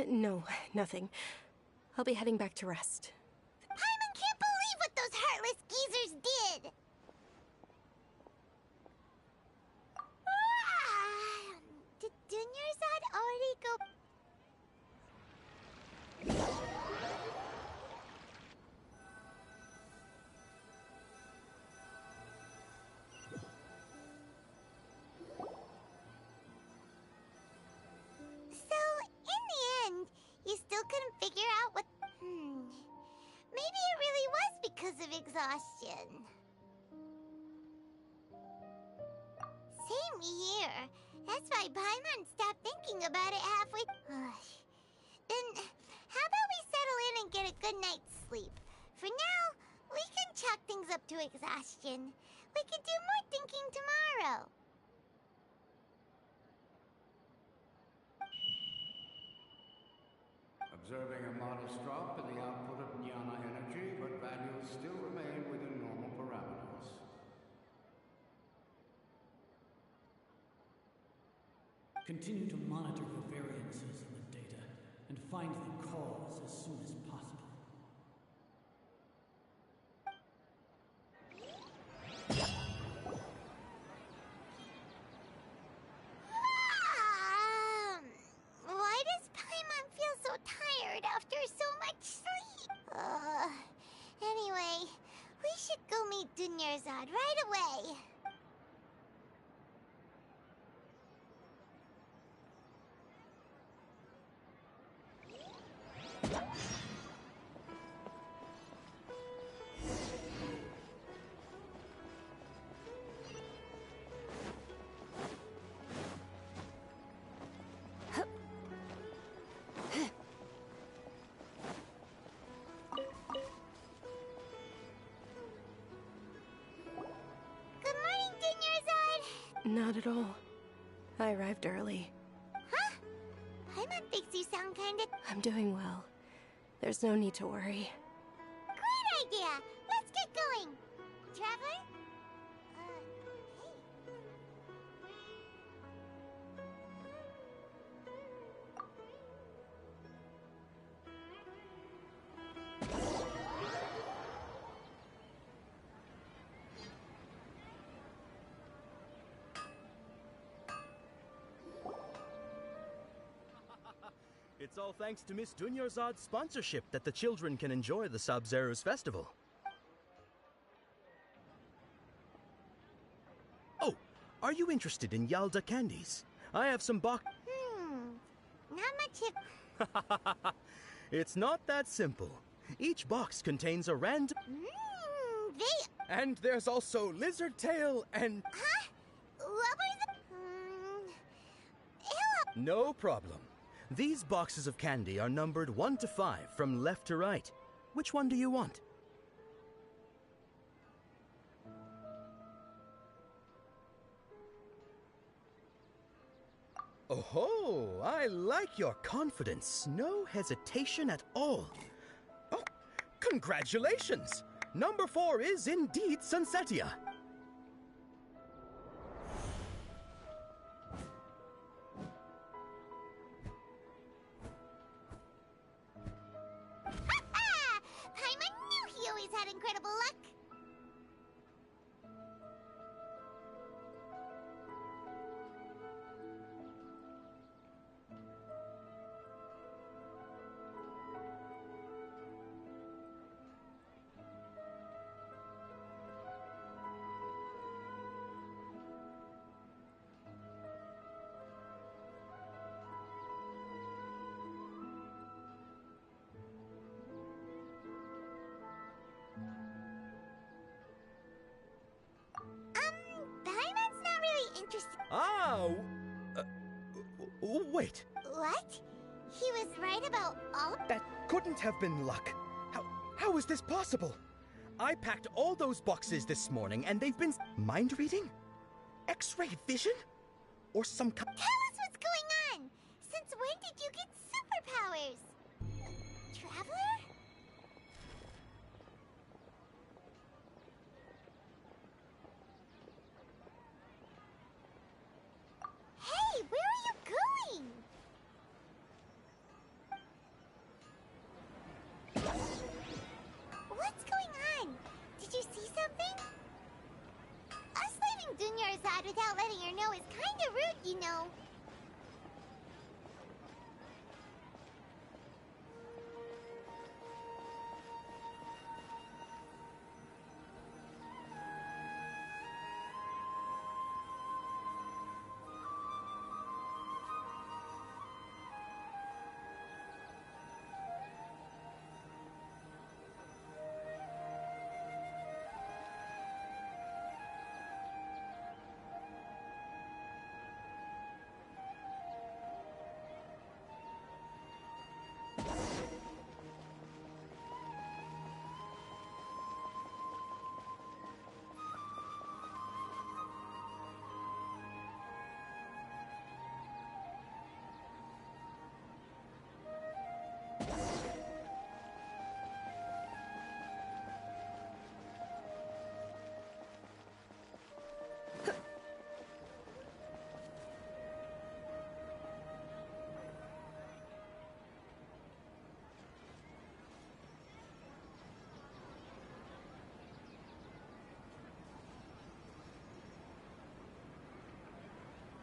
No, nothing. I'll be heading back to rest. Paimon can't believe what those heartless geezers did! Did Dunyarzad already go... So, in the end, you still couldn't figure out what... Maybe it really was because of exhaustion. Same here. That's why Paimon stopped thinking about it halfway... Then, how about we settle in and get a good night's sleep? For now, we can chalk things up to exhaustion. We can do more thinking tomorrow. Observing a modest drop in the output of jnana energy, but values still remain within normal parameters. Continue to monitor for variances in the data and find the cause as soon as possible. Why does Paimon feel so tired after so much sleep? Anyway, we should go meet Dunyarzad. Dunyarzad right away. Not at all. I arrived early. Huh? Paimon thinks you sound kinda... I'm doing well. There's no need to worry. Great idea! Let's get going! Traveler? It's all thanks to Miss Dunyarzad's sponsorship that the children can enjoy the Sub-Zero's festival. Oh, are you interested in Yalda candies? I have some Not much if... It's not that simple. Each box contains a random... And there's also lizard tail and... Huh? What was it? No problem. These boxes of candy are numbered 1 to 5 from left to right. Which one do you want? Oh, I like your confidence. No hesitation at all. Oh, congratulations! Number 4 is indeed Sunsetia. Paimon knew he always had incredible luck. Paimon's not really interested. Wait. What? He was right about all... That couldn't have been luck. How is this possible? I packed all those boxes this morning and they've been... Mind reading? X-ray vision? Or some kind... Tell us what's going on! Since when did you get superpowers? Traveler? Hey, where are you going? What's going on? Did you see something? Us leaving Dunyarzad without letting her know is kinda rude, you know.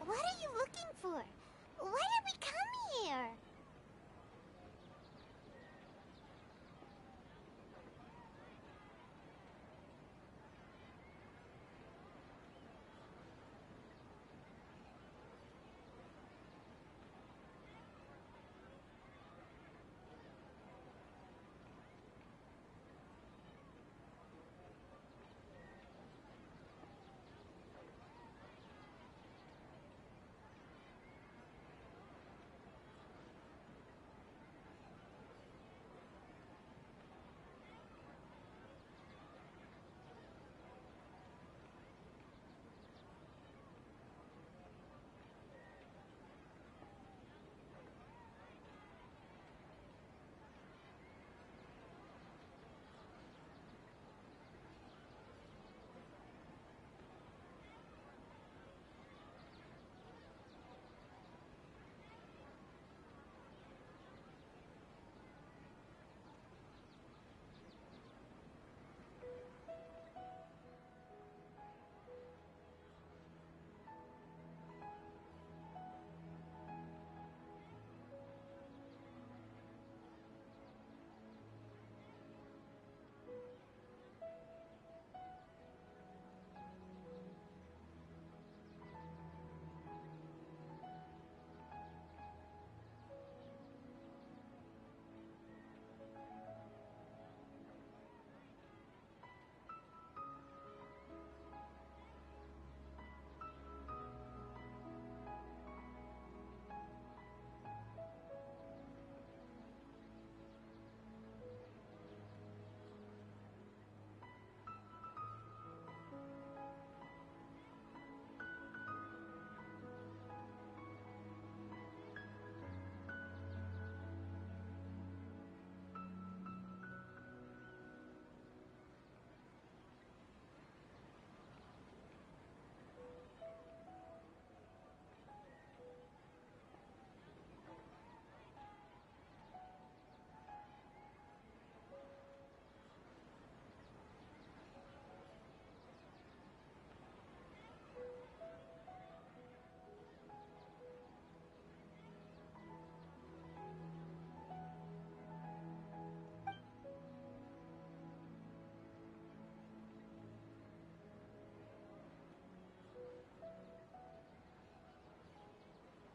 What are you looking for? Why did we come here?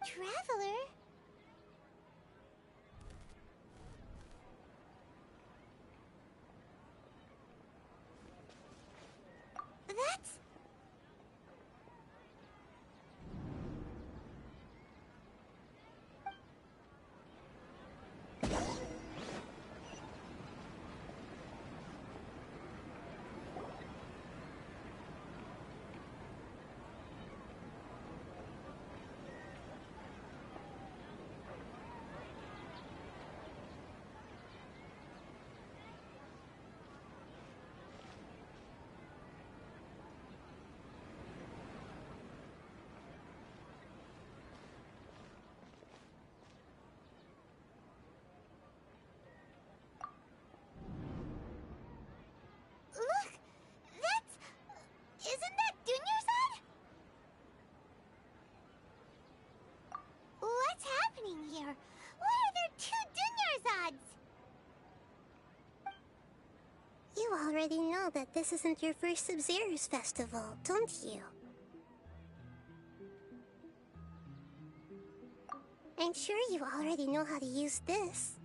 traveler. That's... Look! That's... Isn't that Dunyarzad? What's happening here? Why are there two Dunyarzads? You already know that this isn't your first Sub-Zero's festival, don't you? I'm sure you already know how to use this.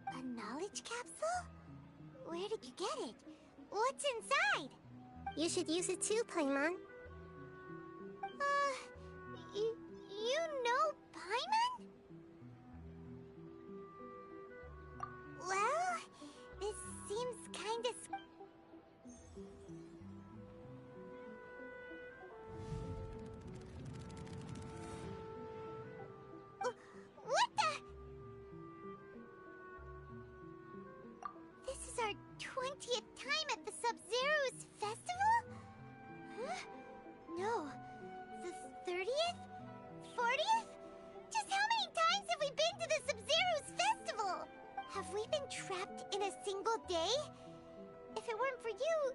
A knowledge capsule? Where did you get it? What's inside? You should use it too, Paimon. You know Paimon? Well, this seems kinda... What the... This is our 20th time at the Sub-Zero's festival? Huh? No. The 30th? 40th? Just how many times have we been to the Sub-Zero's festival? Have we been trapped in a single day? If it weren't for you,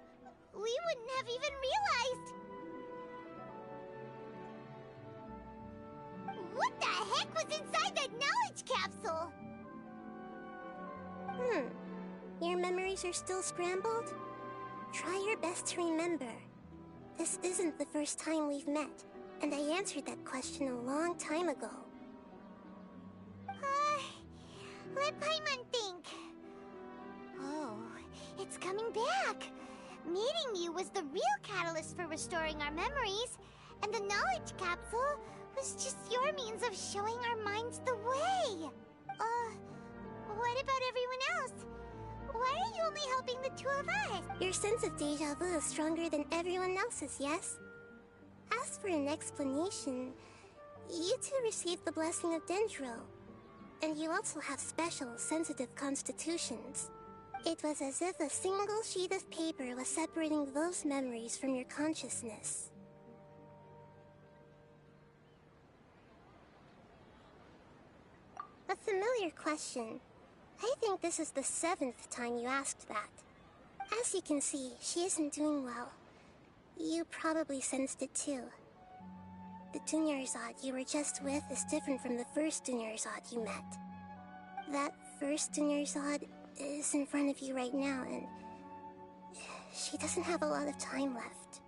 we wouldn't have even realized. What the heck was inside that knowledge capsule? Your memories are still scrambled? Try your best to remember. This isn't the first time we've met, and I answered that question a long time ago. Let Paimon think. Oh, it's coming back. Meeting you was the real catalyst for restoring our memories, and the knowledge capsule was just your means of showing our minds the way. What about everyone else? Why are you only helping the two of us? Your sense of deja vu is stronger than everyone else's, yes? As for an explanation, you two received the blessing of Dendro, and you also have special, sensitive constitutions. It was as if a single sheet of paper was separating those memories from your consciousness. A familiar question. I think this is the 7th time you asked that. As you can see, she isn't doing well. You probably sensed it too. The Dunyarzad you were just with is different from the first Dunyarzad you met. That first Dunyarzad is in front of you right now, and she doesn't have a lot of time left.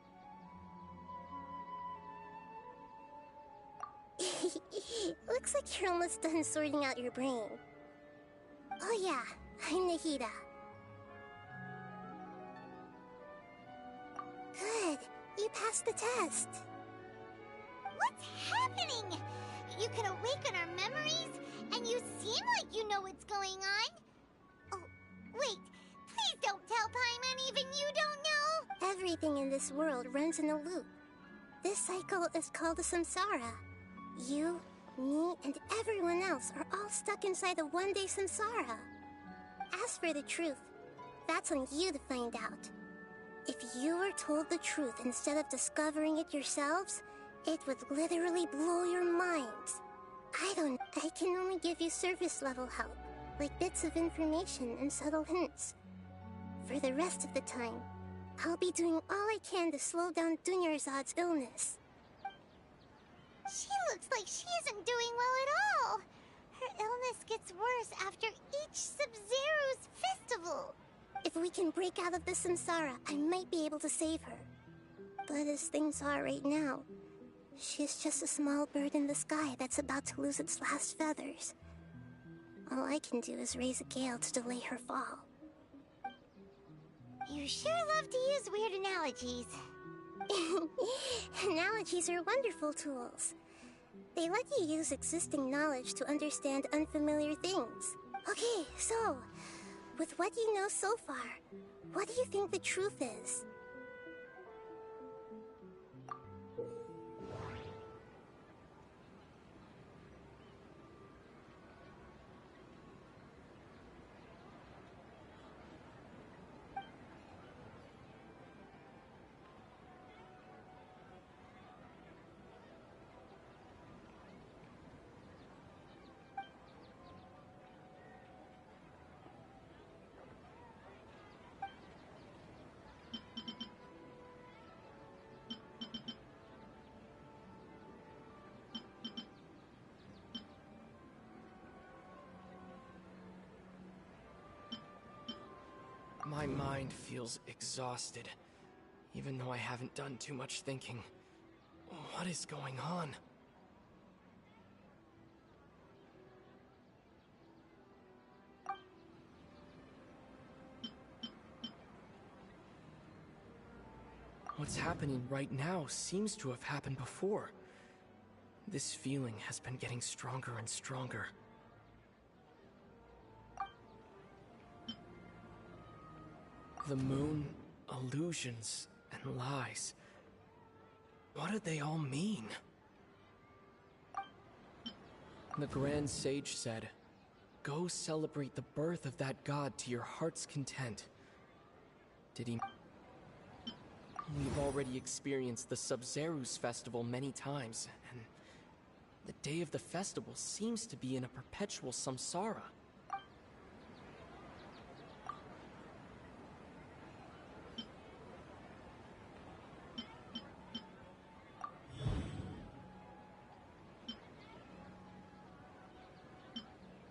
Looks like you're almost done sorting out your brain. Oh yeah, I'm Nahida. Good, you passed the test. What's happening? You can awaken our memories, and you seem like you know what's going on. Oh, wait, please don't tell Paimon even you don't know. Everything in this world runs in a loop. This cycle is called a samsara. You, me, and everyone else are all stuck inside a one-day samsara. As for the truth, that's on you to find out. If you were told the truth instead of discovering it yourselves, it would literally blow your minds. I can only give you surface-level help, like bits of information and subtle hints. For the rest of the time, I'll be doing all I can to slow down Dunyarzad's illness. She looks like she isn't doing well at all. Her illness gets worse after each Sub-Zero's festival. If we can break out of the samsara, I might be able to save her. But as things are right now, She's just a small bird in the sky that's about to lose its last feathers. All I can do is raise a gale to delay her fall. You sure love to use weird analogies. Analogies are wonderful tools. They let you use existing knowledge to understand unfamiliar things. Okay, so, with what you know so far, what do you think the truth is? My mind feels exhausted, even though I haven't done too much thinking. What is going on? What's happening right now seems to have happened before. This feeling has been getting stronger and stronger. The moon, illusions, and lies. What did they all mean? The Grand Sage said, "Go celebrate the birth of that god to your heart's content." Did he... We've already experienced the Sub-Zeru's festival many times, and the day of the festival seems to be in a perpetual samsara.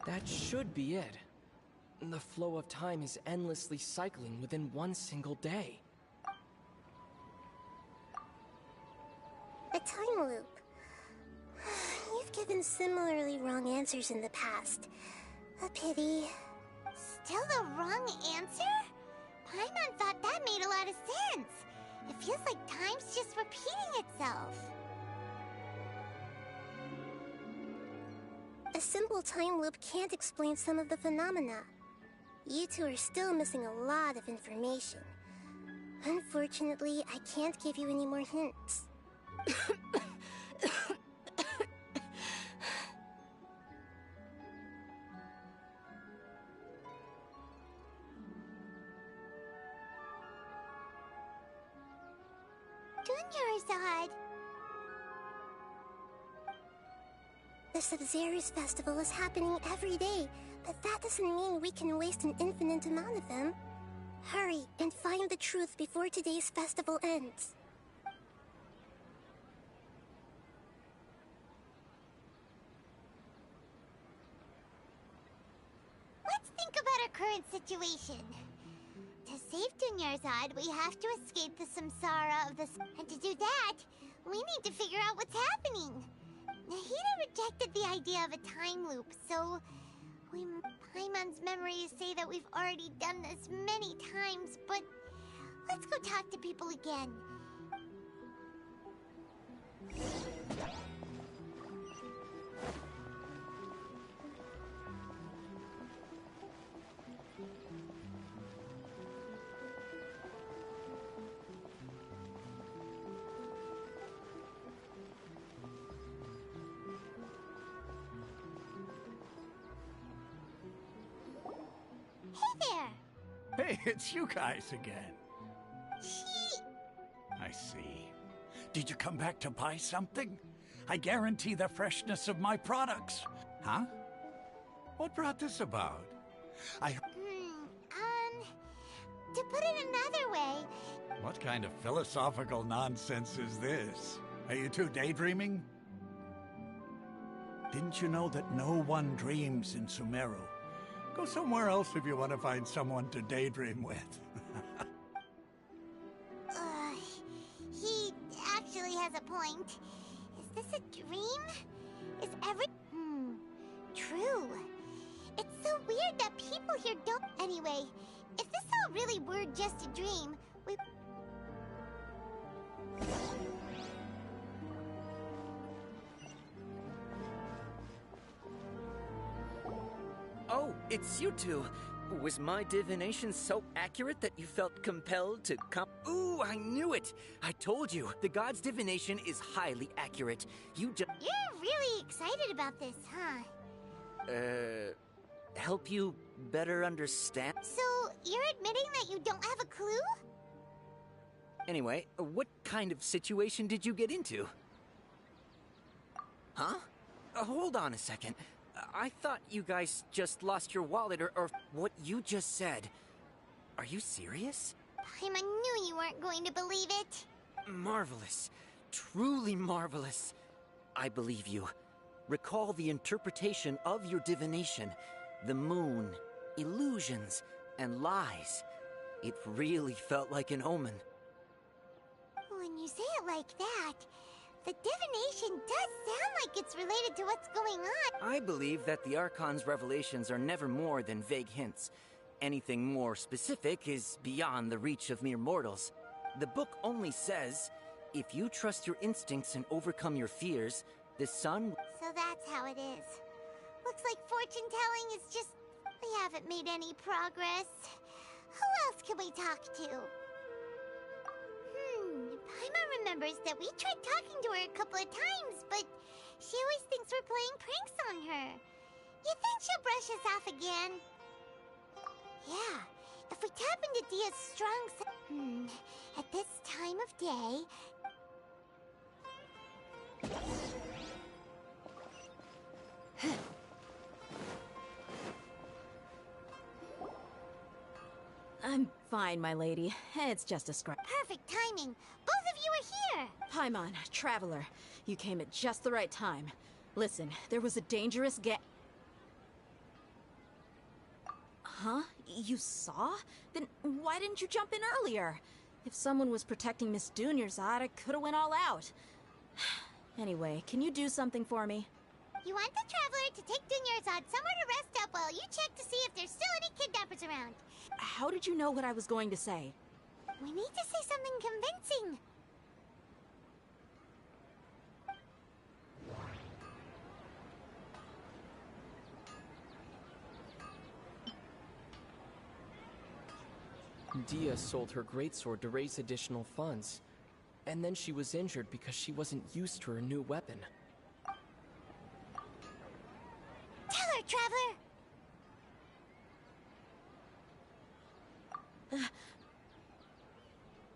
That should be it. The flow of time is endlessly cycling within one single day. A time loop. You've given similarly wrong answers in the past. A pity. Still the wrong answer? Paimon thought that made a lot of sense. It feels like time's just repeating itself. A simple time loop can't explain some of the phenomena. You two are still missing a lot of information. Unfortunately, I can't give you any more hints. Dunyarzad. The Sub-Zeru's festival is happening every day, but that doesn't mean we can waste an infinite amount of them. Hurry and find the truth before today's festival ends. Let's think about our current situation. To save Dunyarzad, we have to escape the samsara of the... And to do that, we need to figure out what's happening. Nahida rejected the idea of a time loop, so... Paimon's memories say that we've already done this many times, but... Let's go talk to people again. Hey, it's you guys again. I see. Did you come back to buy something? I guarantee the freshness of my products. Huh? What brought this about? To put it another way... What kind of philosophical nonsense is this? Are you two daydreaming? Didn't you know that no one dreams in Sumeru? Go somewhere else if you want to find someone to daydream with. He actually has a point. this a dream? Is true. It's so weird that people here don't. Anyway, if this all really were just a dream, we. Oh, it's you two. Was my divination so accurate that you felt compelled to come? Ooh, I knew it! I told you, the god's divination is highly accurate. You just... You're really excited about this, huh? Help you better understand? So, you're admitting that you don't have a clue? Anyway, what kind of situation did you get into? Huh? Hold on a second. I thought you guys just lost your wallet or what you just said. Are you serious? Paimon knew you weren't going to believe it. Marvelous. Truly marvelous. I believe you. Recall the interpretation of your divination. The moon, illusions, and lies. It really felt like an omen. When you say it like that, the divination does sound like it's related to what's going on. I believe that the Archon's revelations are never more than vague hints. Anything more specific is beyond the reach of mere mortals. The book only says, if you trust your instincts and overcome your fears, the sun... So that's how it is. Looks like fortune-telling is just... We haven't made any progress. Who else can we talk to? Paimon remembers that we tried talking to her a couple of times, but she always thinks we're playing pranks on her. You think she'll brush us off again? Yeah, if we tap into Dia's strong at this time of day... I'm fine, my lady. It's just a scratch. Perfect timing. Both of you are here. Paimon, Traveler, you came at just the right time. Listen, there was a dangerous Huh? You saw? Then why didn't you jump in earlier? If someone was protecting Miss Dunyarzad, I could have went all out. Anyway, can you do something for me? You want the Traveler to take Dunyarzad somewhere to rest up while you check to see if there's still any kidnappers around. How did you know what I was going to say? We need to say something convincing. Dia sold her greatsword to raise additional funds. And then she was injured because she wasn't used to her new weapon. Tell her, Traveler!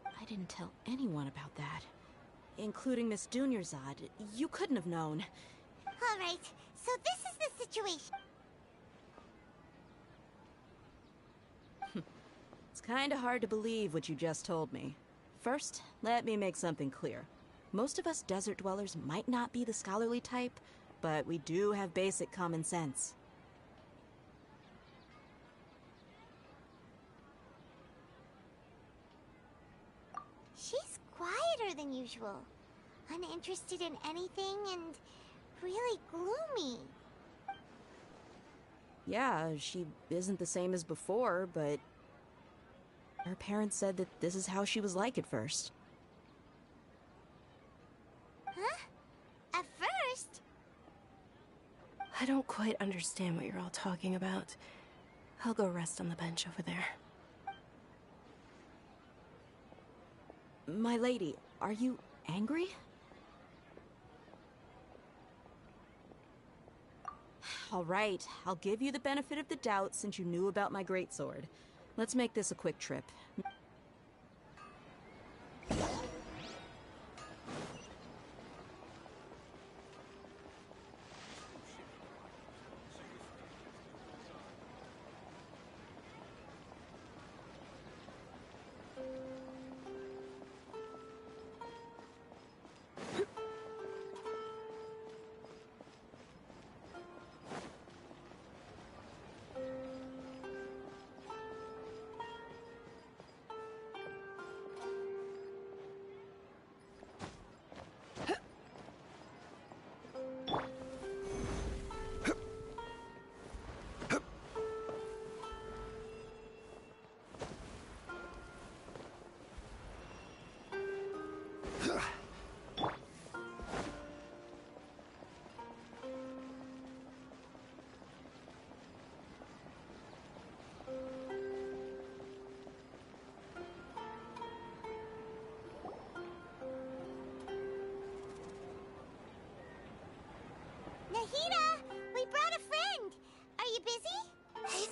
I didn't tell anyone about that. Including Miss Dunyarzad. You couldn't have known. Alright, so this is the situation. It's kinda hard to believe what you just told me. First, let me make something clear. Most of us desert dwellers might not be the scholarly type, but we do have basic common sense. She's quieter than usual. Uninterested in anything and really gloomy. Yeah, she isn't the same as before, but her parents said that this is how she was like at first. Huh? At first? I don't quite understand what you're all talking about. I'll go rest on the bench over there. My lady, are you angry? All right, I'll give you the benefit of the doubt since you knew about my greatsword. Let's make this a quick trip.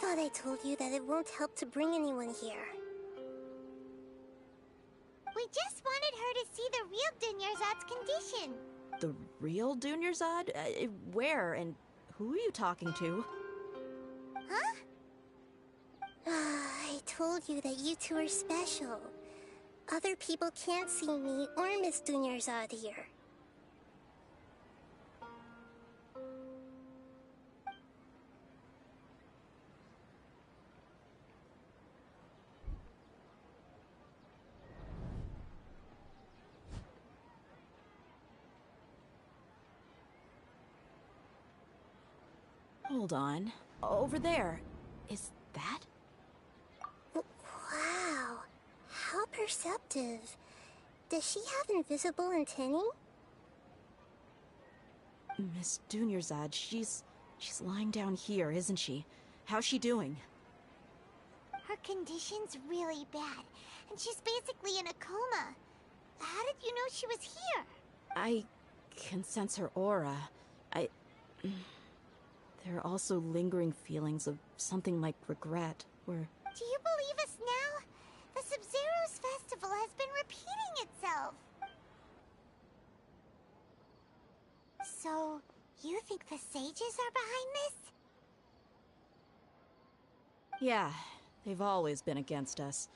thought I told you that it won't help to bring anyone here. We just wanted her to see the real Dunyarzad's condition. The real Dunyarzad? Where and who are you talking to? Huh? I told you that you two are special. Other people can't see me or Miss Dunyarzad here. Hold on. Over there. Is that? Wow. How perceptive. Does she have invisible antennae? Miss Dunyarzad, she's lying down here, isn't she? How's she doing? Her condition's really bad, and she's basically in a coma. How did you know she was here? I can sense her aura. There are also lingering feelings of something like regret, or... Do you believe us now? The Sub-Zero's festival has been repeating itself. So, you think the sages are behind this? Yeah, they've always been against us.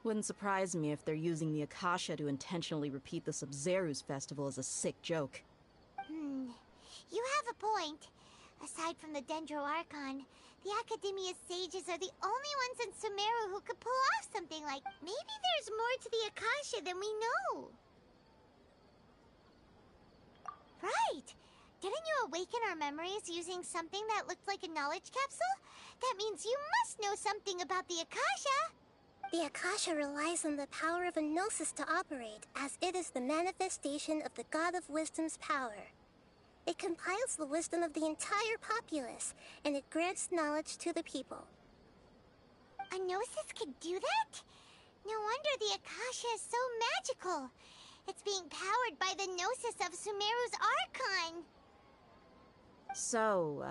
Wouldn't surprise me if they're using the Akasha to intentionally repeat the Sub-Zero's festival as a sick joke. You have a point. Aside from the Dendro Archon, the Academia's sages are the only ones in Sumeru who could pull off something like... Maybe there's more to the Akasha than we know. Right! Didn't you awaken our memories using something that looked like a knowledge capsule? That means you must know something about the Akasha! The Akasha relies on the power of a gnosis to operate, as it is the manifestation of the God of Wisdom's power. It compiles the wisdom of the entire populace, and it grants knowledge to the people. A gnosis could do that? No wonder the Akasha is so magical. It's being powered by the gnosis of Sumeru's Archon. So,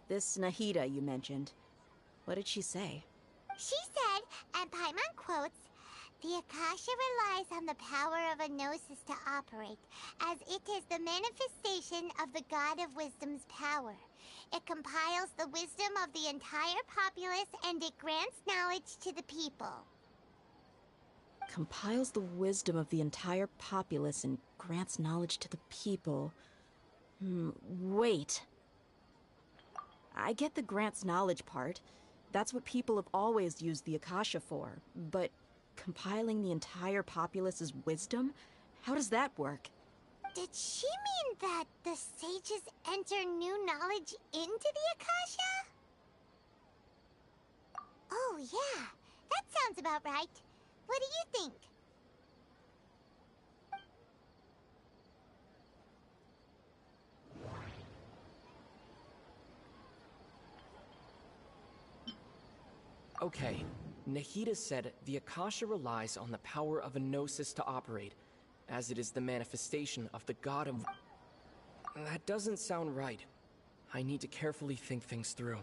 this Nahida you mentioned, what did she say? She said, and Paimon quotes, "The Akasha relies on the power of a gnosis to operate, as it is the manifestation of the God of Wisdom's power. It compiles the wisdom of the entire populace, and it grants knowledge to the people." Compiles the wisdom of the entire populace and grants knowledge to the people. Wait. I get the grants knowledge part. That's what people have always used the Akasha for. But compiling the entire populace's wisdom? How does that work? Did she mean that the sages enter new knowledge into the Akasha? Oh yeah, that sounds about right. What do you think? Okay, Nahida said the Akasha relies on the power of a gnosis to operate, as it is the manifestation of the God of... That doesn't sound right. I need to carefully think things through.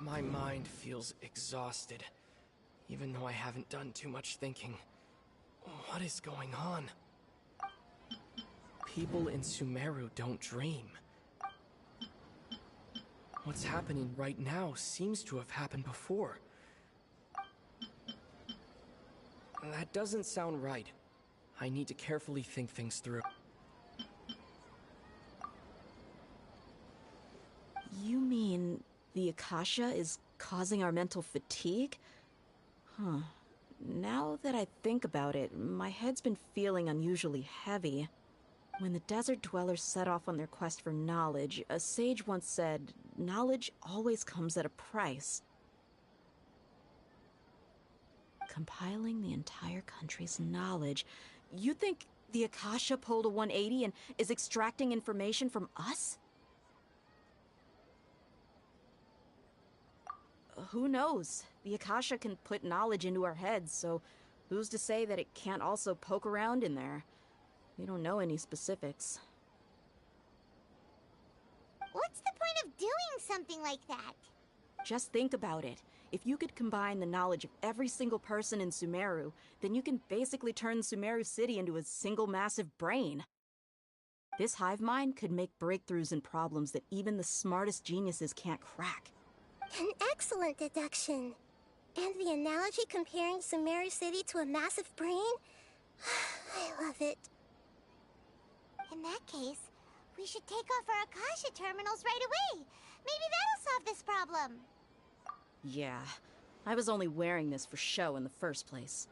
My mind feels exhausted, even though I haven't done too much thinking. What is going on? People in Sumeru don't dream. What's happening right now seems to have happened before. That doesn't sound right. I need to carefully think things through. You mean the Akasha is causing our mental fatigue? Huh. Now that I think about it, my head's been feeling unusually heavy. When the desert dwellers set off on their quest for knowledge, a sage once said, "Knowledge always comes at a price." Compiling the entire country's knowledge. You think the Akasha pulled a 180 and is extracting information from us? Who knows? The Akasha can put knowledge into our heads, so who's to say that it can't also poke around in there? We don't know any specifics. What's the point of doing something like that? Just think about it. If you could combine the knowledge of every single person in Sumeru, then you can basically turn Sumeru City into a single massive brain. This hive mind could make breakthroughs in problems that even the smartest geniuses can't crack. An excellent deduction. And the analogy comparing Sumeru City to a massive brain? I love it. In that case, we should take off our Akasha terminals right away. Maybe that'll solve this problem. Yeah, I was only wearing this for show in the first place.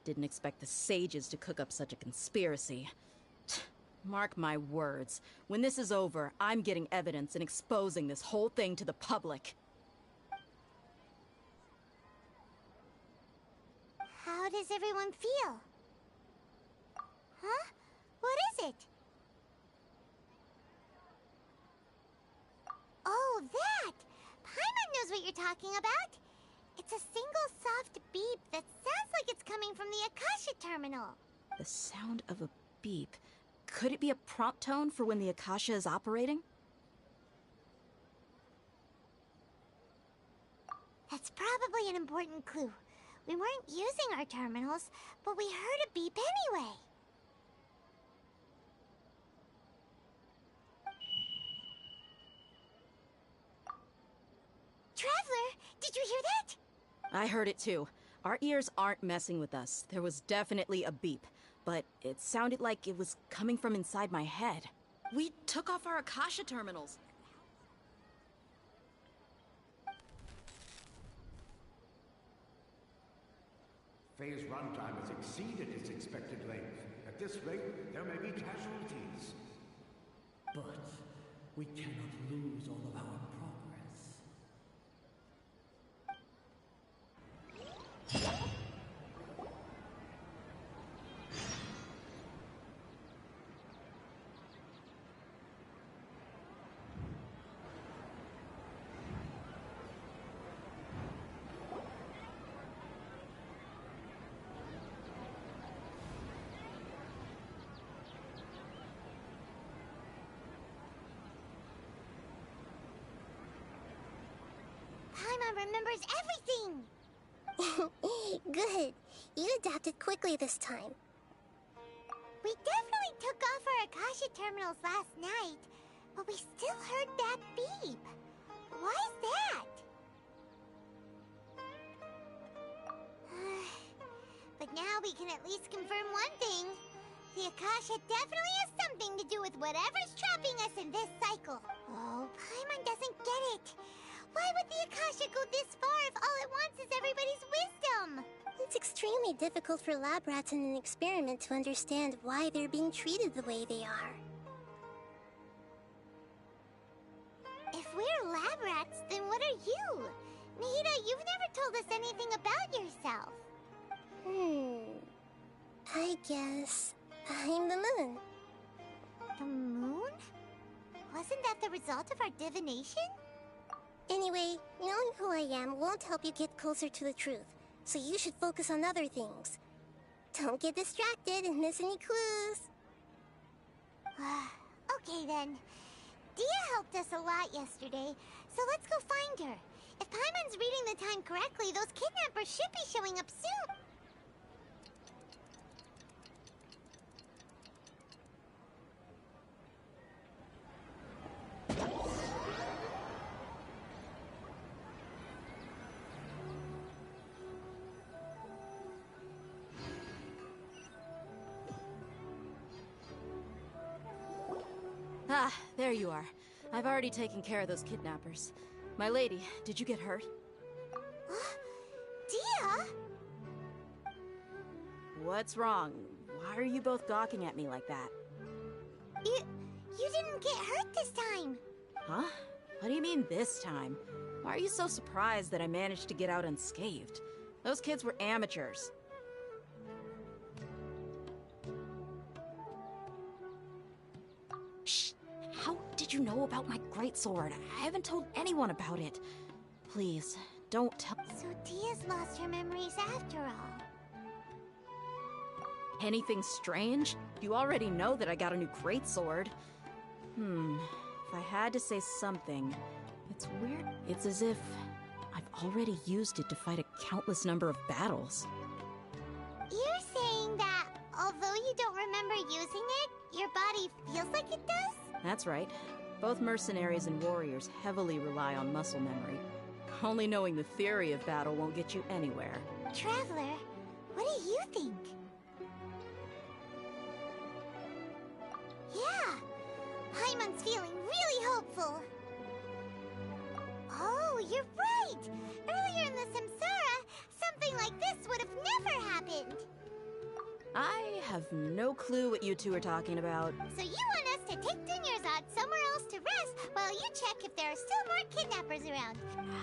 Didn't expect the sages to cook up such a conspiracy. Mark my words, when this is over, I'm getting evidence and exposing this whole thing to the public. How does everyone feel? Huh? What is it? Oh, that! Paimon knows what you're talking about. It's a single soft beep that sounds like it's coming from the Akasha terminal. The sound of a beep. Could it be a prompt tone for when the Akasha is operating? That's probably an important clue. We weren't using our terminals, but we heard a beep anyway. Traveler, did you hear that? I heard it too. Our ears aren't messing with us. There was definitely a beep, but it sounded like it was coming from inside my head. We took off our Akasha terminals. Phase runtime has exceeded its expected length. At this rate, there may be casualties. But we cannot lose all of our progress. Paimon remembers everything! Good. You adapted quickly this time. We definitely took off our Akasha terminals last night, but we still heard that beep. Why is that? But now we can at least confirm one thing. The Akasha definitely has something to do with whatever's trapping us in this cycle. Oh, Paimon doesn't get it. Why would the Akasha go this far if all it wants is everybody's wisdom? It's extremely difficult for lab rats in an experiment to understand why they're being treated the way they are. If we're lab rats, then what are you? Nahida, you've never told us anything about yourself. I guess I'm the moon. The moon? Wasn't that the result of our divination? Anyway, knowing who I am won't help you get closer to the truth, so you should focus on other things. Don't get distracted and miss any clues. Okay then. Dia helped us a lot yesterday, so let's go find her. If Paimon's reading the time correctly, those kidnappers should be showing up soon. Ah, there you are. I've already taken care of those kidnappers. My lady, did you get hurt? Dia? What's wrong? Why are you both gawking at me like that? You didn't get hurt this time. Huh? What do you mean this time? Why are you so surprised that I managed to get out unscathed? Those kids were amateurs. Shh! How did you know about my greatsword? I haven't told anyone about it. Please, don't tell— So Dia's lost her memories after all. Anything strange? You already know that I got a new greatsword. If I had to say something, it's weird. It's as if I've already used it to fight a countless number of battles. You're saying that although you don't remember using it, your body feels like it does? That's right. Both mercenaries and warriors heavily rely on muscle memory. Only knowing the theory of battle won't get you anywhere. Traveler, what do you think? Yeah, Paimon's feeling really hopeful. Oh, you're right! Earlier in the Samsara, something like this would have never happened. I have no clue what you two are talking about. So you want us to take Dunyarzad somewhere else to rest while you check if there are still more kidnappers around?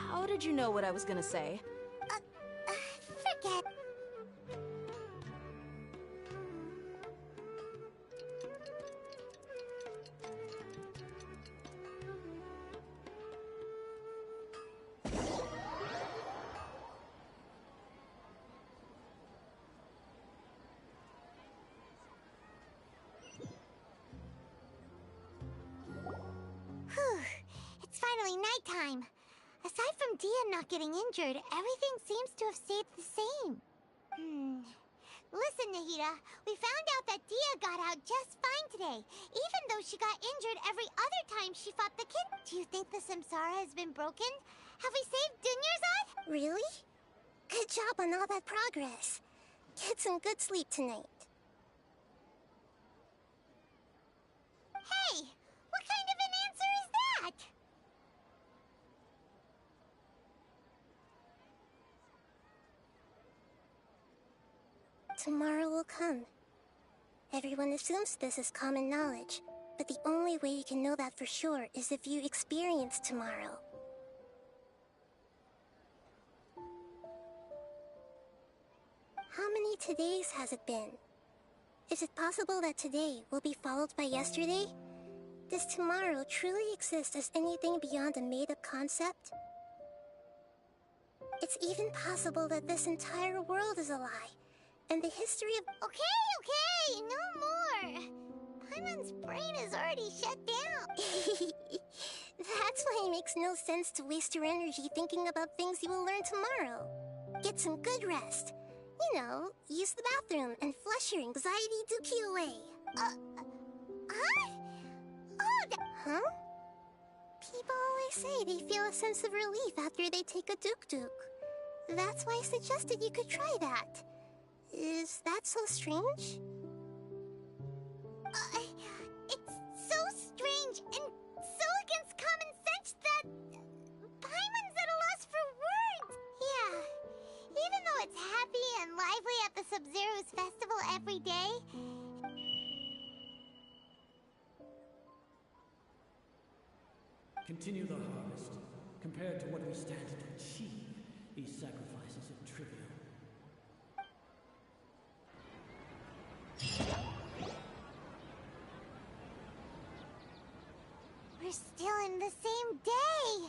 How did you know what I was gonna say? Forget. Whew, it's finally nighttime. Aside from Dia not getting injured, everything seems to have stayed the same. Listen, Nahida, we found out that Dia got out just fine today, even though she got injured every other time she fought the kid. Do you think the Samsara has been broken? Have we saved Dunyarzad? Really? Good job on all that progress. Get some good sleep tonight. Hey, what kind of an answer is that? Tomorrow will come. Everyone assumes this is common knowledge, but the only way you can know that for sure is if you experience tomorrow. How many todays has it been? Is it possible that today will be followed by yesterday? Does tomorrow truly exist as anything beyond a made-up concept? It's even possible that this entire world is a lie, and the history of— Okay, no more! Paimon's brain is already shut down. That's why it makes no sense to waste your energy thinking about things you will learn tomorrow. Get some good rest. You know, use the bathroom and flush your anxiety dookie away. Huh? Oh, Huh? People always say they feel a sense of relief after they take a duk-duk. That's why I suggested you could try that. Is that so strange? It's so strange and so against common sense that Paimon's at a loss for words. Yeah, even though it's happy and lively at the Sub-Zero's festival every day, Continue the harvest. Compared to what we stand to achieve, these sacrifices are trivial. we're still in the same day.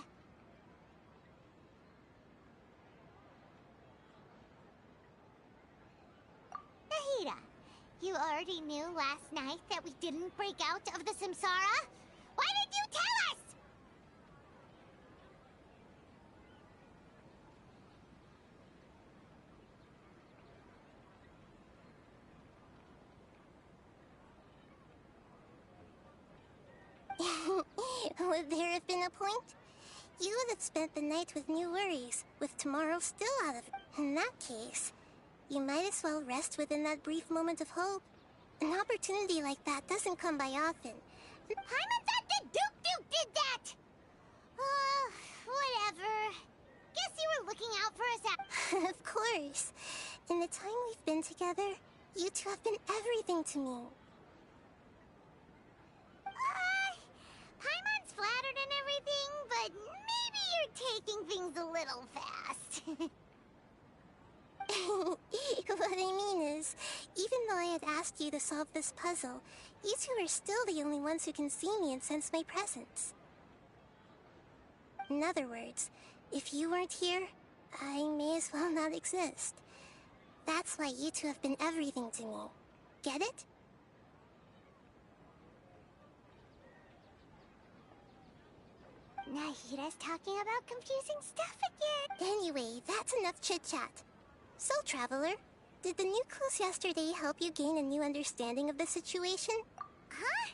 Nahida, you already knew last night that we didn't break out of the Samsara? Why did you tell us? Would there have been a point? You would have spent the night with new worries, with tomorrow still out of it. In that case, you might as well rest within that brief moment of hope. An opportunity like that doesn't come by often. Paimon's at the Duke did that! Whatever. Guess you were looking out for us at— Of course. In the time we've been together, you two have been everything to me. Paimon's flattered and everything, but maybe you're taking things a little fast. What I mean is, even though I had asked you to solve this puzzle, you two are still the only ones who can see me and sense my presence. In other words, if you weren't here, I may as well not exist. That's why you two have been everything to me. Get it? Nahira's talking about confusing stuff again. Anyway, that's enough chit-chat. So, Traveler, did the new clues yesterday help you gain a new understanding of the situation? Huh?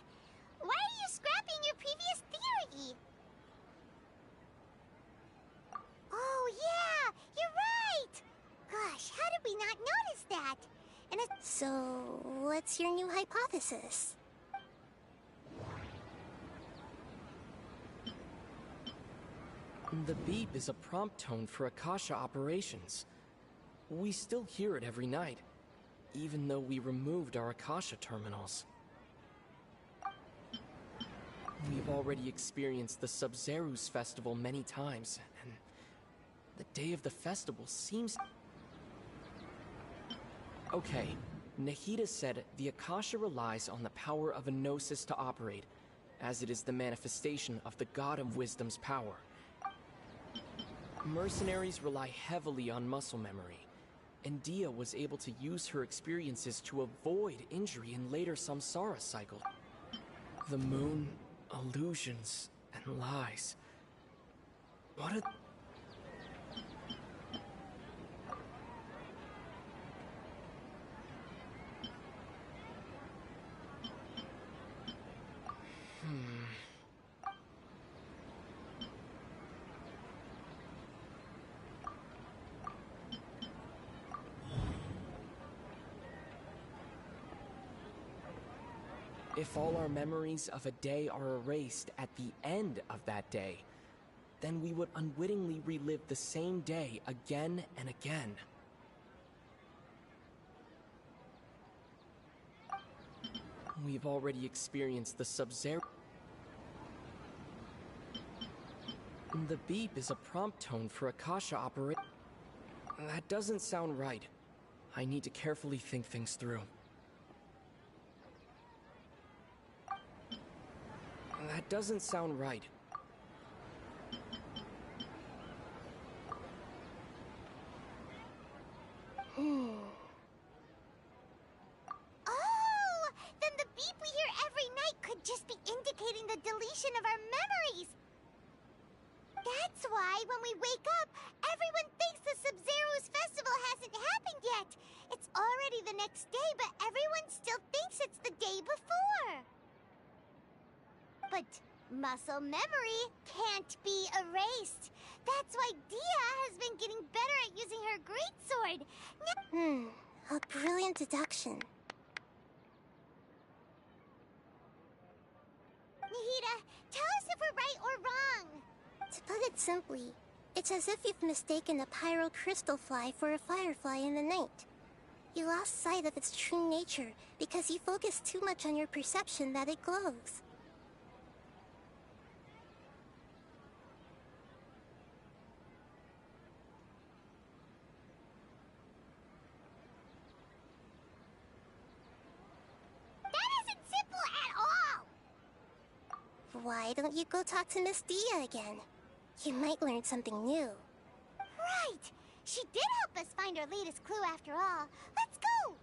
Why are you scrapping your previous theory? Oh, yeah! You're right! Gosh, how did we not notice that? And So, what's your new hypothesis? The beep is a prompt tone for Akasha operations. We still hear it every night, even though we removed our Akasha terminals. We've already experienced the Sub-Zerus festival many times, and the day of the festival seems... Okay, Nahida said the Akasha relies on the power of a Gnosis to operate, as it is the manifestation of the God of Wisdom's power. Mercenaries rely heavily on muscle memory, and Dia was able to use her experiences to avoid injury in later samsara cycles. The moon, illusions, and lies. What a... If all our memories of a day are erased at the end of that day, then we would unwittingly relive the same day again and again. We've already experienced the Sub-Zero. The beep is a prompt tone for Akasha operate. That doesn't sound right. I need to carefully think things through. That doesn't sound right. Oh! Then the beep we hear every night could just be indicating the deletion of our memories! That's why when we wake up, everyone thinks the Sub-Zero's festival hasn't happened yet! It's already the next day, but everyone still thinks it's the day before! But muscle memory can't be erased. That's why Dia has been getting better at using her greatsword. A brilliant deduction. Nahida, tell us if we're right or wrong. To put it simply, it's as if you've mistaken a pyro crystal fly for a firefly in the night. You lost sight of its true nature because you focused too much on your perception that it glows. Why don't you go talk to Miss Dia again? You might learn something new. Right! She did help us find our latest clue after all. Let's go!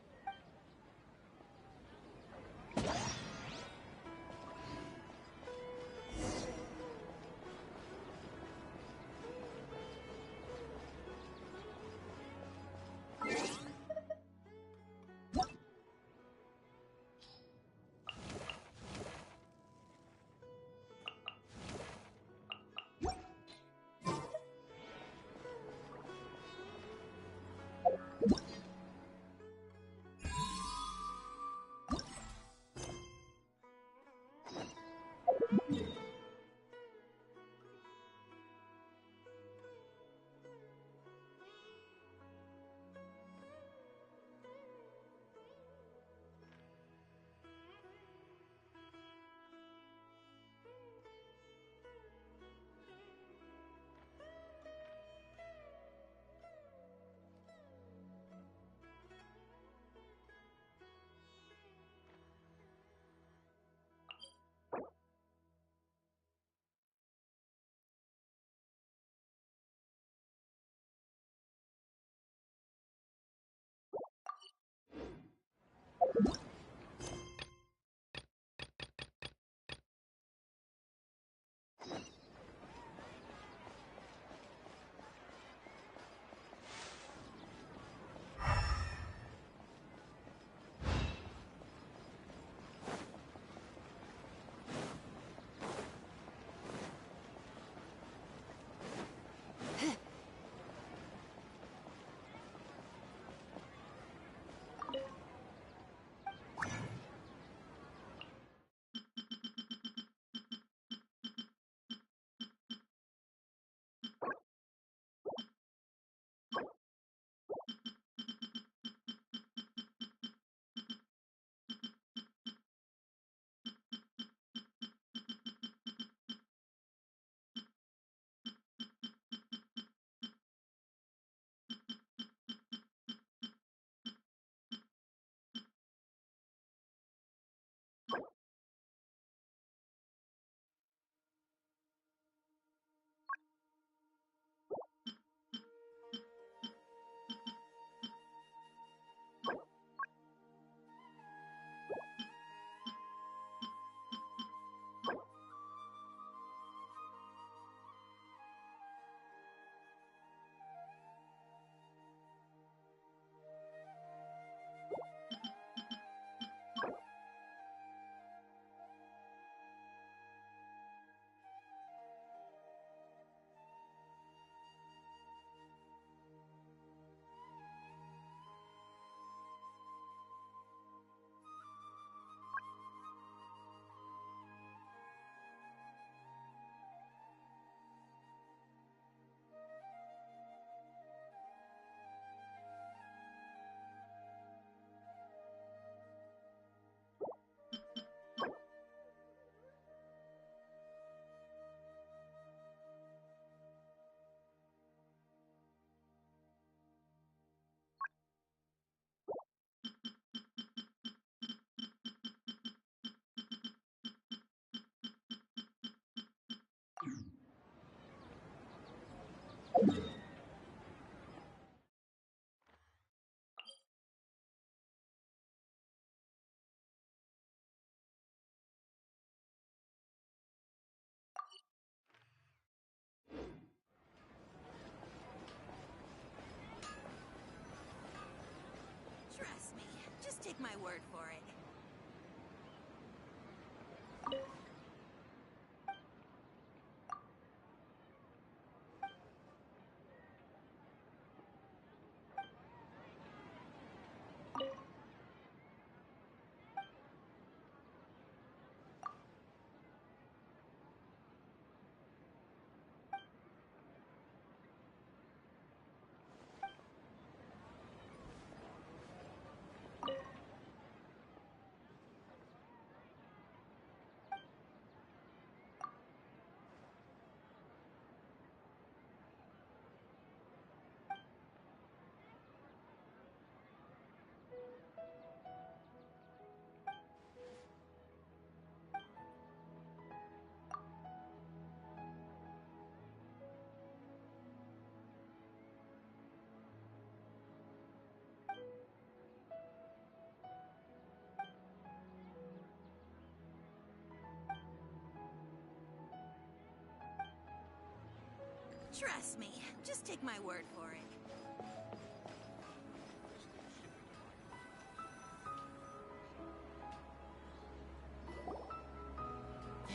Trust me, just take my word for it.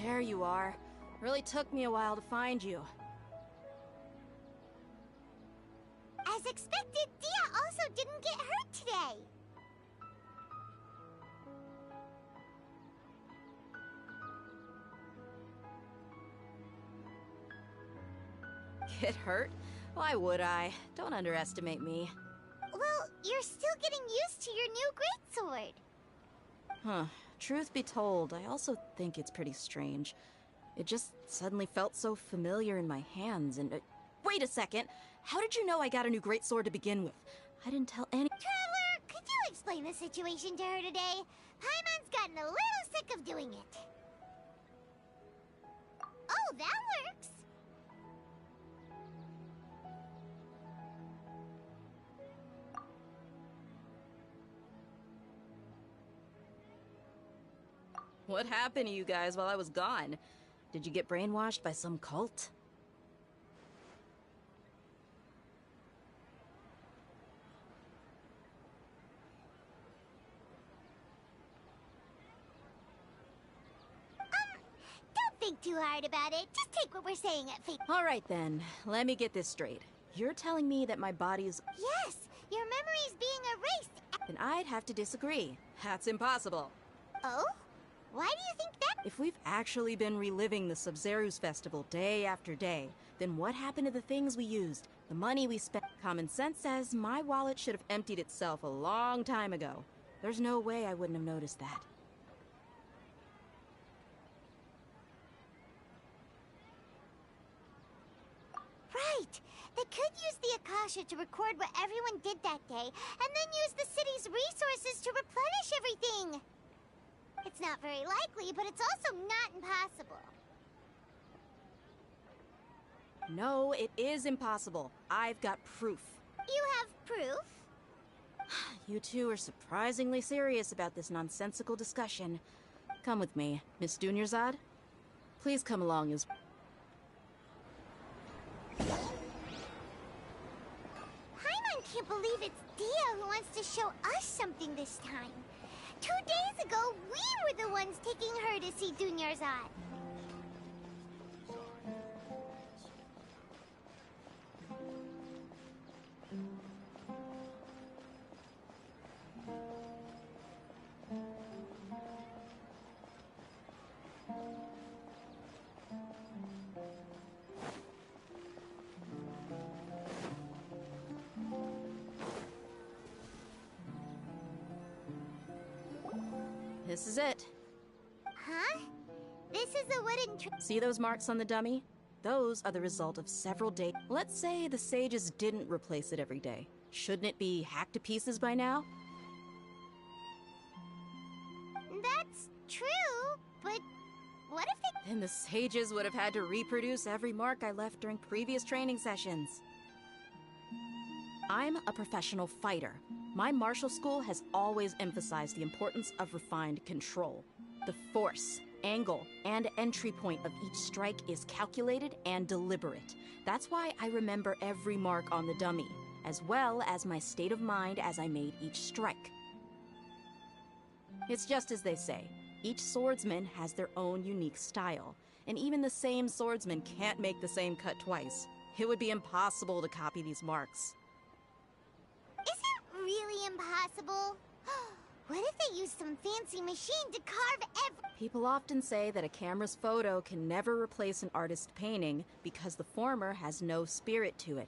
There you are. Really took me a while to find you. As expected, Dia also didn't get hurt today. Get hurt? Why would I? Don't underestimate me. Well, you're still getting used to your new greatsword. Huh. Truth be told, I also think it's pretty strange. It just suddenly felt so familiar in my hands and... wait a second! How did you know I got a new greatsword to begin with? I didn't tell any... Traveler, could you explain the situation to her today? Paimon's gotten a little sick of doing it. Oh, that works! What happened to you guys while I was gone? Did you get brainwashed by some cult? Don't think too hard about it. Just take what we're saying at face. All right then, let me get this straight. You're telling me that my body's... Yes, your memory's being erased. Then I'd have to disagree. That's impossible. Oh? Why do you think that? If we've actually been reliving the Sub-Zeru's festival day after day, then what happened to the things we used? The money we spent? Common sense says my wallet should have emptied itself a long time ago. There's no way I wouldn't have noticed that. Right! They could use the Akasha to record what everyone did that day, and then use the city's resources to replenish everything! It's not very likely, but it's also not impossible. No, it is impossible. I've got proof. You have proof? You two are surprisingly serious about this nonsensical discussion. Come with me, Miss Dunyarzad. Please come along as... Paimon can't believe it's Dia who wants to show us something this time. 2 days ago, we were the ones taking her to see Dunyarzad. This is it. Huh? This is a wooden tree. See those marks on the dummy? Those are the result of several days. Let's say the sages didn't replace it every day. Shouldn't it be hacked to pieces by now? That's true, but what if they... Then the sages would have had to reproduce every mark I left during previous training sessions. I'm a professional fighter. My martial school has always emphasized the importance of refined control. The force, angle, and entry point of each strike is calculated and deliberate. That's why I remember every mark on the dummy, as well as my state of mind as I made each strike. It's just as they say, each swordsman has their own unique style, and even the same swordsman can't make the same cut twice. It would be impossible to copy these marks. Really impossible? What if they use some fancy machine to carve People often say that a camera's photo can never replace an artist's painting because the former has no spirit to it.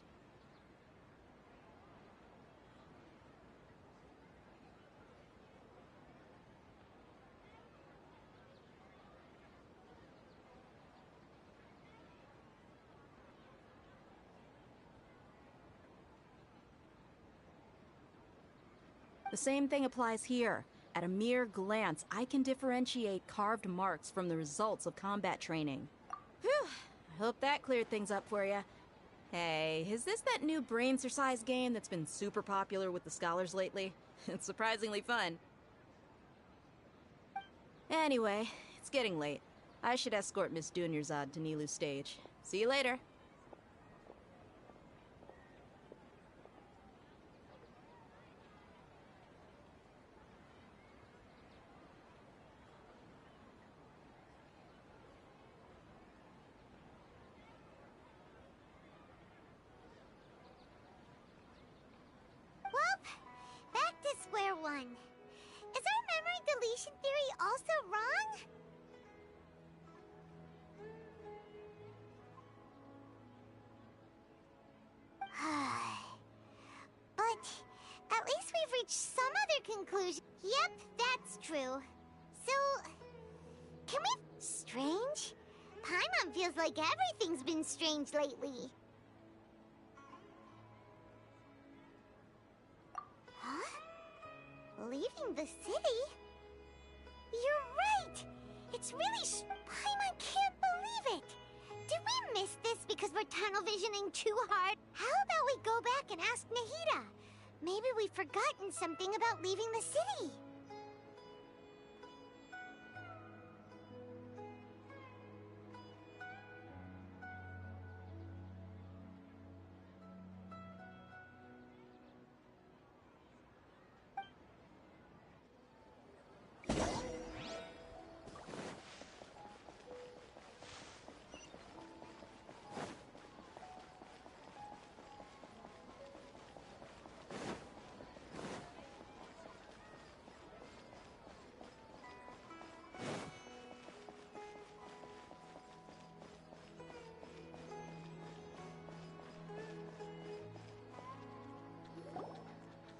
The same thing applies here. At a mere glance, I can differentiate carved marks from the results of combat training. Whew, I hope that cleared things up for you. Hey, is this that new brain exercise game that's been super popular with the scholars lately? It's surprisingly fun. Anyway, it's getting late. I should escort Miss Dunyarzad to Nilu's stage. See you later. square one. Is our memory deletion theory also wrong? But at least we've reached some other conclusion. Yep, that's true. So, can we... Strange? Paimon feels like everything's been strange lately. Huh? Leaving the city? You're right! It's really Paimon can't believe it! Did we miss this because we're tunnel visioning too hard? How about we go back and ask Nahida? Maybe we've forgotten something about leaving the city.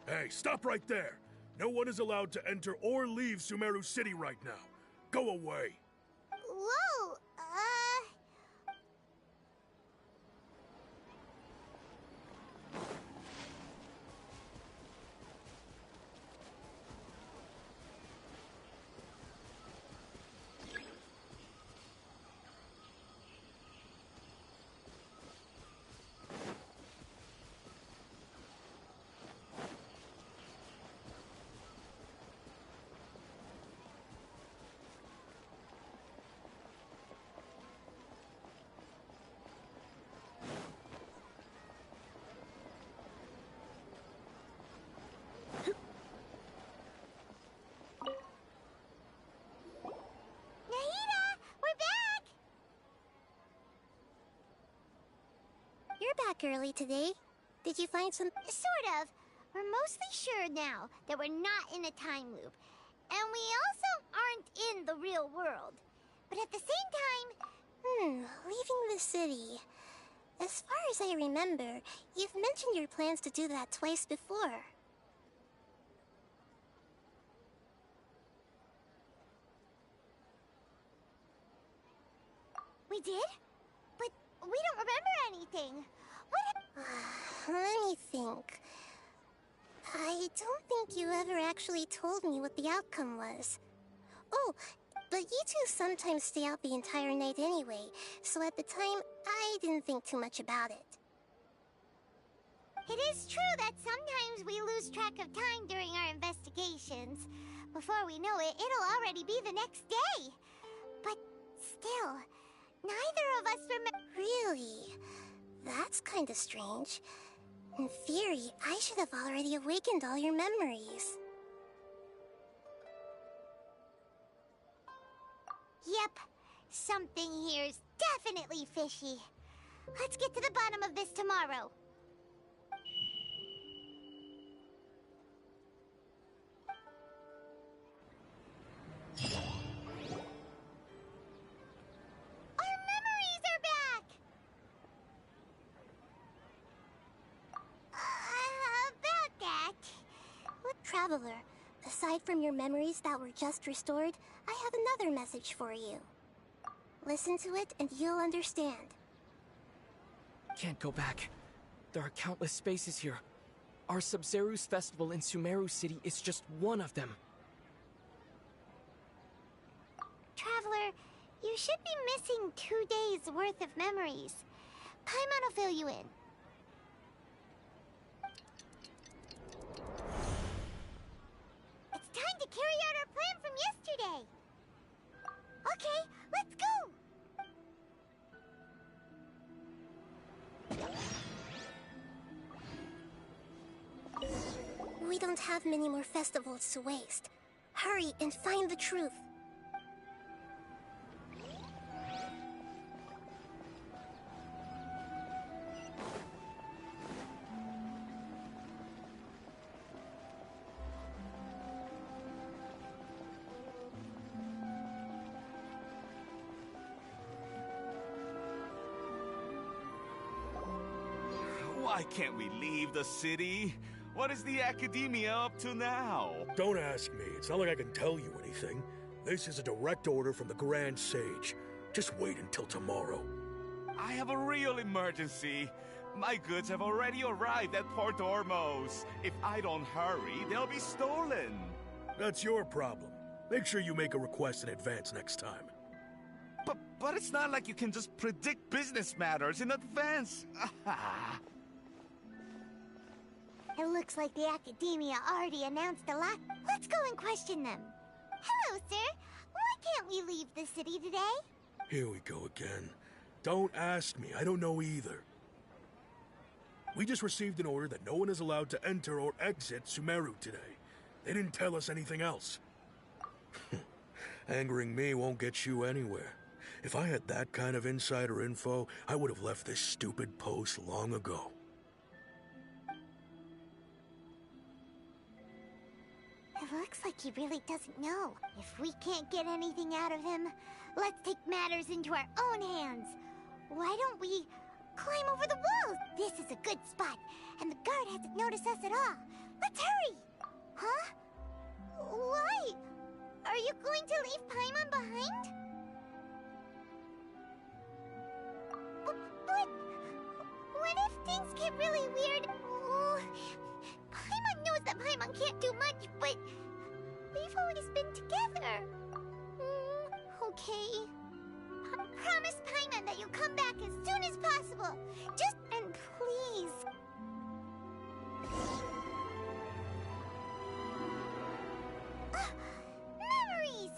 Hey, stop right there! No one is allowed to enter or leave Sumeru City right now. Go away! Whoa, You're back early today. Did you find some... Sort of. We're mostly sure now that we're not in a time loop. And we also aren't in the real world. But at the same time... leaving the city. As far as I remember, you've mentioned your plans to do that twice before. We did? But we don't remember anything. What? Let me think. I don't think you ever actually told me what the outcome was. Oh, but you two sometimes stay out the entire night anyway, so at the time, I didn't think too much about it. It is true that sometimes we lose track of time during our investigations. Before we know it, it'll already be the next day. But still, neither of us remember. Really? That's kinda strange. In theory, I should have already awakened all your memories. Yep, something here's definitely fishy. Let's get to the bottom of this tomorrow. Our memories are back! About that... Traveler, aside from your memories that were just restored, I have another message for you. Listen to it and you'll understand. Can't go back. There are countless spaces here. Our Sub-Zeru's festival in Sumeru City is just one of them. Traveler, you should be missing 2 days worth of memories. Paimon will fill you in. It's time to carry out our plan from yesterday. Okay, let's go! We don't have many more festivals to waste. Hurry and find the truth. Why can't we leave the city? What is the Academia up to now? Don't ask me. It's not like I can tell you anything. This is a direct order from the Grand Sage. Just wait until tomorrow. I have a real emergency. My goods have already arrived at Port Ormos. If I don't hurry, they'll be stolen. That's your problem. Make sure you make a request in advance next time. But it's not like you can just predict business matters in advance. It looks like the Academia already announced a lot. Let's go and question them. Hello, sir. Why can't we leave the city today? Here we go again. Don't ask me. I don't know either. We just received an order that no one is allowed to enter or exit Sumeru today. They didn't tell us anything else. Angering me won't get you anywhere. If I had that kind of insider info, I would have left this stupid post long ago. It looks like he really doesn't know. If we can't get anything out of him, let's take matters into our own hands. Why don't we climb over the walls? This is a good spot, and the guard hasn't noticed us at all. Let's hurry! Huh? Why? Are you going to leave Paimon behind? But what if things get really weird? Oh, Paimon knows that Paimon can't do much, but we've always been together. Okay. Promise Paimon that you'll come back as soon as possible. Just, and please. Memories!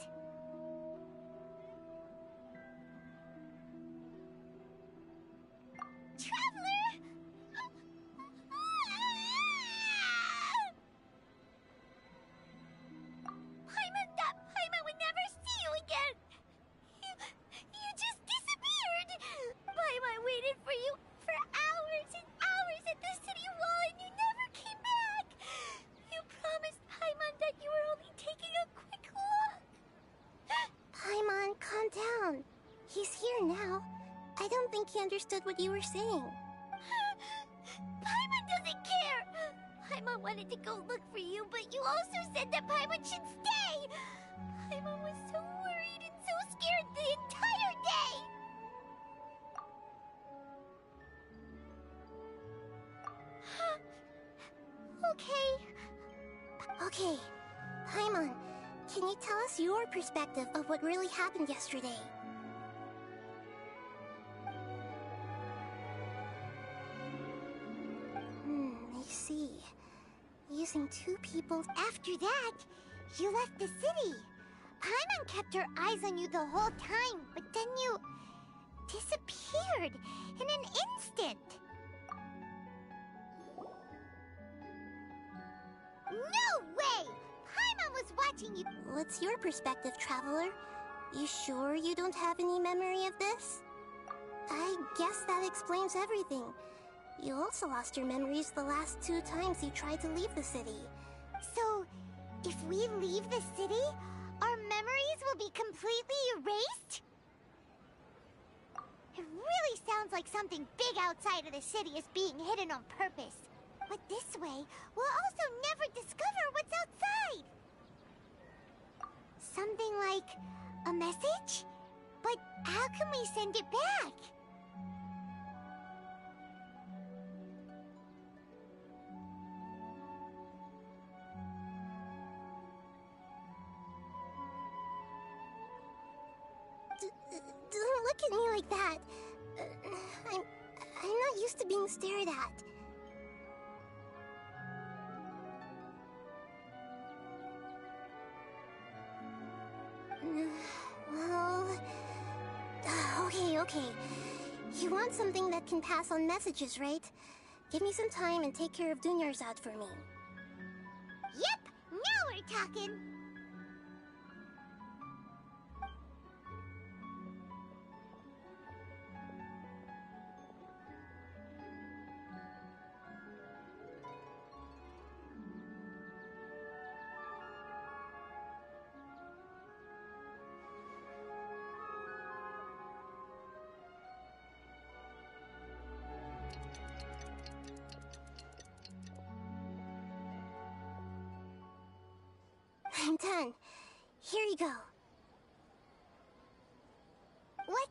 Traveler! Paimon would never see you again! You just disappeared! Paimon waited for you for hours and hours at the city wall and you never came back! You promised Paimon that you were only taking a quick look! Paimon, calm down. He's here now. I don't think he understood what you were saying. Paimon doesn't care! Paimon wanted to go look for you, but you also said that Paimon should stay! Paimon was so worried and so scared the entire day! Okay, Paimon, can you tell us your perspective of what really happened yesterday? I see. Using two people. After that, you left the city. Paimon kept her eyes on you the whole time, but then you disappeared in an instant. No way! Paimon was watching you. What's your perspective, Traveler? You sure you don't have any memory of this? I guess that explains everything. You also lost your memories the last 2 times you tried to leave the city. So, if we leave the city, our memories will be completely erased? It really sounds like something big outside of the city is being hidden on purpose. But this way, we'll also never discover what's outside. Something like a message? But how can we send it back? Don't look at me like that. I'm not used to being stared at. Well... Okay. You want something that can pass on messages, right? Give me some time and take care of Dunyarzad for me. Yep! Now we're talking! I'm done. Here you go. What?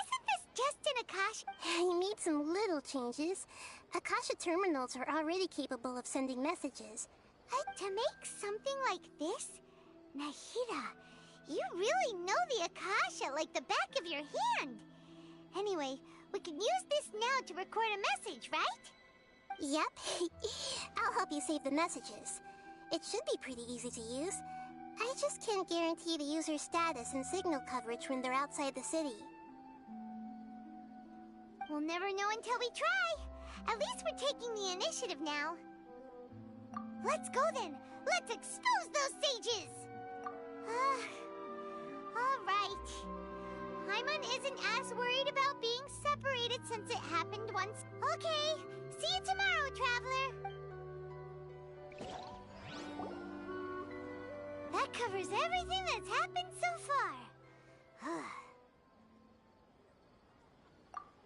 Isn't this just an Akasha? You made some little changes. Akasha terminals are already capable of sending messages. To make something like this? Nahida, you really know the Akasha like the back of your hand. Anyway, we can use this now to record a message, right? Yep. I'll help you save the messages. It should be pretty easy to use. I just can't guarantee the user's status and signal coverage when they're outside the city. We'll never know until we try. At least we're taking the initiative now. Let's go then. Let's expose those sages. All right. Paimon isn't as worried about being separated since it happened once. Okay. See you tomorrow, Traveler. That covers everything that's happened so far.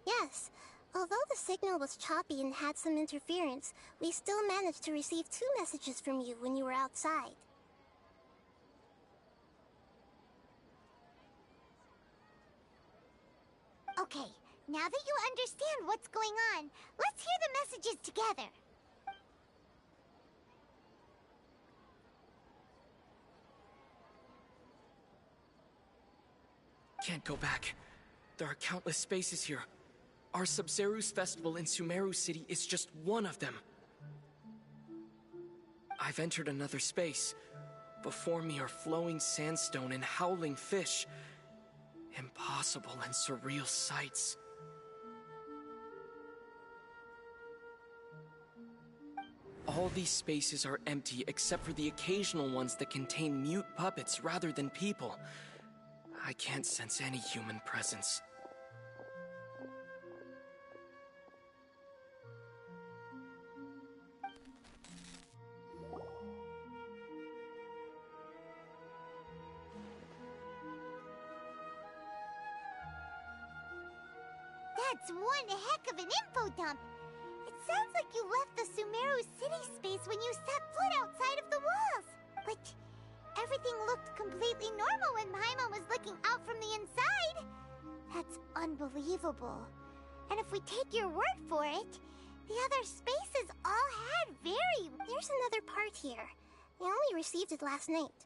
Yes. Although the signal was choppy and had some interference, we still managed to receive 2 messages from you when you were outside. Okay, now that you understand what's going on, let's hear the messages together. Can't go back. There are countless spaces here. Our Sub-Zeru's festival in Sumeru City is just one of them. I've entered another space. Before me are flowing sandstone and howling fish. Impossible and surreal sights. All these spaces are empty except for the occasional ones that contain mute puppets rather than people. I can't sense any human presence. That's one heck of an info dump. It sounds like you left the Sumeru city space when you set foot outside of the walls. But everything looked completely normal when Paimon was looking out from the inside. That's unbelievable. And if we take your word for it, the other spaces all had very... There's another part here. We only received it last night.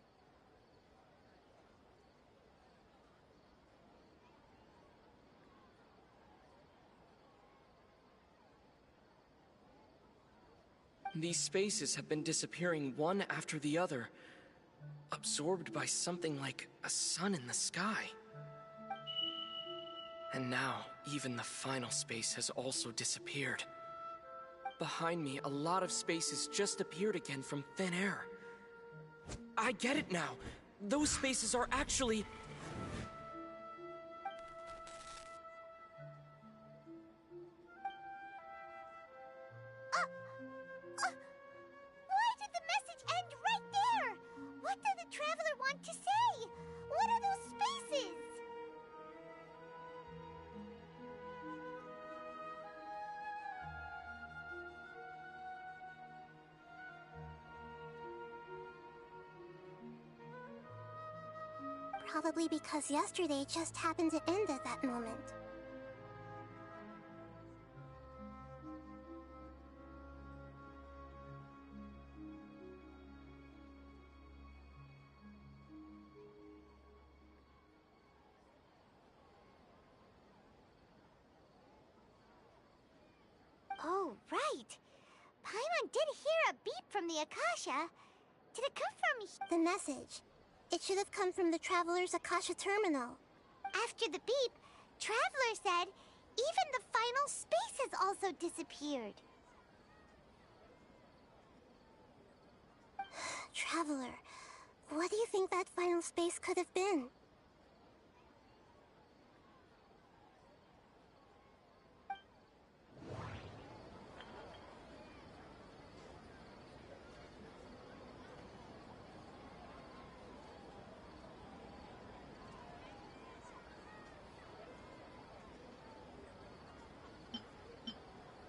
These spaces have been disappearing one after the other, absorbed by something like a sun in the sky. And now, even the final space has also disappeared. Behind me, a lot of spaces just appeared again from thin air. I get it now! Those spaces are actually... Why did the message end right there? What did the Traveler want to say? What are those spaces? Probably because yesterday just happened to end at that moment. Oh, right. Paimon did hear a beep from the Akasha. Did it come from... The message. It should have come from the Traveler's Akasha terminal. After the beep, Traveler said even the final spaces also disappeared. Traveler, what do you think that final space could have been?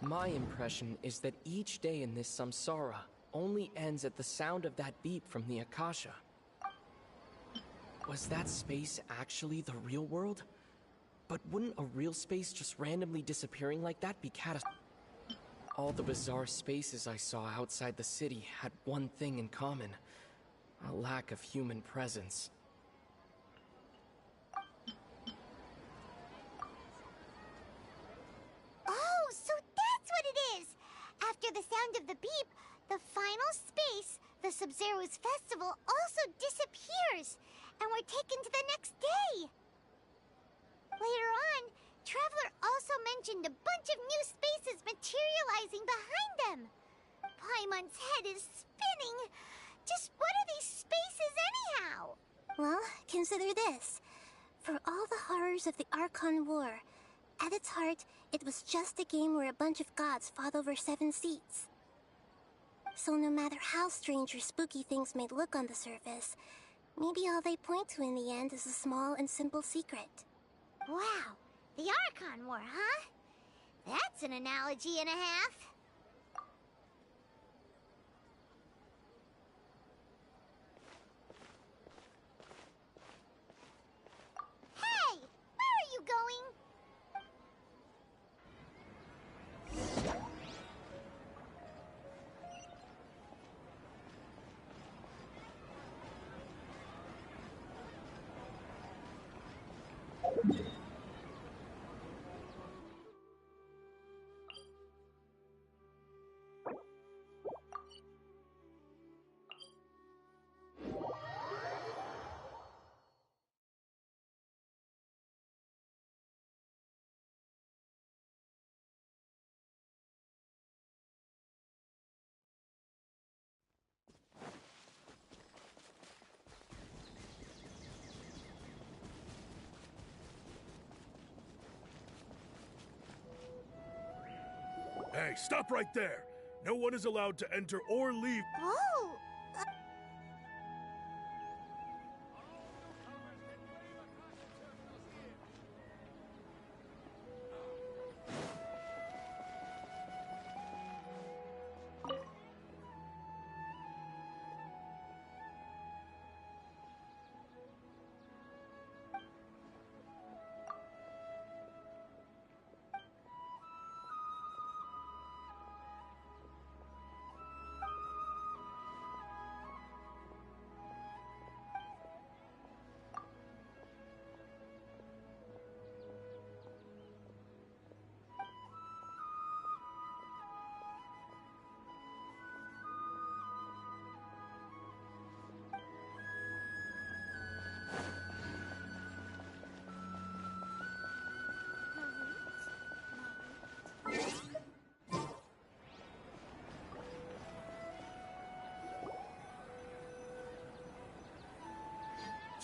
My impression is that each day in this samsara only ends at the sound of that beep from the Akasha. Was that space actually the real world? But wouldn't a real space just randomly disappearing like that be catastrophic? All the bizarre spaces I saw outside the city had one thing in common: a lack of human presence. Oh, so that's what it is! After the sound of the beep, the final space, the Sub-Zero's festival, also disappears, and we're taken to the next day! Later on, Traveler also mentioned a bunch of new spaces materializing behind them. Paimon's head is spinning. Just what are these spaces anyhow? Well, consider this. For all the horrors of the Archon War, at its heart, it was just a game where a bunch of gods fought over 7 seats. So no matter how strange or spooky things may look on the surface, maybe all they point to in the end is a small and simple secret. Wow, the Archon War, huh? That's an analogy and a half. Hey, where are you going? Hey, stop right there! No one is allowed to enter or leave. Oh!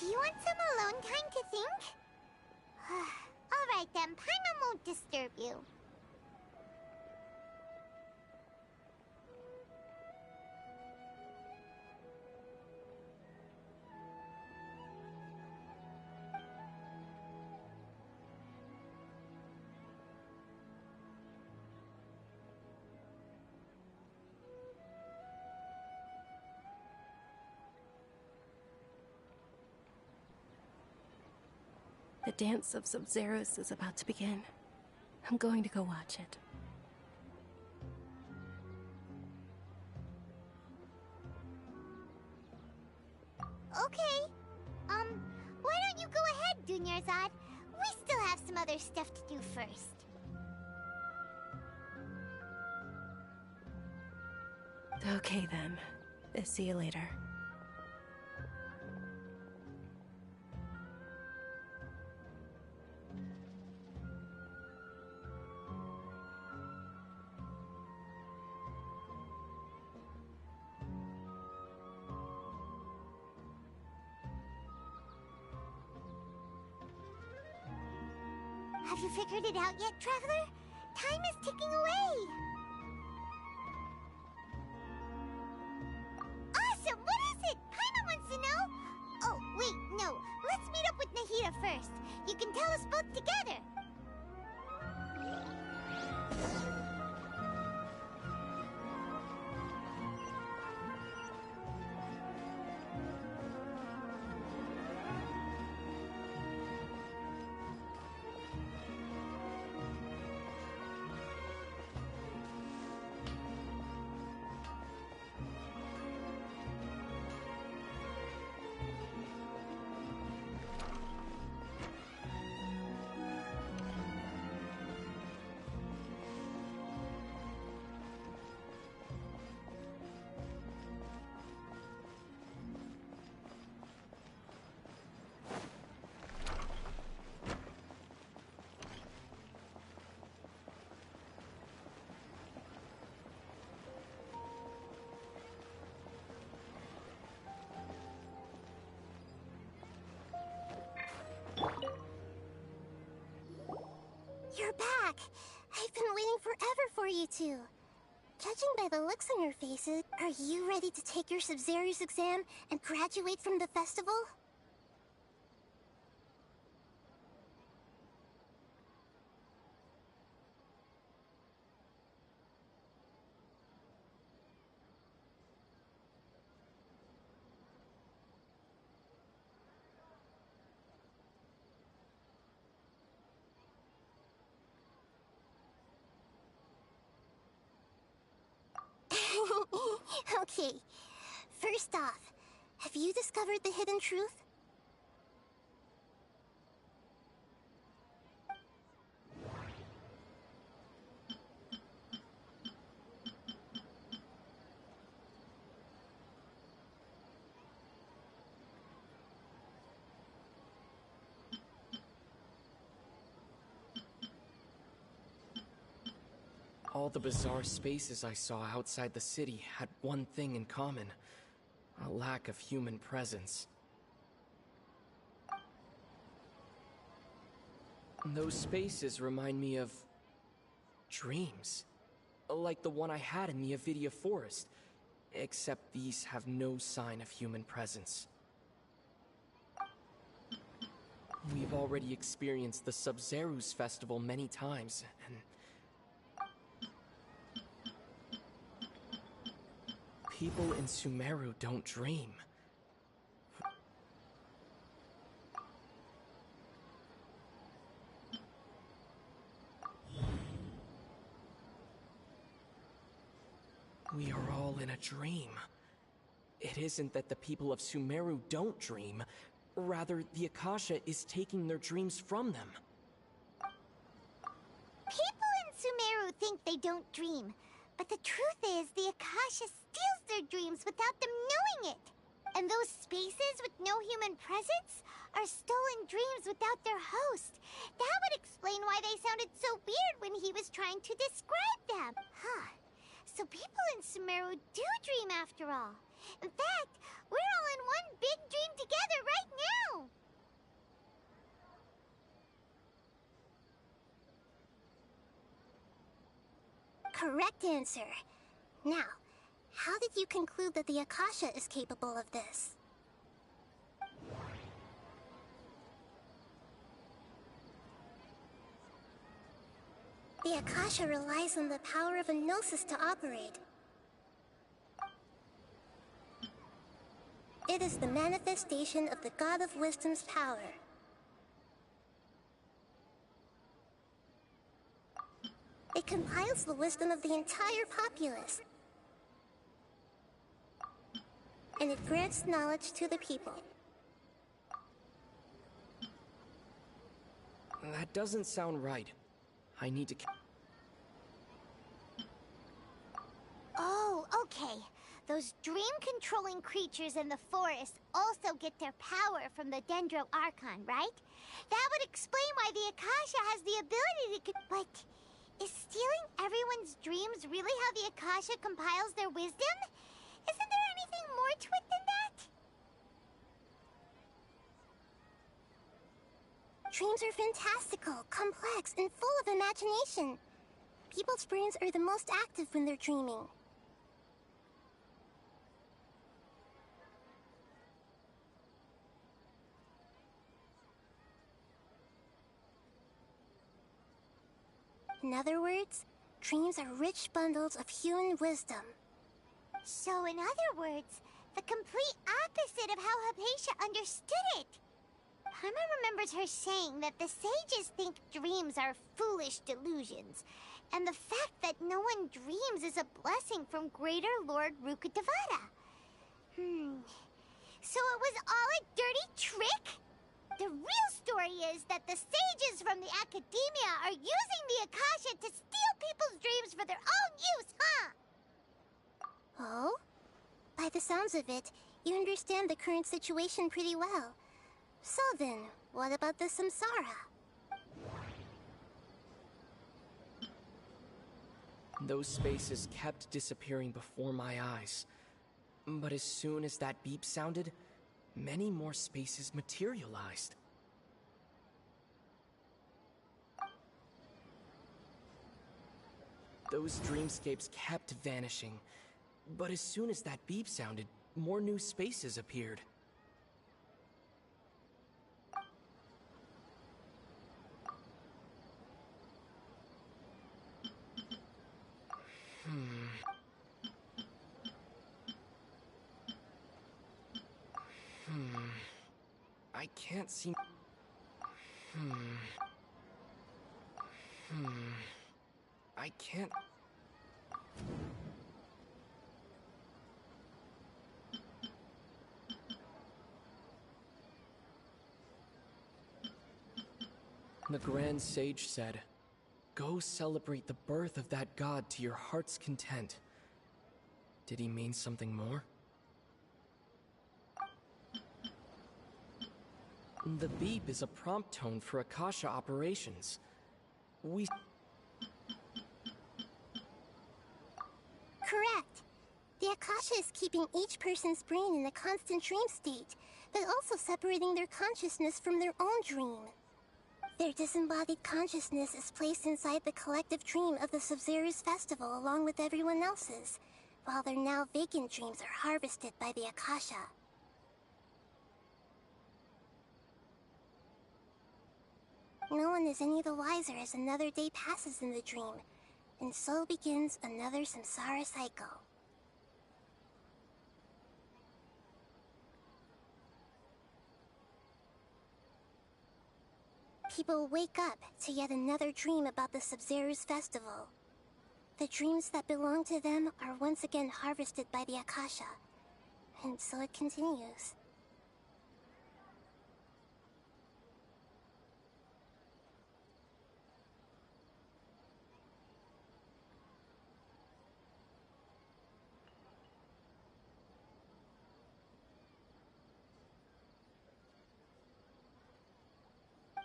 Do you want some alone time to think? Alright then, Paimon won't disturb you. The dance of Sub-Zeros is about to begin. I'm going to go watch it. Okay. Why don't you go ahead, Dunyarzad? We still have some other stuff to do first. Okay then. See you later. Have you figured it out yet, Traveler? Time is ticking away! Awesome! What is it? Paimon wants to know! Oh, wait, no. Let's meet up with Nahida first. You can tell us both together. You're back! I've been waiting forever for you two. Judging by the looks on your faces, are you ready to take your Sub-Zero's exam and graduate from the festival? Okay, first off, have you discovered the hidden truth? All the bizarre spaces I saw outside the city had one thing in common: a lack of human presence. Those spaces remind me of dreams, like the one I had in the Avidia Forest, except these have no sign of human presence. We've already experienced the Sub-Zero's festival many times, and people in Sumero don't dream. We are all in a dream. It isn't that the people of Sumeru don't dream. Rather, the Akasha is taking their dreams from them. People in Sumeru think they don't dream, but the truth is the Akasha steals their dreams without them knowing it. And those spaces with no human presence are stolen dreams without their host. That would explain why they sounded so weird when he was trying to describe them. Huh. So people in Sumeru do dream after all. In fact, we're all in one big dream together right now. Correct answer. Now, how did you conclude that the Akasha is capable of this? The Akasha relies on the power of a gnosis to operate. It is the manifestation of the God of Wisdom's power. It compiles the wisdom of the entire populace. And it grants knowledge to the people. That doesn't sound right. I need to... Oh, okay. Those dream-controlling creatures in the forest also get their power from the Dendro Archon, right? That would explain why the Akasha has the ability to... But is stealing everyone's dreams really how the Akasha compiles their wisdom? Isn't there anything more to it than that? Dreams are fantastical, complex, and full of imagination. People's brains are the most active when they're dreaming. In other words, dreams are rich bundles of human wisdom. So in other words, the complete opposite of how Hypatia understood it. Paimon remembers her saying that the sages think dreams are foolish delusions, and the fact that no one dreams is a blessing from Greater Lord Rukkhadevata. So it was all a dirty trick? The real story is that the sages from the Academia are using the Akasha to steal people's dreams for their own use, huh? Oh? By the sounds of it, you understand the current situation pretty well. So then, what about the Samsara? Those spaces kept disappearing before my eyes. But as soon as that beep sounded, many more spaces materialized. Those dreamscapes kept vanishing. But as soon as that beep sounded, more new spaces appeared. I can't seem... I can't... The Grand Sage said, "Go celebrate the birth of that god to your heart's content." Did he mean something more? The beep is a prompt tone for Akasha operations. Correct. The Akasha is keeping each person's brain in a constant dream state, but also separating their consciousness from their own dream. Their disembodied consciousness is placed inside the collective dream of the Sub-Zero's festival along with everyone else's, while their now vacant dreams are harvested by the Akasha. No one is any the wiser as another day passes in the dream, and so begins another samsara cycle. People wake up to yet another dream about the Sub-Zero's festival. The dreams that belong to them are once again harvested by the Akasha, and so it continues.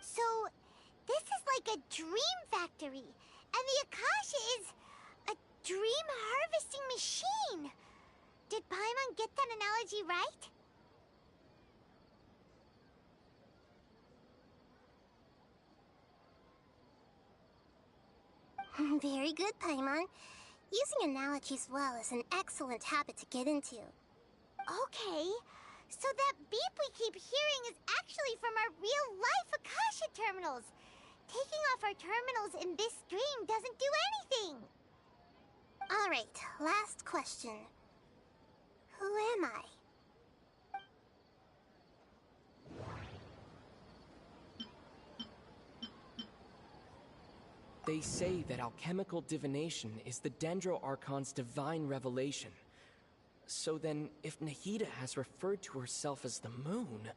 So, this is like a dream factory, and the Akasha is a dream harvesting machine. Did Paimon get that analogy right? Very good, Paimon. Using analogies well is an excellent habit to get into. Okay, so that beep we keep hearing is actually from our real-life Akasha terminals. Taking off our terminals in this dream doesn't do anything. Alright, last question. Who am I? They say that alchemical divination is the Dendro Archon's divine revelation. So then, if Nahida has referred to herself as the moon...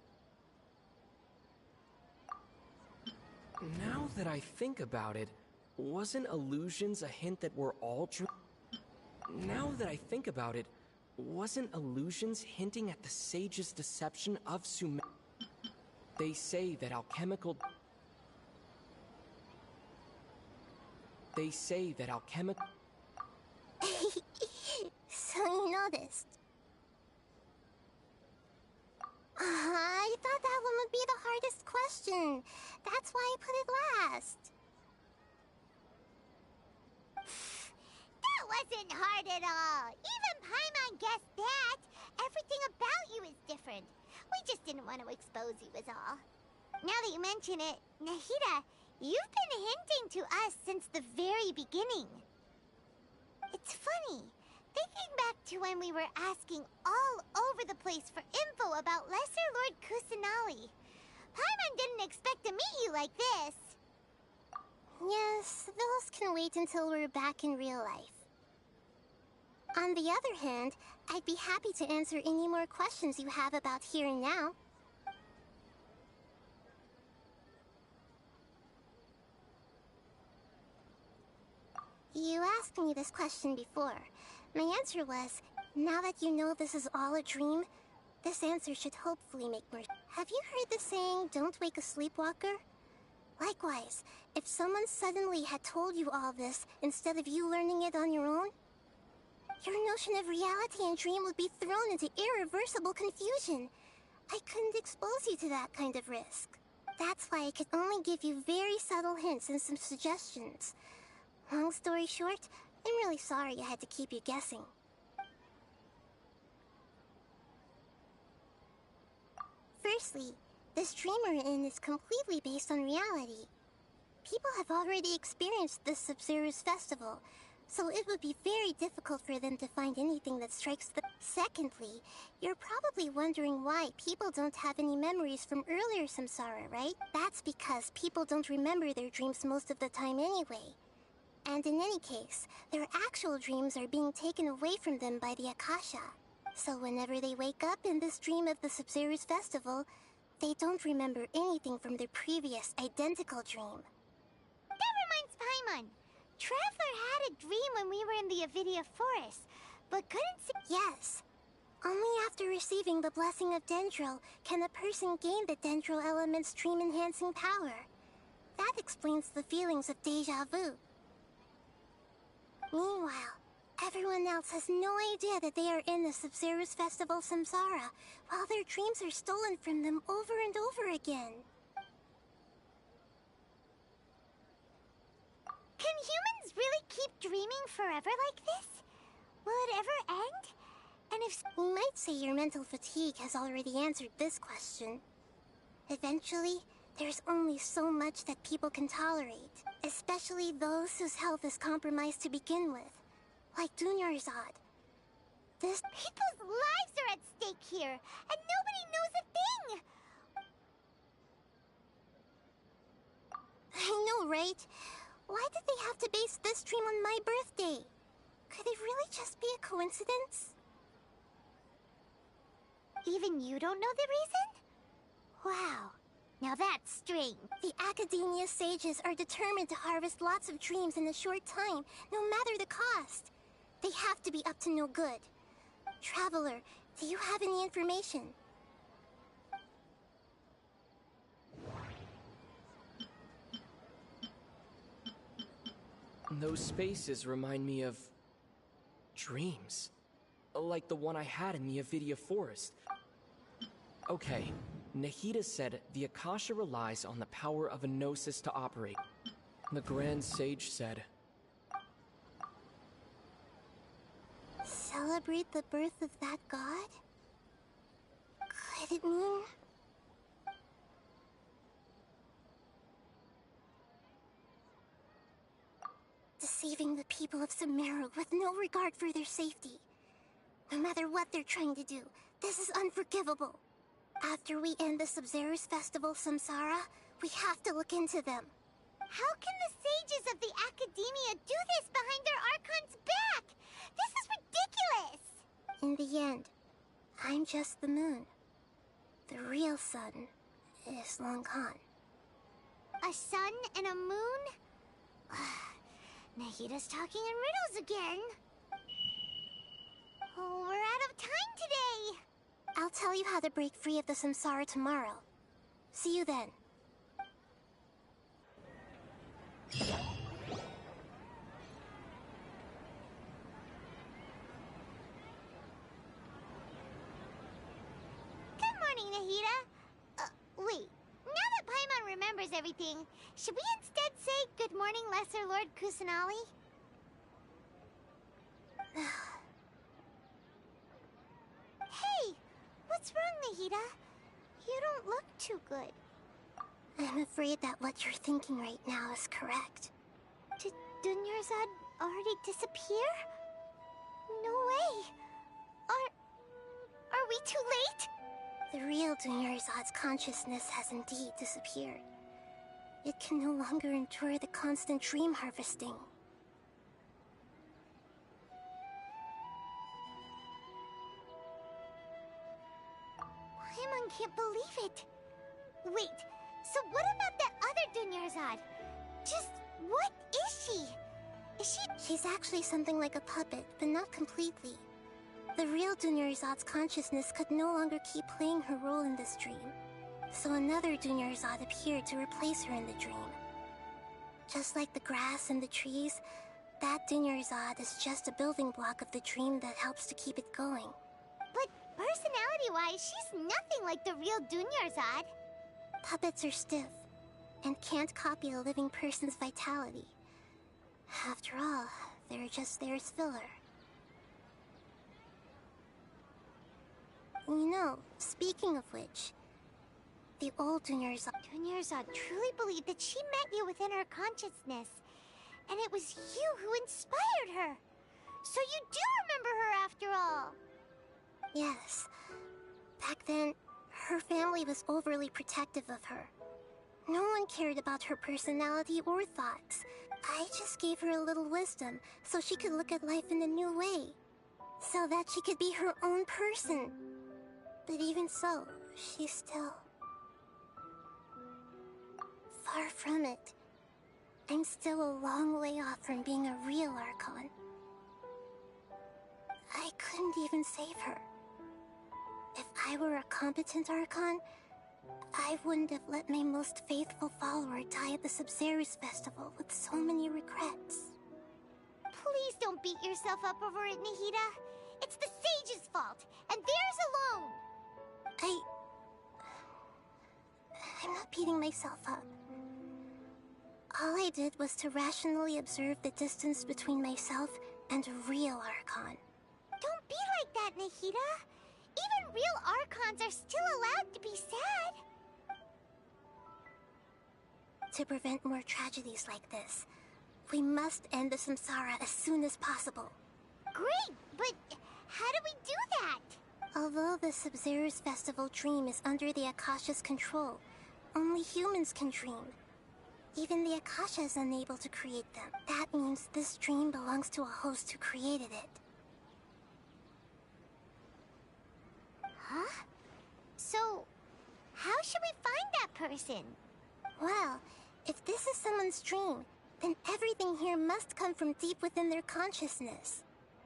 Now that I think about it, wasn't illusions a hint that we're all Now that I think about it, wasn't illusions hinting at the sage's deception of Sumeru? They say that alchemical... They say that alchemical... So you noticed. I thought that one would be the hardest question. That's why I put it last. That wasn't hard at all. Even Paimon guessed that. Everything about you is different. We just didn't want to expose you is all. Now that you mention it, Nahida, you've been hinting to us since the very beginning. It's funny. Thinking back to when we were asking all over the place for info about Lesser Lord Kusanali, Paimon didn't expect to meet you like this. Yes, those can wait until we're back in real life. On the other hand, I'd be happy to answer any more questions you have about here and now. You asked me this question before. My answer was, now that you know this is all a dream, this answer should hopefully make more... Have you heard the saying, don't wake a sleepwalker? Likewise, if someone suddenly had told you all this instead of you learning it on your own, your notion of reality and dream would be thrown into irreversible confusion. I couldn't expose you to that kind of risk. That's why I could only give you very subtle hints and some suggestions. Long story short, I'm really sorry I had to keep you guessing. Firstly, this dream we're in is completely based on reality. People have already experienced this Sub-Zero's festival, so it would be very difficult for them to find anything that strikes the... Secondly, you're probably wondering why people don't have any memories from earlier samsara, right? That's because people don't remember their dreams most of the time anyway. And in any case, their actual dreams are being taken away from them by the Akasha. So whenever they wake up in this dream of the Sub-Zero's festival, they don't remember anything from their previous identical dream. That reminds Paimon. Traveler had a dream when we were in the Avidia Forest, but couldn't see— Yes. Only after receiving the blessing of Dendro can a person gain the Dendro element's dream-enhancing power. That explains the feelings of deja vu. Meanwhile, everyone else has no idea that they are in the Sub-Zero's festival samsara, while their dreams are stolen from them over and over again. Can humans really keep dreaming forever like this? Will it ever end? And if so— We might say your mental fatigue has already answered this question. Eventually, there's only so much that people can tolerate, especially those whose health is compromised to begin with, like Dunyarzad. People's lives are at stake here, and nobody knows a thing! I know, right? Why did they have to base this dream on my birthday? Could it really just be a coincidence? Even you don't know the reason? Wow, now that's strange. The Academia sages are determined to harvest lots of dreams in a short time, no matter the cost. They have to be up to no good. Traveler, do you have any information? Those spaces remind me of... dreams. Like the one I had in the Avidia Forest. Okay, Nahida said the Akasha relies on the power of a gnosis to operate. The Grand Sage said... Celebrate the birth of that god? Could it mean... deceiving the people of Sumero with no regard for their safety? No matter what they're trying to do, this is unforgivable. After we end the Sub-Zero's festival samsara, we have to look into them. How can the sages of the Academia do this behind their Archon's back? This is ridiculous! In the end, I'm just the moon. The real sun is long gone. A sun and a moon? Nahida's talking in riddles again. Oh, we're out of time today! I'll tell you how to break free of the samsara tomorrow. See you then. Good morning, Nahida. Wait. Now that Paimon remembers everything, should we instead say good morning, Lesser Lord Kusanali? Hey! What's wrong, Nahida? You don't look too good. I'm afraid that what you're thinking right now is correct. Did Dunyarzad already disappear? No way! Are we too late? The real Dunyarzad's consciousness has indeed disappeared. It can no longer endure the constant dream harvesting. Paimon can't believe it. Wait, so what about that other Dunyarzad? Just what is she? She's actually something like a puppet, but not completely. The real Dunyarzad's consciousness could no longer keep playing her role in this dream. So another Dunyarzad appeared to replace her in the dream. Just like the grass and the trees, that Dunyarzad is just a building block of the dream that helps to keep it going. But personality-wise, she's nothing like the real Dunyarzad. Puppets are stiff, and can't copy a living person's vitality. After all, They're just there as filler. You know, speaking of which, the old Dunyarzad truly believed that she met you within her consciousness, and it was you who inspired her. So you do remember her after all. Yes. Back then, her family was overly protective of her. No one cared about her personality or thoughts. I just gave her a little wisdom so she could look at life in a new way. So that she could be her own person. But even so, she's still... far from it. I'm still a long way off from being a real Archon. I couldn't even save her. If I were a competent Archon, I wouldn't have let my most faithful follower die at the Sabzeruz festival with so many regrets. Please don't beat yourself up over it, Nahida. It's the Sage's fault, and theirs alone. I'm not beating myself up. All I did was to rationally observe the distance between myself and a real Archon. Don't be like that, Nahida. Even real Archons are still allowed to be sad. To prevent more tragedies like this, we must end the samsara as soon as possible. Great, but how do we do that? Although the Sabzeruz festival dream is under the Akasha's control, only humans can dream. Even the Akasha is unable to create them. That means this dream belongs to a host who created it. Huh? So, how should we find that person? Well, if this is someone's dream, then everything here must come from deep within their consciousness.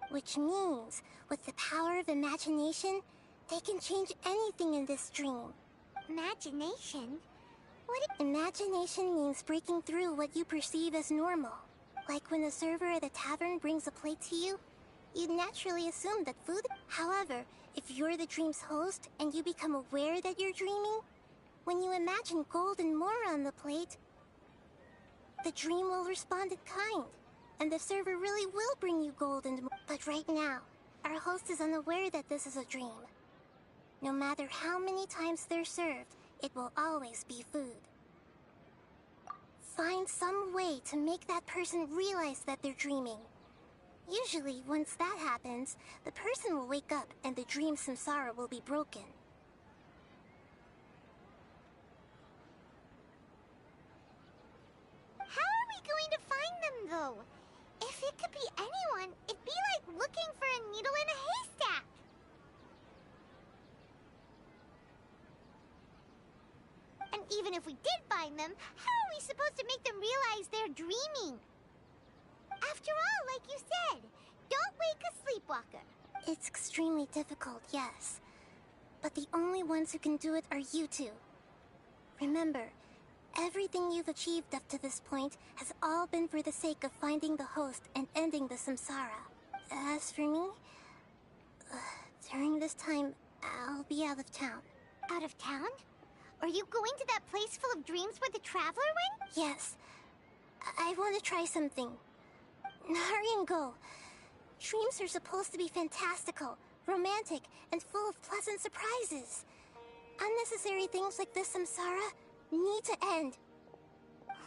Which means, with the power of imagination, they can change anything in this dream. Imagination? Imagination means breaking through what you perceive as normal. Like when a server at a tavern brings a plate to you, you'd naturally assume that food... However, if you're the dream's host and you become aware that you're dreaming, when you imagine gold and more on the plate, the dream will respond in kind, and the server really will bring you gold and more. But right now, our host is unaware that this is a dream. No matter how many times they're served, it will always be food. Find some way to make that person realize that they're dreaming. Usually, once that happens, the person will wake up and the dream samsara will be broken. How are we going to find them, though? If it could be anyone, it'd be like looking for a needle in a haystack. And even if we did find them, how are we supposed to make them realize they're dreaming? After all, like you said, don't wake a sleepwalker. It's extremely difficult, yes. But the only ones who can do it are you two. Remember, everything you've achieved up to this point has all been for the sake of finding the host and ending the samsara. As for me, during this time, I'll be out of town. Out of town? Are you going to that place full of dreams where the Traveler went? Yes. I want to try something. Hurry and go. Dreams are supposed to be fantastical, romantic, and full of pleasant surprises. Unnecessary things like this samsara need to end.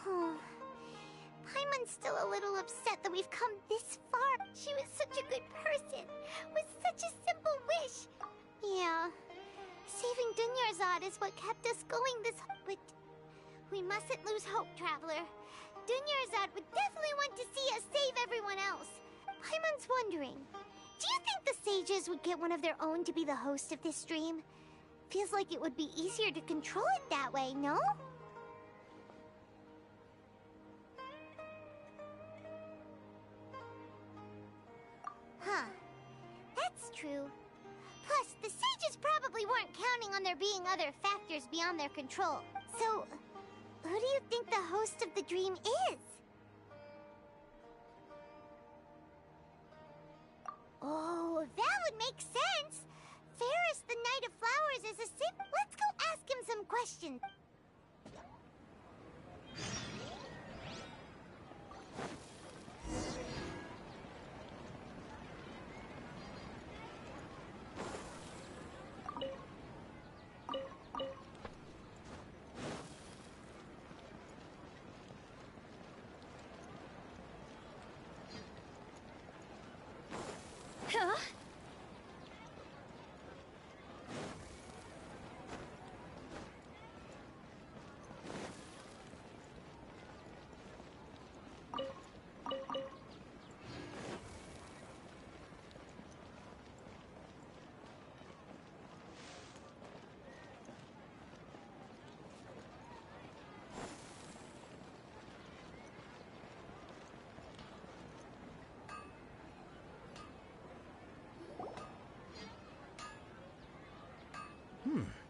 Paimon's still a little upset that we've come this far. She was such a good person, with such a simple wish. Yeah, saving Dunyarzad is what kept us going this... But we mustn't lose hope, Traveler. Dunyarzad would definitely want to see us save everyone else. Paimon's wondering, do you think the sages would get one of their own to be the host of this stream? Feels like it would be easier to control it that way, no? Huh. That's true. Plus, the sages probably weren't counting on there being other factors beyond their control. So, who do you think the host of the dream is? Oh, that would make sense. Ferris, the Knight of Flowers, is a sim. Let's go ask him some questions.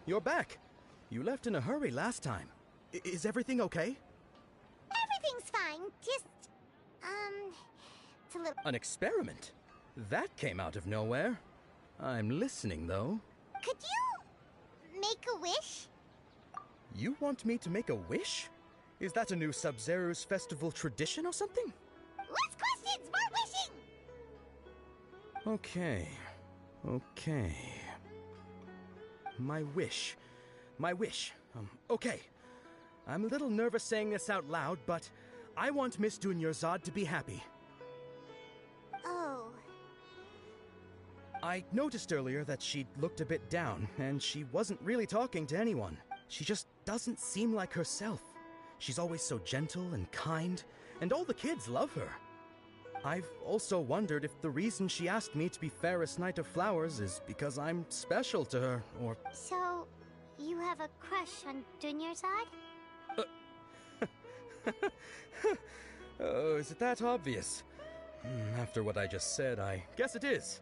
you're back. You left in a hurry last time. Is everything okay? Everything's fine. Just, it's a little... An experiment? That came out of nowhere. I'm listening, though. Could you make a wish? You want me to make a wish? Is that a new Sub-Zeru's festival tradition or something? Less questions, more wishing! Okay. Okay. My wish. Okay. I'm a little nervous saying this out loud, but I want Miss Dunyarzad to be happy. Oh. I noticed earlier that she looked a bit down, and she wasn't really talking to anyone. She just doesn't seem like herself. She's always so gentle and kind, and all the kids love her. I've also wondered if the reason she asked me to be Fairest Knight of Flowers is because I'm special to her, or... So, you have a crush on Dunyarzad? Oh, is it that obvious? After what I just said, I guess it is.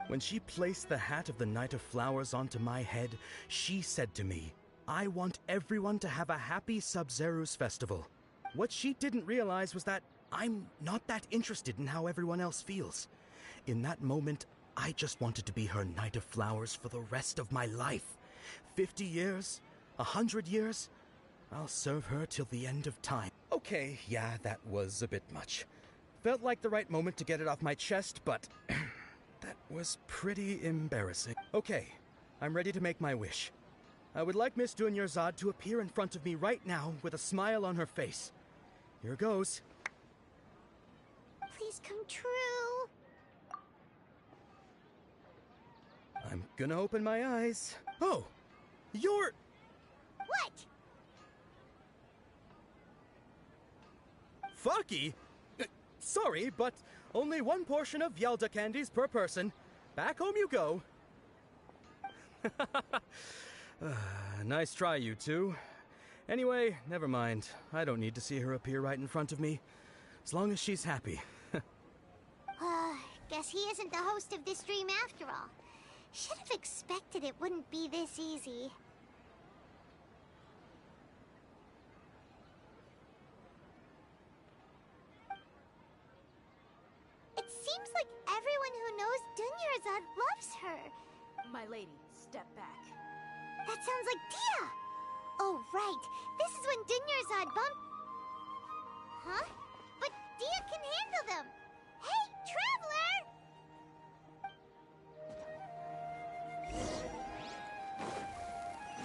When she placed the hat of the Knight of Flowers onto my head, she said to me, I want everyone to have a happy Sub-Zeru's festival. What she didn't realize was that I'm not that interested in how everyone else feels. In that moment, I just wanted to be her Knight of Flowers for the rest of my life. 50 years? 100 years? I'll serve her till the end of time. Okay, yeah, that was a bit much. Felt like the right moment to get it off my chest, but that was pretty embarrassing. Okay, I'm ready to make my wish. I would like Miss Dunyarzad to appear in front of me right now with a smile on her face. Here goes. Please come true. I'm gonna open my eyes. Oh, you're... What? Faki? Sorry, but only one portion of Yelda candies per person. Back home you go. Nice try, you two. Anyway, never mind. I don't need to see her appear right in front of me. As long as she's happy. Guess he isn't the host of this dream after all. Should have expected it wouldn't be this easy. It seems like everyone who knows Dunyarzad loves her. My lady, step back. That sounds like Dia! Oh, right. This is when Dunyarzad bumped... Huh? But Dia can handle them! Hey, Traveler!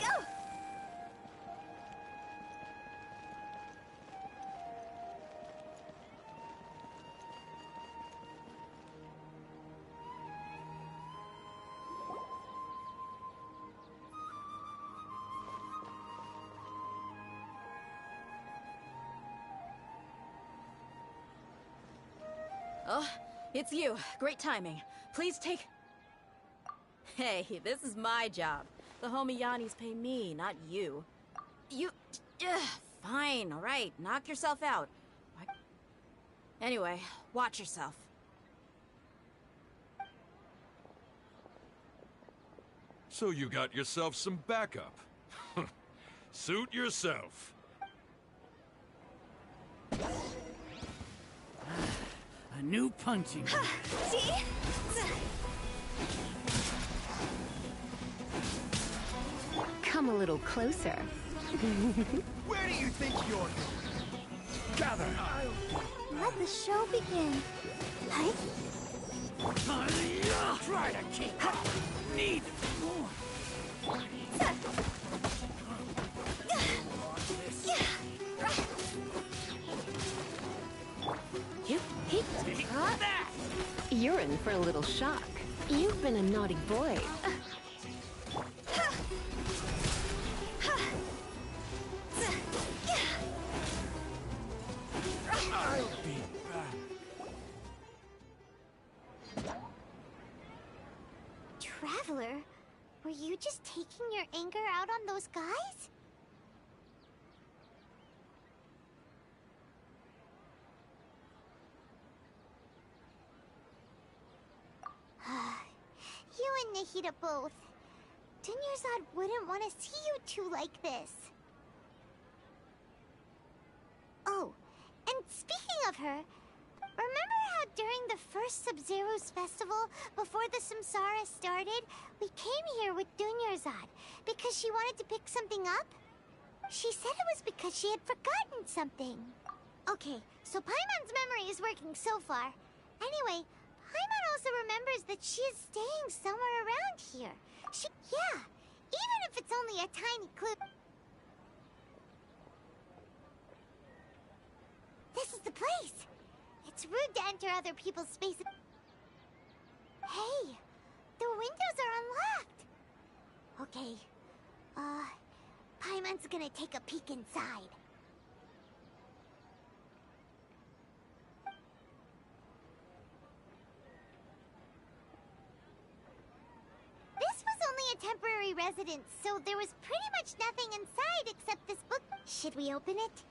Go! Oh, it's you. Great timing. Please take... Hey, this is my job. The Homiyanis pay me, not you. You... Fine, all right. Knock yourself out. Anyway, watch yourself. So you got yourself some backup. Suit yourself. A new punching. See? Come a little closer. Where do you think you're going? Gather! Let the show begin. Hi? Try to keep up! Need more! You're in for a little shock. You've been a naughty boy. I'll be back. Traveler, were you just taking your anger out on those guys? You and Nahida both. Dunyarzad wouldn't want to see you two like this. Oh, and speaking of her, remember how during the first Sub-Zero's festival, before the Samsara started, we came here with Dunyarzad because she wanted to pick something up? She said it was because she had forgotten something. Okay, so Paimon's memory is working so far. Anyway, Paimon also remembers that she is staying somewhere around here. Yeah, even if it's only a tiny clue. This is the place. It's rude to enter other people's spaces. Hey, the windows are unlocked. Okay, Paimon's gonna take a peek inside. This was only a temporary residence, so there was pretty much nothing inside except this book. Should we open it?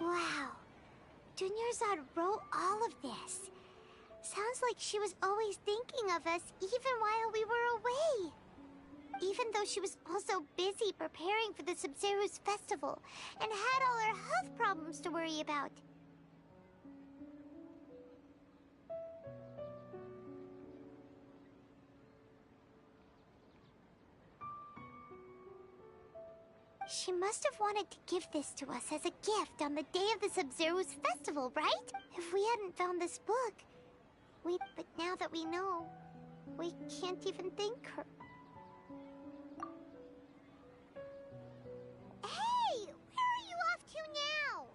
Wow. Dunyarzad wrote all of this. Sounds like she was always thinking of us even while we were away. Even though she was also busy preparing for the Sub-Zero's festival and had all her health problems to worry about. She must have wanted to give this to us as a gift on the day of the Sub-Zero's festival, right? If we hadn't found this book, but now that we know, we can't even thank her. Hey! Where are you off to now?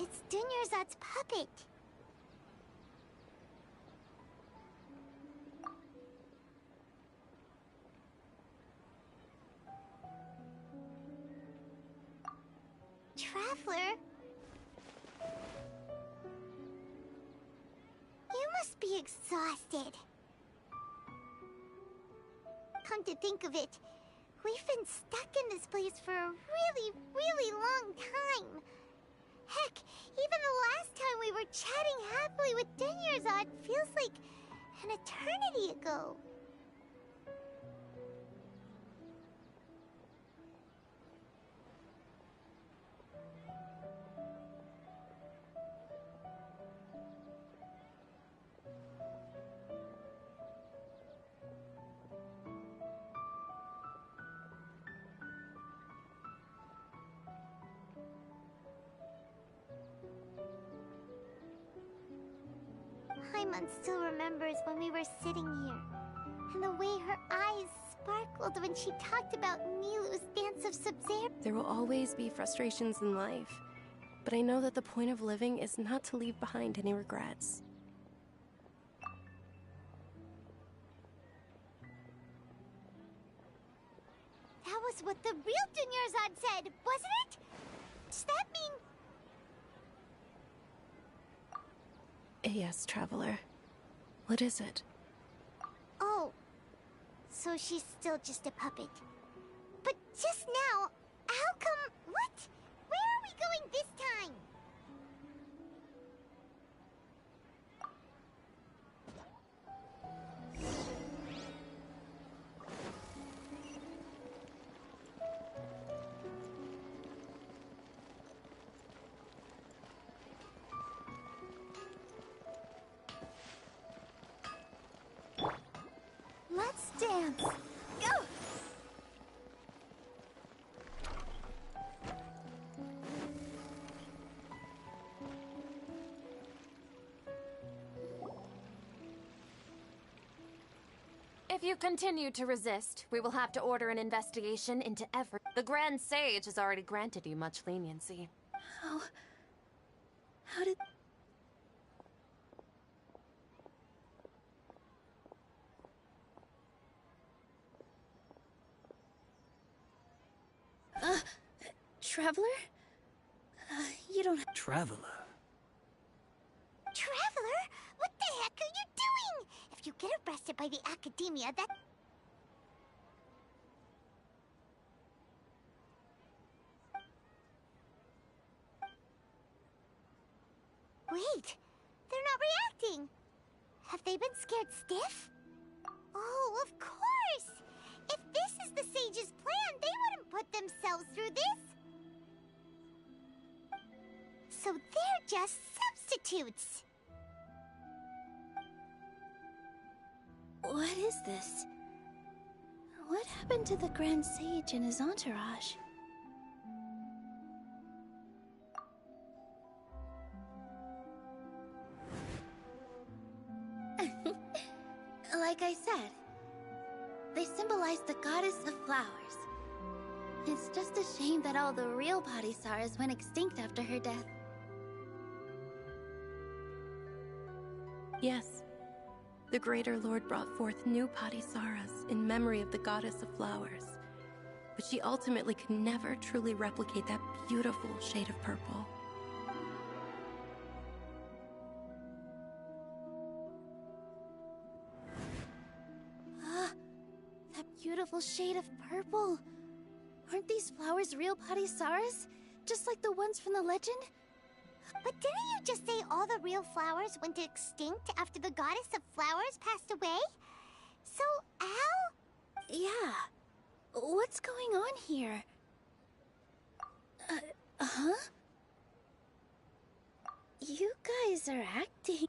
It's Dunyarzad's puppet. Traveler? You must be exhausted. Come to think of it, we've been stuck in this place for a really, really long time. Heck, even the last time we were chatting happily with Dunyarzad feels like an eternity ago. Paimon still remembers when we were sitting here. And the way her eyes sparkled when she talked about Nilu's dance of Sub-Zero. There will always be frustrations in life, but I know that the point of living is not to leave behind any regrets. That was what the real Dunyarzad said, wasn't it? Does that mean... Yes, Traveler. What is it? Oh, so she's still just a puppet. But just now, how come... What? Where are we going this time? Let's dance. Go! If you continue to resist, we will have to order an investigation into every... The Grand Sage has already granted you much leniency. How did... Traveler? You don't... Traveler? Traveler? What the heck are you doing? If you get arrested by the Academia, that... Wait, they're not reacting. Have they been scared stiff? Oh, of course! If this is the Sage's plan, they wouldn't put themselves through this. So they're just substitutes. What is this? What happened to the Grand Sage and his entourage? Like I said, they symbolize the goddess of flowers. It's just a shame that all the real Padisaras went extinct after her death. Yes. The Greater Lord brought forth new Padisaras in memory of the goddess of flowers. But she ultimately could never truly replicate that beautiful shade of purple. That beautiful shade of purple. Aren't these flowers real Padisaras? Just like the ones from the legend? But didn't you just say all the real flowers went extinct after the goddess of flowers passed away? So, how? Yeah. What's going on here? Huh? You guys are acting...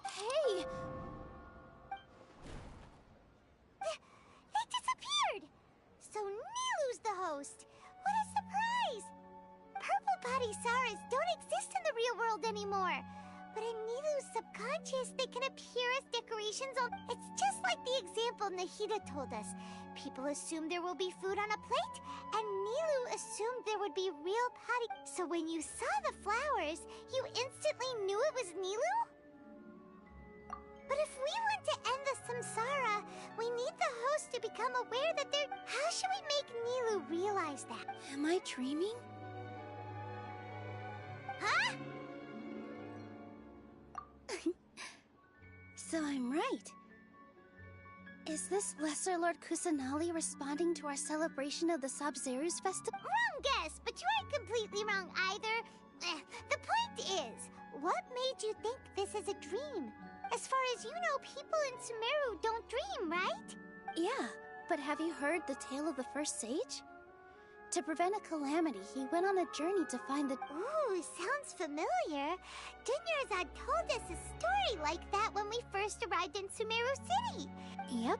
Hey! They disappeared! So Nilu's the host! What a surprise! Purple Padisaras don't exist in the real world anymore. But in Nilu's subconscious, they can appear as decorations on... It's just like the example Nahida told us. People assume there will be food on a plate, and Nilu assumed there would be real Padi... So when you saw the flowers, you instantly knew it was Nilu? But if we want to end the samsara, we need the host to become aware that they're... How should we make Nilu realize that? Am I dreaming? Huh? So I'm right. Is this Lesser Lord Kusanali responding to our celebration of the Sub-Zeru's festival? Wrong guess, but you aren't completely wrong either. The point is, what made you think this is a dream? As far as you know, people in Sumeru don't dream, right? Yeah, but have you heard the tale of the first sage? To prevent a calamity, he went on a journey to find the... Ooh, sounds familiar. Dunyarzad told us a story like that when we first arrived in Sumeru City. Yep,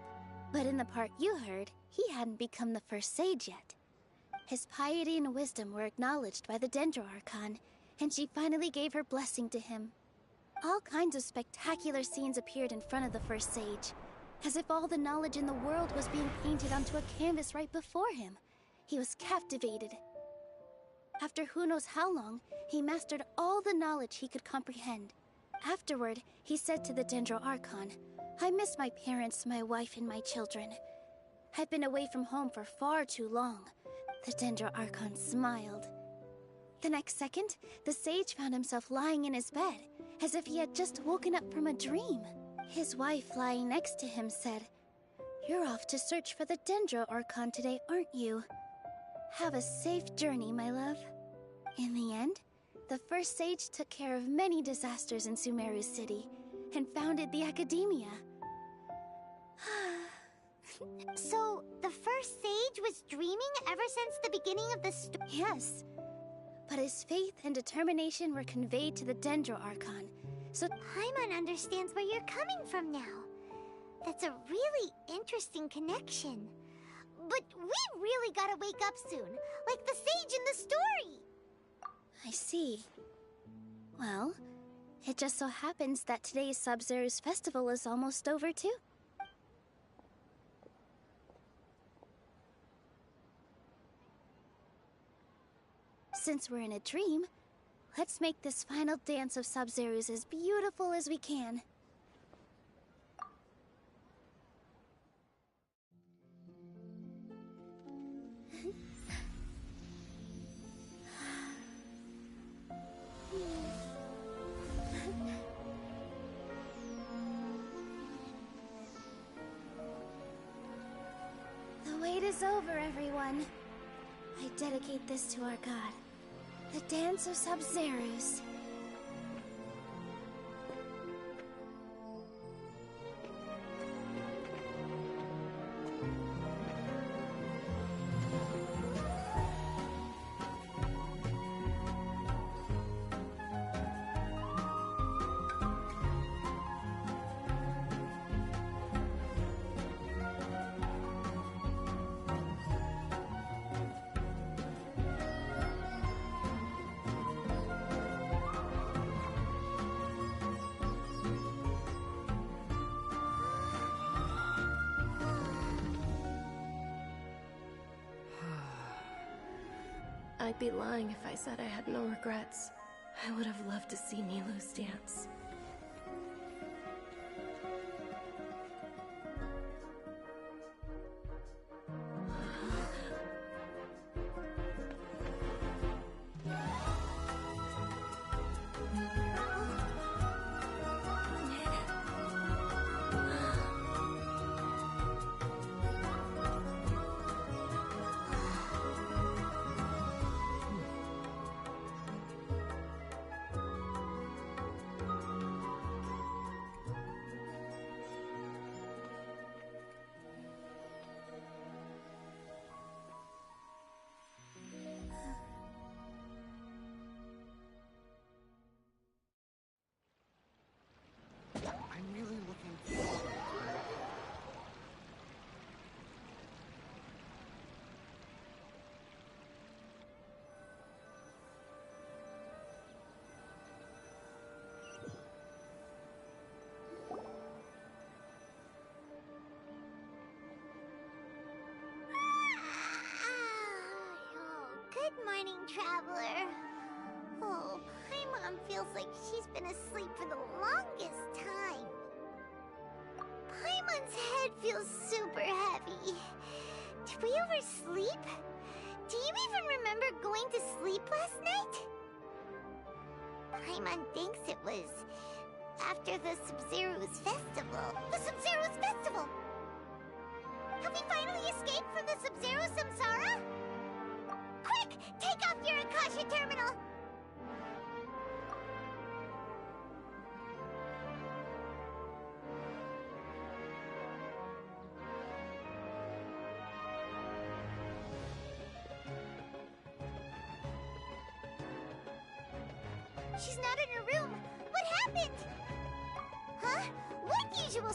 but in the part you heard, he hadn't become the first sage yet. His piety and wisdom were acknowledged by the Dendro Archon, and she finally gave her blessing to him. All kinds of spectacular scenes appeared in front of the first sage, as if all the knowledge in the world was being painted onto a canvas right before him. He was captivated. After who knows how long, he mastered all the knowledge he could comprehend. Afterward, he said to the Dendro Archon, "I miss my parents, my wife, and my children. I've been away from home for far too long." The Dendro Archon smiled. The next second, the sage found himself lying in his bed, as if he had just woken up from a dream. His wife, lying next to him, said, "You're off to search for the Dendro Archon today, aren't you? Have a safe journey, my love." In the end, the first sage took care of many disasters in Sumeru City, and founded the Academia. So, the first sage was dreaming ever since the beginning of the story? Yes. But his faith and determination were conveyed to the Dendro Archon, so Paimon understands where you're coming from now. That's a really interesting connection. But we really gotta wake up soon, like the sage in the story! I see. Well, it just so happens that today's Sub-Zero's festival is almost over too. Since we're in a dream, let's make this final dance of Sub-Zero's as beautiful as we can. The wait is over, everyone. I dedicate this to our god. The Dance of Sub-Zeros. I'd be lying if I said I had no regrets. I would have loved to see Nilou's dance. I'm really looking forward to it. Good morning, traveler. Oh, Paimon feels like she's been asleep for the longest time. Paimon's head feels super heavy. Did we oversleep? Do you even remember going to sleep last night? Paimon thinks it was after the Sub-Zero's festival. The Sub-Zero's festival! Have we finally escaped from the Sub-Zero samsara? Quick! Take off your Akasha terminal! She's not in her room. What happened? Huh? What usual...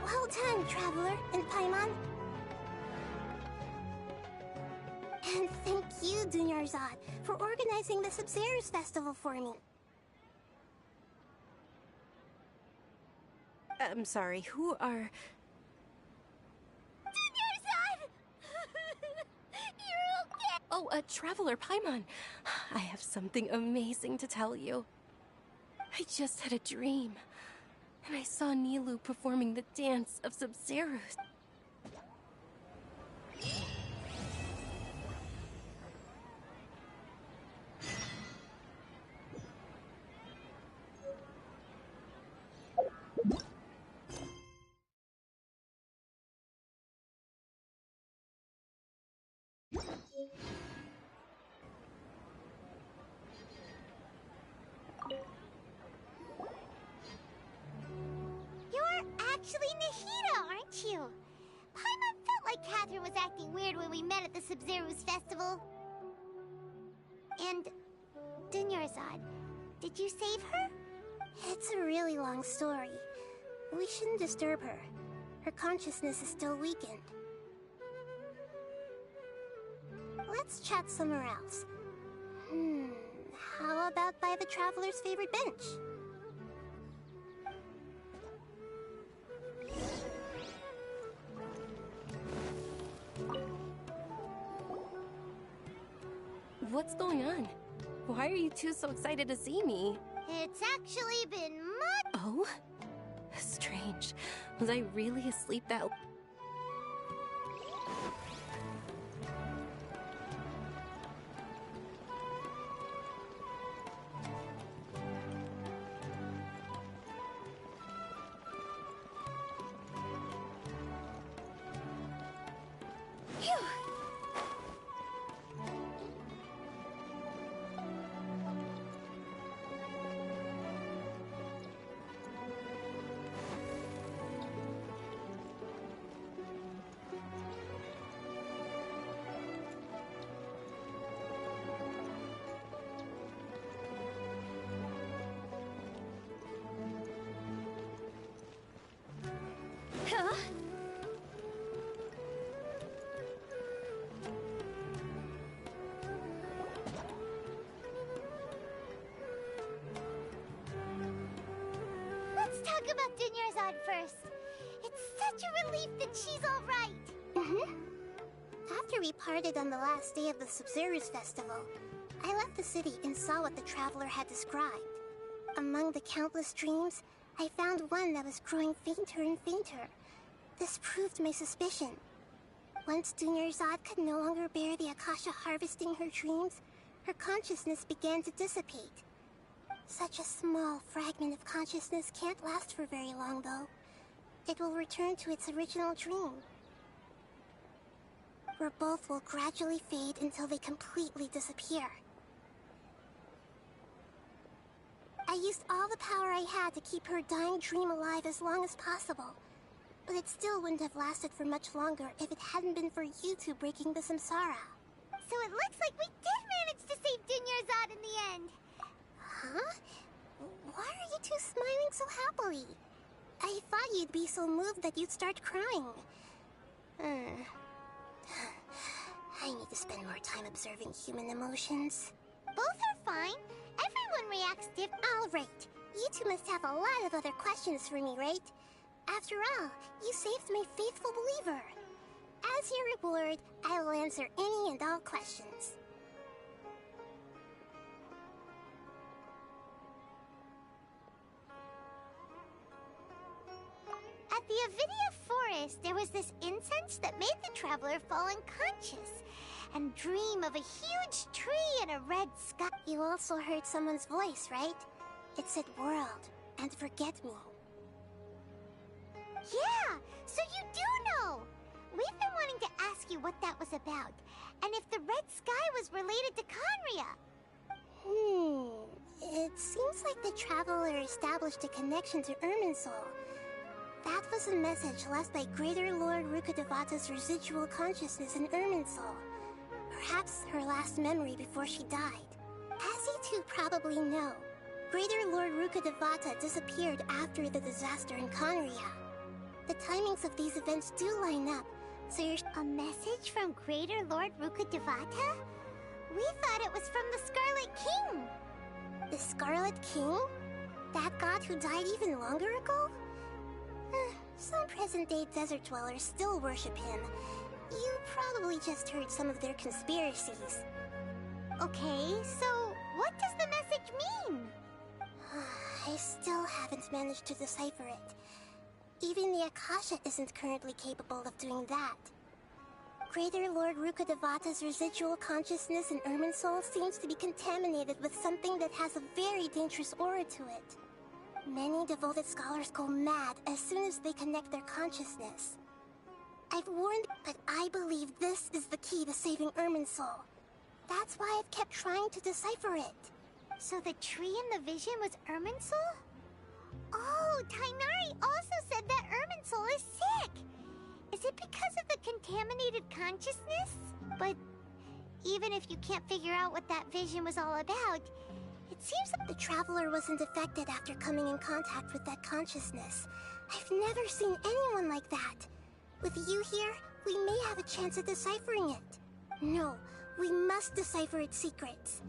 Well done, Traveler and Paimon. And thank you, Dunyarzad, for organizing the Sub-Zero's festival for me. I'm sorry, who are... Dunyarzad! You're okay! Oh, Traveler Paimon. I have something amazing to tell you. I just had a dream, and I saw Nilou performing the dance of Sub-Zero's. You're actually Nahida, aren't you? Paimon felt like Catherine was acting weird when we met at the Sub-Zero's festival. And Dunyarzad, did you save her? It's a really long story. We shouldn't disturb her. Her consciousness is still weakened. Let's chat somewhere else. How about by the Traveler's favorite bench? What's going on? Why are you two so excited to see me? It's actually been much... Oh? Strange. Was I really asleep that... Let's talk about Dunyarzad first. It's such a relief that she's all right. After we parted on the last day of the Sub-Zero's festival, I left the city and saw what the Traveler had described. Among the countless dreams, I found one that was growing fainter and fainter. This proved my suspicion. Once Dunyarzad could no longer bear the Akasha harvesting her dreams, her consciousness began to dissipate. Such a small fragment of consciousness can't last for very long, though. It will return to its original dream, where both will gradually fade until they completely disappear. I used all the power I had to keep her dying dream alive as long as possible, but it still wouldn't have lasted for much longer if it hadn't been for you two breaking the samsara. So it looks like we did manage to save Dunyarzad in the end. Huh? Why are you two smiling so happily? I thought you'd be so moved that you'd start crying. I need to spend more time observing human emotions. Both are fine. Everyone reacts differently. All right. You two must have a lot of other questions for me, right? After all, you saved my faithful believer. As your reward, I will answer any and all questions. At the Avidia Forest, there was this incense that made the Traveler fall unconscious and dream of a huge tree and a red sky. You also heard someone's voice, right? It said world and forget me. Yeah, so you do know! We've been wanting to ask you what that was about, and if the red sky was related to Conria. It seems like the Traveler established a connection to Irminsul. That was a message left by Greater Lord Rukkhadevata's residual consciousness in Irminsul. Perhaps her last memory before she died. As you two probably know, Greater Lord Rukkhadevata disappeared after the disaster in Conria. The timings of these events do line up, so you're— A message from Greater Lord Rukkhadevata? We thought it was from the Scarlet King! The Scarlet King? That god who died even longer ago? Some present-day desert dwellers still worship him. You probably just heard some of their conspiracies. Okay, so what does the message mean? I still haven't managed to decipher it. Even the Akasha isn't currently capable of doing that. Greater Lord Rukkhadevata's residual consciousness in Irminsul seems to be contaminated with something that has a very dangerous aura to it. Many devoted scholars go mad as soon as they connect their consciousness. I've warned, but I believe this is the key to saving Irminsul. That's why I've kept trying to decipher it. So the tree in the vision was Irminsul? Oh, Tainari also said that Irminsul is sick! Is it because of the contaminated consciousness? But even if you can't figure out what that vision was all about, it seems that the traveler wasn't affected after coming in contact with that consciousness. I've never seen anyone like that. With you here, we may have a chance at deciphering it. No, we must decipher its secrets.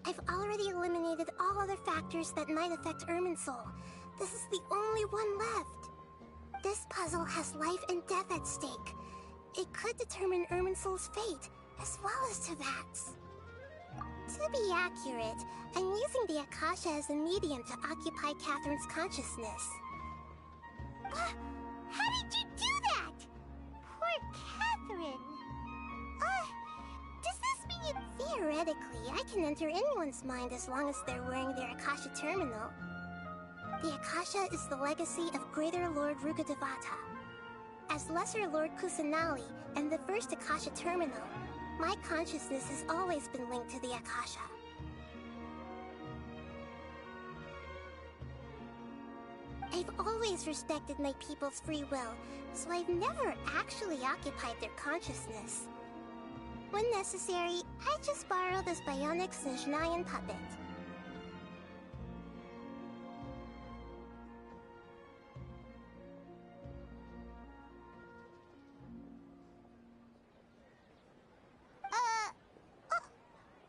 I've already eliminated all other factors that might affect Irminsul. This is the only one left. This puzzle has life and death at stake. It could determine Irminsul's fate, as well as Tevat's. To be accurate, I'm using the Akasha as a medium to occupy Catherine's consciousness. How did you do that? Poor Catherine. Does this mean Theoretically, I can enter anyone's mind as long as they're wearing their Akasha terminal. The Akasha is the legacy of Greater Lord Rukkhadevata. As Lesser Lord Kusanali and the first Akasha terminal, my consciousness has always been linked to the Akasha. I've always respected my people's free will, so I've never actually occupied their consciousness. When necessary, I just borrow this bionic Snezhnayan puppet.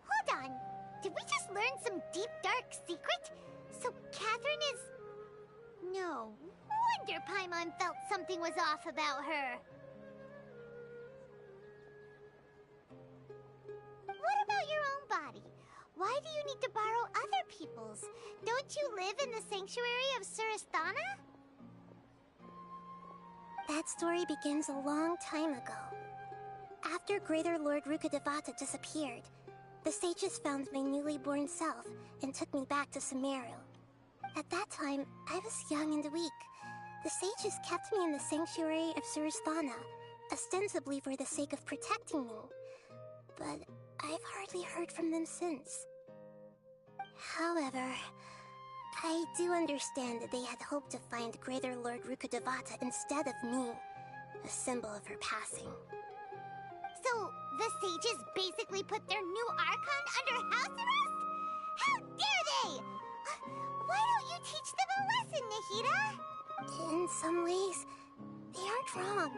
Hold on. Did we just learn some deep, dark secret? So Catherine is... No wonder Paimon felt something was off about her. What about your own body? Why do you need to borrow other people's? Don't you live in the sanctuary of Surasthana? That story begins a long time ago. After Greater Lord Rukkhadevata disappeared, the sages found my newly born self and took me back to Sumeru. At that time, I was young and weak. The sages kept me in the sanctuary of Surasthana, ostensibly for the sake of protecting me. But I've hardly heard from them since. However, I do understand that they had hoped to find Greater Lord Rukkhadevata instead of me, a symbol of her passing. So, the sages basically put their new Archon under house arrest? How dare they! Why don't you teach them a lesson, Nahida? In some ways, they aren't wrong.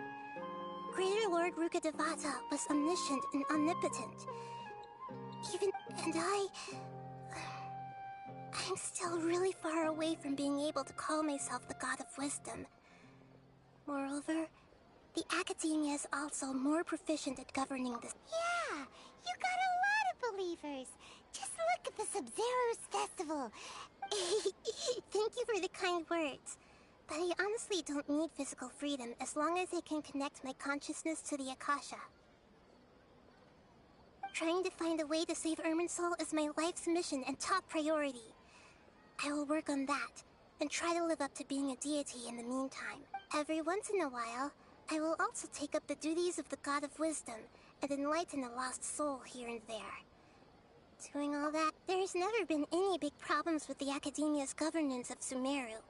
Greater Lord Rukkhadevata was omniscient and omnipotent. I'm still really far away from being able to call myself the God of Wisdom. Moreover, the Academia is also more proficient at governing this. Yeah, you got a lot of believers. Just look at the Sub-Zero's festival. Thank you for the kind words. But I honestly don't need physical freedom as long as I can connect my consciousness to the Akasha. Trying to find a way to save Irminsul is my life's mission and top priority. I will work on that, and try to live up to being a deity in the meantime. Every once in a while, I will also take up the duties of the God of Wisdom and enlighten a lost soul here and there. Doing all that, there has never been any big problems with the Academia's governance of Sumeru.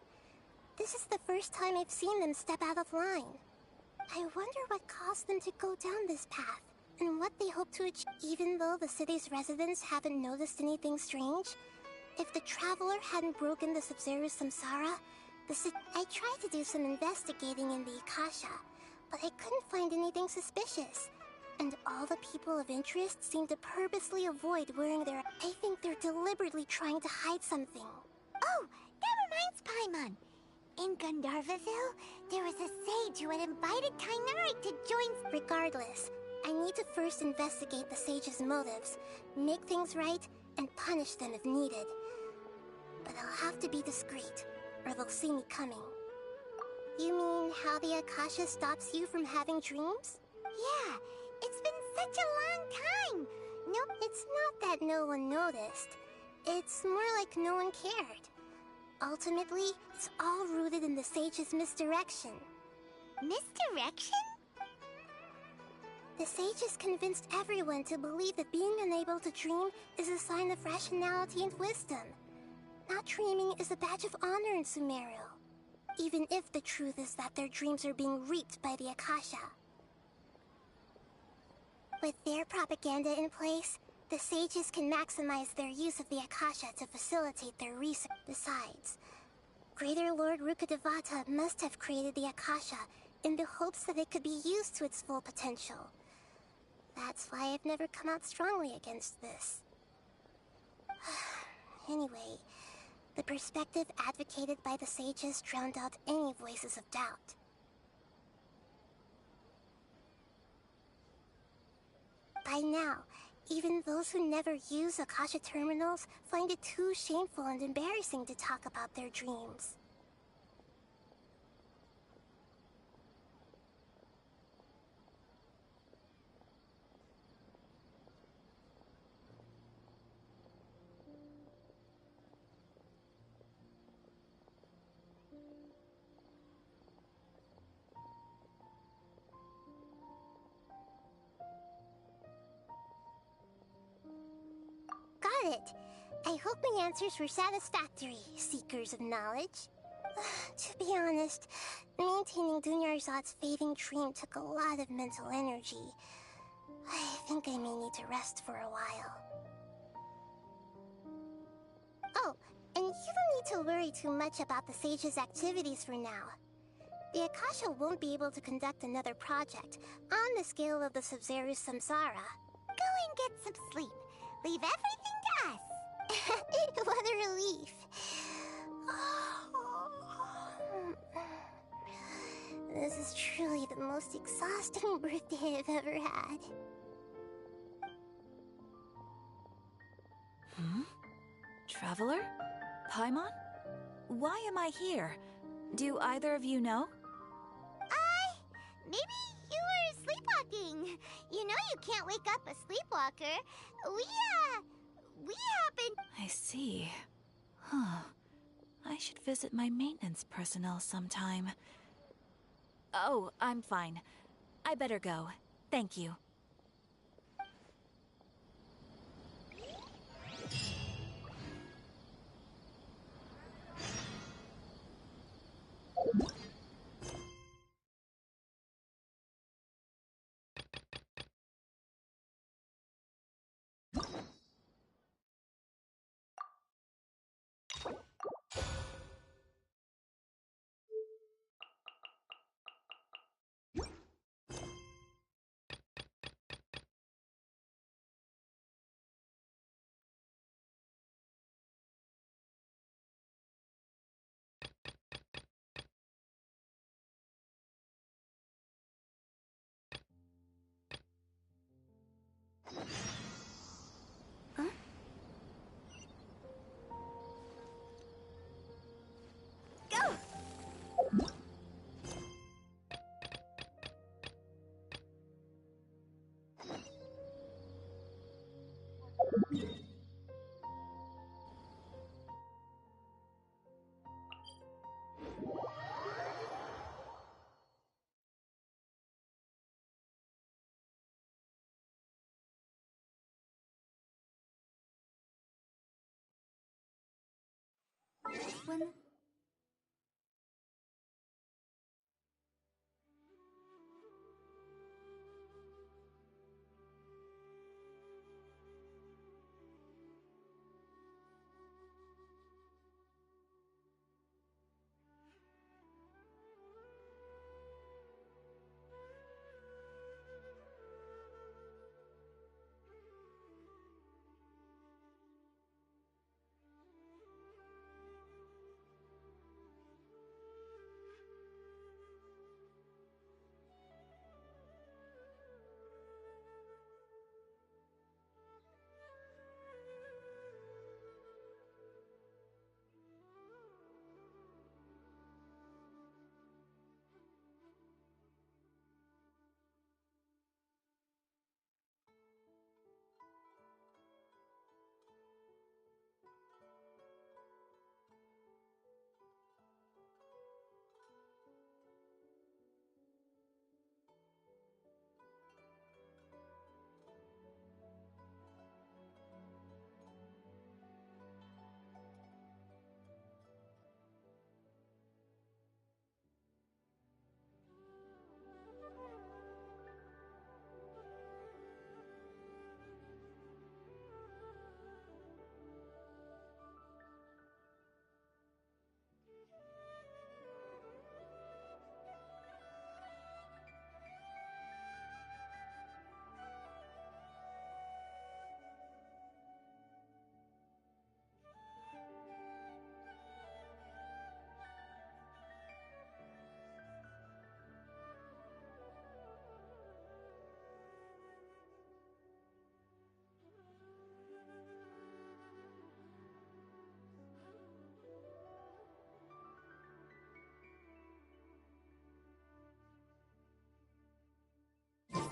This is the first time I've seen them step out of line. I wonder what caused them to go down this path. and what they hope to achieve. Even though the city's residents haven't noticed anything strange, if the Traveler hadn't broken the Sub-Zero Samsara, I tried to do some investigating in the Akasha, but I couldn't find anything suspicious. And all the people of interest seem to purposely avoid wearing their... I think they're deliberately trying to hide something. Oh, that reminds Paimon. In Gandharvaville, there was a sage who had invited Kainari to join... Regardless, I need to first investigate the sage's motives, make things right, and punish them if needed. But I'll have to be discreet, or they'll see me coming. You mean how the Akasha stops you from having dreams? Yeah, it's been such a long time. No, it's not that no one noticed. It's more like no one cared. Ultimately, it's all rooted in the sage's misdirection. Misdirection? The sage has convinced everyone to believe that being unable to dream is a sign of rationality and wisdom. Not dreaming is a badge of honor in Sumero, even if the truth is that their dreams are being reaped by the Akasha. With their propaganda in place, the sages can maximize their use of the Akasha to facilitate their research. Besides, Greater Lord Rukkhadevata must have created the Akasha in the hopes that it could be used to its full potential. That's why I've never come out strongly against this. Anyway, the perspective advocated by the sages drowned out any voices of doubt. By now, even those who never use Akasha terminals find it too shameful and embarrassing to talk about their dreams. Got it. I hope my answers were satisfactory, seekers of knowledge. To be honest, maintaining Dunyarzad's fading dream took a lot of mental energy. I think I may need to rest for a while. Oh, and you don't need to worry too much about the sage's activities for now. The Akasha won't be able to conduct another project on the scale of the Sub-Zero Samsara. Go and get some sleep. Leave everything to us. What a relief. This is truly the most exhausting birthday I've ever had. Traveler? Paimon? Why am I here? Do either of you know? Maybe you were sleepwalking. You know you can't wake up a sleepwalker. We happened... I see. Huh. I should visit my maintenance personnel sometime. Oh, I'm fine. I better go. Thank you. When...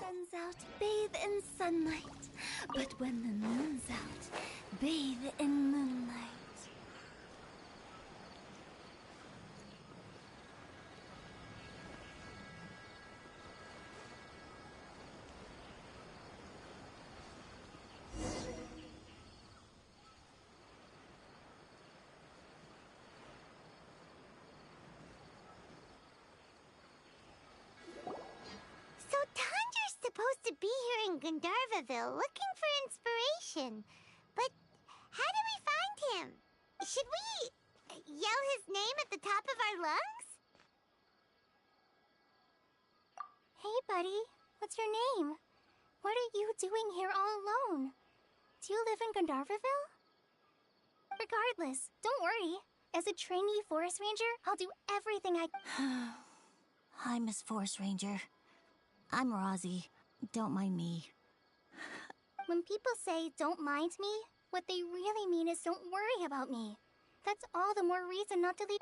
sun's out, bathe in sunlight. But when the moon's out, bathe in moonlight. So Tandra's supposed to be here in Gandharvaville looking for inspiration. But how do we find him? Should we yell his name at the top of our lungs? Hey, buddy. What's your name? What are you doing here all alone? Do you live in Gandharvaville? Regardless, don't worry. As a trainee forest ranger, I'll do everything I... Hi, Miss Forest Ranger. I'm Rozzy. Don't mind me. When people say, don't mind me, what they really mean is don't worry about me. That's all the more reason not to leave...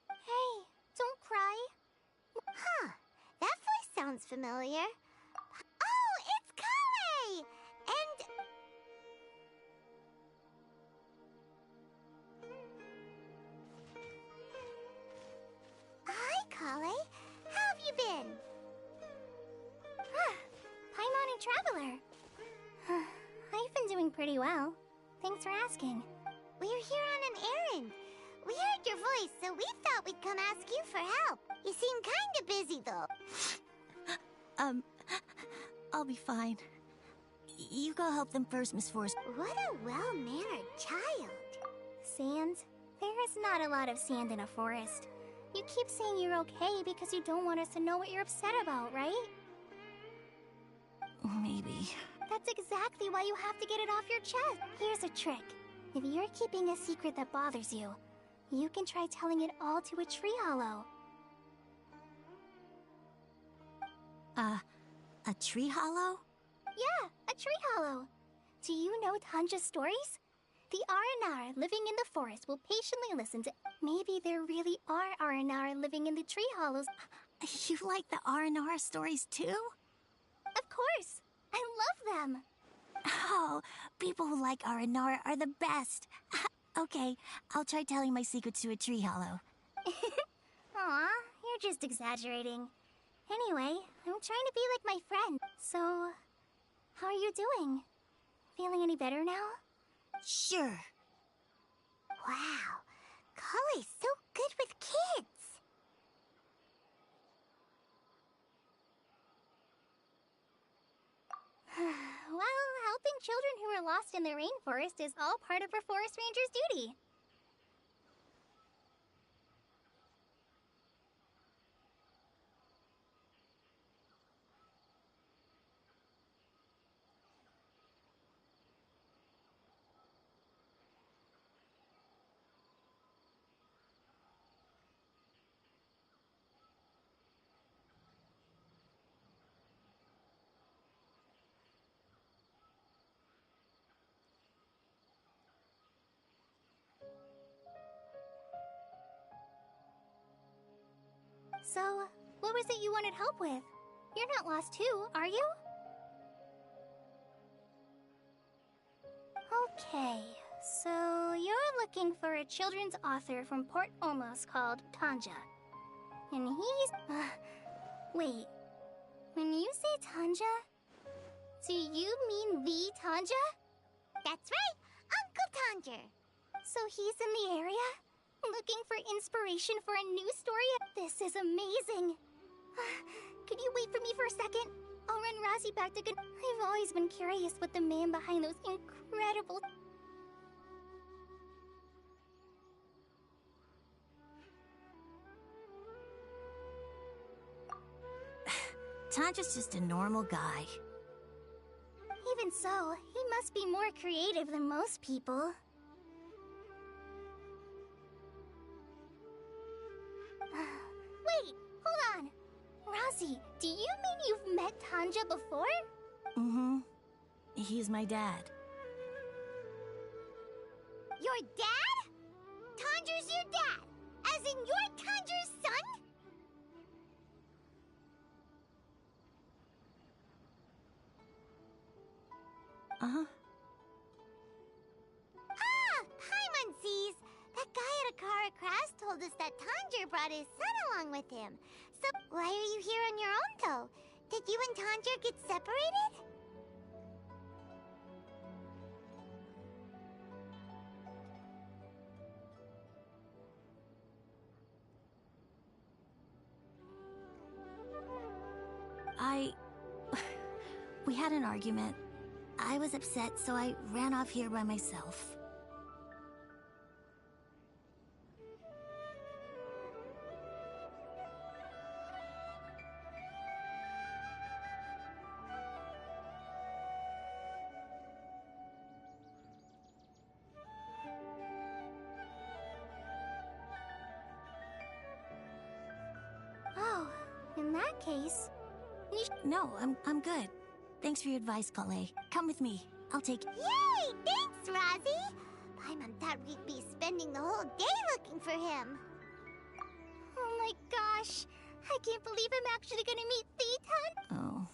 Hey, don't cry. Huh, that voice sounds familiar. Oh, it's Kale! And... Hi, Kale. How have you been? Paimon and Traveler. I've been doing pretty well. Thanks for asking. We're here on an errand. We heard your voice, so we thought we'd come ask you for help. You seem kinda busy, though. I'll be fine. You go help them first, Miss Forest. What a well-mannered child. Sand? There is not a lot of sand in a forest. You keep saying you're okay because you don't want us to know what you're upset about, right? Maybe. That's exactly why you have to get it off your chest. Here's a trick. If you're keeping a secret that bothers you, you can try telling it all to a tree hollow. A tree hollow? Yeah, a tree hollow. Do you know Tanja's stories? The Aranara living in the forest will patiently listen to... Maybe there really are Aranara living in the tree hollows. You like the Aranara stories too? Of course! I love them! Oh, people who like Aranara are the best. Okay, I'll try telling my secrets to a tree hollow. Aw, you're just exaggerating. Anyway, I'm trying to be like my friend. So, how are you doing? Feeling any better now? Sure. Wow, Kale's so good with kids. Well, helping children who are lost in the rainforest is all part of a forest ranger's duty. So, what was it you wanted help with? You're not lost too, are you? Okay, so you're looking for a children's author from Port Olmos called Tanja. And he's... wait. When you say Tanja, do you mean the Tanja? That's right, Uncle Tanja. So he's in the area? Looking for inspiration for a new story? This is amazing! Could you wait for me for a second? I'll run Rozzy back to good... I've always been curious what the man behind those incredible... Tanja's just a normal guy. Even so, he must be more creative than most people. Wait, hold on. Rozzy, do you mean you've met Tanja before? Mm-hmm. He's my dad. Your dad? Tanja's your dad? As in you're Tanja's son? Uh-huh. Ah! Paimonsees! That guy at Akara Crash told us that Tanjiro brought his son along with him. So, why are you here on your own, though? Did you and Tanjiro get separated? We had an argument. I was upset, so I ran off here by myself. Oh, in that case... No, I'm good. Thanks for your advice, Kale. Come with me. I'll take... Yay! Thanks, Rosie! Paimon thought we'd be spending the whole day looking for him. Oh my gosh! I can't believe I'm actually gonna meet Thetan! Oh.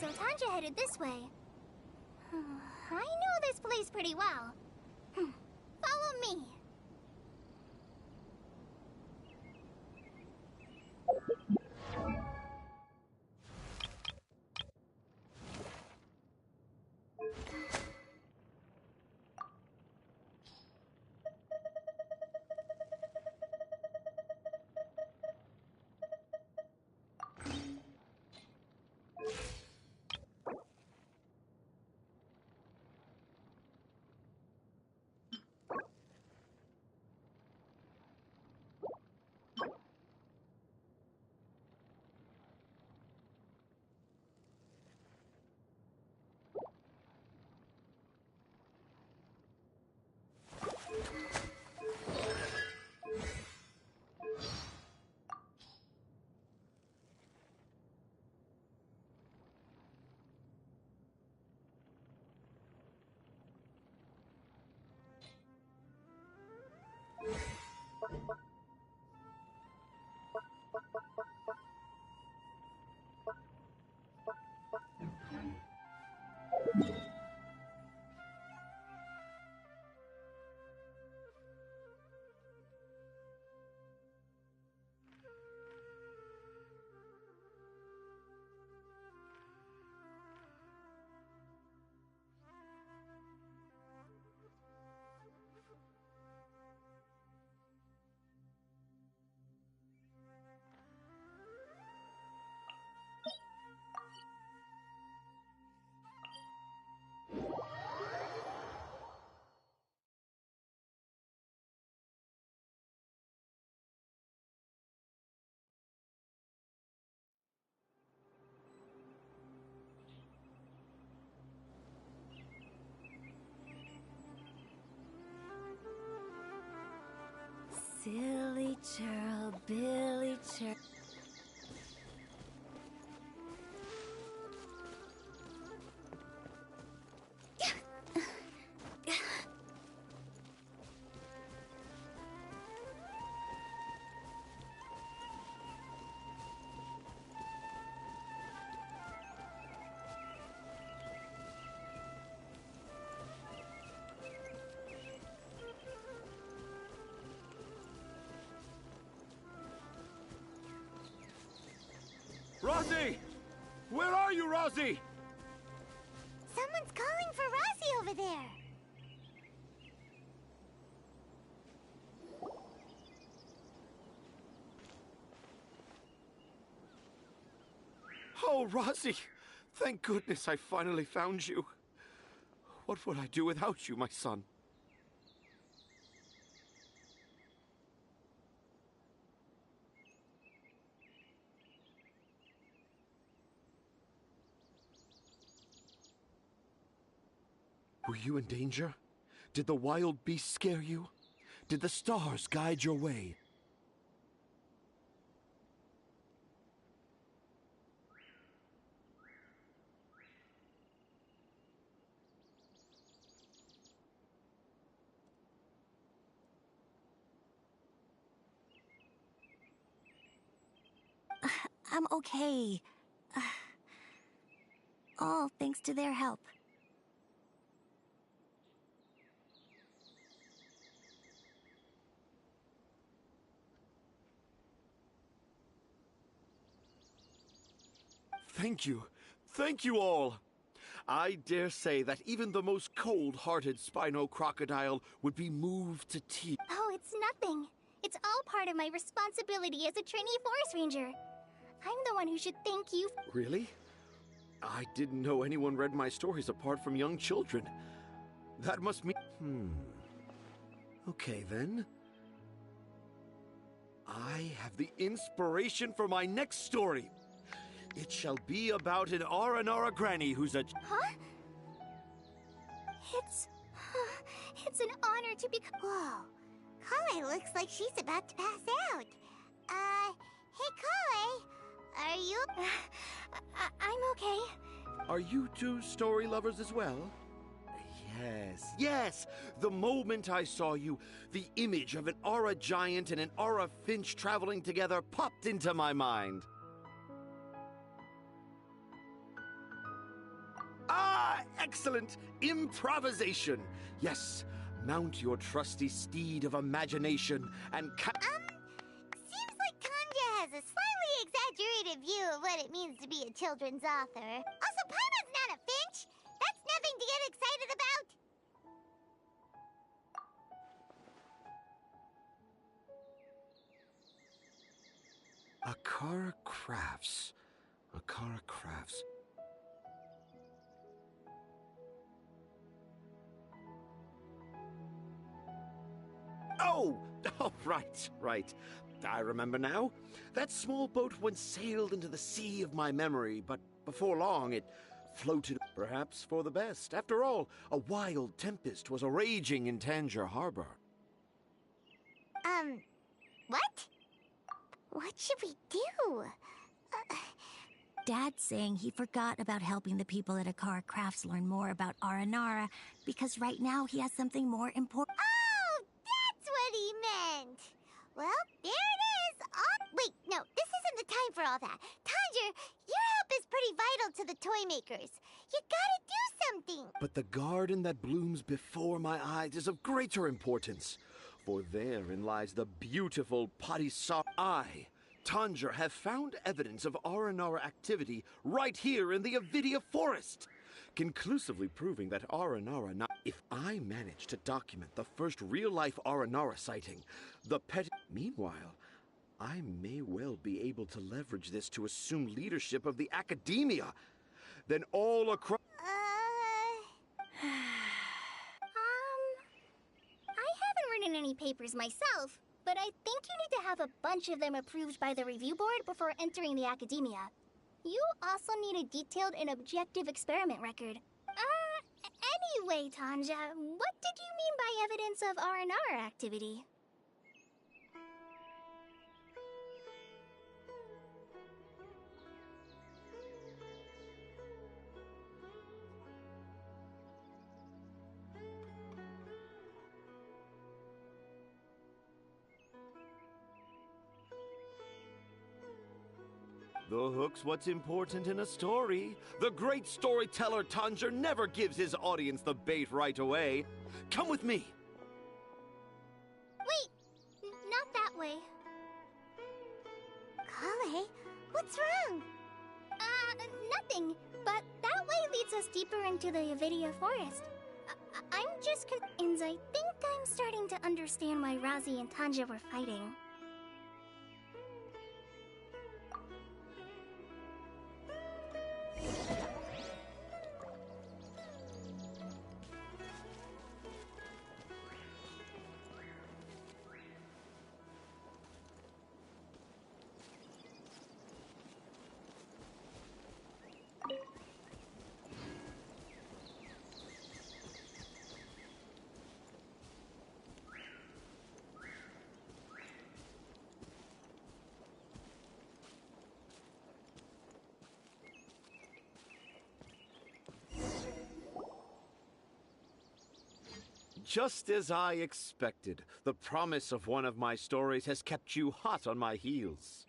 So Tanja headed this way. I know this place pretty well. Follow me. Silly churl, Billy churl. Rosie! Where are you, Rosie? Someone's calling for Rosie over there. Oh, Rosie! Thank goodness I finally found you. What would I do without you, my son? Were you in danger? Did the wild beast scare you? Did the stars guide your way? I'm okay. All thanks to their help. Thank you. Thank you all. I dare say that even the most cold-hearted Spino crocodile would be moved to tears. Oh, it's nothing. It's all part of my responsibility as a trainee forest ranger. I'm the one who should thank you. Really? I didn't know anyone read my stories apart from young children. That must mean... Okay, then. I have the inspiration for my next story. It shall be about an Aranara granny who's a... Huh? It's an honor to be... Whoa. Kale looks like she's about to pass out. Hey Kale, are you... I'm okay. Are you two story lovers as well? Yes. The moment I saw you, the image of an Aura giant and an Aura finch traveling together popped into my mind. Ah, excellent! Improvisation! Yes, mount your trusty steed of imagination and Seems like Tanja has a slightly exaggerated view of what it means to be a children's author. Also, Paimon's not a finch! That's nothing to get excited about! Akara Crafts. Akara Crafts. Oh, right. I remember now. That small boat once sailed into the sea of my memory, but before long it floated, perhaps for the best. After all, a wild tempest was a-raging in Tanger Harbor. What? What should we do? Dad's saying he forgot about helping the people at Akara Crafts learn more about Aranara because right now he has something more important. Oh, that's what he meant! Well, there it is! Wait, no, this isn't the time for all that. Tanger, your help is pretty vital to the toy makers. You gotta do something! But the garden that blooms before my eyes is of greater importance, for therein lies the beautiful Padisar. I, Tanger, have found evidence of Aranara activity right here in the Avidia Forest, conclusively proving that Aranara not... If I manage to document the first real-life Aranara sighting, the pet... Meanwhile, I may well be able to leverage this to assume leadership of the academia. Then all across... I haven't written any papers myself, but I think you need to have a bunch of them approved by the review board before entering the academia. You also need a detailed and objective experiment record. Anyway, Tanja, what did you mean by evidence of Aranara activity? The hook's what's important in a story. The great storyteller Tanger never gives his audience the bait right away. Come with me. Wait, not that way. Kale, what's wrong? Nothing. But that way leads us deeper into the Avidia Forest. I'm just and I think I'm starting to understand why Razi and Tanja were fighting. Just as I expected, the promise of one of my stories has kept you hot on my heels.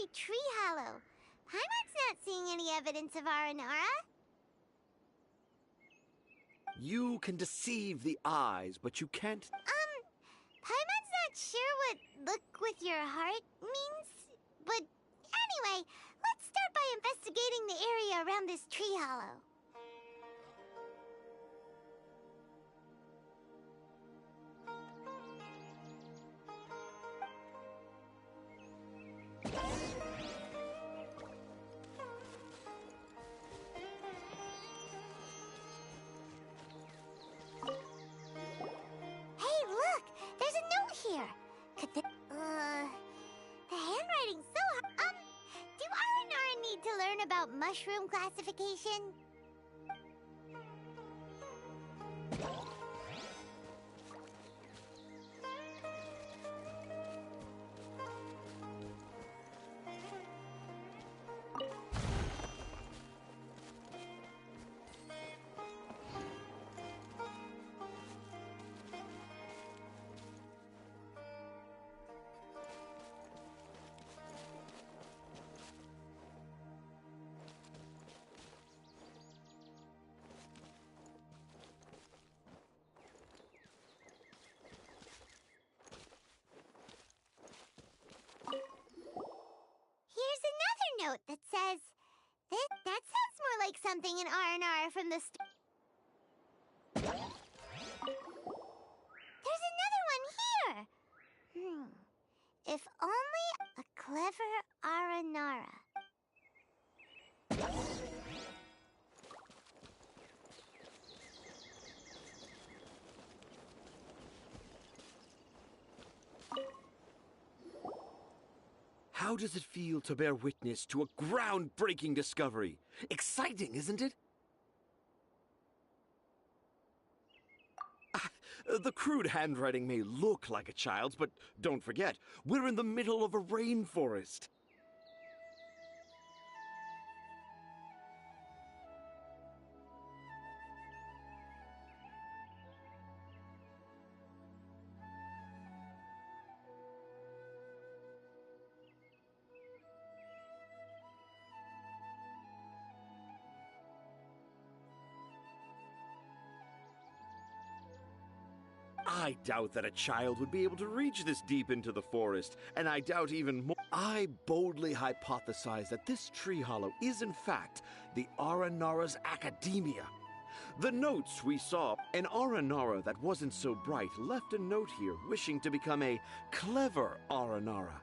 very tree hollow. Paimon's not seeing any evidence of Aranara. You can deceive the eyes, but you can't. Paimon's not sure what look with your heart means. But anyway, let's start by investigating the area around this tree hollow. Hey, look! There's a note here! Could the handwriting's so hard. Do Aranara need to learn about mushroom classification? Here's another note that says, that sounds more like something in R&R from the There's another one here! If only a clever Aranara. How does it feel to bear witness to a groundbreaking discovery? Exciting, isn't it? The crude handwriting may look like a child's, but don't forget, we're in the middle of a rainforest. I doubt that a child would be able to reach this deep into the forest, and I doubt even more. I boldly hypothesize that this tree hollow is, in fact, the Aranara's academia. The notes we saw, an Aranara that wasn't so bright left a note here wishing to become a clever Aranara.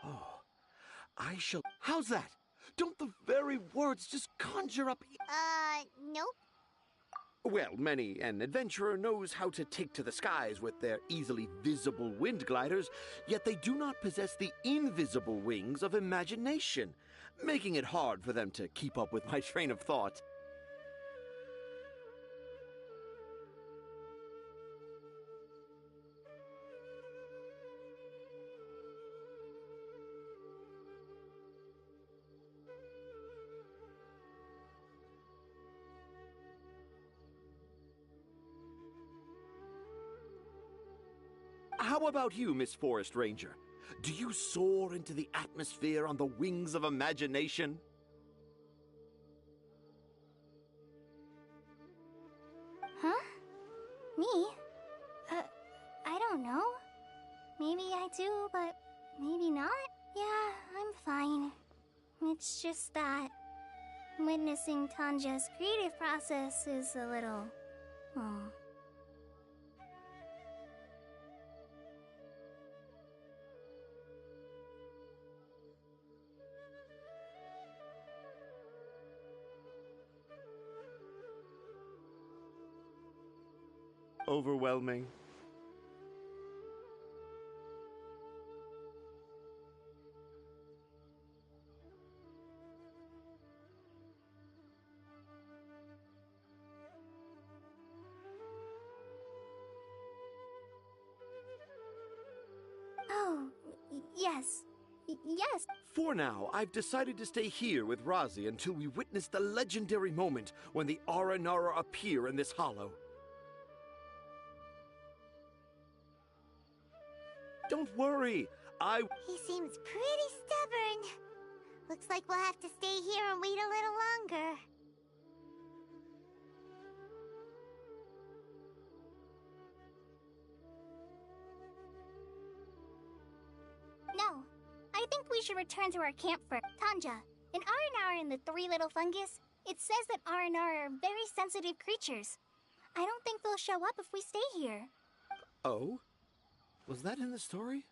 Oh, I shall... How's that? Don't the very words just conjure up... Nope. Well, many an adventurer knows how to take to the skies with their easily visible wind gliders, yet they do not possess the invisible wings of imagination, making it hard for them to keep up with my train of thought. How about you, Miss Forest Ranger? Do you soar into the atmosphere on the wings of imagination? Huh? Me? I don't know. Maybe I do, but maybe not? Yeah, I'm fine. It's just that witnessing Tanja's creative process is a little... Overwhelming. Oh, yes. Yes. For now, I've decided to stay here with Razi until we witness the legendary moment when the Aranara appear in this hollow. Don't worry, He seems pretty stubborn. Looks like we'll have to stay here and wait a little longer. No. I think we should return to our camp for Tanja. In Aranara and the Three Little Fungus, it says that Aranara are very sensitive creatures. I don't think they'll show up if we stay here. Oh? Was that in the story?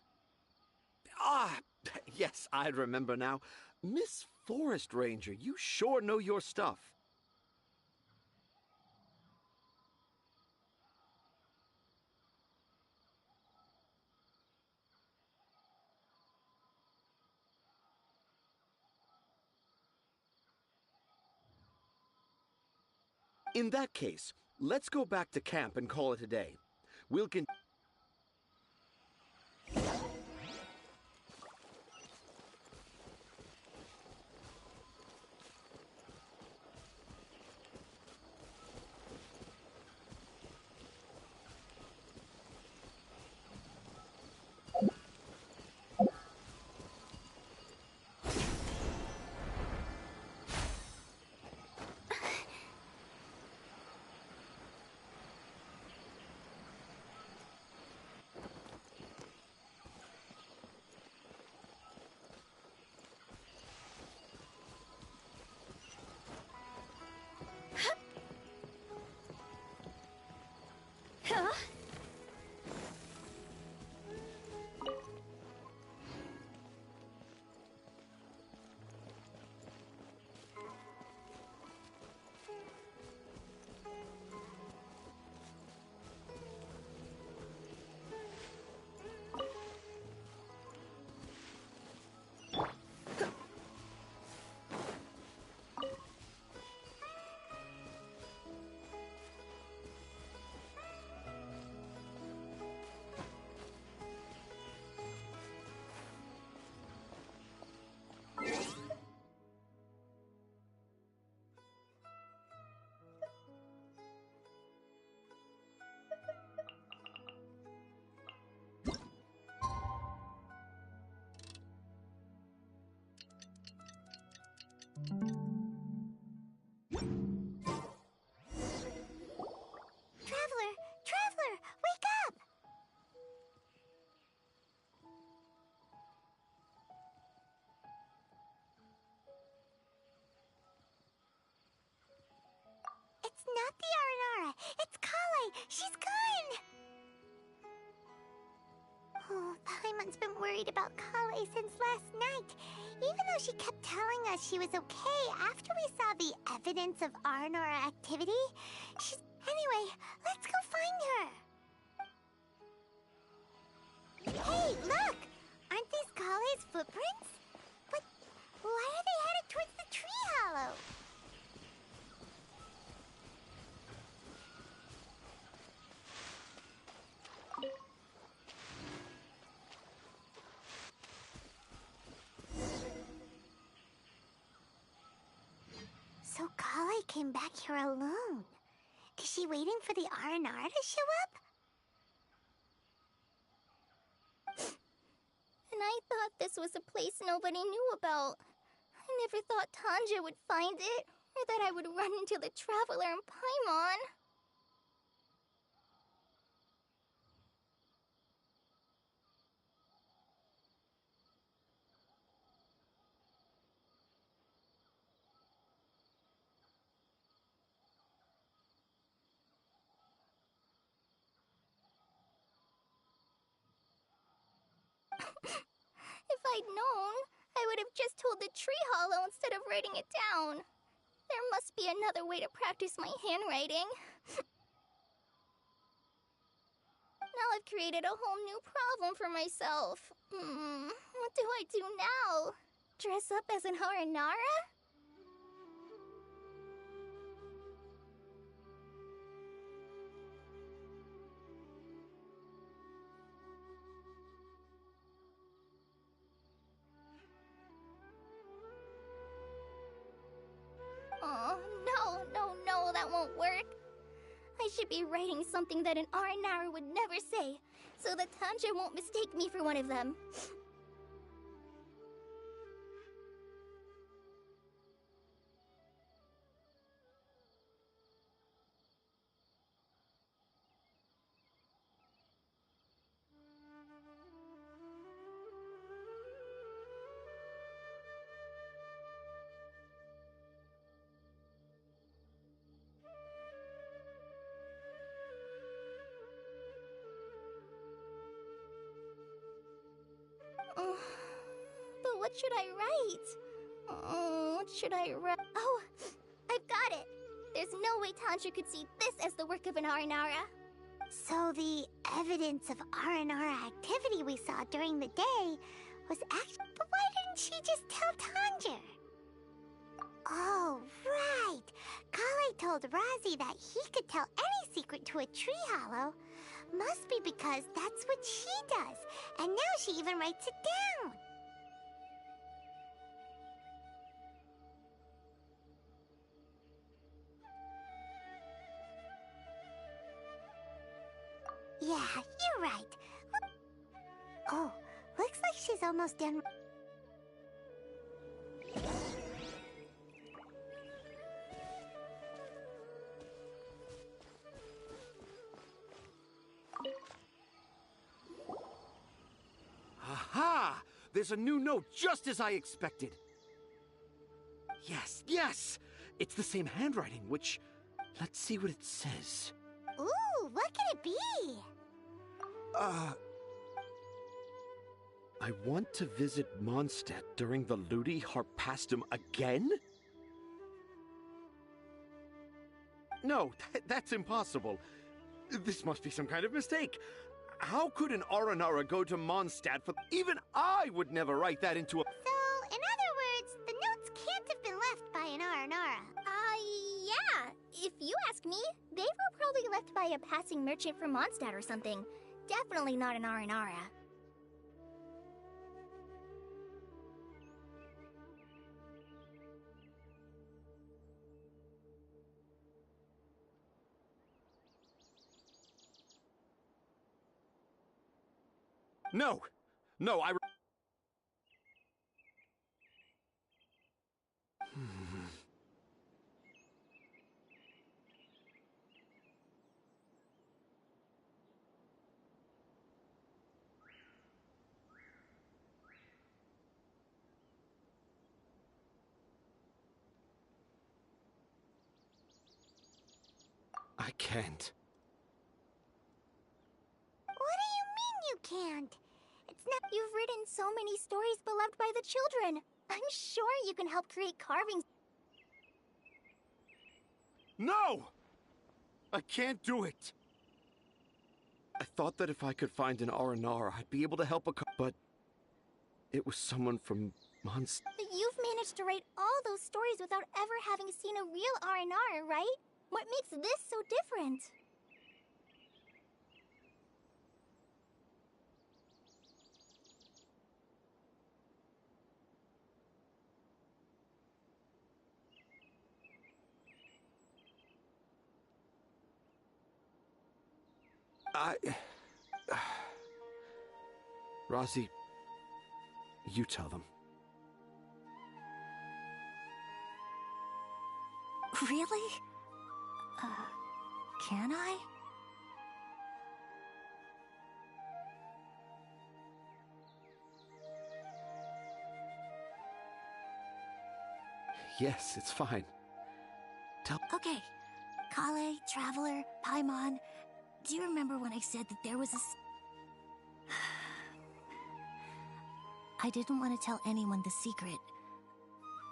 Ah, yes, I remember now. Miss Forest Ranger, you sure know your stuff. In that case, let's go back to camp and call it a day. We'll Huh? Traveler, wake up! It's not the Aranara. It's Kale. She's gone. Oh, Paimon's been worried about Kale since last night. Even though she kept telling us she was okay after we saw the evidence of Aranara activity, she's... Anyway, let's go find her. Hey, look! Aren't these Kale's footprints? But why are they headed towards the tree hollow? So Kale came back here alone. Is she waiting for the Aranara to show up? forest was a place nobody knew about. I never thought Tanja would find it, or that I would run into the Traveler in Paimon. If I'd known, I would have just told the tree hollow instead of writing it down. There must be another way to practice my handwriting. Now I've created a whole new problem for myself. What do I do now? Dress up as an Haranara? Oh, no, that won't work. I should be writing something that an Aranara would never say, so that Tanja won't mistake me for one of them. But what should I write? What should I write? Oh, I've got it! There's no way Tanja could see this as the work of an Aranara. So the evidence of Aranara activity we saw during the day was actually... But why didn't she just tell Tanja? Oh, right. Kale told Razi that he could tell any secret to a tree hollow. Must be because that's what she does. And now she even writes it down. Yeah, you're right. Oh, looks like she's almost done. Aha! There's a new note just as I expected. Yes, yes! It's the same handwriting, which... Let's see what it says. Ooh, what could it be? I want to visit Mondstadt during the Ludi Harpastum again? No, that's impossible. This must be some kind of mistake. How could an Aranara go to Mondstadt for... Even I would never write that into a... So, in other words, the notes can't have been left by an Aranara. Yeah. If you ask me, they were probably left by a passing merchant from Mondstadt or something. Definitely not an Aranara. No! No, I can't. What do you mean you can't? It's not... You've written so many stories beloved by the children. I'm sure you can help create carvings. No! I can't do it. I thought that if I could find an Aranara, I'd be able to help but it was someone from Mondstadt. You've managed to write all those stories without ever having seen a real Aranara, right? What makes this so different? Razi, You tell them. Really? Can I? Yes, it's fine. Tell. Okay. Kale, Traveler, Paimon, do you remember when I said that there was a... I didn't want to tell anyone the secret,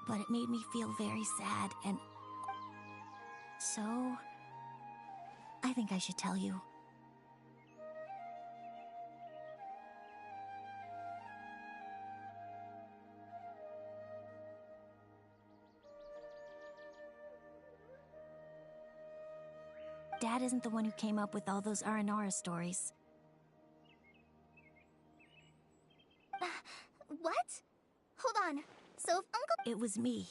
but it made me feel very sad, and... So... I think I should tell you. Dad isn't the one who came up with all those Aranara stories. What? Hold on. So if Uncle... It was me.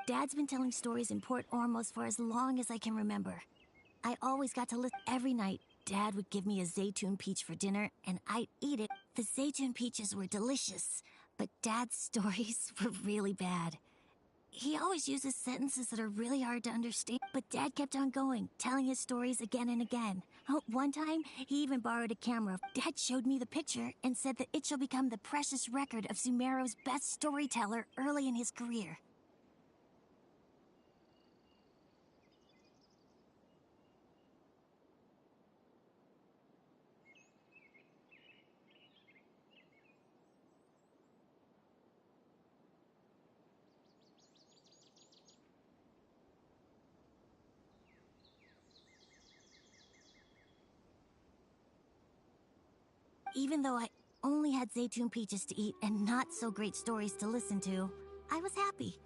Dad's been telling stories in Port Ormos for as long as I can remember. I always got to listen every night. Dad would give me a Zaytun peach for dinner, and I'd eat it. The Zaytun peaches were delicious, but Dad's stories were really bad. He always uses sentences that are really hard to understand, but Dad kept on going, telling his stories again and again. Oh, one time, he even borrowed a camera. Dad showed me the picture and said that it shall become the precious record of Sumeru's best storyteller early in his career. Even though I only had Zaytun peaches to eat and not so great stories to listen to, I was happy.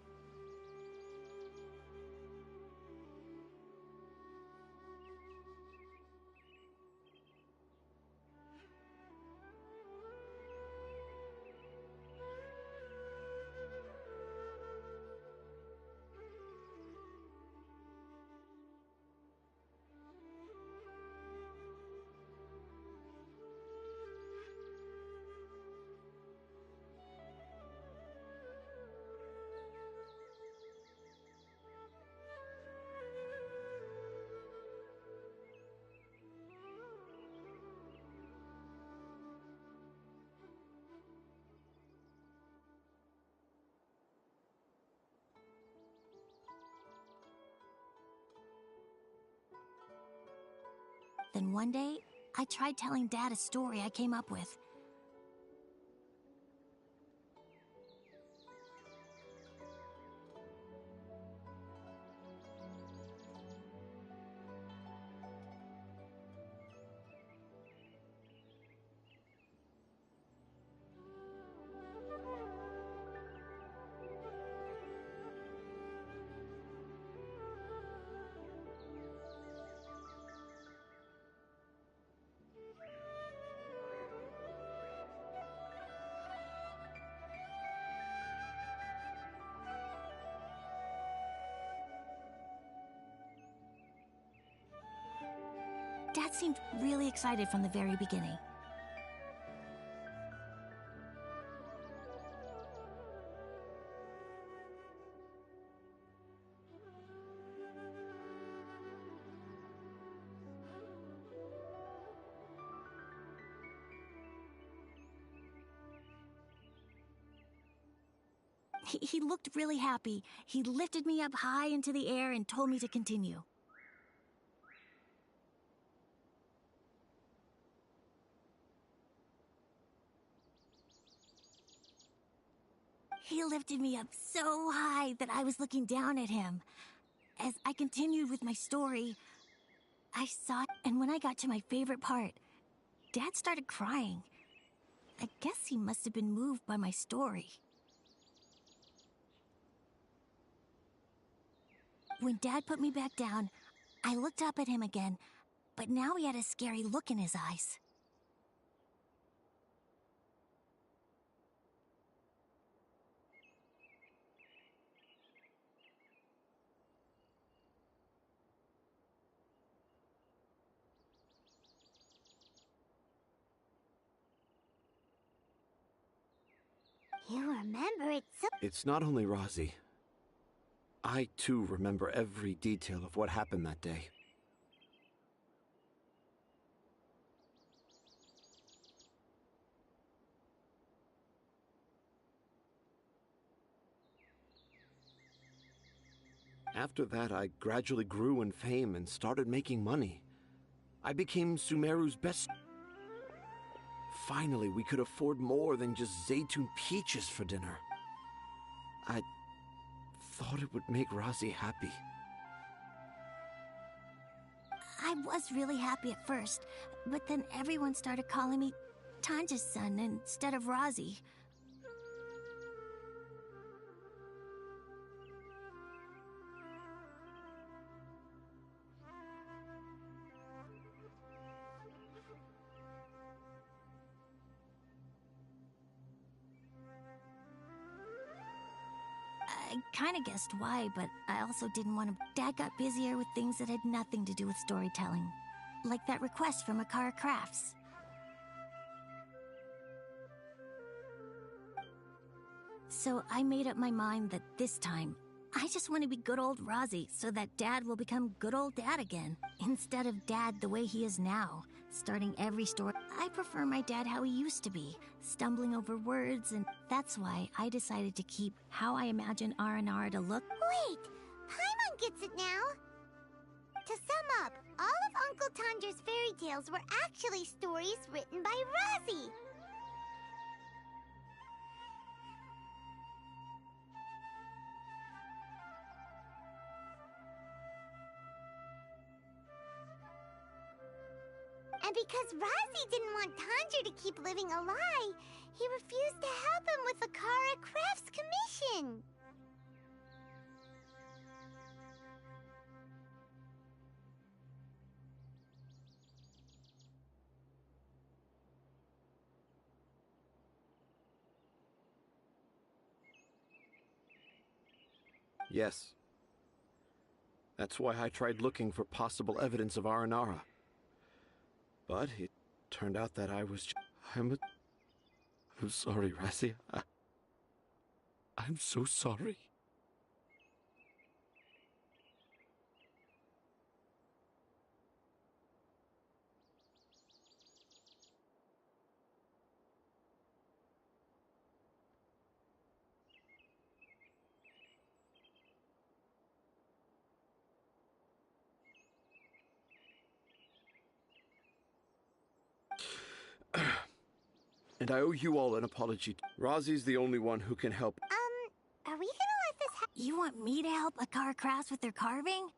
Then one day, I tried telling Dad a story I came up with. Dad seemed really excited from the very beginning. He looked really happy. He lifted me up high into the air and told me to continue. He lifted me up so high that I was looking down at him. As I continued with my story, I saw it, and when I got to my favorite part, Dad started crying. I guess he must have been moved by my story. When Dad put me back down, I looked up at him again, but now he had a scary look in his eyes. You remember it so... It's not only Razi. I, too, remember every detail of what happened that day. After that, I gradually grew in fame and started making money. I became Sumeru's best... Finally, we could afford more than just Zaytun peaches for dinner. I thought it would make Razi happy. I was really happy at first, but then everyone started calling me Tanja's son instead of Razi. I kinda guessed why, but I also didn't want to. Dad got busier with things that had nothing to do with storytelling. Like that request from Akara Crafts. So I made up my mind that this time, I just want to be good old Razi so that Dad will become good old Dad again. Instead of Dad the way he is now, starting every story. I prefer my dad how he used to be, stumbling over words, and that's why I decided to keep how I imagine Aranara to look. Wait! Paimon gets it now! To sum up, all of Uncle Tanjer's fairy tales were actually stories written by Razi! And because Razi didn't want Tanjer to keep living a lie, he refused to help him with the Akara Crafts commission. Yes. That's why I tried looking for possible evidence of Aranara. But it turned out that I was... I'm sorry, Razi. I'm so sorry. And I owe you all an apology. Razi's the only one who can help. Are we gonna let this happen? You want me to help Akara Crafts with their carving?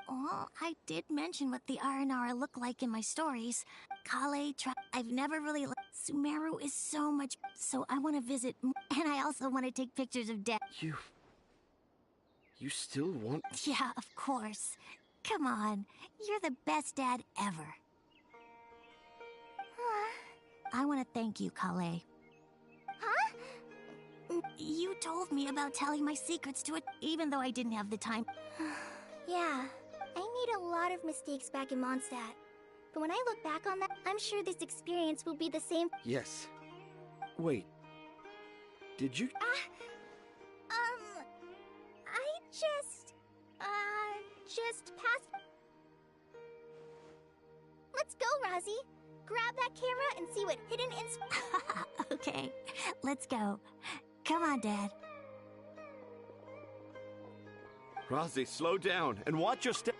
Well, I did mention what the Aranara look like in my stories. I've never really... Sumeru is so much... So I want to visit... And I also want to take pictures of Dad. You still want... Yeah, of course. Come on. You're the best dad ever. I want to thank you, Kale. Huh? You told me about telling my secrets to it, even though I didn't have the time. Yeah, I made a lot of mistakes back in Mondstadt. But when I look back on that, I'm sure this experience will be the same. Yes. Wait. Did you... I just passed... Let's go, Razi. Grab that camera and see what hidden Okay, let's go. Come on, Dad. Razi, slow down and watch your step.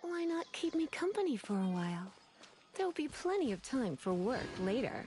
Why not keep me company for a while? There'll be plenty of time for work later.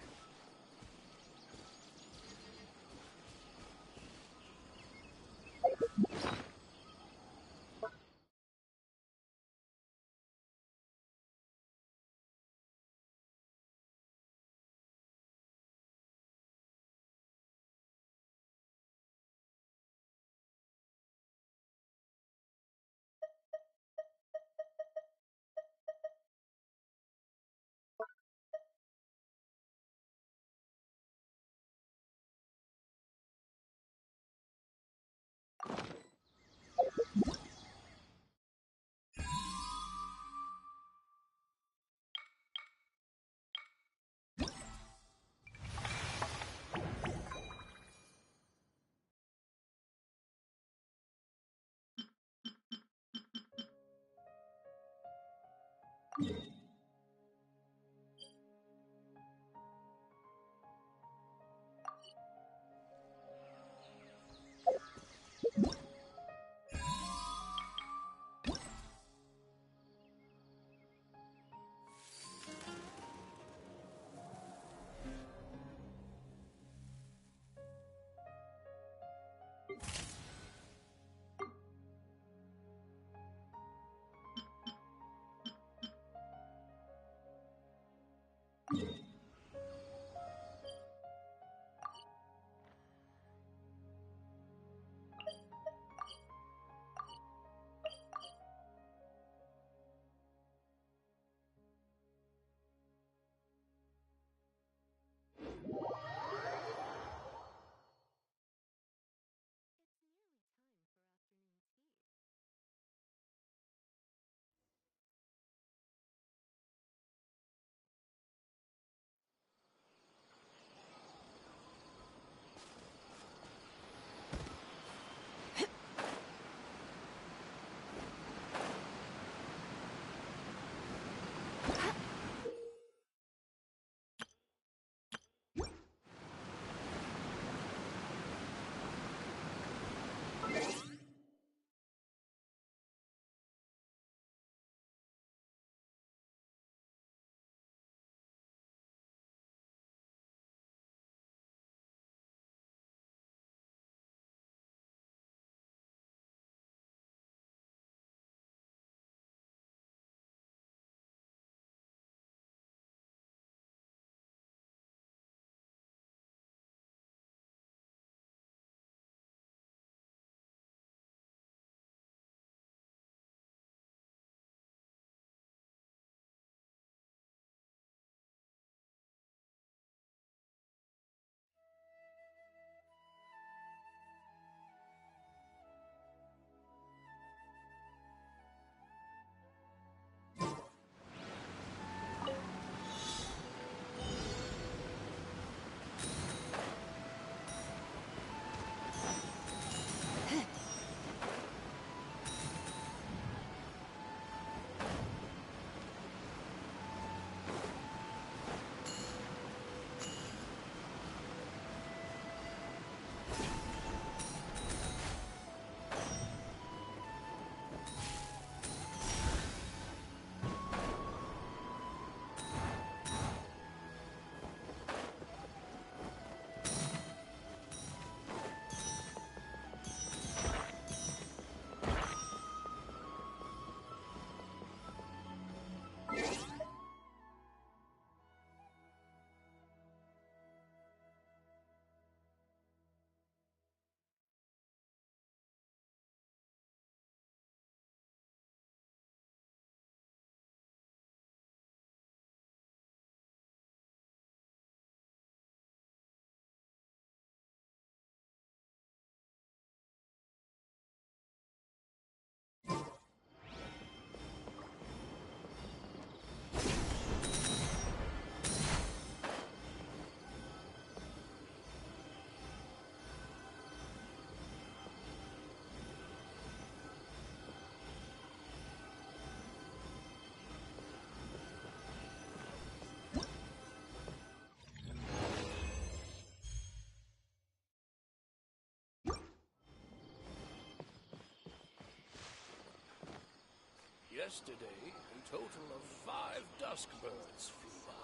Yesterday, a total of 5 dusk birds flew by.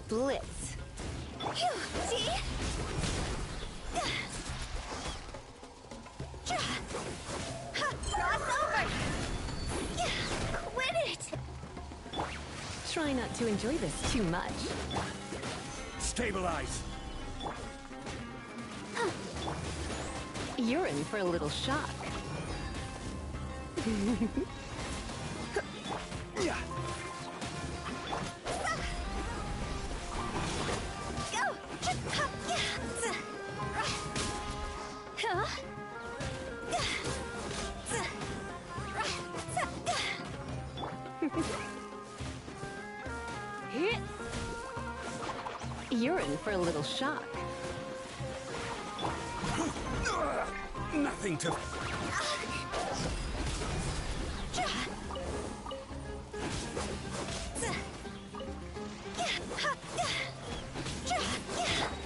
Blitz. Phew, see? Cross over! Quit it! Try not to enjoy this too much. Stabilize! You're in for a little shock. Yeah. You're in for a little shock. Nothing to...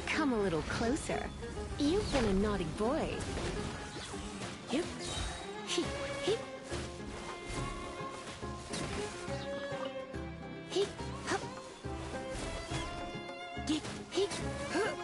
Come a little closer. You've been a naughty boy. Yep. Hee, hee. Hee, hup. Hee, hee, huh.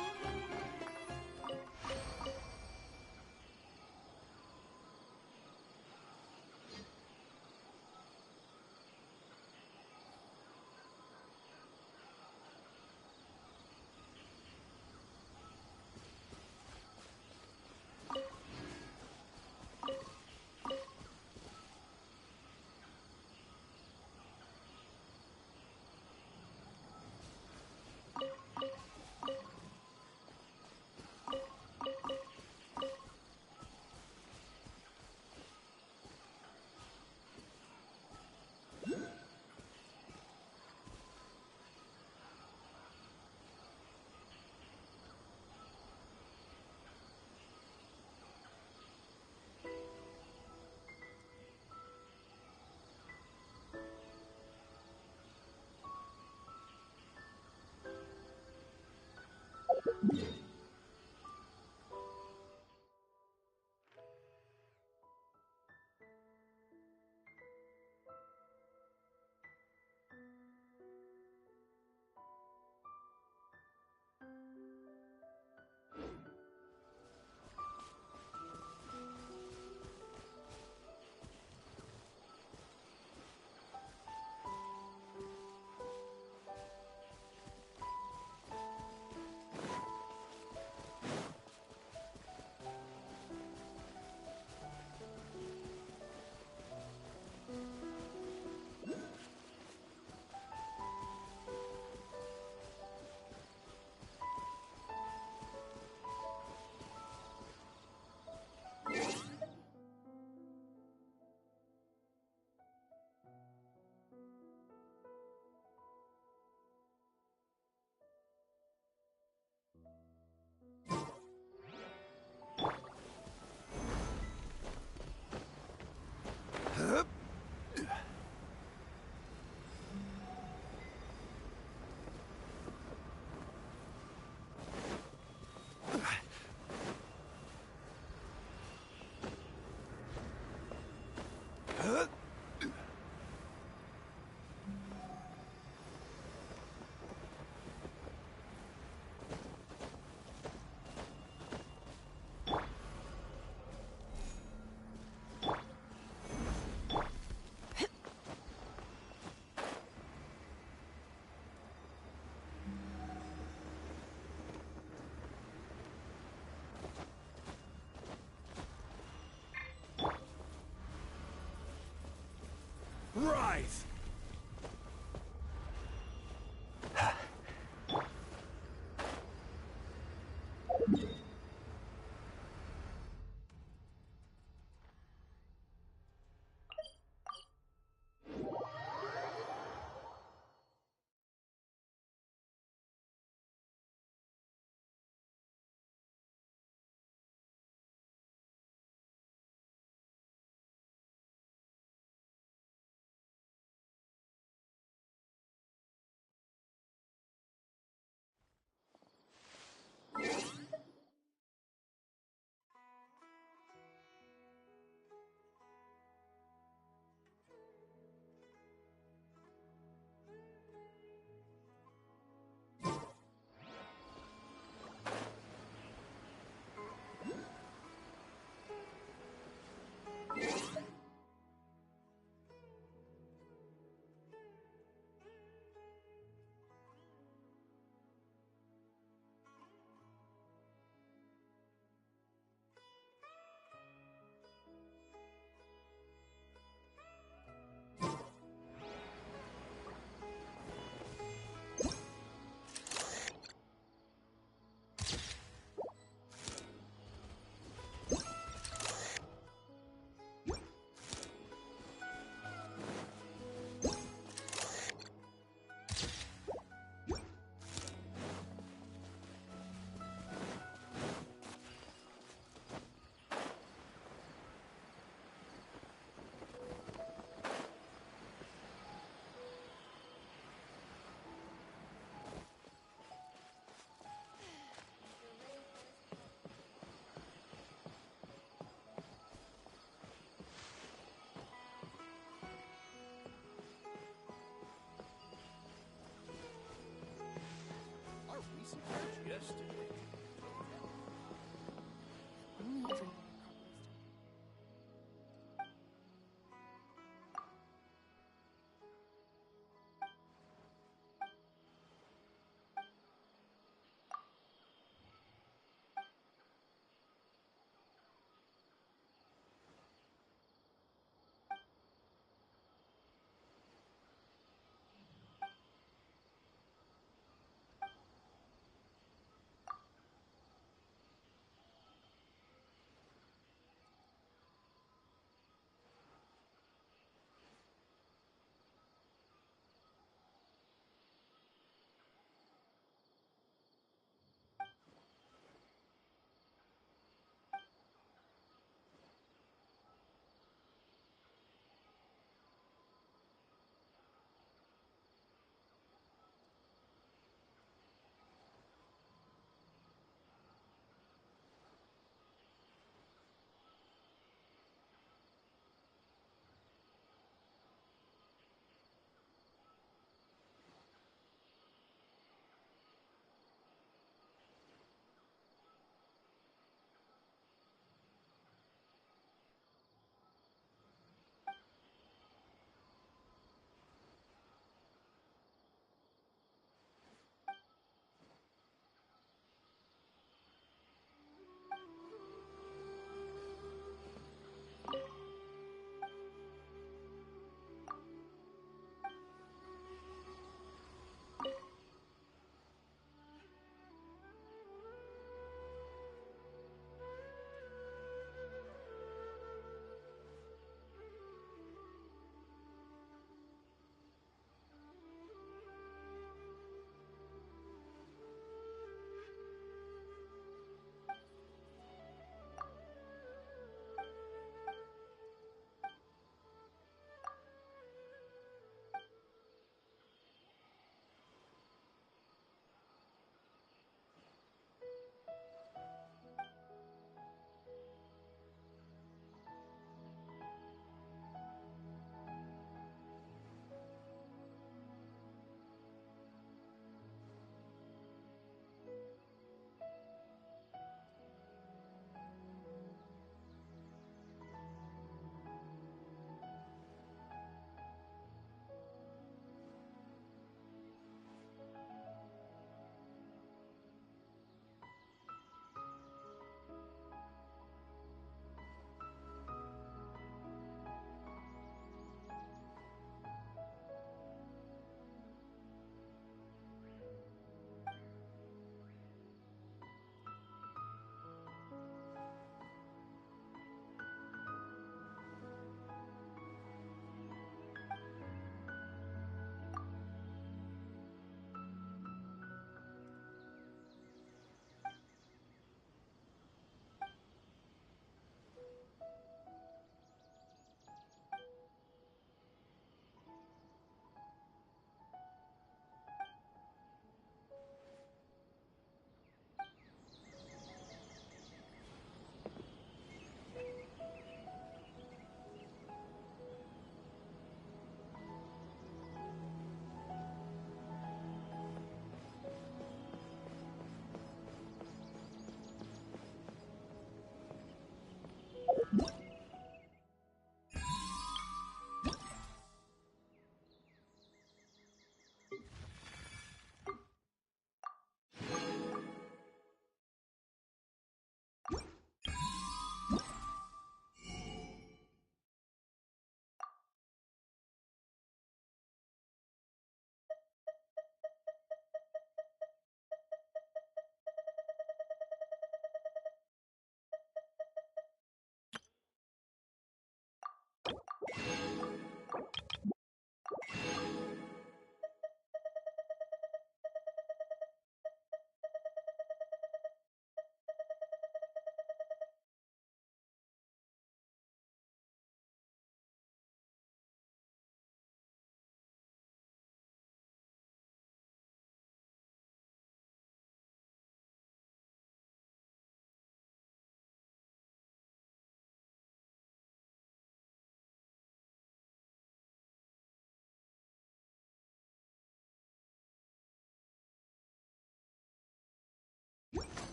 Rise!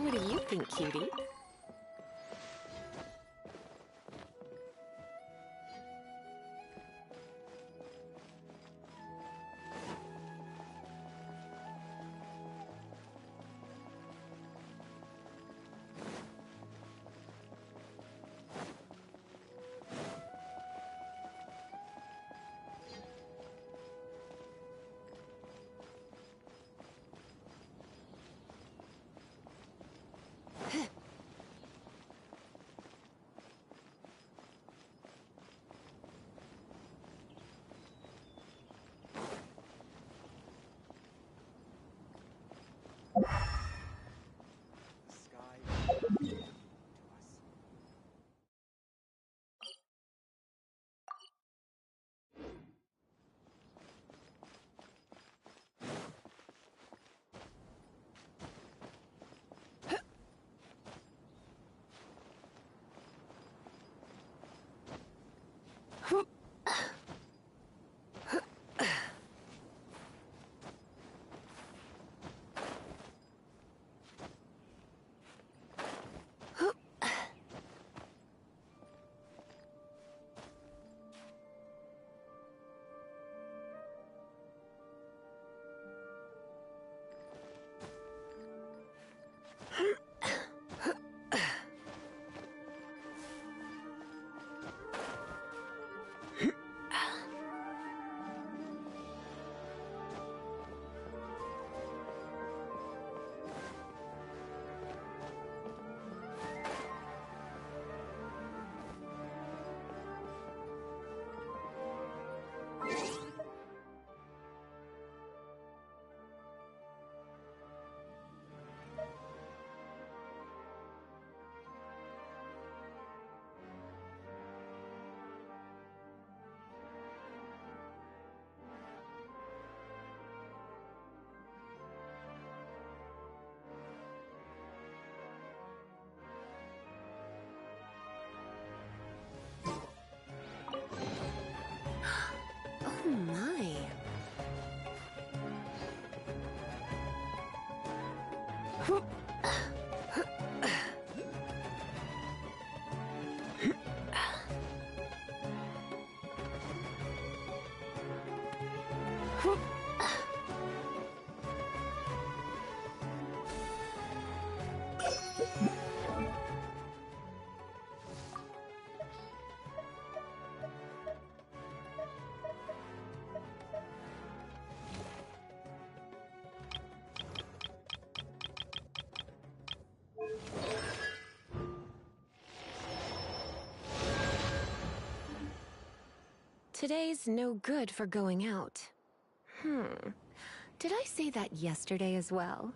What do you think, cutie? Oh my. Today's no good for going out. Did I say that yesterday as well?